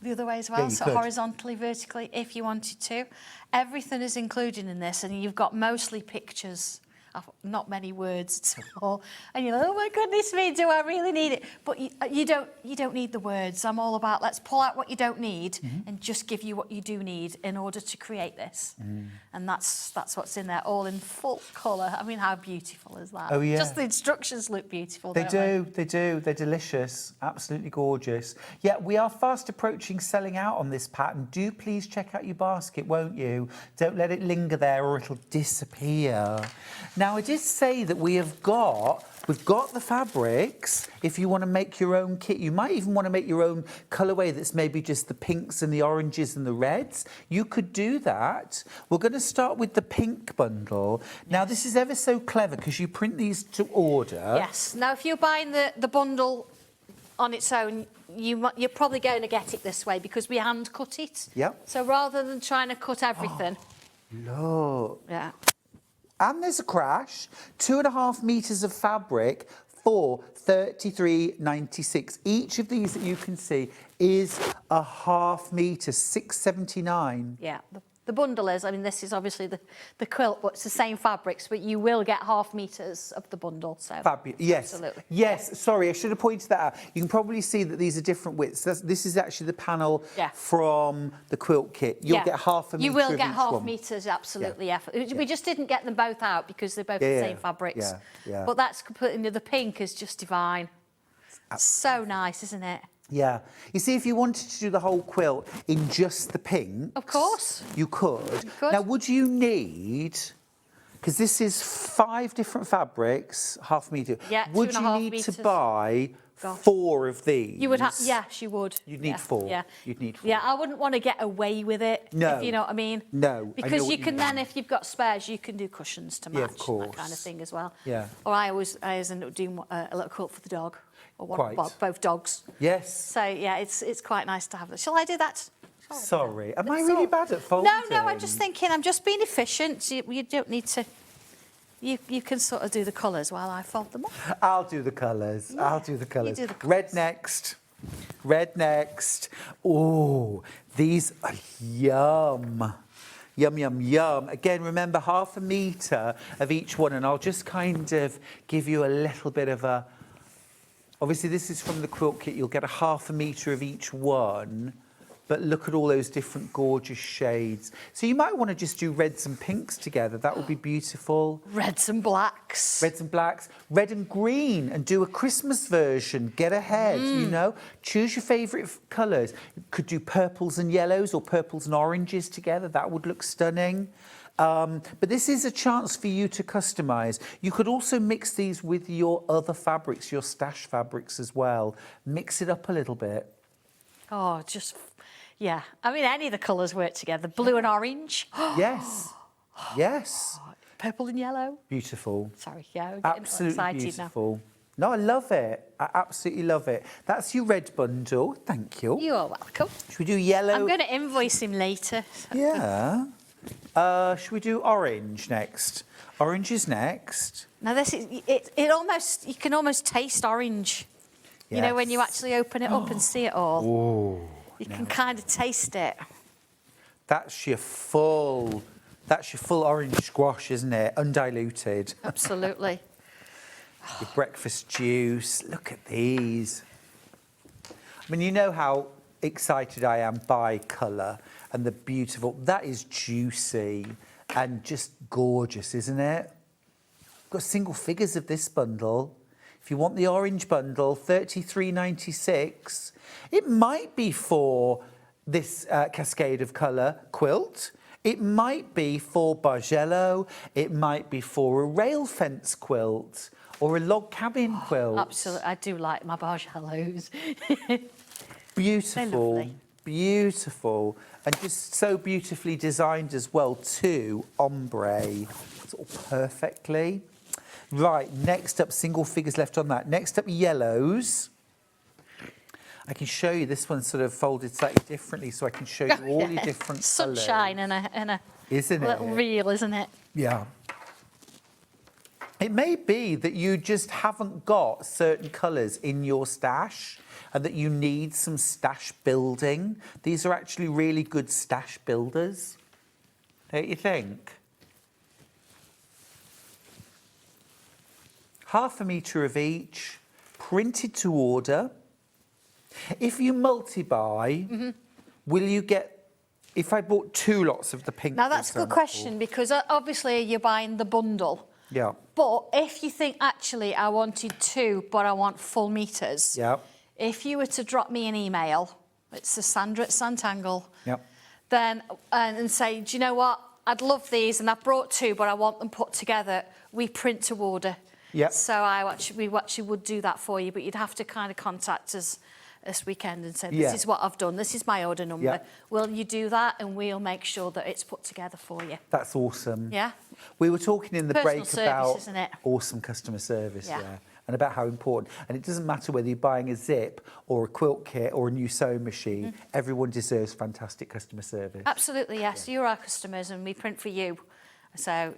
the other way as well, so horizontally, vertically, if you wanted to. Everything is included in this, and you've got mostly pictures. Not many words at all, and you're like, oh my goodness me, do I really need it? But you don't need the words. I'm all about let's pull out what you don't need and just give you what you do need in order to create this. And that's what's in there, all in full colour. I mean, how beautiful is that? Oh yeah. Just the instructions look beautiful. They don't do. They're delicious, absolutely gorgeous. Yeah, we are fast approaching selling out on this pattern. Do please check out your basket, won't you? Don't let it linger there or it'll disappear. Now, I did say that we've got the fabrics. If you want to make your own kit, you might even want to make your own colourway that's maybe just the pinks and the oranges and the reds. You could do that. We're going to start with the pink bundle. Now, this is ever so clever because you print these to order. Yes. Now, if you're buying the bundle on its own, you're probably going to get it this way because we hand cut it. Yep. So rather than trying to cut everything. Look. Yeah. And there's a crash. 2.5 metres of fabric for $33.96. Each of these that you can see is a half metre, $6.79. Yeah. The bundle is, I mean, this is obviously the quilt, but it's the same fabrics, but you will get half metres of the bundle. So fabulous. Yes. Absolutely. Yes. Sorry, I should have pointed that out. You can probably see that these are different widths. This is actually the panel from the quilt kit. You'll get half a metre. You will of get each half one. metres, absolutely. Yeah. We just didn't get them both out because they're both the same fabrics. Yeah. But that's completely, the pink is just divine. So nice, isn't it? Yeah. You see, if you wanted to do the whole quilt in just the pink, Of course. you could. You could. Now, would you need, because this is 5 different fabrics, half metre. Yeah, would 2.5 you need metres. to buy Gosh. 4 of these? You would have, yes, you would. You'd need Yeah, 4. Yeah. You'd need 4. Yeah, I wouldn't want to get away with it. No. If you know what I mean. No, I know Because what you you can then, mean. if you've got spares, you can do cushions to match. Yeah, of course. That kind of thing as well. Yeah. Or I always end up doing a little quilt for the dog. Or one, Quite. both dogs. Yes. So yeah, it's quite nice to have it. Shall I do that? Sorry. Am I really bad at folding? No, I'm just thinking, I'm just being efficient. You don't need to, you can sort of do the colours while I fold them up. I'll do the colours. Yeah, I'll do the colours. do the Red next. Red next. Oh, these are yum. Yum, yum, yum. Again, remember, half a metre of each one, and I'll just kind of give you a little bit of a... Obviously, this is from the quilt kit. You'll get a half a metre of each one, but look at all those different gorgeous shades. So you might want to just do reds and pinks together. That would be beautiful. Reds and blacks. Reds and blacks. Red and green, and do a Christmas version. Get ahead, you know. Choose your favourite colours. You could do purples and yellows or purples and oranges together. That would look stunning. But this is a chance for you to customise. You could also mix these with your other fabrics, your stash fabrics as well. Mix it up a little bit. Oh, just, yeah. I mean, any of the colours work together. Blue and orange. Yes. Yes. Purple and yellow. Beautiful. Sorry, yeah, I'm getting Absolutely excited beautiful. No, I love it. I absolutely love it. That's your red bundle. Thank you. now. You are welcome. Should we do yellow? I'm going to invoice him later. Yeah. Should we do orange next? Orange is next. Now this is it almost, you can almost taste orange. You know, when you actually open it up and see it all. Oh. You can kind of taste it. That's your full orange squash, isn't it? Undiluted. Absolutely. Your breakfast juice. Look at these. I mean, you know how excited I am by colour and the beautiful. That is juicy and just gorgeous, isn't it? Got single figures of this bundle. If you want the orange bundle, $33.96. It might be for this cascade of colour quilt. It might be for Bargello. It might be for a rail fence quilt or a log cabin quilt. Absolutely. I do like my Bargellos. Beautiful. Beautiful. And just so beautifully designed as well too. Ombre. Sort of perfectly. Right, next up, single figures left on that. Next up, yellows. I can show you, this one's sort of folded slightly differently, so I can show you all your different colours. Sunshine and a Isn't it? little reel, isn't it? Yeah. It may be that you just haven't got certain colours in your stash and that you need some stash building. These are actually really good stash builders, don't you think? Half a metre of each, printed to order. If you multi-buy, will you get, if I bought 2 lots of the pink? Now that's a good question, because obviously you're buying the bundle. Yeah. But if you think, actually, I wanted 2, but I want full meters. Yeah. If you were to drop me an email, it's the Sandra at Sanntangle, Yep. then, and say, do you know what? I'd love these, and I've brought 2, but I want them put together. We print to order. Yep. So we actually would do that for you, but you'd have to kind of contact us this weekend and say, this Yeah. is what I've done, this is my order number. Yeah. Will you do that? And we'll make sure that it's put together for you. That's awesome. Yeah? We were talking in the Personal break service, about isn't it? awesome customer service, Yeah. yeah, and about how important. And it doesn't matter whether you're buying a zip or a quilt kit or a new sewing machine, everyone deserves fantastic customer service. Absolutely, yes. You're our customers and we print for you. So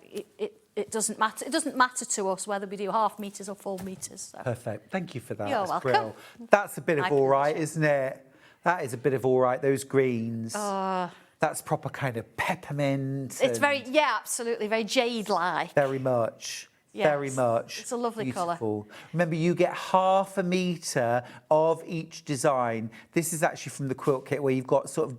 it doesn't matter. It doesn't matter to us whether we do half meters or full meters. So. Perfect. Thank you for that. You're That's welcome. brilliant. That's a bit of My all right, isn't it? That is a bit of all right, those greens. That's proper kind of peppermint. It's very, yeah, absolutely, very jade-like. Very much. Yes. Very much. It's a lovely colour. Beautiful. Remember, you get half a metre of each design. This is actually from the quilt kit where you've got sort of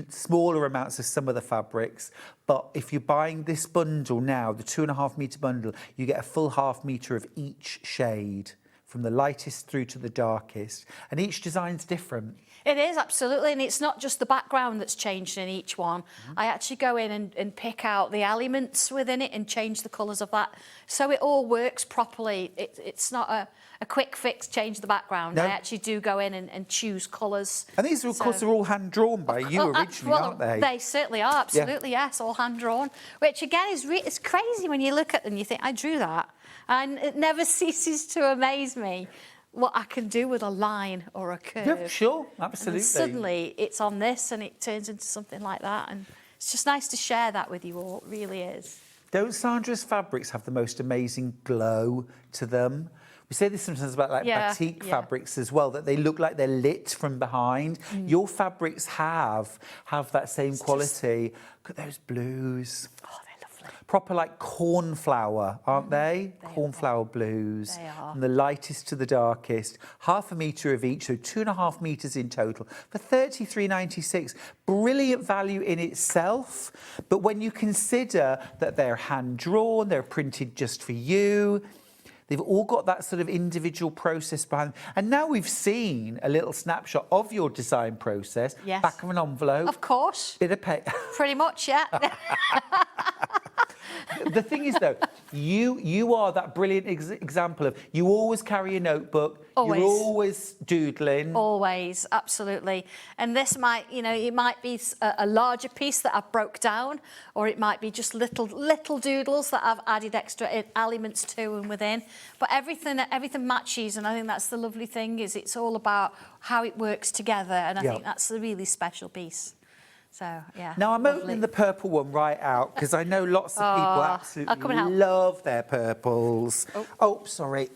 smaller amounts of some of the fabrics. But if you're buying this bundle now, the 2.5 metre bundle, you get a full half metre of each shade from the lightest through to the darkest, and each design's different. It is, absolutely, and it's not just the background that's changed in each one. I actually go in and pick out the elements within it and change the colours of that, so it all works properly. It's not a quick fix, change the background. No. I actually do go in and choose colours. And these, of course, are all hand-drawn by you originally, aren't they? They certainly are, absolutely, yes, all hand-drawn, which, again, it's crazy when you look at them, you think, I drew that. And it never ceases to amaze me what I can do with a line or a curve. Yeah, sure, absolutely. And suddenly it's on this and it turns into something like that. And it's just nice to share that with you all, it really is. Don't Sandra's fabrics have the most amazing glow to them? We say this sometimes about batik fabrics as well, that they look like they're lit from behind. Your fabrics have that same quality. Look at those blues. Oh, they're lovely. Proper like cornflower, aren't they? Cornflower blues. They are. From the lightest to the darkest. 1/2 metre of each, so 2.5 metres in total for $33.96. Brilliant value in itself. But when you consider that they're hand-drawn, they're printed just for you, they've all got that sort of individual process behind them. And now we've seen a little snapshot of your design process. Yes. Back of an envelope. Of course. Bit of paper. Pretty much, yeah. The thing is, though, you are that brilliant example of you always carry a notebook. Always. You're always doodling. Always, absolutely. And this might, it might be a larger piece that I've broke down, or it might be just little doodles that I've added extra elements to and within. But everything matches, and I think that's the lovely thing, is it's all about how it works together, and I think that's a really special piece. So, yeah. Now, I'm opening the purple one right out because I know lots of people absolutely love their purples. Oh, sorry.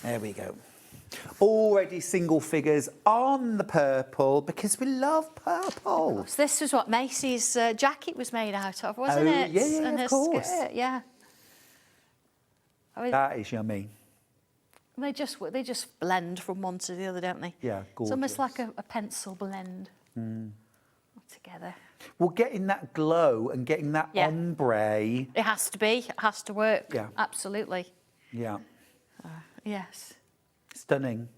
There we go. Already single figures on the purple because we love purple. So this was what Macy's jacket was made out of, wasn't it? Yeah, and of course. Skirt, yeah. I mean, that is yummy. They just blend from one to the other, don't they? Yeah, gorgeous. It's almost like a pencil blend. Together. Well, getting that glow and getting that ombre. It has to be. It has to work. Yeah. Absolutely. Yeah. Yes. Stunning.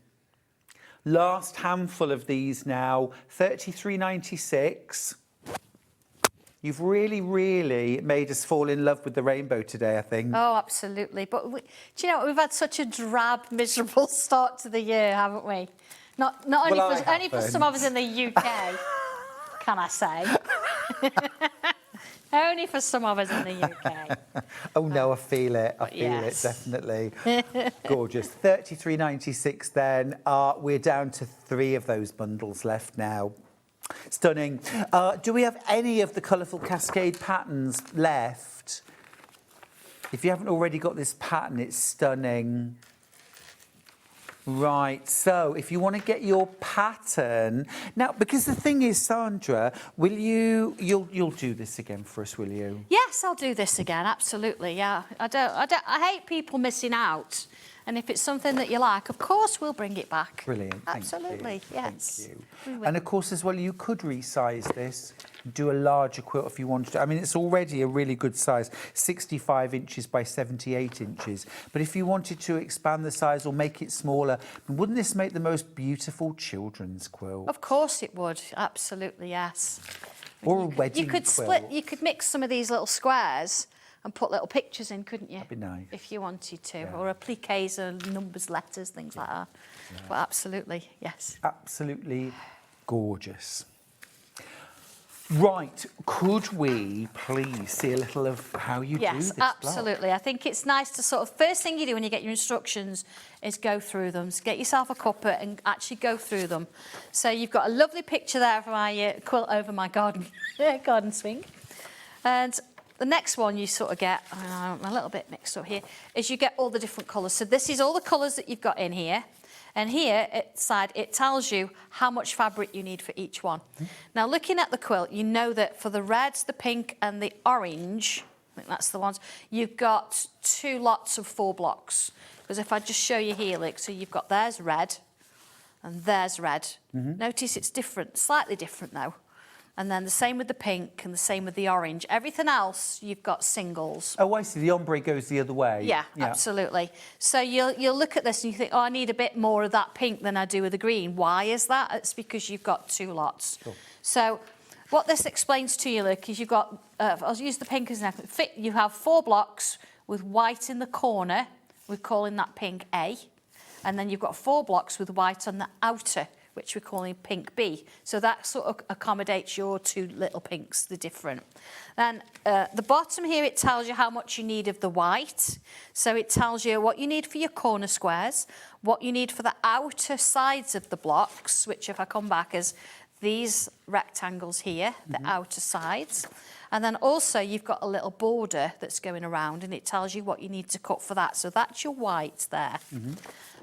Last handful of these now. $33.96. You've really, really made us fall in love with the rainbow today, I think. Oh, absolutely. But do you know what? We've had such a drab, miserable start to the year, haven't we? Not only for some of us in the UK. Can I say? Only for some of us in the UK. Oh no, I feel it. I feel it, definitely. Gorgeous. $33.96 then. We're down to 3 of those bundles left now. Stunning. Do we have any of the colourful cascade patterns left? If you haven't already got this pattern, it's stunning. Right, so if you want to get your pattern now, because the thing is, Sandra, you'll do this again for us, will you? Yes, I'll do this again. Absolutely, yeah. I hate people missing out, and if it's something that you like, of course we'll bring it back. Brilliant. Absolutely, yes. Thank you. And of course, as well, you could resize this, do a larger quilt if you wanted to. I mean, it's already a really good size, 65 inches by 78 inches. But if you wanted to expand the size or make it smaller, wouldn't this make the most beautiful children's quilt? Of course it would. Absolutely, yes. Or a wedding quilt. You could mix some of these little squares and put little pictures in, couldn't you? That'd be nice. If you wanted to. Or appliques or numbers, letters, things like that. Yeah. But absolutely, yes. Absolutely gorgeous. Right, could we please see a little of how you do this? Yes, absolutely. I think it's nice to sort of, first thing you do when you get your instructions is go through them. So get yourself a cuppa and actually go through them. So you've got a lovely picture there of my quilt over my garden swing. And the next one you sort of get, I'm a little bit mixed up here, is you get all the different colours. So this is all the colours that you've got in here. And here, inside, it tells you how much fabric you need for each one. Now, looking at the quilt, you know that for the reds, the pink and the orange, I think that's the ones, you've got 2 lots of 4 blocks. Because if I just show you here, look, so you've got there's red and there's red. Notice it's different, slightly different though. And then the same with the pink and the same with the orange. Everything else, you've got singles. Oh, I see. The ombre goes the other way. Yeah, absolutely. So you'll look at this and you think, oh, I need a bit more of that pink than I do with the green. Why is that? It's because you've got 2 lots. Cool. So what this explains to you, look, is you've got, I'll use the pink as an example. You have 4 blocks with white in the corner. We're calling that pink A. And then you've got 4 blocks with white on the outer, which we're calling pink B. So that sort of accommodates your 2 little pinks, the different. Then the bottom here, it tells you how much you need of the white. So it tells you what you need for your corner squares, what you need for the outer sides of the blocks, which if I come back is these rectangles here, the outer sides. And then also you've got a little border that's going around and it tells you what you need to cut for that. So that's your white there.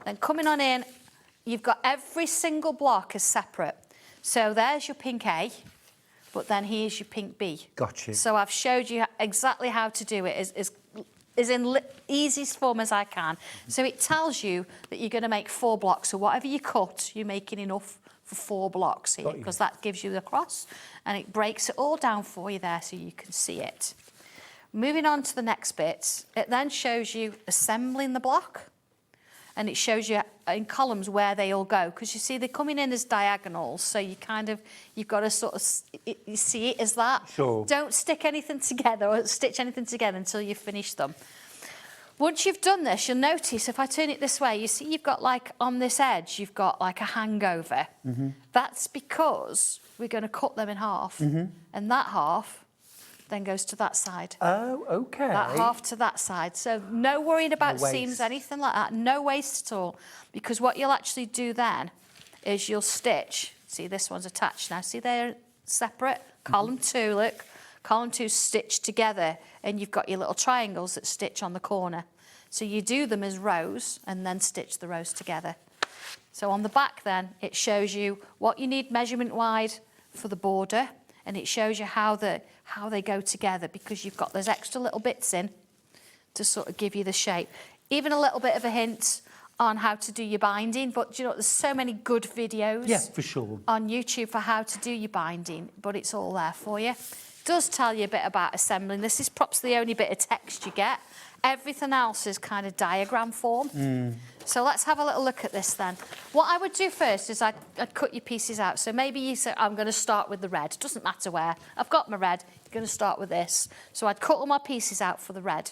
Then coming on in, you've got every single block is separate. So there's your pink A, but then here's your pink B. Got you. So I've showed you exactly how to do it is in easiest form as I can. So it tells you that you're going to make 4 blocks. So whatever you cut, you're making enough for 4 blocks here, because that gives you the cross, and it breaks it all down for you there so you can see it. Moving on to the next bit, it then shows you assembling the block. And it shows you in columns where they all go, because you see they're coming in as diagonals, so you've got to sort of you see it as that. Sure. Don't stick anything together or stitch anything together until you've finished them. Once you've done this, you'll notice if I turn it this way, you see you've got like on this edge, you've got like a hangover. That's because we're going to cut them in half, and that half then goes to that side. Oh, okay. That half to that side. So no worrying about seams, anything like that. No waste at all. Because what you'll actually do then is you'll stitch. See, this one's attached now. See, they're separate. Column 2, look. Column 2 stitched together. And you've got your little triangles that stitch on the corner. So you do them as rows and then stitch the rows together. So on the back then, it shows you what you need measurement-wide for the border. And it shows you how they go together, because you've got those extra little bits in to sort of give you the shape. Even a little bit of a hint on how to do your binding, but you know, there's so many good videos for sure on YouTube for how to do your binding, but it's all there for you. It does tell you a bit about assembling. This is perhaps the only bit of text you get. Everything else is kind of diagram form. So let's have a little look at this then. What I would do first is I'd cut your pieces out. So maybe you say, I'm going to start with the red. Doesn't matter where. I've got my red. You're going to start with this. So I'd cut all my pieces out for the red.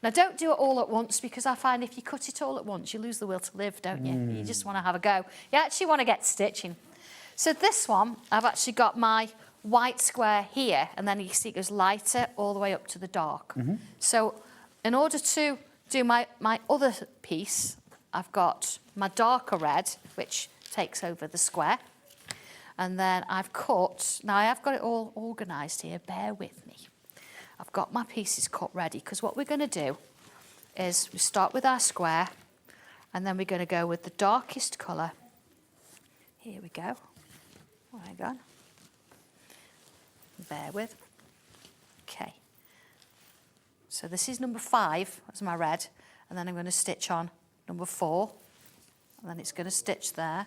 Now, don't do it all at once, because I find if you cut it all at once, you lose the will to live, don't you? You just want to have a go. You actually want to get stitching. So this one, I've actually got my white square here, and then you see it goes lighter all the way up to the dark. So in order to do my other piece, I've got my darker red, which takes over the square. And then I've cut, now I have got it all organised here, bear with me. I've got my pieces cut ready, because what we're going to do is we start with our square, and then we're going to go with the darkest colour. Here we go. Oh, hang on. Bear with. Okay. So this is number 5, that's my red, and then I'm going to stitch on number 4, and then it's going to stitch there,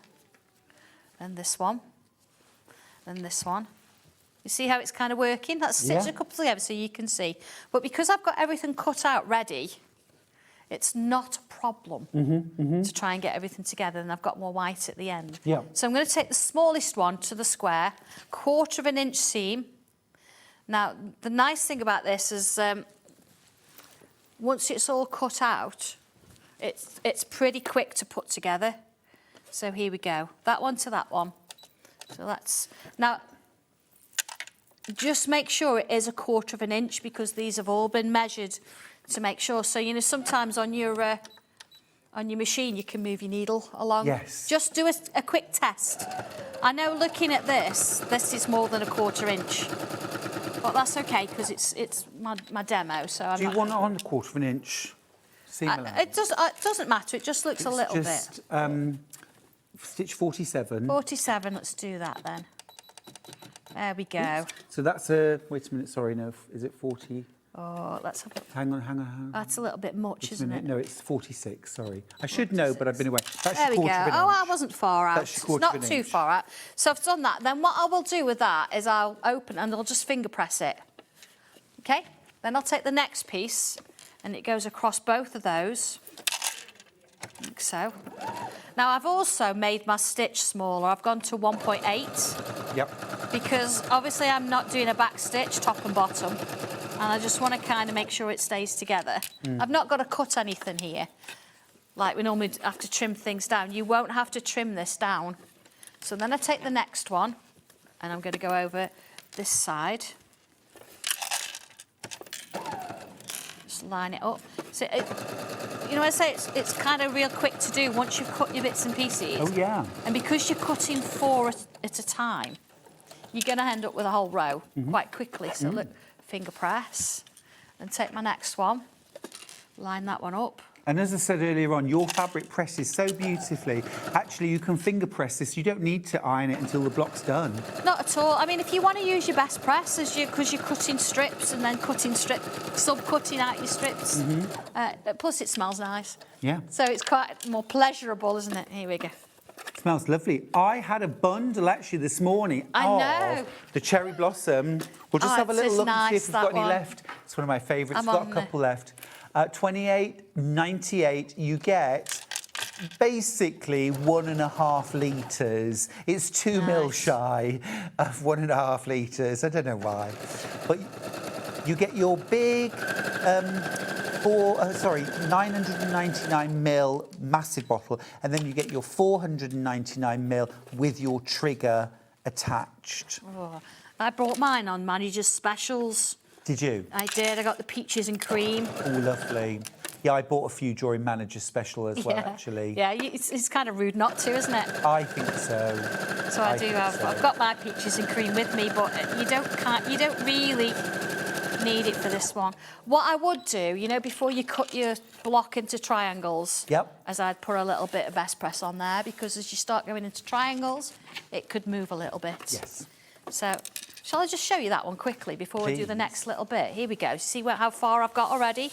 and this one, and this one. You see how it's kind of working? That's stitched a couple together so you can see. But because I've got everything cut out ready, it's not a problem to try and get everything together, and I've got more white at the end. So I'm going to take the smallest one to the square, 1/4 inch seam. Now, the nice thing about this is once it's all cut out, it's pretty quick to put together. So here we go. That one to that one. So that's... Now, just make sure it is 1/4 inch, because these have all been measured to make sure. So, you know, sometimes on your machine, you can move your needle along. Just do a quick test. I know looking at this is more than 1/4 inch. But that's okay, because it's my demo. So do you want it on 1/4 inch seam allowance? It doesn't matter. It just looks a little bit. Stitch 47. 47. Let's do that then. There we go. So that's a... Wait a minute. Sorry, no. Is it 40? Oh, let's have a... Hang on. That's a little bit much, isn't it? No, it's 46, sorry. I should know, but I've been away. That's There we go. quarter of an Oh, inch. I wasn't far out. That's It's quarter not of an too inch. far out. So I've done that. Then what I will do with that is I'll open and I'll just finger press it. Okay? Then I'll take the next piece and it goes across both of those. Like so. Now I've also made my stitch smaller. I've gone to 1.8. Yep. Because obviously I'm not doing a back stitch, top and bottom. And I just want to kind of make sure it stays together. I've not got to cut anything here. Like we normally have to trim things down. You won't have to trim this down. So then I take the next one and I'm going to go over this side. Just line it up. So you know, I say it's kind of real quick to do once you've cut your bits and pieces. Oh, yeah. And because you're cutting 4 at a time, you're going to end up with a whole row quite quickly. So look, finger press, and take my next one, line that one up. And as I said earlier on, your fabric presses so beautifully. Actually, you can finger press this. You don't need to iron it until the block's done. Not at all. I mean, if you want to use your best press, because you're cutting strips and then sub-cutting out your strips. Plus, it smells nice. Yeah. So it's quite more pleasurable, isn't it? Here we go. It smells lovely. I had a bundle actually this morning know. of the cherry blossom. We'll just have a little look and see if we've got any left. It's one of my favourites. Got a couple left. 28.98. You get basically 1.5 litres. It's 2 mil shy of 1.5 litres. I don't know why, but you get your big 999 ml massive bottle, and then you get your 499 ml with your trigger attached. Oh, I brought mine on Manager's Specials. Did you? I did. I got the peaches and cream. Oh, lovely. Yeah, I bought a few during Manager's Special as well, actually. Yeah, it's kind of rude not to, isn't it? I think so. So I do have. I've got my peaches and cream with me, but you don't really need it for this one. What I would do, you know, before you cut your block into triangles, as I'd put a little bit of best press on there, because as you start going into triangles, it could move a little bit. Yes. So, shall I just show you that one quickly before we do the next little bit? Here we go. See how far I've got already?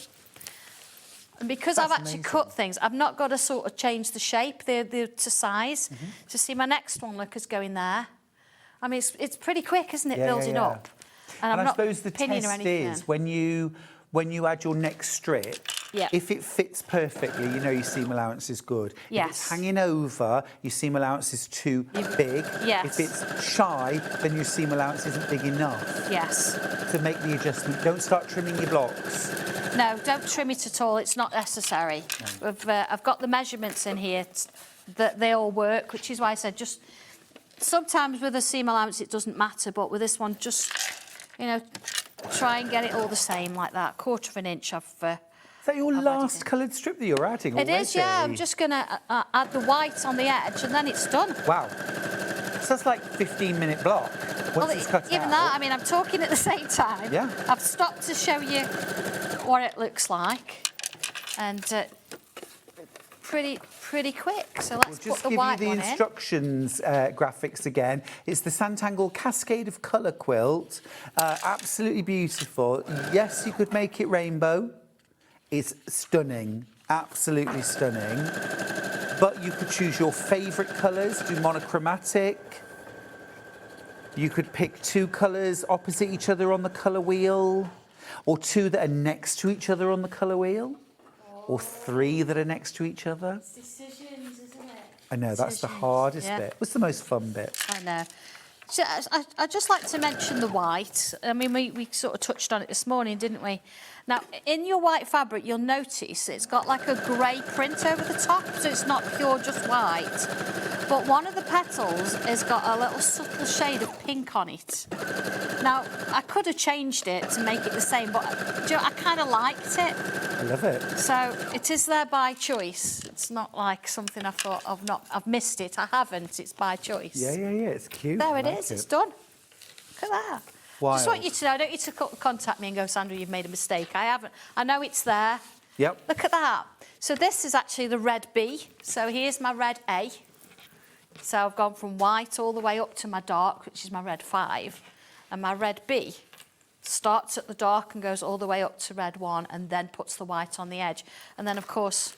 And because I've actually cut things, I've not got to sort of change the shape, to size. To see my next one, look, is going there. I mean, it's pretty quick, isn't it, building up? And I'm I suppose the pinning test or anything. is when you add your next strip, if it fits perfectly, you know your seam allowance is good. Yes. If it's hanging over, your seam allowance is too big. Yes. If it's shy, then your seam allowance isn't big enough. Yes. To make the adjustment. Don't start trimming your blocks. No, don't trim it at all. It's not necessary. No. I've got the measurements in here that they all work, which is why I said just sometimes with a seam allowance it doesn't matter, but with this one, just try and get it all the same like that. 1/4 inch. Is that your last coloured strip that you're adding already? It is, yeah. I'm just going to add the white on the edge and then it's done. Wow. So that's like 15-minute block once it's cut even out. that, I mean, I'm talking at the same time. Yeah. I've stopped to show you what it looks like. And pretty quick. So let's put the white one in. Just give you the instructions graphics again. It's the Sanntangle Cascade of Colour quilt. Absolutely beautiful. Yes, you could make it rainbow. It's stunning. Absolutely stunning. But you could choose your favourite colours, do monochromatic. You could pick 2 colours opposite each other on the colour wheel, or 2 that are next to each other on the colour wheel, or 3 that are next to each other. It's decisions, isn't it? I know, that's the hardest bit. What's the most fun bit? I know. So I'd just like to mention the white. I mean, we sort of touched on it this morning, didn't we? Now, in your white fabric, you'll notice it's got like a grey print over the top, so it's not pure just white. But one of the petals has got a little subtle shade of pink on it. Now, I could have changed it to make it the same, but do you know, I kind of liked it. I love it. So it is there by choice. It's not like something I thought I've missed it. I haven't. It's by choice. Yeah, it's cute. There it is. It's done. Look at that. Wild. Just want you to know, I don't need to contact me and go, Sandra, you've made a mistake. I haven't. I know it's there. Yep. Look at that. So this is actually the red B. So here's my red A. So I've gone from white all the way up to my dark, which is my red 5, and my red B. starts at the dark and goes all the way up to red one, and then puts the white on the edge. And then, of course,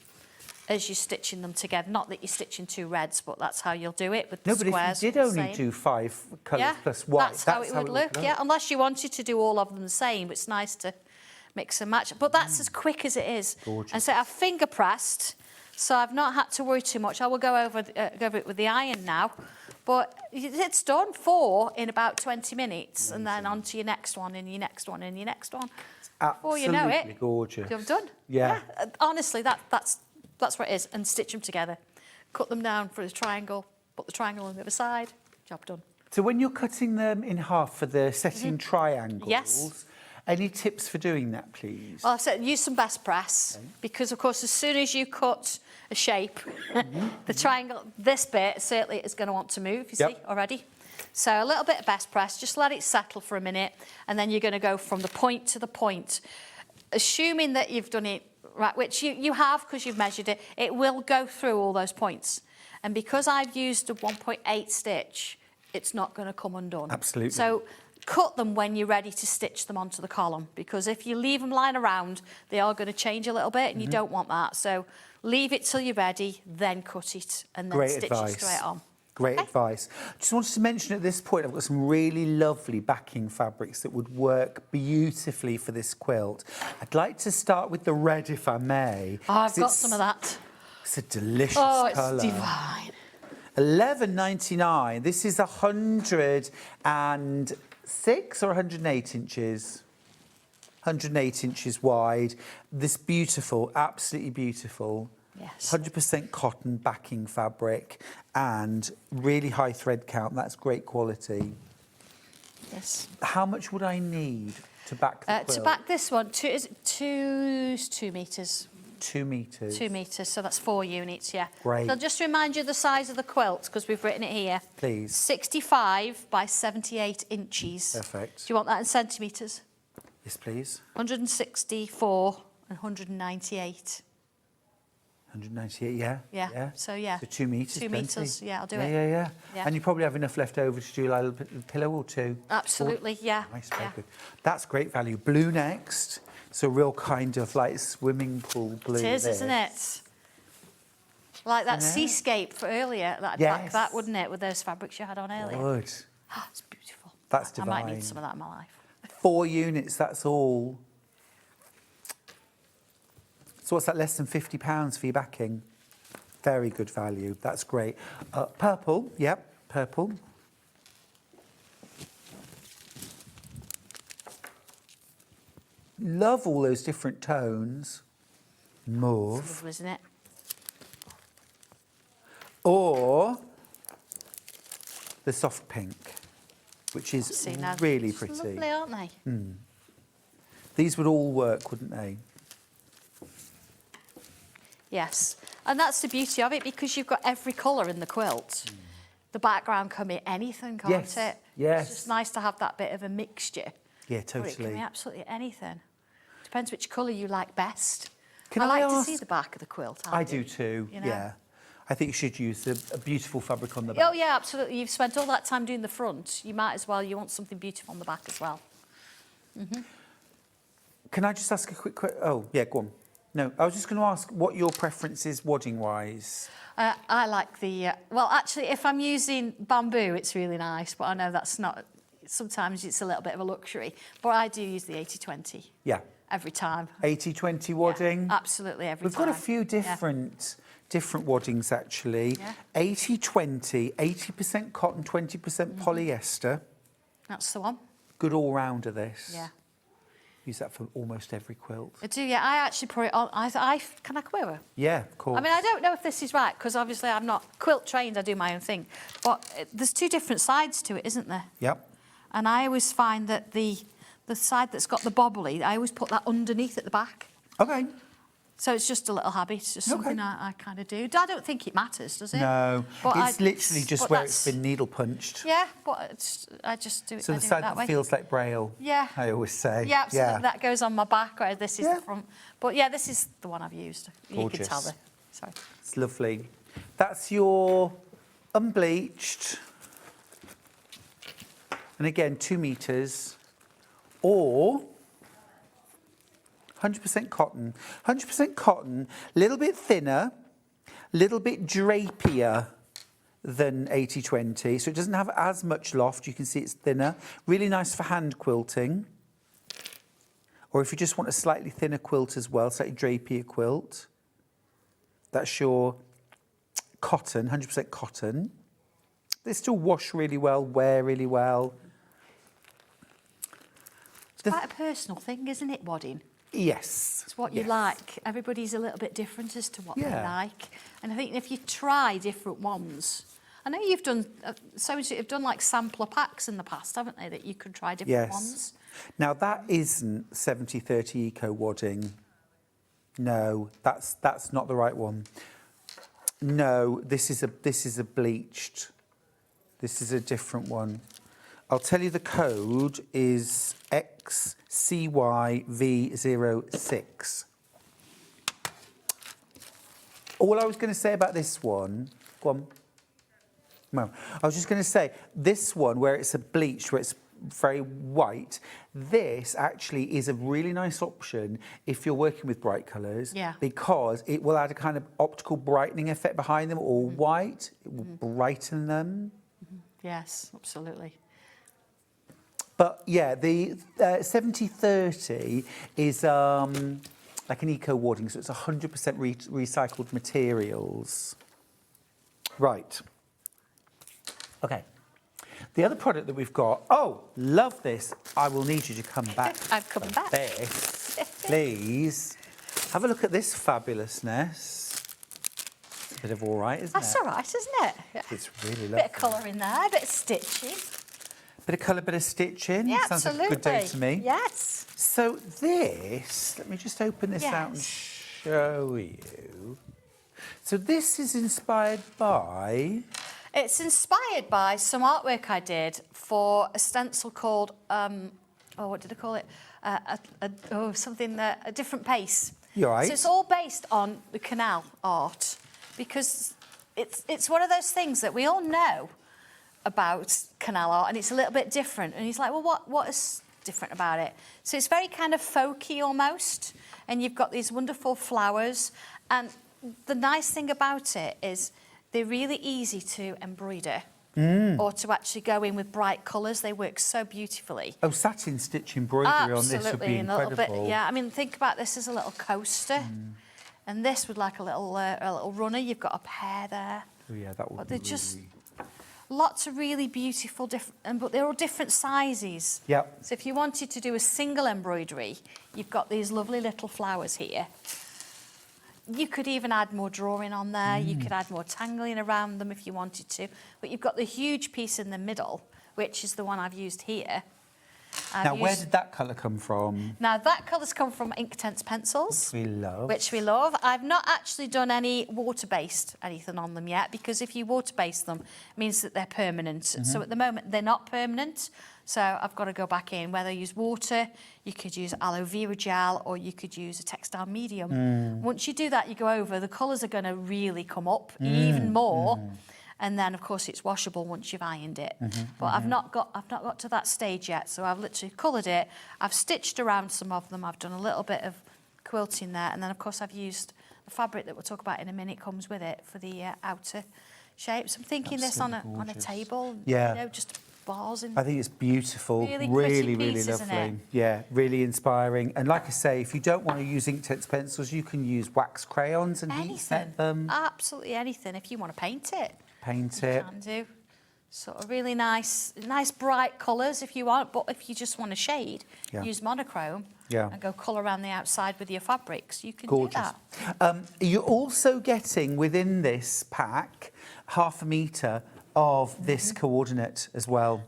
as you're stitching them together, not that you're stitching 2 reds, but that's how you'll do it with the squares. But if you did only do 5 colours plus white, that's how it would look. Yeah, unless you wanted to do all of them the same, it's nice to mix and match. But that's as quick as it is. Gorgeous. And so I've finger pressed, so I've not had to worry too much. I will go over it with the iron now. But it's done 4 in about 20 minutes, and then on to your next one, and your next one, and your next one. Before you know it, gorgeous. you're done. Yeah. Honestly, that's what it is. And stitch them together. Cut them down for a triangle, put the triangle on the other side, job done. So when you're cutting them in half for the setting triangles, Yes. Any tips for doing that, please? Well, I've said use some best press, because, of course, as soon as you cut a shape, the triangle, this bit certainly is going to want to move, you see, already. So a little bit of best press, just let it settle for a minute, and then you're going to go from the point to the point. Assuming that you've done it right, which you have because you've measured it, it will go through all those points. And because I've used a 1.8 stitch, it's not going to come undone. Absolutely. So cut them when you're ready to stitch them onto the column, because if you leave them lying around, they are going to change a little bit, and you don't want that. So leave it till you're ready, then cut it, and then stitch it straight on. Great advice. Just wanted to mention at this point, I've got some really lovely backing fabrics that would work beautifully for this quilt. I'd like to start with the red, if I may. Oh, I've got some of that. It's a delicious colour. colour. It's divine. £11.99. This is 106 or 108 inches? 108 inches wide. This beautiful, absolutely beautiful. Yes. 100% cotton backing fabric and really high thread count. That's great quality. Yes. How much would I need to back the quilt? To back this one, 2 metres. 2 metres. 2 metres, so that's 4 units, yeah. Great. So just to remind you of the size of the quilt, because we've written it here. Please. 65 by 78 inches. Perfect. Do you want that in centimetres? Yes, please. 164 and 198. 198, yeah. Yeah. So, yeah. So 2 metres. 2 metres, yeah, I'll do it. Yeah. Yeah. And you probably have enough left over to do like a little pillow or 2. Absolutely, yeah. Nice, very good. That's great value. Blue next. It's a real kind of like swimming pool blue. It is, isn't it? Like that seascape for earlier. That'd back that, wouldn't it, with those fabrics you had on earlier? Good. Oh, it's beautiful. That's divine. I might need some of that in my life. 4 units, that's all. So what's that, less than £50 for your backing? Very good value. That's great. Purple, yep, purple. Love all those different tones. Mauve. It's lovely, isn't it? Or the soft pink, which is really pretty. Lovely, aren't they? These would all work, wouldn't they? Yes, and that's the beauty of it, because you've got every colour in the quilt. The background can be anything, can't it? Yes. It's just nice to have that bit of a mixture. Yeah, But it can totally. be absolutely anything. Depends which colour you like best. Can I I like to ask- see the back of the quilt. I do too, you know? yeah. I think you should use a beautiful fabric on the back. Oh, yeah, absolutely. You've spent all that time doing the front. You might as well, you want something beautiful on the back as well. Can I just ask a quick question? Oh, yeah, go on. No, I was just going to ask what your preference is wadding-wise. I like the... well, actually, if I'm using bamboo, it's really nice, but I know that's not... Sometimes it's a little bit of a luxury, but I do use the 80-20. Yeah. Every time. 80-20 wadding? Yeah, absolutely, every We've time. got a few different waddings, actually. Yeah. 80-20, 80% cotton, 20% polyester. That's the one. Good all-rounder, this. Yeah. Use that for almost every quilt. I do, yeah. I actually put it on... Can I come over? Yeah, of course. I mean, I don't know if this is right, because obviously I'm not quilt trained, I do my own thing. But there's 2 different sides to it, isn't there? Yep. And I always find that the side that's got the bobbly, I always put that underneath at the back. Okay. So it's just a little habit. It's just something I kind of do. I don't think it matters, does it? No, But it's literally just but where that's- it's been needle punched. Yeah, but I just do it, So I the do it side that that way. feels like braille. Yeah. I always say. Yeah, absolutely. That goes on my back, whereas this is the front. But yeah, this is the one I've used. You can Gorgeous. tell sorry. It's lovely. That's your unbleached. And again, 2 metres. or 100% cotton. 100% cotton, a little bit thinner, little bit drapier than 80/20, so it doesn't have as much loft. You can see it's thinner. Really nice for hand quilting. Or if you just want a slightly thinner quilt as well, slightly drapier quilt. That's your cotton, 100% cotton. They still wash really well, wear really well. It's quite a personal thing, isn't it, wadding? Yes. It's what you like. Everybody's a little bit different as to what they Yeah. like. And I think if you try different ones, I know you've done, you've done like sampler packs in the past, haven't they, that you could try different ones? Now that isn't 70/30 eco wadding. No, that's not the right one. No, this is a bleached. This is a different one. I'll tell you the code is XCYV06. All I was going to say about this one, go on. No, I was just going to say this one where it's a bleached, where it's very white, this actually is a really nice option if you're working with bright colours, because it will add a kind of optical brightening effect behind them, all white, it will brighten them. Yes, absolutely. But yeah, the 70/30 is like an eco wadding, so it's 100% recycled materials. Right. Okay. The other product that we've got, oh, love this. I will need you to come back. I've come back. This, please. Have a look at this fabulousness. It's a bit of all right, isn't it? That's all right, isn't it? It's really lovely. Bit of colour in there, a bit of stitching. Bit of colour, bit of stitching. Yeah, Sounds absolutely. like a good day to me. Yes. So this, let me just open this out and show you. So this is inspired by... It's inspired by some artwork I did for a stencil called, what did I call it? A different pace. You're right. So it's all based on the canal art, because it's one of those things that we all know about canal art, and it's a little bit different. And he's like, well, what is different about it? So it's very kind of folky almost, and you've got these wonderful flowers. And the nice thing about it is they're really easy to embroider or to actually go in with bright colours. They work so beautifully. Oh, satin stitch embroidery on this would be incredible. A little bit, yeah. I mean, think about this as a little coaster, and this would like a little runner. You've got a pair there. Oh yeah, that would. But they're just lots of really beautiful different, but they're all different sizes. Yep. So if you wanted to do a single embroidery, you've got these lovely little flowers here. You could even add more drawing on there. You could add more tangling around them if you wanted to. But you've got the huge piece in the middle, which is the one I've used here. Where did that colour come from? Now, that colour's come from Inktense pencils. We love. Which we love. I've not actually done any water-based anything on them yet, because if you water-base them, it means that they're permanent. So at the moment, they're not permanent. So I've got to go back in. Whether you use water, you could use aloe vera gel, or you could use a textile medium. Once you do that, you go over, the colours are going to really come up even more. And then, of course, it's washable once you've ironed it. But I've not got to that stage yet. So I've literally coloured it. I've stitched around some of them. I've done a little bit of quilting there. And then, of course, I've used the fabric that we'll talk about in a minute comes with it for the outer shapes. I'm thinking this on a table. Yeah. You know, just bars in. I think it's beautiful. Really really piece, lovely. isn't it? Yeah, really inspiring. And like I say, if you don't want to use Inktense pencils, you can use wax crayons and heat set them. Absolutely anything. If you want to paint it. Paint it. Can do. Sort of really nice bright colours if you want, but if you just want a shade, use monochrome and go colour around the outside with your fabrics. You can do that. You're also getting within this pack 1/2 metre of this coordinate as well.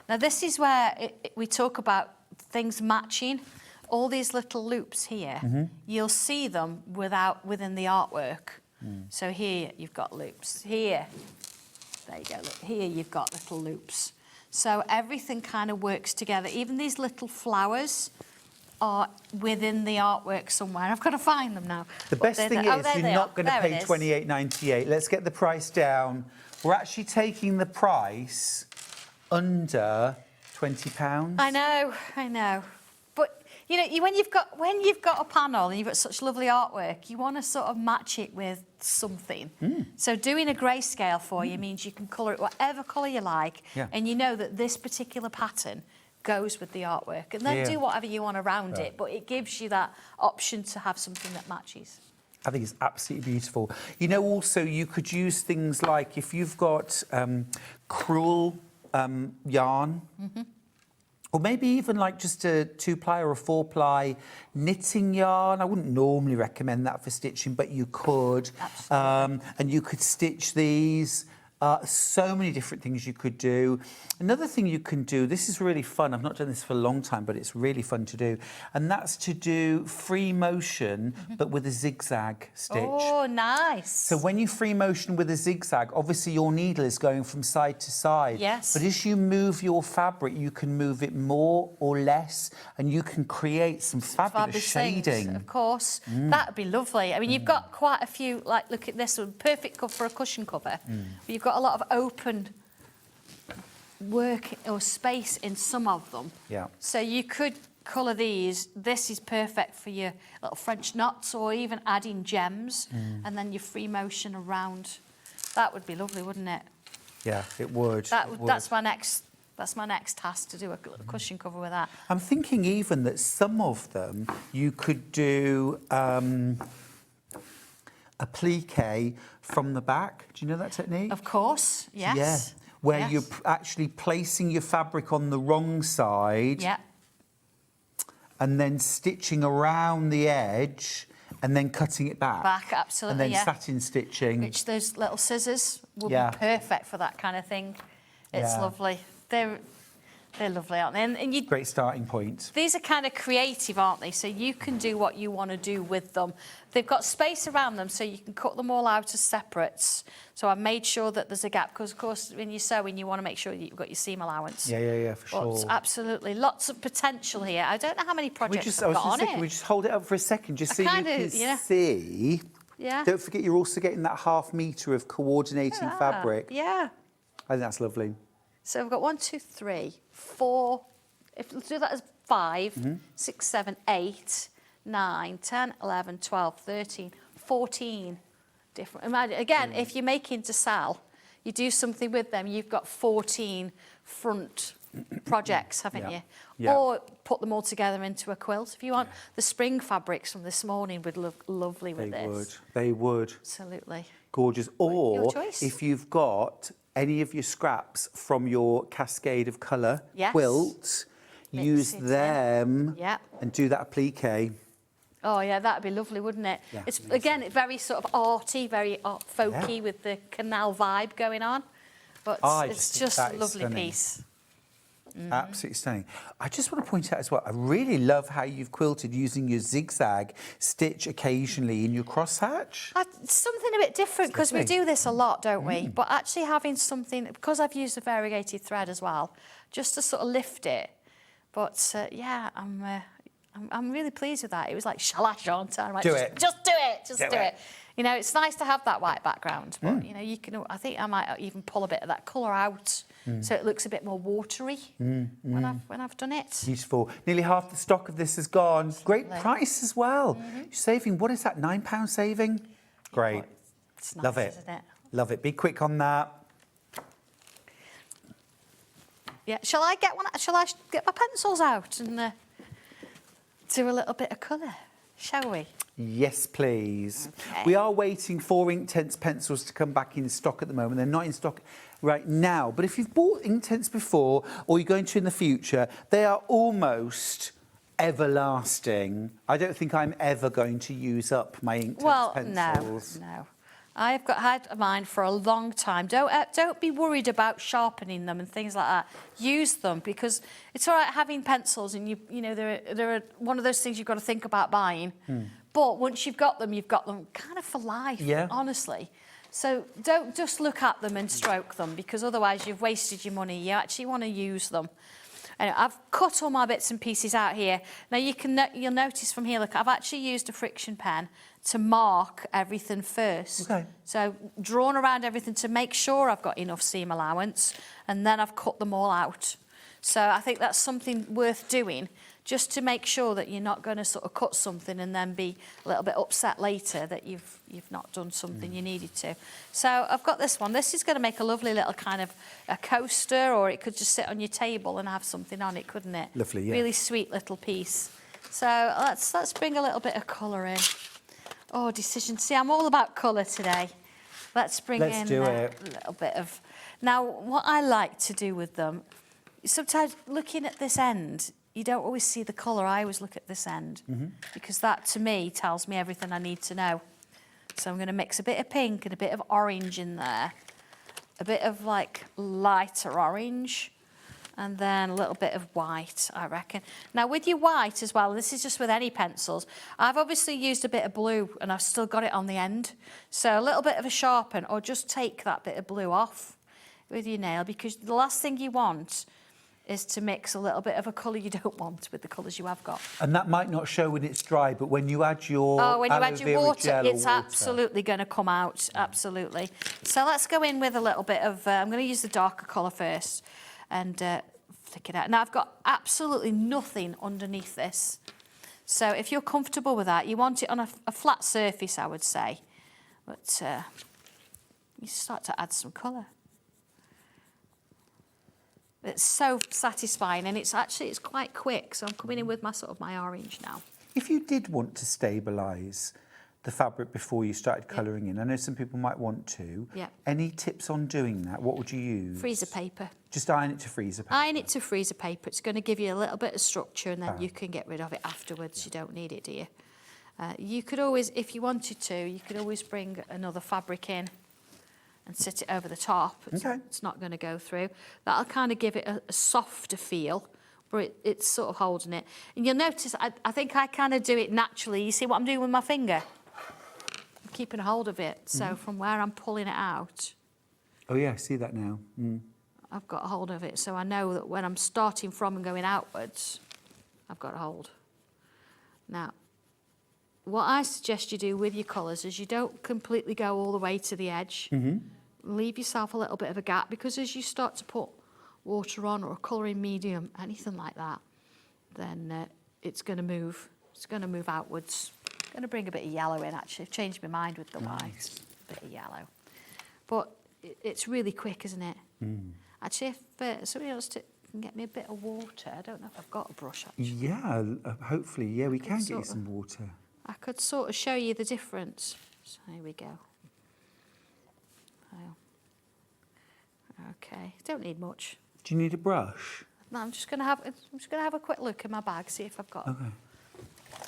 Now this is where we talk about things matching. All these little loops here, you'll see them within the artwork. So here you've got loops. Here, there you go. Look, here you've got little loops. So everything kind of works together. Even these little flowers are within the artwork somewhere. I've got to find them now. The best thing is you're not going to pay £28.98. Let's get the price down. We're actually taking the price under £20. I know. But you know, when you've got a panel and you've got such lovely artwork, you want to sort of match it with something. So doing a grayscale for you means you can colour it whatever colour you like, and you know that this particular pattern goes with the artwork, and then do whatever you want around it. But it gives you that option to have something that matches. I think it's absolutely beautiful. You know, also you could use things like if you've got crewel yarn, or maybe even like just a 2-ply or a 4-ply knitting yarn. I wouldn't normally recommend that for stitching, but you could. And you could stitch these. So many different things you could do. Another thing you can do, this is really fun, I've not done this for a long time, but it's really fun to do, and that's to do free motion, but with a zigzag stitch. Oh, nice. So when you free motion with a zigzag, obviously your needle is going from side to side. Yes. But as you move your fabric, you can move it more or less, and you can create some fabulous shading. Things, of course. That would be lovely. I mean, you've got quite a few, like, look at this one, perfect for a cushion cover. But you've got a lot of open work or space in some of them. Yeah. So you could colour these. This is perfect for your little French knots or even adding gems, and then your free motion around. That would be lovely, wouldn't it? Yeah, it would. That's my next task, to do a cushion cover with that. I'm thinking even that some of them you could do a plique from the back. Do you know that technique? Of course, yes. Yeah, where you're actually placing your fabric on the wrong side. Yeah. And then stitching around the edge and then cutting it back. Back, absolutely, and then satin stitching. Which those little scissors will be perfect for that kind of thing. It's lovely. They're lovely, aren't they? And you, great starting point. These are kind of creative, aren't they? So you can do what you want to do with them. They've got space around them, so you can cut them all out as separates. So I've made sure that there's a gap, because, of course, when you're sewing, you want to make sure that you've got your seam allowance. Yeah, for sure. Absolutely. Lots of potential here. I don't know how many projects I've got on it. Can we just hold it up for a second, just so you can see? Yeah. Don't forget, you're also getting that ½ metre of coordinating fabric. Yeah. I think that's lovely. So we've got 1, 2, 3, 4. Let's do that as 5, 6, 7, 8, 9, 10, 11, 12, 13, 14 different. Imagine, again, if you're making to sell, you do something with them, you've got 14 front projects, haven't you? Yeah. Or put them all together into a quilt. If you want, the spring fabrics from this morning would look lovely with this. They would. Absolutely. Gorgeous. Or your choice. if you've got any of your scraps from your cascade of colour quilt, use them and do that applique. Oh yeah, that'd be lovely, wouldn't it? Yeah, it's again very sort of arty, very art folky with the canal vibe going on. But it's just a lovely piece. Absolutely stunning. I just want to point out as well, I really love how you've quilted using your zigzag stitch occasionally in your crosshatch. Something a bit different, because we do this a lot, don't we? But actually having something, because I've used a variegated thread as well, just to sort of lift it. But yeah, I'm really pleased with that. It was like, shall I, shan't I? Like, just do it. You know, it's nice to have that white background, but you know, you can. I think I might even pull a bit of that colour out, so it looks a bit more watery when I've done it. Beautiful. Nearly half the stock of this is gone. Great price as well. You're saving. What is that? £9 saving. Great. It's nice, love it. Isn't it? Love it. Be quick on that. Yeah. Shall I get my pencils out and do a little bit of colour? Shall we? Yes, please. Okay. We are waiting for Inktense pencils to come back in stock at the moment. They're not in stock right now. But if you've bought Inktense before, or you're going to in the future, they are almost everlasting. I don't think I'm ever going to use up my Inktense pencils. No. I've had mine for a long time. Don't be worried about sharpening them and things like that. Use them, because it's all right having pencils, and you know they're one of those things you've got to think about buying. But once you've got them kind of for life. Honestly. So don't just look at them and stroke them, because otherwise you've wasted your money. You actually want to use them. And I've cut all my bits and pieces out here. Now you'll notice from here, look, I've actually used a friction pen to mark everything first. Okay. So drawn around everything to make sure I've got enough seam allowance, and then I've cut them all out. So I think that's something worth doing, just to make sure that you're not going to sort of cut something and then be a little bit upset later that you've not done something you needed to. So I've got this one. This is going to make a lovely little kind of a coaster, or it could just sit on your table and have something on it, couldn't it? Lovely, yeah. Really sweet little piece. So let's bring a little bit of colour in. Oh, decision. See, I'm all about colour today. Let's bring in a little bit of... Now, what I like to do with them, sometimes looking at this end, you don't always see the colour. I always look at this end, because that, to me, tells me everything I need to know. So I'm going to mix a bit of pink and a bit of orange in there, a bit of, like, lighter orange, and then a little bit of white, I reckon. Now, with your white as well, this is just with any pencils, I've obviously used a bit of blue, and I've still got it on the end. So a little bit of a sharpen, or just take that bit of blue off with your nail, because the last thing you want is to mix a little bit of a colour you don't want with the colours you have got. And that might not show when it's dry, but when you add your when you add your water, it's water. absolutely going to come out, absolutely. So let's go in with a little bit of, I'm going to use the darker colour first and flick it out. Now, I've got absolutely nothing underneath this. So if you're comfortable with that, you want it on a flat surface, I would say. But you start to add some colour. It's so satisfying, and it's quite quick. So I'm coming in with my orange now. If you did want to stabilise the fabric before you started colouring in, I know some people might want to. Yeah. Any tips on doing that? What would you use? Freezer paper. Just iron it to freezer paper. Iron it to freezer paper. It's going to give you a little bit of structure, and then you can get rid of it afterwards. You don't need it, do you? You could always, if you wanted to, you could always bring another fabric in and sit it over the top. It's not going to go through. That'll kind of give it a softer feel, but it's sort of holding it. And you'll notice, I think I kind of do it naturally. You see what I'm doing with my finger? I'm keeping a hold of it. So from where I'm pulling it out... Oh, yeah, I see that now. I've got a hold of it, so I know that when I'm starting from and going outwards, I've got a hold. Now, what I suggest you do with your colours is you don't completely go all the way to the edge. Leave yourself a little bit of a gap, because as you start to put water on or a colouring medium, anything like that, then it's going to move. It's going to move outwards. I'm going to bring a bit of yellow in, actually. I've changed my mind with the white. A bit of yellow. But it's really quick, isn't it? Actually, if somebody else can get me a bit of water, I don't know if I've got a brush, actually. Yeah, hopefully, yeah, we can get you some water. I could sort of show you the difference. So here we go. Okay, don't need much. Do you need a brush? No, I'm just gonna have a quick look in my bag, see if I've got. Okay.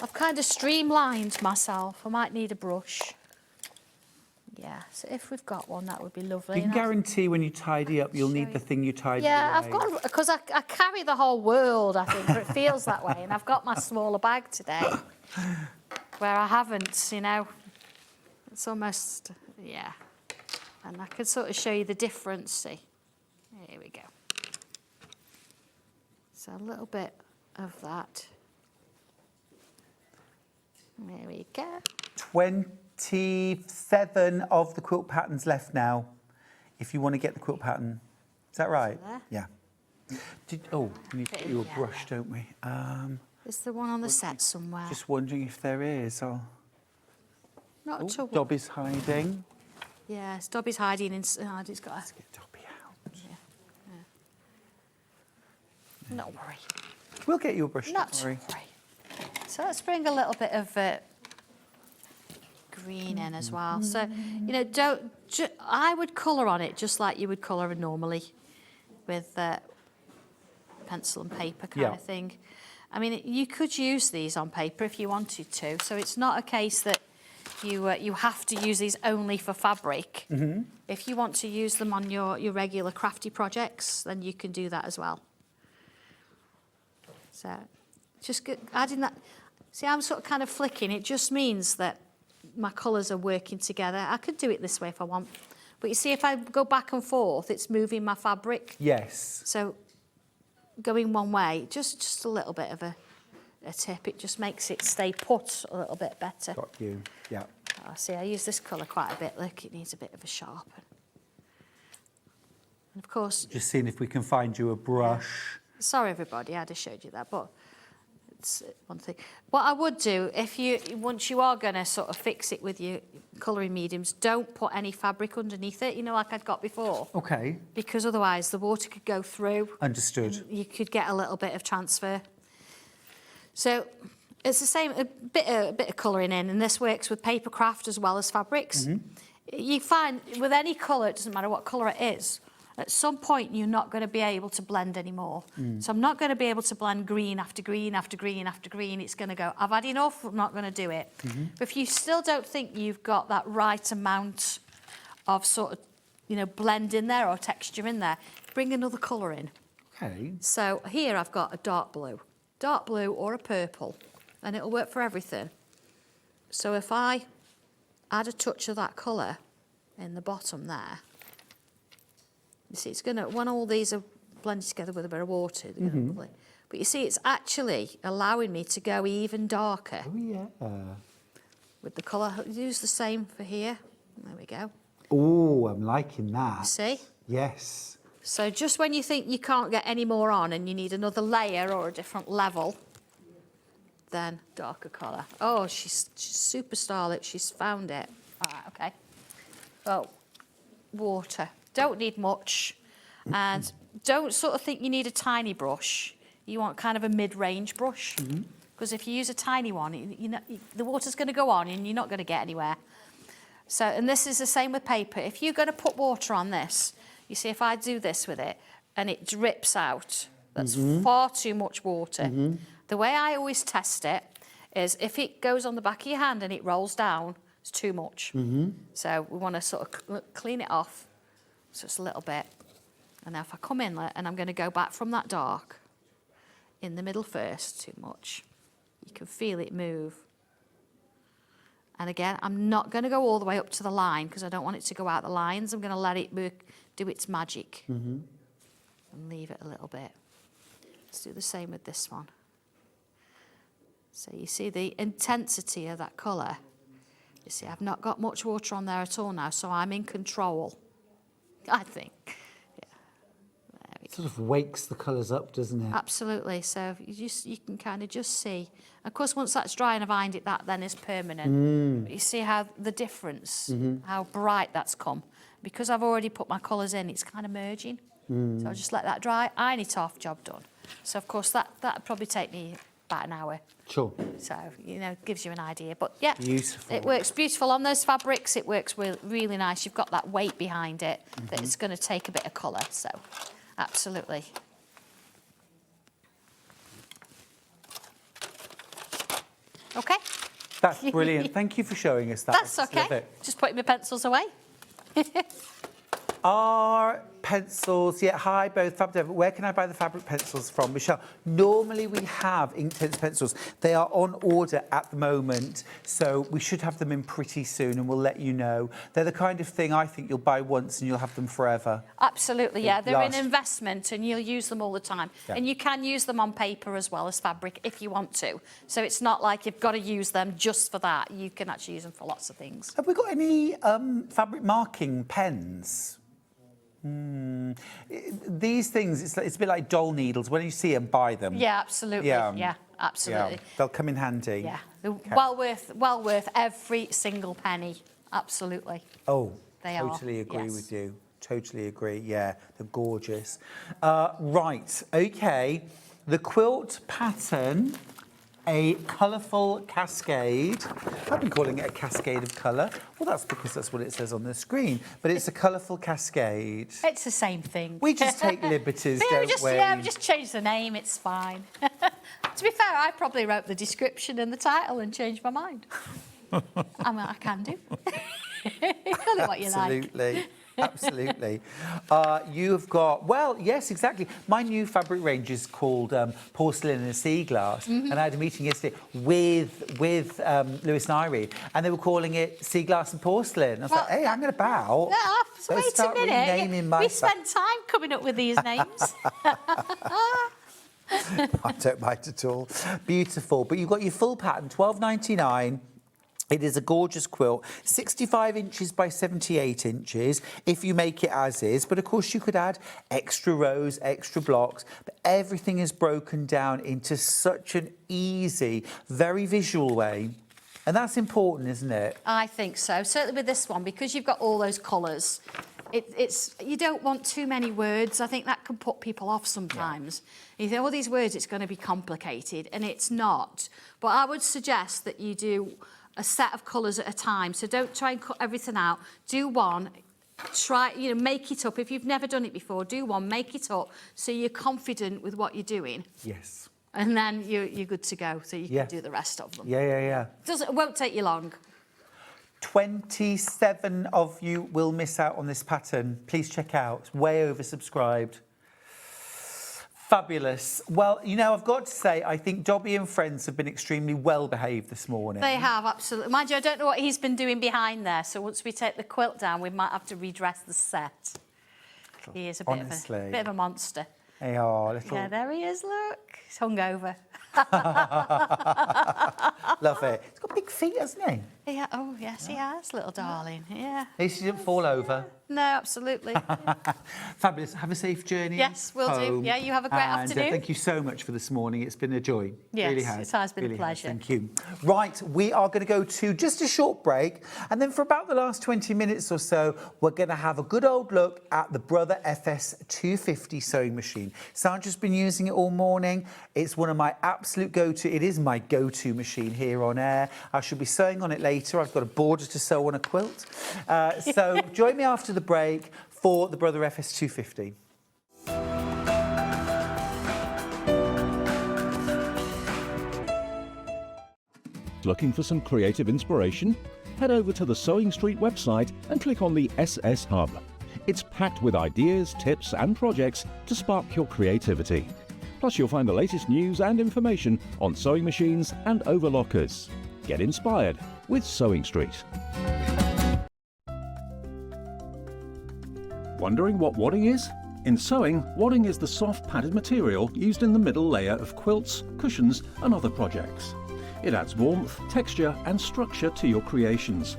I've kind of streamlined myself. I might need a brush. Yeah, so if we've got one, that would be lovely. You can guarantee when you tidy up, you'll need the thing you tidy away. Yeah, I've got, because I carry the whole world, I think, or it feels that way, and I've got my smaller bag today, where I haven't, you know. It's almost, yeah. And I can sort of show you the difference, see. Here we go. So a little bit of that. There we go. 27 of the quilt patterns left now, if you want to get the quilt pattern. Is that right? Yeah. We need to get you a brush, don't we? Is there one on the set somewhere? Just wondering if there is. Not at all. Dobby's hiding. Yes, Dobby's hiding inside. He's got. Let's get Dobby out. Yeah. Not worry. We'll get you a brush. Not don't worry. So let's bring a little bit of green in as well. So, you know, I would colour on it just like you would colour normally with pencil and paper kind of thing. I mean, you could use these on paper if you wanted to. So it's not a case that you have to use these only for fabric. If you want to use them on your regular crafty projects, then you can do that as well. So just adding that. See, I'm sort of kind of flicking. It just means that my colours are working together. I could do it this way if I want. But you see, if I go back and forth, it's moving my fabric. Yes. So going one way, just a little bit of a tip. It just makes it stay put a little bit better. Got you, yeah. Oh, see, I use this colour quite a bit. Look, it needs a bit of a sharpen. And of course... Just seeing if we can find you a brush. Sorry, everybody, I'd have showed you that, but it's one thing. What I would do, once you are going to sort of fix it with your colouring mediums, don't put any fabric underneath it, like I'd got before. Okay. Because otherwise the water could go through. Understood. You could get a little bit of transfer. So it's the same, a bit of colouring in, and this works with paper craft as well as fabrics. You find with any colour, it doesn't matter what colour it is, at some point you're not going to be able to blend anymore. So I'm not going to be able to blend green after green after green after green. It's going to go, I've had enough, I'm not going to do it. But if you still don't think you've got that right amount of sort of, blend in there or texture in there, bring another colour in. Okay. So here I've got a dark blue or a purple, and it'll work for everything. So if I add a touch of that colour in the bottom there, you see, it's going to, when all these are blended together with a bit of water, they're gonna lovely. But you see, it's actually allowing me to go even darker. Oh, yeah. With the colour. Use the same for here. There we go. Oh, I'm liking that. You see? Yes. So just when you think you can't get any more on and you need another layer or a different level, then darker colour. Oh, she's super starlit. She's found it. All right, okay. Oh, water. Don't need much. And don't sort of think you need a tiny brush. You want kind of a mid-range brush. Because if you use a tiny one, the water's going to go on and you're not going to get anywhere. So, and this is the same with paper. If you're going to put water on this, you see if I do this with it and it drips out, that's far too much water. The way I always test it is if it goes on the back of your hand and it rolls down, it's too much. So we want to sort of clean it off. So it's a little bit. And now if I come in and I'm going to go back from that dark, in the middle first, too much. You can feel it move. And again, I'm not going to go all the way up to the line because I don't want it to go out the lines. I'm going to let it do its magic and leave it a little bit. Let's do the same with this one. So you see the intensity of that colour. You see, I've not got much water on there at all now, so I'm in control, I think. It sort of wakes the colours up, doesn't it? Absolutely. So you can kind of just see. Of course, once that's dry and I've ironed it, that then is permanent. But you see how the difference, how bright that's come. Because I've already put my colours in, it's kind of merging. So I'll just let that dry, iron it off, job done. So of course that'd probably take me about an hour. Sure. So, gives you an idea. But yeah, beautiful. It works beautiful on those fabrics. It works really nice. You've got that weight behind it that it's going to take a bit of colour. So, absolutely. Okay. That's brilliant. Thank you for showing us that. That's okay. Love it. Just putting my pencils away. Our pencils, hi both, Fab Dev. Where can I buy the fabric pencils from? Michelle, normally we have Inktense pencils. They are on order at the moment, so we should have them in pretty soon and we'll let you know. They're the kind of thing I think you'll buy once and you'll have them forever. Absolutely, yeah. They're an investment and you'll use them all the time. Yeah. And you can use them on paper as well as fabric if you want to. So it's not like you've got to use them just for that. You can actually use them for lots of things. Have we got any fabric marking pens? These things, it's a bit like doll needles. When you see them, buy them. Yeah, absolutely. Yeah, absolutely. Yeah. They'll come in handy. Yeah, okay. well worth every single penny. Absolutely. Oh, they totally agree with you. Totally agree. Yeah, they're gorgeous. Right. Okay. The quilt pattern. A colourful cascade. I've been calling it a cascade of colour. Well, that's because that's what it says on the screen. But it's a colourful cascade. It's the same thing. We just take liberties, don't we? Yeah, we just change the name. It's fine. To be fair, I probably wrote the description and the title and changed my mind. I mean, I can do. Call it what you like. Absolutely. Absolutely. You've got, well, yes, exactly. My new fabric range is called Porcelain and Sea Glass. And I had a meeting yesterday with Lewis and Irie, and they were calling it Sea Glass and Porcelain. I was like, hey, I'm going to bow. No, wait a minute. We spent time coming up with these names. I don't mind at all. Beautiful. But you've got your full pattern, $12.99. It is a gorgeous quilt, 65 inches by 78 inches if you make it as is. But of course you could add extra rows, extra blocks, but everything is broken down into such an easy, very visual way. And that's important, isn't it? I think so. Certainly with this one, because you've got all those colours, it's you don't want too many words. I think that can put people off sometimes. Yeah. You think, all these words, it's going to be complicated, and it's not. But I would suggest that you do a set of colours at a time. So don't try and cut everything out. Do one, try, make it up. If you've never done it before, do one, make it up so you're confident with what you're doing. Yes. And then you're good to go, so you can do the rest of them. Yeah. It won't take you long. 27 of you will miss out on this pattern. Please check out. It's way oversubscribed. Fabulous. Well, I've got to say, I think Dobby and friends have been extremely well behaved this morning. They have, absolutely. Mind you, I don't know what he's been doing behind there, so once we take the quilt down, we might have to redress the set. He is a bit of a monster. They are little. Yeah, there he is, look. He's hungover. Love it. He's got big feet, hasn't he? Yeah. Oh, yes, he has, little darling. Yeah. At least he didn't fall over. No, absolutely. Fabulous. Have a safe journey. Yes, we'll do. Yeah, you have a great afternoon. Thank you so much for this morning. It's been a joy. Yes, really has. it has been really a pleasure. Thank you. Right, we are going to go to just a short break, and then for about the last 20 minutes or so, we're going to have a good old look at the Brother FS 250 sewing machine. Sandra's been using it all morning. It's one of my absolute go-to. It is my go-to machine here on air. I shall be sewing on it later. I've got a border to sew on a quilt. So join me after the break for the Brother FS 250. Looking for some creative inspiration? Head over to the Sewing Street website and click on the SS Hub. It's packed with ideas, tips and projects to spark your creativity. Plus you'll find the latest news and information on sewing machines and overlockers. Get inspired with Sewing Street. Wondering what wadding is? In sewing, wadding is the soft padded material used in the middle layer of quilts, cushions and other projects. It adds warmth, texture and structure to your creations.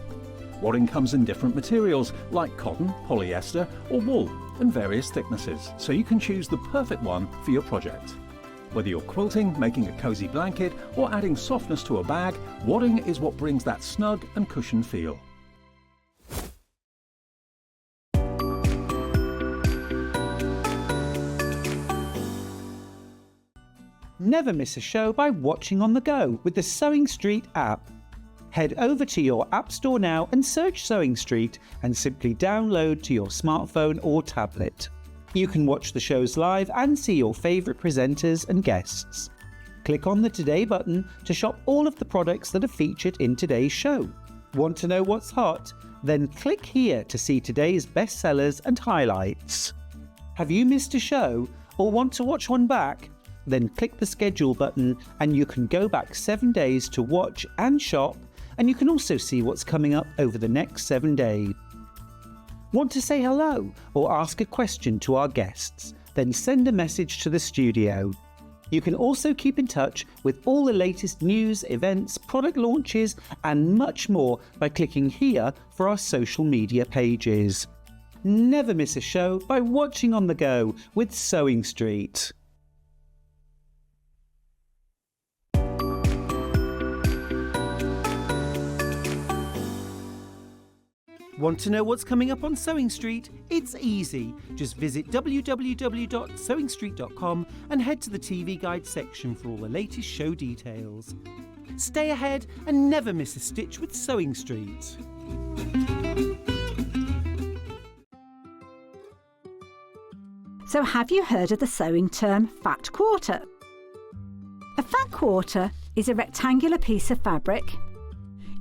Wadding comes in different materials like cotton, polyester or wool and various thicknesses, so you can choose the perfect one for your project. Whether you're quilting, making a cosy blanket or adding softness to a bag, wadding is what brings that snug and cushioned feel. Never miss a show by watching on the go with the Sewing Street app. Head over to your app store now and search Sewing Street and simply download to your smartphone or tablet. You can watch the shows live and see your favourite presenters and guests. Click on the Today button to shop all of the products that are featured in today's show. Want to know what's hot? Then click here to see today's bestsellers and highlights. Have you missed a show or want to watch one back? Then click the schedule button and you can go back 7 days to watch and shop, and you can also see what's coming up over the next 7 days. Want to say hello or ask a question to our guests? Then send a message to the studio. You can also keep in touch with all the latest news, events, product launches and much more by clicking here for our social media pages. Never miss a show by watching on the go with Sewing Street. Want to know what's coming up on Sewing Street? It's easy. Just visit www.sewingstreet.com and head to the TV Guide section for all the latest show details. Stay ahead and never miss a stitch with Sewing Street. So have you heard of the sewing term fat quarter? A fat quarter is a rectangular piece of fabric,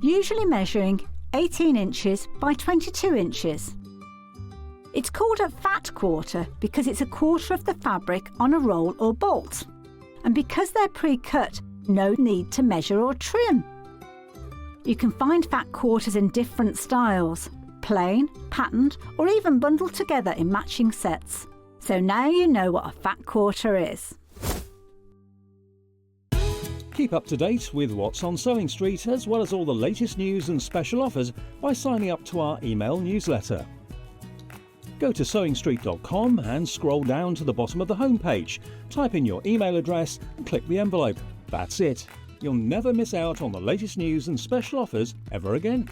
usually measuring 18 inches by 22 inches. It's called a fat quarter because it's a quarter of the fabric on a roll or bolt. And because they're pre-cut, no need to measure or trim. You can find fat quarters in different styles, plain, patterned, or even bundled together in matching sets. So now you know what a fat quarter is. Keep up to date with what's on Sewing Street, as well as all the latest news and special offers by signing up to our email newsletter. Go to SewingStreet.com and scroll down to the bottom of the homepage. Type in your email address and click the envelope. That's it. You'll never miss out on the latest news and special offers ever again.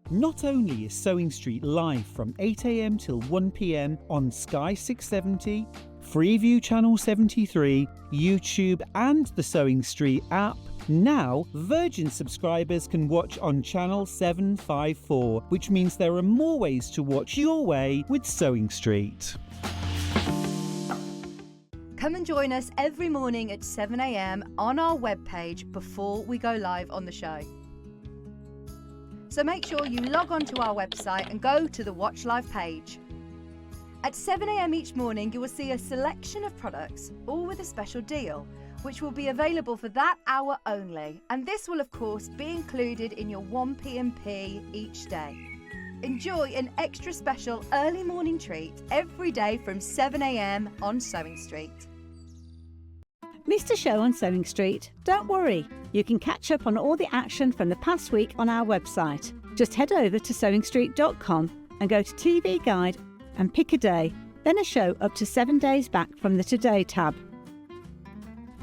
Not only is Sewing Street live from 8 a.m. till 1 p.m. on Sky 670, Freeview Channel 73, YouTube and the Sewing Street app, now Virgin subscribers can watch on Channel 754, which means there are more ways to watch your way with Sewing Street. Come and join us every morning at 7 a.m. on our webpage before we go live on the show. So make sure you log on to our website and go to the Watch Live page. At 7 a.m. each morning, you will see a selection of products, all with a special deal, which will be available for that hour only. And this will, of course, be included in your 1 p.m.P each day. Enjoy an extra special early morning treat every day from 7 a.m. on Sewing Street. Missed a show on Sewing Street? Don't worry, you can catch up on all the action from the past week on our website. Just head over to SewingStreet.com and go to TV Guide and pick a day, then a show up to 7 days back from the Today tab.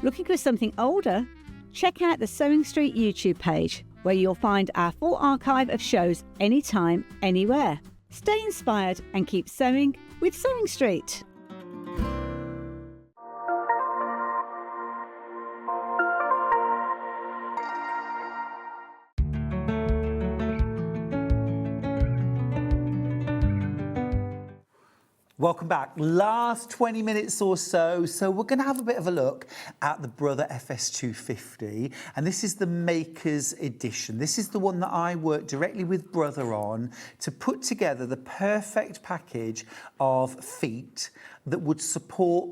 Looking for something older? Check out the Sewing Street YouTube page, where you'll find our full archive of shows anytime, anywhere. Stay inspired and keep sewing with Sewing Street. Welcome back. Last 20 minutes or so. So we're going to have a bit of a look at the Brother FS250. And this is the Maker's Edition. This is the one that I worked directly with Brother on to put together the perfect package of feet that would support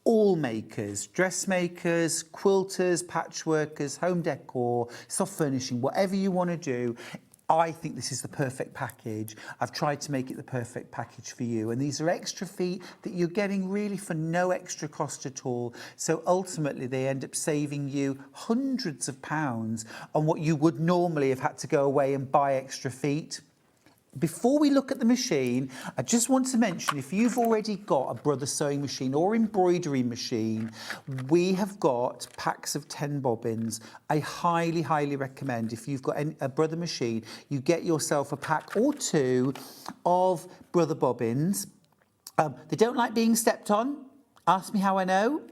all makers, dressmakers, quilters, patchworkers, home decor, soft furnishing, whatever you want to do. I think this is the perfect package. I've tried to make it the perfect package for you. And these are extra feet that you're getting really for no extra cost at all. So ultimately, they end up saving you hundreds of pounds on what you would normally have had to go away and buy extra feet. Before we look at the machine, I just want to mention, if you've already got a Brother sewing machine or embroidery machine, we have got packs of 10 bobbins. I highly, highly recommend, if you've got a Brother machine, you get yourself a pack or two of Brother bobbins. They don't like being stepped on. Ask me how I know.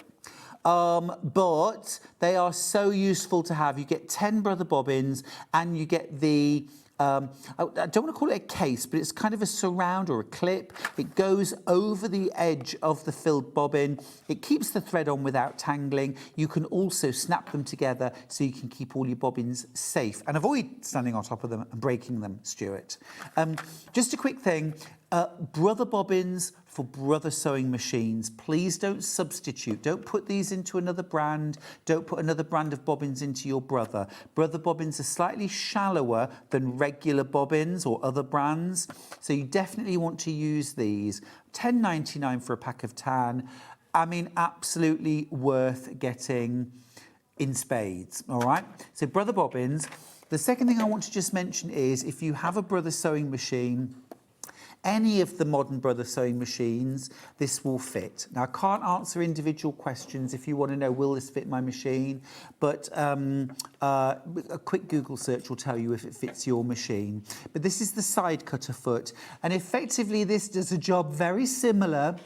But they are so useful to have. You get 10 Brother bobbins and you get the I don't want to call it a case, but it's kind of a surround or a clip. It goes over the edge of the filled bobbin. It keeps the thread on without tangling. You can also snap them together so you can keep all your bobbins safe and avoid standing on top of them and breaking them, Stuart. Just a quick thing. Brother bobbins for Brother sewing machines. Please don't substitute. Don't put these into another brand. Don't put another brand of bobbins into your Brother. Brother bobbins are slightly shallower than regular bobbins or other brands. So you definitely want to use these. £10.99 for a pack of 10. I mean, absolutely worth getting in spades. All right. So Brother bobbins. The second thing I want to just mention is if you have a Brother sewing machine, any of the modern Brother sewing machines, this will fit. Now, I can't answer individual questions if you want to know, will this fit my machine? But a quick Google search will tell you if it fits your machine. But this is the side cutter foot. And effectively, this does a job very similar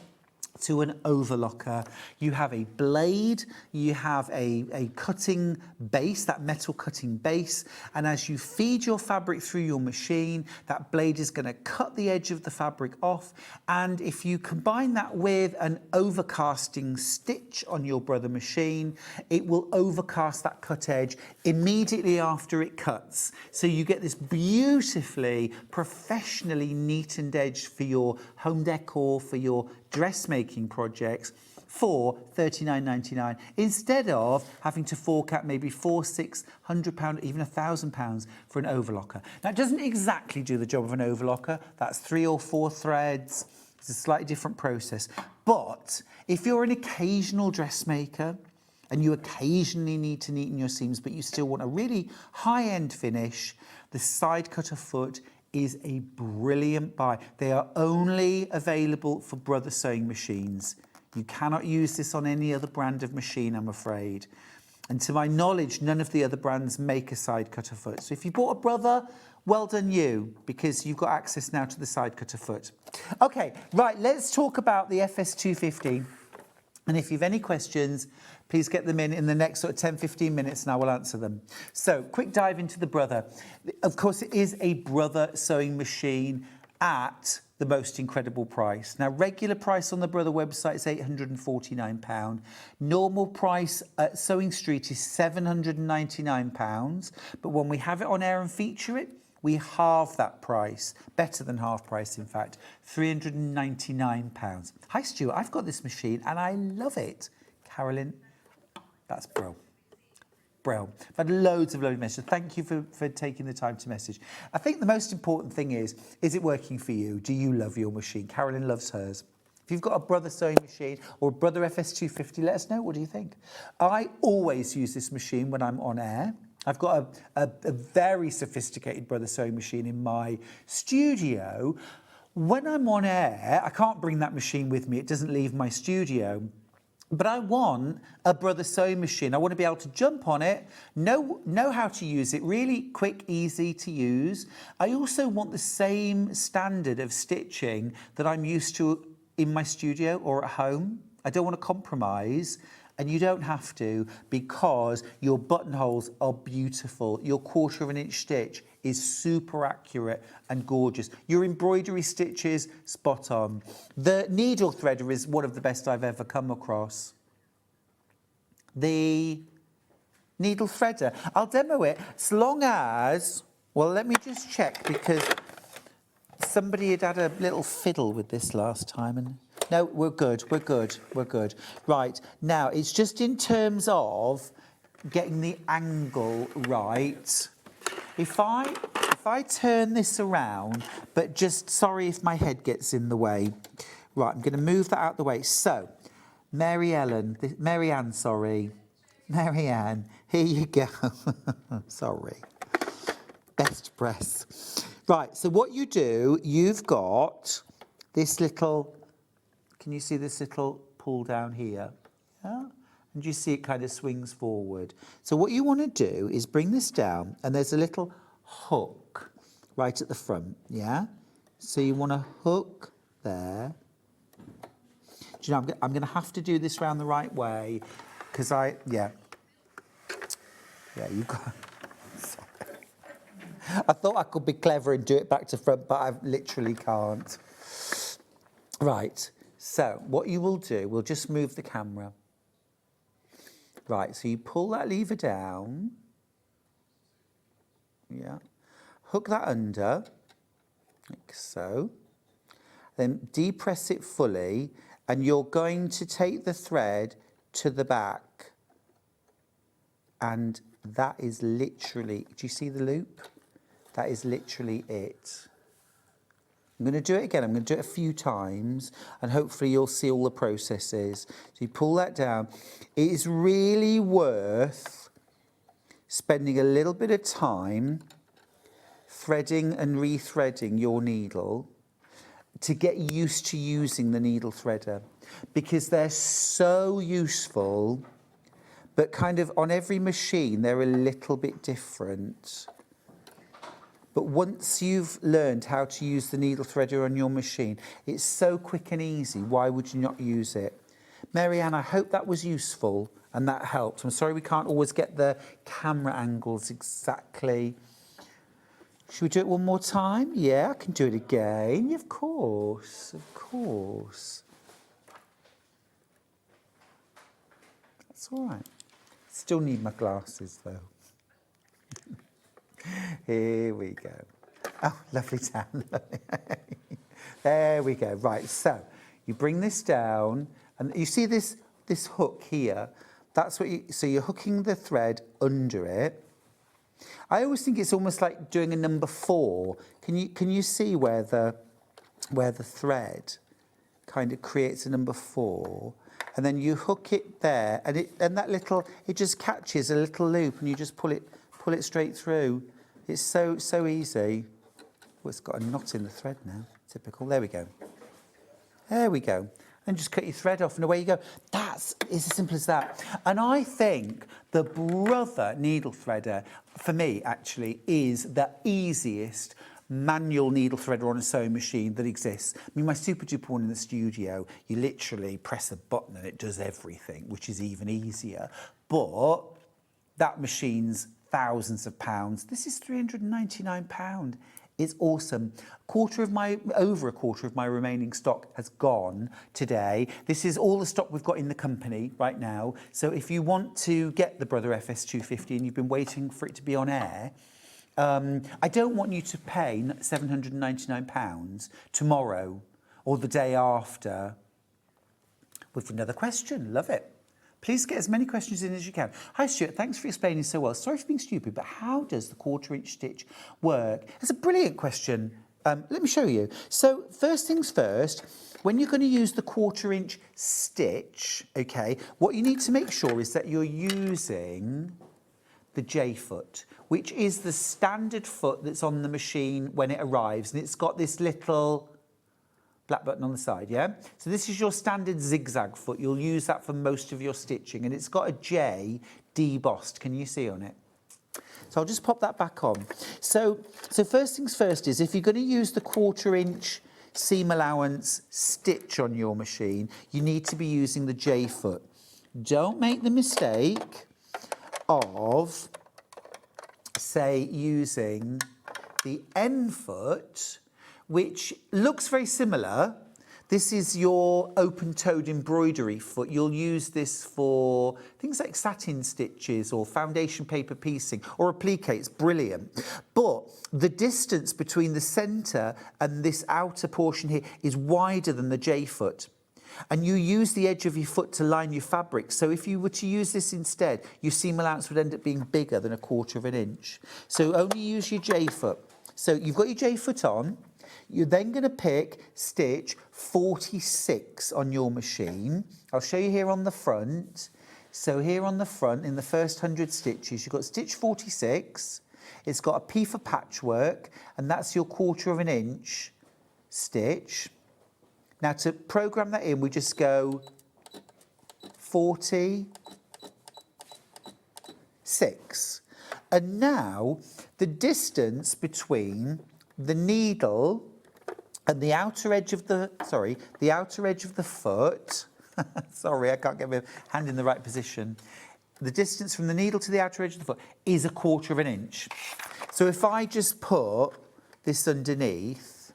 to an overlocker. You have a blade, you have a cutting base, that metal cutting base, and as you feed your fabric through your machine, that blade is going to cut the edge of the fabric off. And if you combine that with an overcasting stitch on your Brother machine, it will overcast that cut edge immediately after it cuts. So you get this beautifully, professionally neatened edge for your home decor, for your dressmaking projects for £39.99 instead of having to fork out maybe £400-600, even £1,000 for an overlocker. Now, it doesn't exactly do the job of an overlocker. That's 3 or 4 threads. It's a slightly different process. But if you're an occasional dressmaker, and you occasionally need to neaten your seams, but you still want a really high-end finish, the side cutter foot is a brilliant buy. They are only available for Brother sewing machines. You cannot use this on any other brand of machine, I'm afraid. And to my knowledge, none of the other brands make a side cutter foot. So if you bought a Brother, well done you, because you've got access now to the side cutter foot. Okay, right, let's talk about the FS250. And if you've any questions, please get them in the next sort of 10, 15 minutes and I will answer them. So, quick dive into the Brother. Of course, it is a Brother sewing machine at the most incredible price. Now, regular price on the Brother website is £849. Normal price at Sewing Street is £799. But when we have it on air and feature it, we halve that price, better than half price, in fact, £399. Hi, Stuart, I've got this machine and I love it. Carolyn, that's bro. Bro. I've had loads of lovely messages. Thank you for taking the time to message. I think the most important thing is it working for you? Do you love your machine? Carolyn loves hers. If you've got a Brother sewing machine or a Brother FS250, let us know. What do you think? I always use this machine when I'm on air. I've got a very sophisticated Brother sewing machine in my studio. When I'm on air, I can't bring that machine with me. It doesn't leave my studio. But I want a Brother sewing machine. I want to be able to jump on it, know how to use it, really quick, easy to use. I also want the same standard of stitching that I'm used to in my studio or at home. I don't want to compromise. And you don't have to, because your buttonholes are beautiful. Your 1/4 inch stitch is super accurate and gorgeous. Your embroidery stitches, spot on. The needle threader is one of the best I've ever come across. The needle threader, I'll demo it as long as, well, let me just check, because somebody had a little fiddle with this last time and no, we're good. Right, now it's just in terms of getting the angle right. If I turn this around, but just, sorry if my head gets in the way. Right, I'm going to move that out the way. So, Marianne, here you go. Sorry. Best press. Right, so what you do, you've got this little... Can you see this little pull down here? Yeah? And you see it kind of swings forward. So what you want to do is bring this down, and there's a little hook right at the front, yeah? So you want to hook there. Do you know, I'm going to have to do this round the right way, because yeah, you've got... Sorry. I thought I could be clever and do it back to front, but I literally can't. Right. So what you will do, we'll just move the camera. Right, so you pull that lever down. Yeah. Hook that under, like so. Then depress it fully, and you're going to take the thread to the back. And that is literally, do you see the loop? That is literally it. I'm going to do it again. I'm going to do it a few times, and hopefully you'll see all the processes. So you pull that down. It is really worth spending a little bit of time threading and rethreading your needle to get used to using the needle threader, because they're so useful, but kind of on every machine they're a little bit different. But once you've learned how to use the needle threader on your machine, it's so quick and easy. Why would you not use it? Marianne, I hope that was useful and that helped. I'm sorry we can't always get the camera angles exactly. Should we do it one more time? Yeah, I can do it again. Of course, of course. That's all right. Still need my glasses though. Here we go. Oh, lovely tan. There we go. Right, so you bring this down, and you see this hook here. That's what so you're hooking the thread under it. I always think it's almost like doing a number 4. Can you see where the thread kind of creates a number 4, and then you hook it there, and it just catches a little loop, and you just pull it straight through. It's so easy. Oh, it's got a knot in the thread now. Typical. There we go. There we go. And just cut your thread off and away you go. It's as simple as that. And I think the Brother needle threader, for me, actually, is the easiest manual needle threader on a sewing machine that exists. I mean, my super duper one in the studio, you literally press a button and it does everything, which is even easier. But that machine's thousands of pounds. This is £399. It's awesome. Over a quarter of my remaining stock has gone today. This is all the stock we've got in the company right now. So if you want to get the Brother FS250 and you've been waiting for it to be on air, I don't want you to pay £799 tomorrow or the day after. With another question, love it. Please get as many questions in as you can. Hi Stuart, thanks for explaining so well. Sorry for being stupid, but how does the 1/4 inch stitch work? That's a brilliant question. Let me show you. So first things first, when you're going to use the 1/4 inch stitch, okay, what you need to make sure is that you're using the J foot, which is the standard foot that's on the machine when it arrives, and it's got this little black button on the side, yeah? So this is your standard zigzag foot. You'll use that for most of your stitching, and it's got a J debossed. Can you see on it? So I'll just pop that back on. So first things first is, if you're going to use the 1/4 inch seam allowance stitch on your machine, you need to be using the J foot. Don't make the mistake of, say, using the N foot, which looks very similar. This is your open-toed embroidery foot. You'll use this for things like satin stitches or foundation paper piecing or applique. It's brilliant. But the distance between the centre and this outer portion here is wider than the J foot. And you use the edge of your foot to line your fabric. So if you were to use this instead, your seam allowance would end up being bigger than 1/4 inch. So only use your J foot. So you've got your J foot on. You're then going to pick stitch 46 on your machine. I'll show you here on the front. So here on the front, in the first 100 stitches, you've got stitch 46. It's got a P for patchwork, and that's your 1/4 inch stitch. Now to program that in, we just go 46. And now the distance between the needle and the outer edge of the, foot, sorry, I can't get my hand in the right position. The distance from the needle to the outer edge of the foot is 1/4 inch. So if I just put this underneath,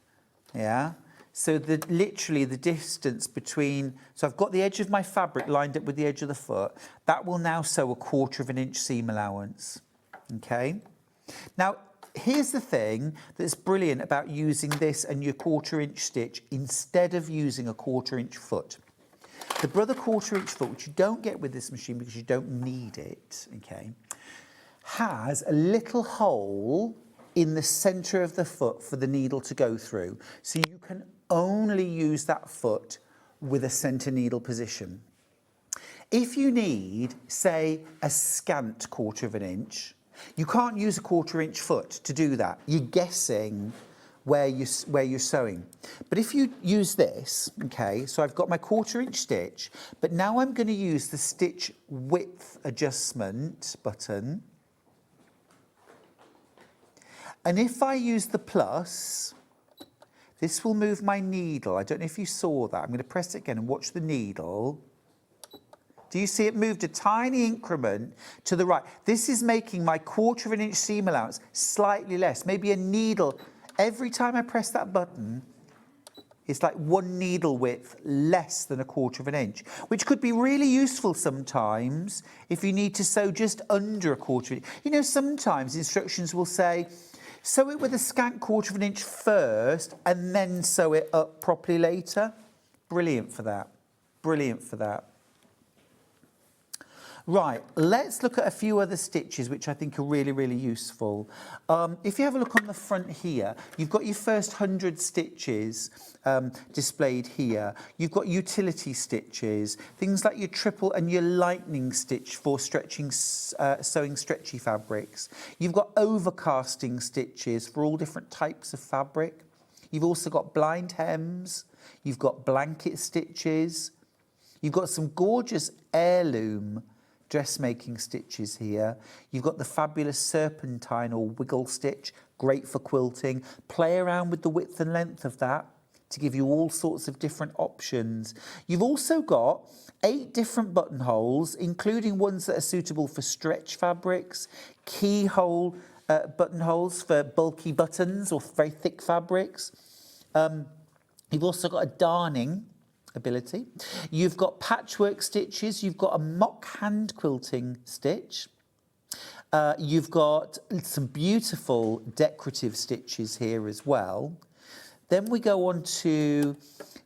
yeah, so literally the distance between, so I've got the edge of my fabric lined up with the edge of the foot, that will now sew 1/4 inch seam allowance, okay? Now, here's the thing that's brilliant about using this and your 1/4 inch stitch instead of using a 1/4 inch foot. The Brother 1/4 inch foot, which you don't get with this machine because you don't need it, okay, has a little hole in the centre of the foot for the needle to go through. So you can only use that foot with a centre needle position. If you need, say, a scant 1/4 inch, you can't use a 1/4 inch foot to do that. You're guessing where you're sewing. But if you use this, okay, so I've got my 1/4 inch stitch, but now I'm going to use the stitch width adjustment button. And if I use the plus, this will move my needle. I don't know if you saw that. I'm going to press it again and watch the needle. Do you see it moved a tiny increment to the right? This is making my 1/4 inch seam allowance slightly less, maybe a needle. Every time I press that button, it's like one needle width less than 1/4 inch, which could be really useful sometimes if you need to sew just under 1/4 inch. You know, sometimes instructions will say, sew it with a scant 1/4 inch first and then sew it up properly later. Brilliant for that. Brilliant for that. Right, let's look at a few other stitches which I think are really, really useful. If you have a look on the front here, you've got your first 100 stitches displayed here. You've got utility stitches, things like your triple and your lightning stitch for stretching, sewing stretchy fabrics. You've got overcasting stitches for all different types of fabric. You've also got blind hems. You've got blanket stitches. You've got some gorgeous heirloom dressmaking stitches here. You've got the fabulous serpentine or wiggle stitch, great for quilting. Play around with the width and length of that to give you all sorts of different options. You've also got 8 different buttonholes, including ones that are suitable for stretch fabrics, keyhole buttonholes for bulky buttons or very thick fabrics. You've also got a darning ability. You've got patchwork stitches. You've got a mock hand quilting stitch. You've got some beautiful decorative stitches here as well. Then we go on to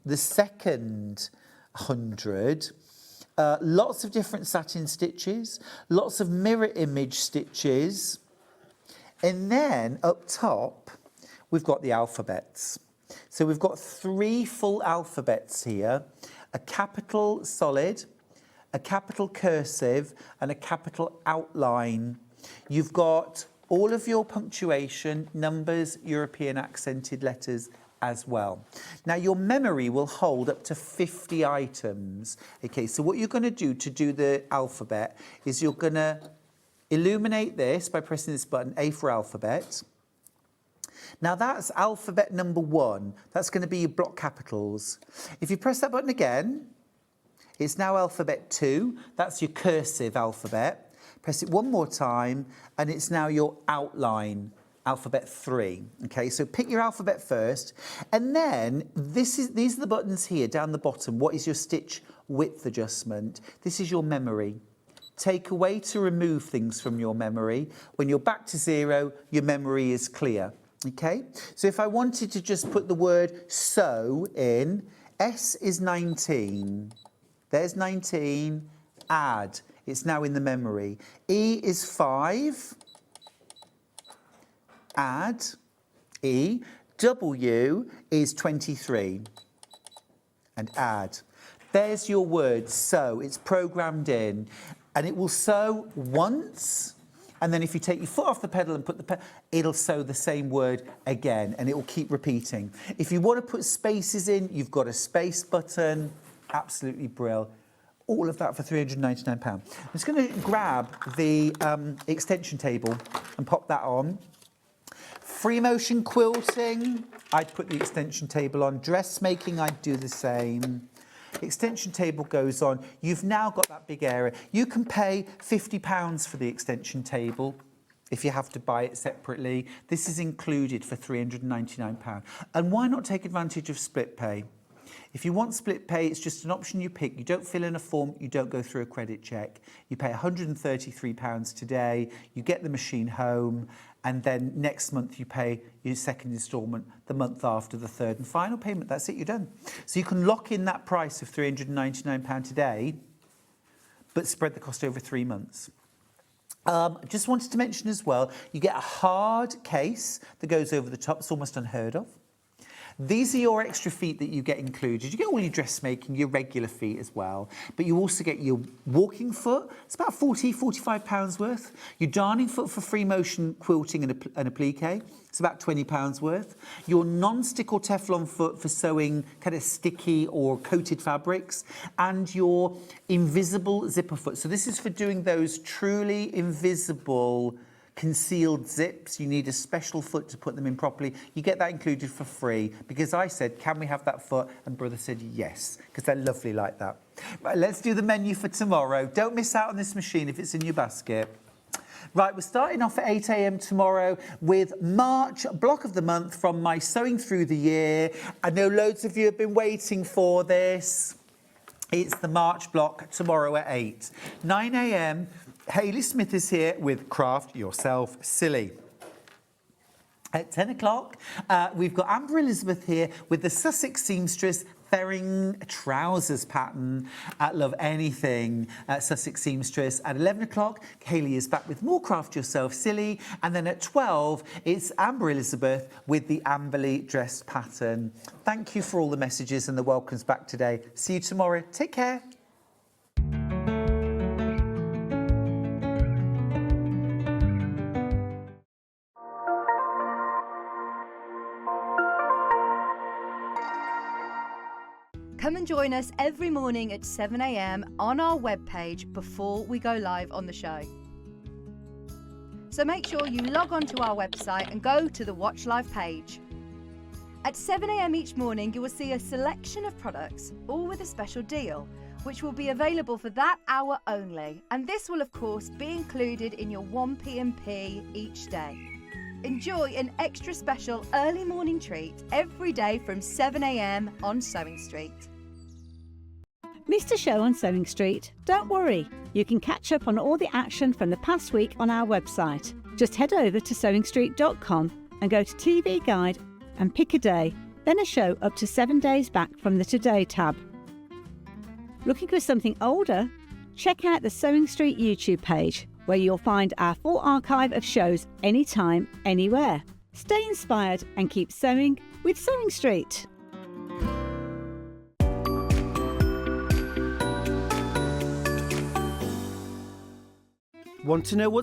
the second 100. Lots of different satin stitches, lots of mirror image stitches. And then up top, we've got the alphabets. So we've got 3 full alphabets here, a capital solid, a capital cursive, and a capital outline. You've got all of your punctuation, numbers, European accented letters as well. Now your memory will hold up to 50 items. Okay, so what you're going to do the alphabet is you're going to illuminate this by pressing this button, A for alphabet. Now that's alphabet number 1. That's going to be your block capitals. If you press that button again, it's now alphabet 2. That's your cursive alphabet. Press it one more time, and it's now your outline, alphabet 3. Okay, so pick your alphabet first, and then these are the buttons here down the bottom. What is your stitch width adjustment? This is your memory. Take away to remove things from your memory. When you're back to 0, your memory is clear. Okay, so if I wanted to just put the word sew in, S is 19. There's 19, add. It's now in the memory. E is 5, add, E. W is 23, and add. There's your word, sew. It's programmed in, and it will sew once. And then if you take your foot off the pedal and put the pedal, it'll sew the same word again, and it will keep repeating. If you want to put spaces in, you've got a space button. Absolutely brilliant. All of that for £399. I'm just going to grab the extension table and pop that on. Free motion quilting, I'd put the extension table on. Dressmaking, I'd do the same. Extension table goes on. You've now got that big area. You can pay £50 for the extension table if you have to buy it separately. This is included for £399. And why not take advantage of split pay? If you want split pay, it's just an option you pick. You don't fill in a form, you don't go through a credit check. You pay £133 today, you get the machine home, and then next month you pay your second instalment the month after the third and final payment. That's it, you're done. So you can lock in that price of £399 today, but spread the cost over 3 months. Just wanted to mention as well, you get a hard case that goes over the top. It's almost unheard of. These are your extra feet that you get included. You get all your dressmaking, your regular feet as well, but you also get your walking foot. It's about £45 worth. Your darning foot for free motion quilting and applique. It's about £20 worth. Your non-stick or Teflon foot for sewing kind of sticky or coated fabrics, and your invisible zipper foot. So this is for doing those truly invisible concealed zips. You need a special foot to put them in properly. You get that included for free because I said, can we have that foot? And brother said yes, because they're lovely like that. Right, let's do the menu for tomorrow. Don't miss out on this machine if it's in your basket. Right, we're starting off at 8 a.m. tomorrow with March block of the month from my Sewing Through the Year. I know loads of you have been waiting for this. It's the March block tomorrow at 8. 9 a.m. Hayley Smith is here with Craft Yourself Silly. At 10 o'clock, we've got Amber Elizabeth here with the Sussex Seamstress ferring trousers pattern at Love Anything at Sussex Seamstress. At 11 o'clock, Hayley is back with more Craft Yourself Silly. And then at 12, it's Amber Elizabeth with the Amberley dress pattern. Thank you for all the messages and the welcomes back today. See you tomorrow. Take care. Come and join us every morning at 7 a.m. on our webpage before we go live on the show. So make sure you log on to our website and go to the Watch Live page. At 7 a.m. each morning, you will see a selection of products, all with a special deal, which will be available for that hour only. And this will, of course, be included in your 1p&p each day. Enjoy an extra special early morning treat every day from 7 a.m. on Sewing Street. Missed a show on Sewing Street? Don't worry, you can catch up on all the action from the past week on our website. Just head over to SewingStreet.com and go to TV Guide and pick a day, then a show up to 7 days back from the Today tab. Looking for something older? Check out the Sewing Street YouTube page, where you'll find our full archive of shows anytime, anywhere. Stay inspired and keep sewing with Sewing Street. Want to know what's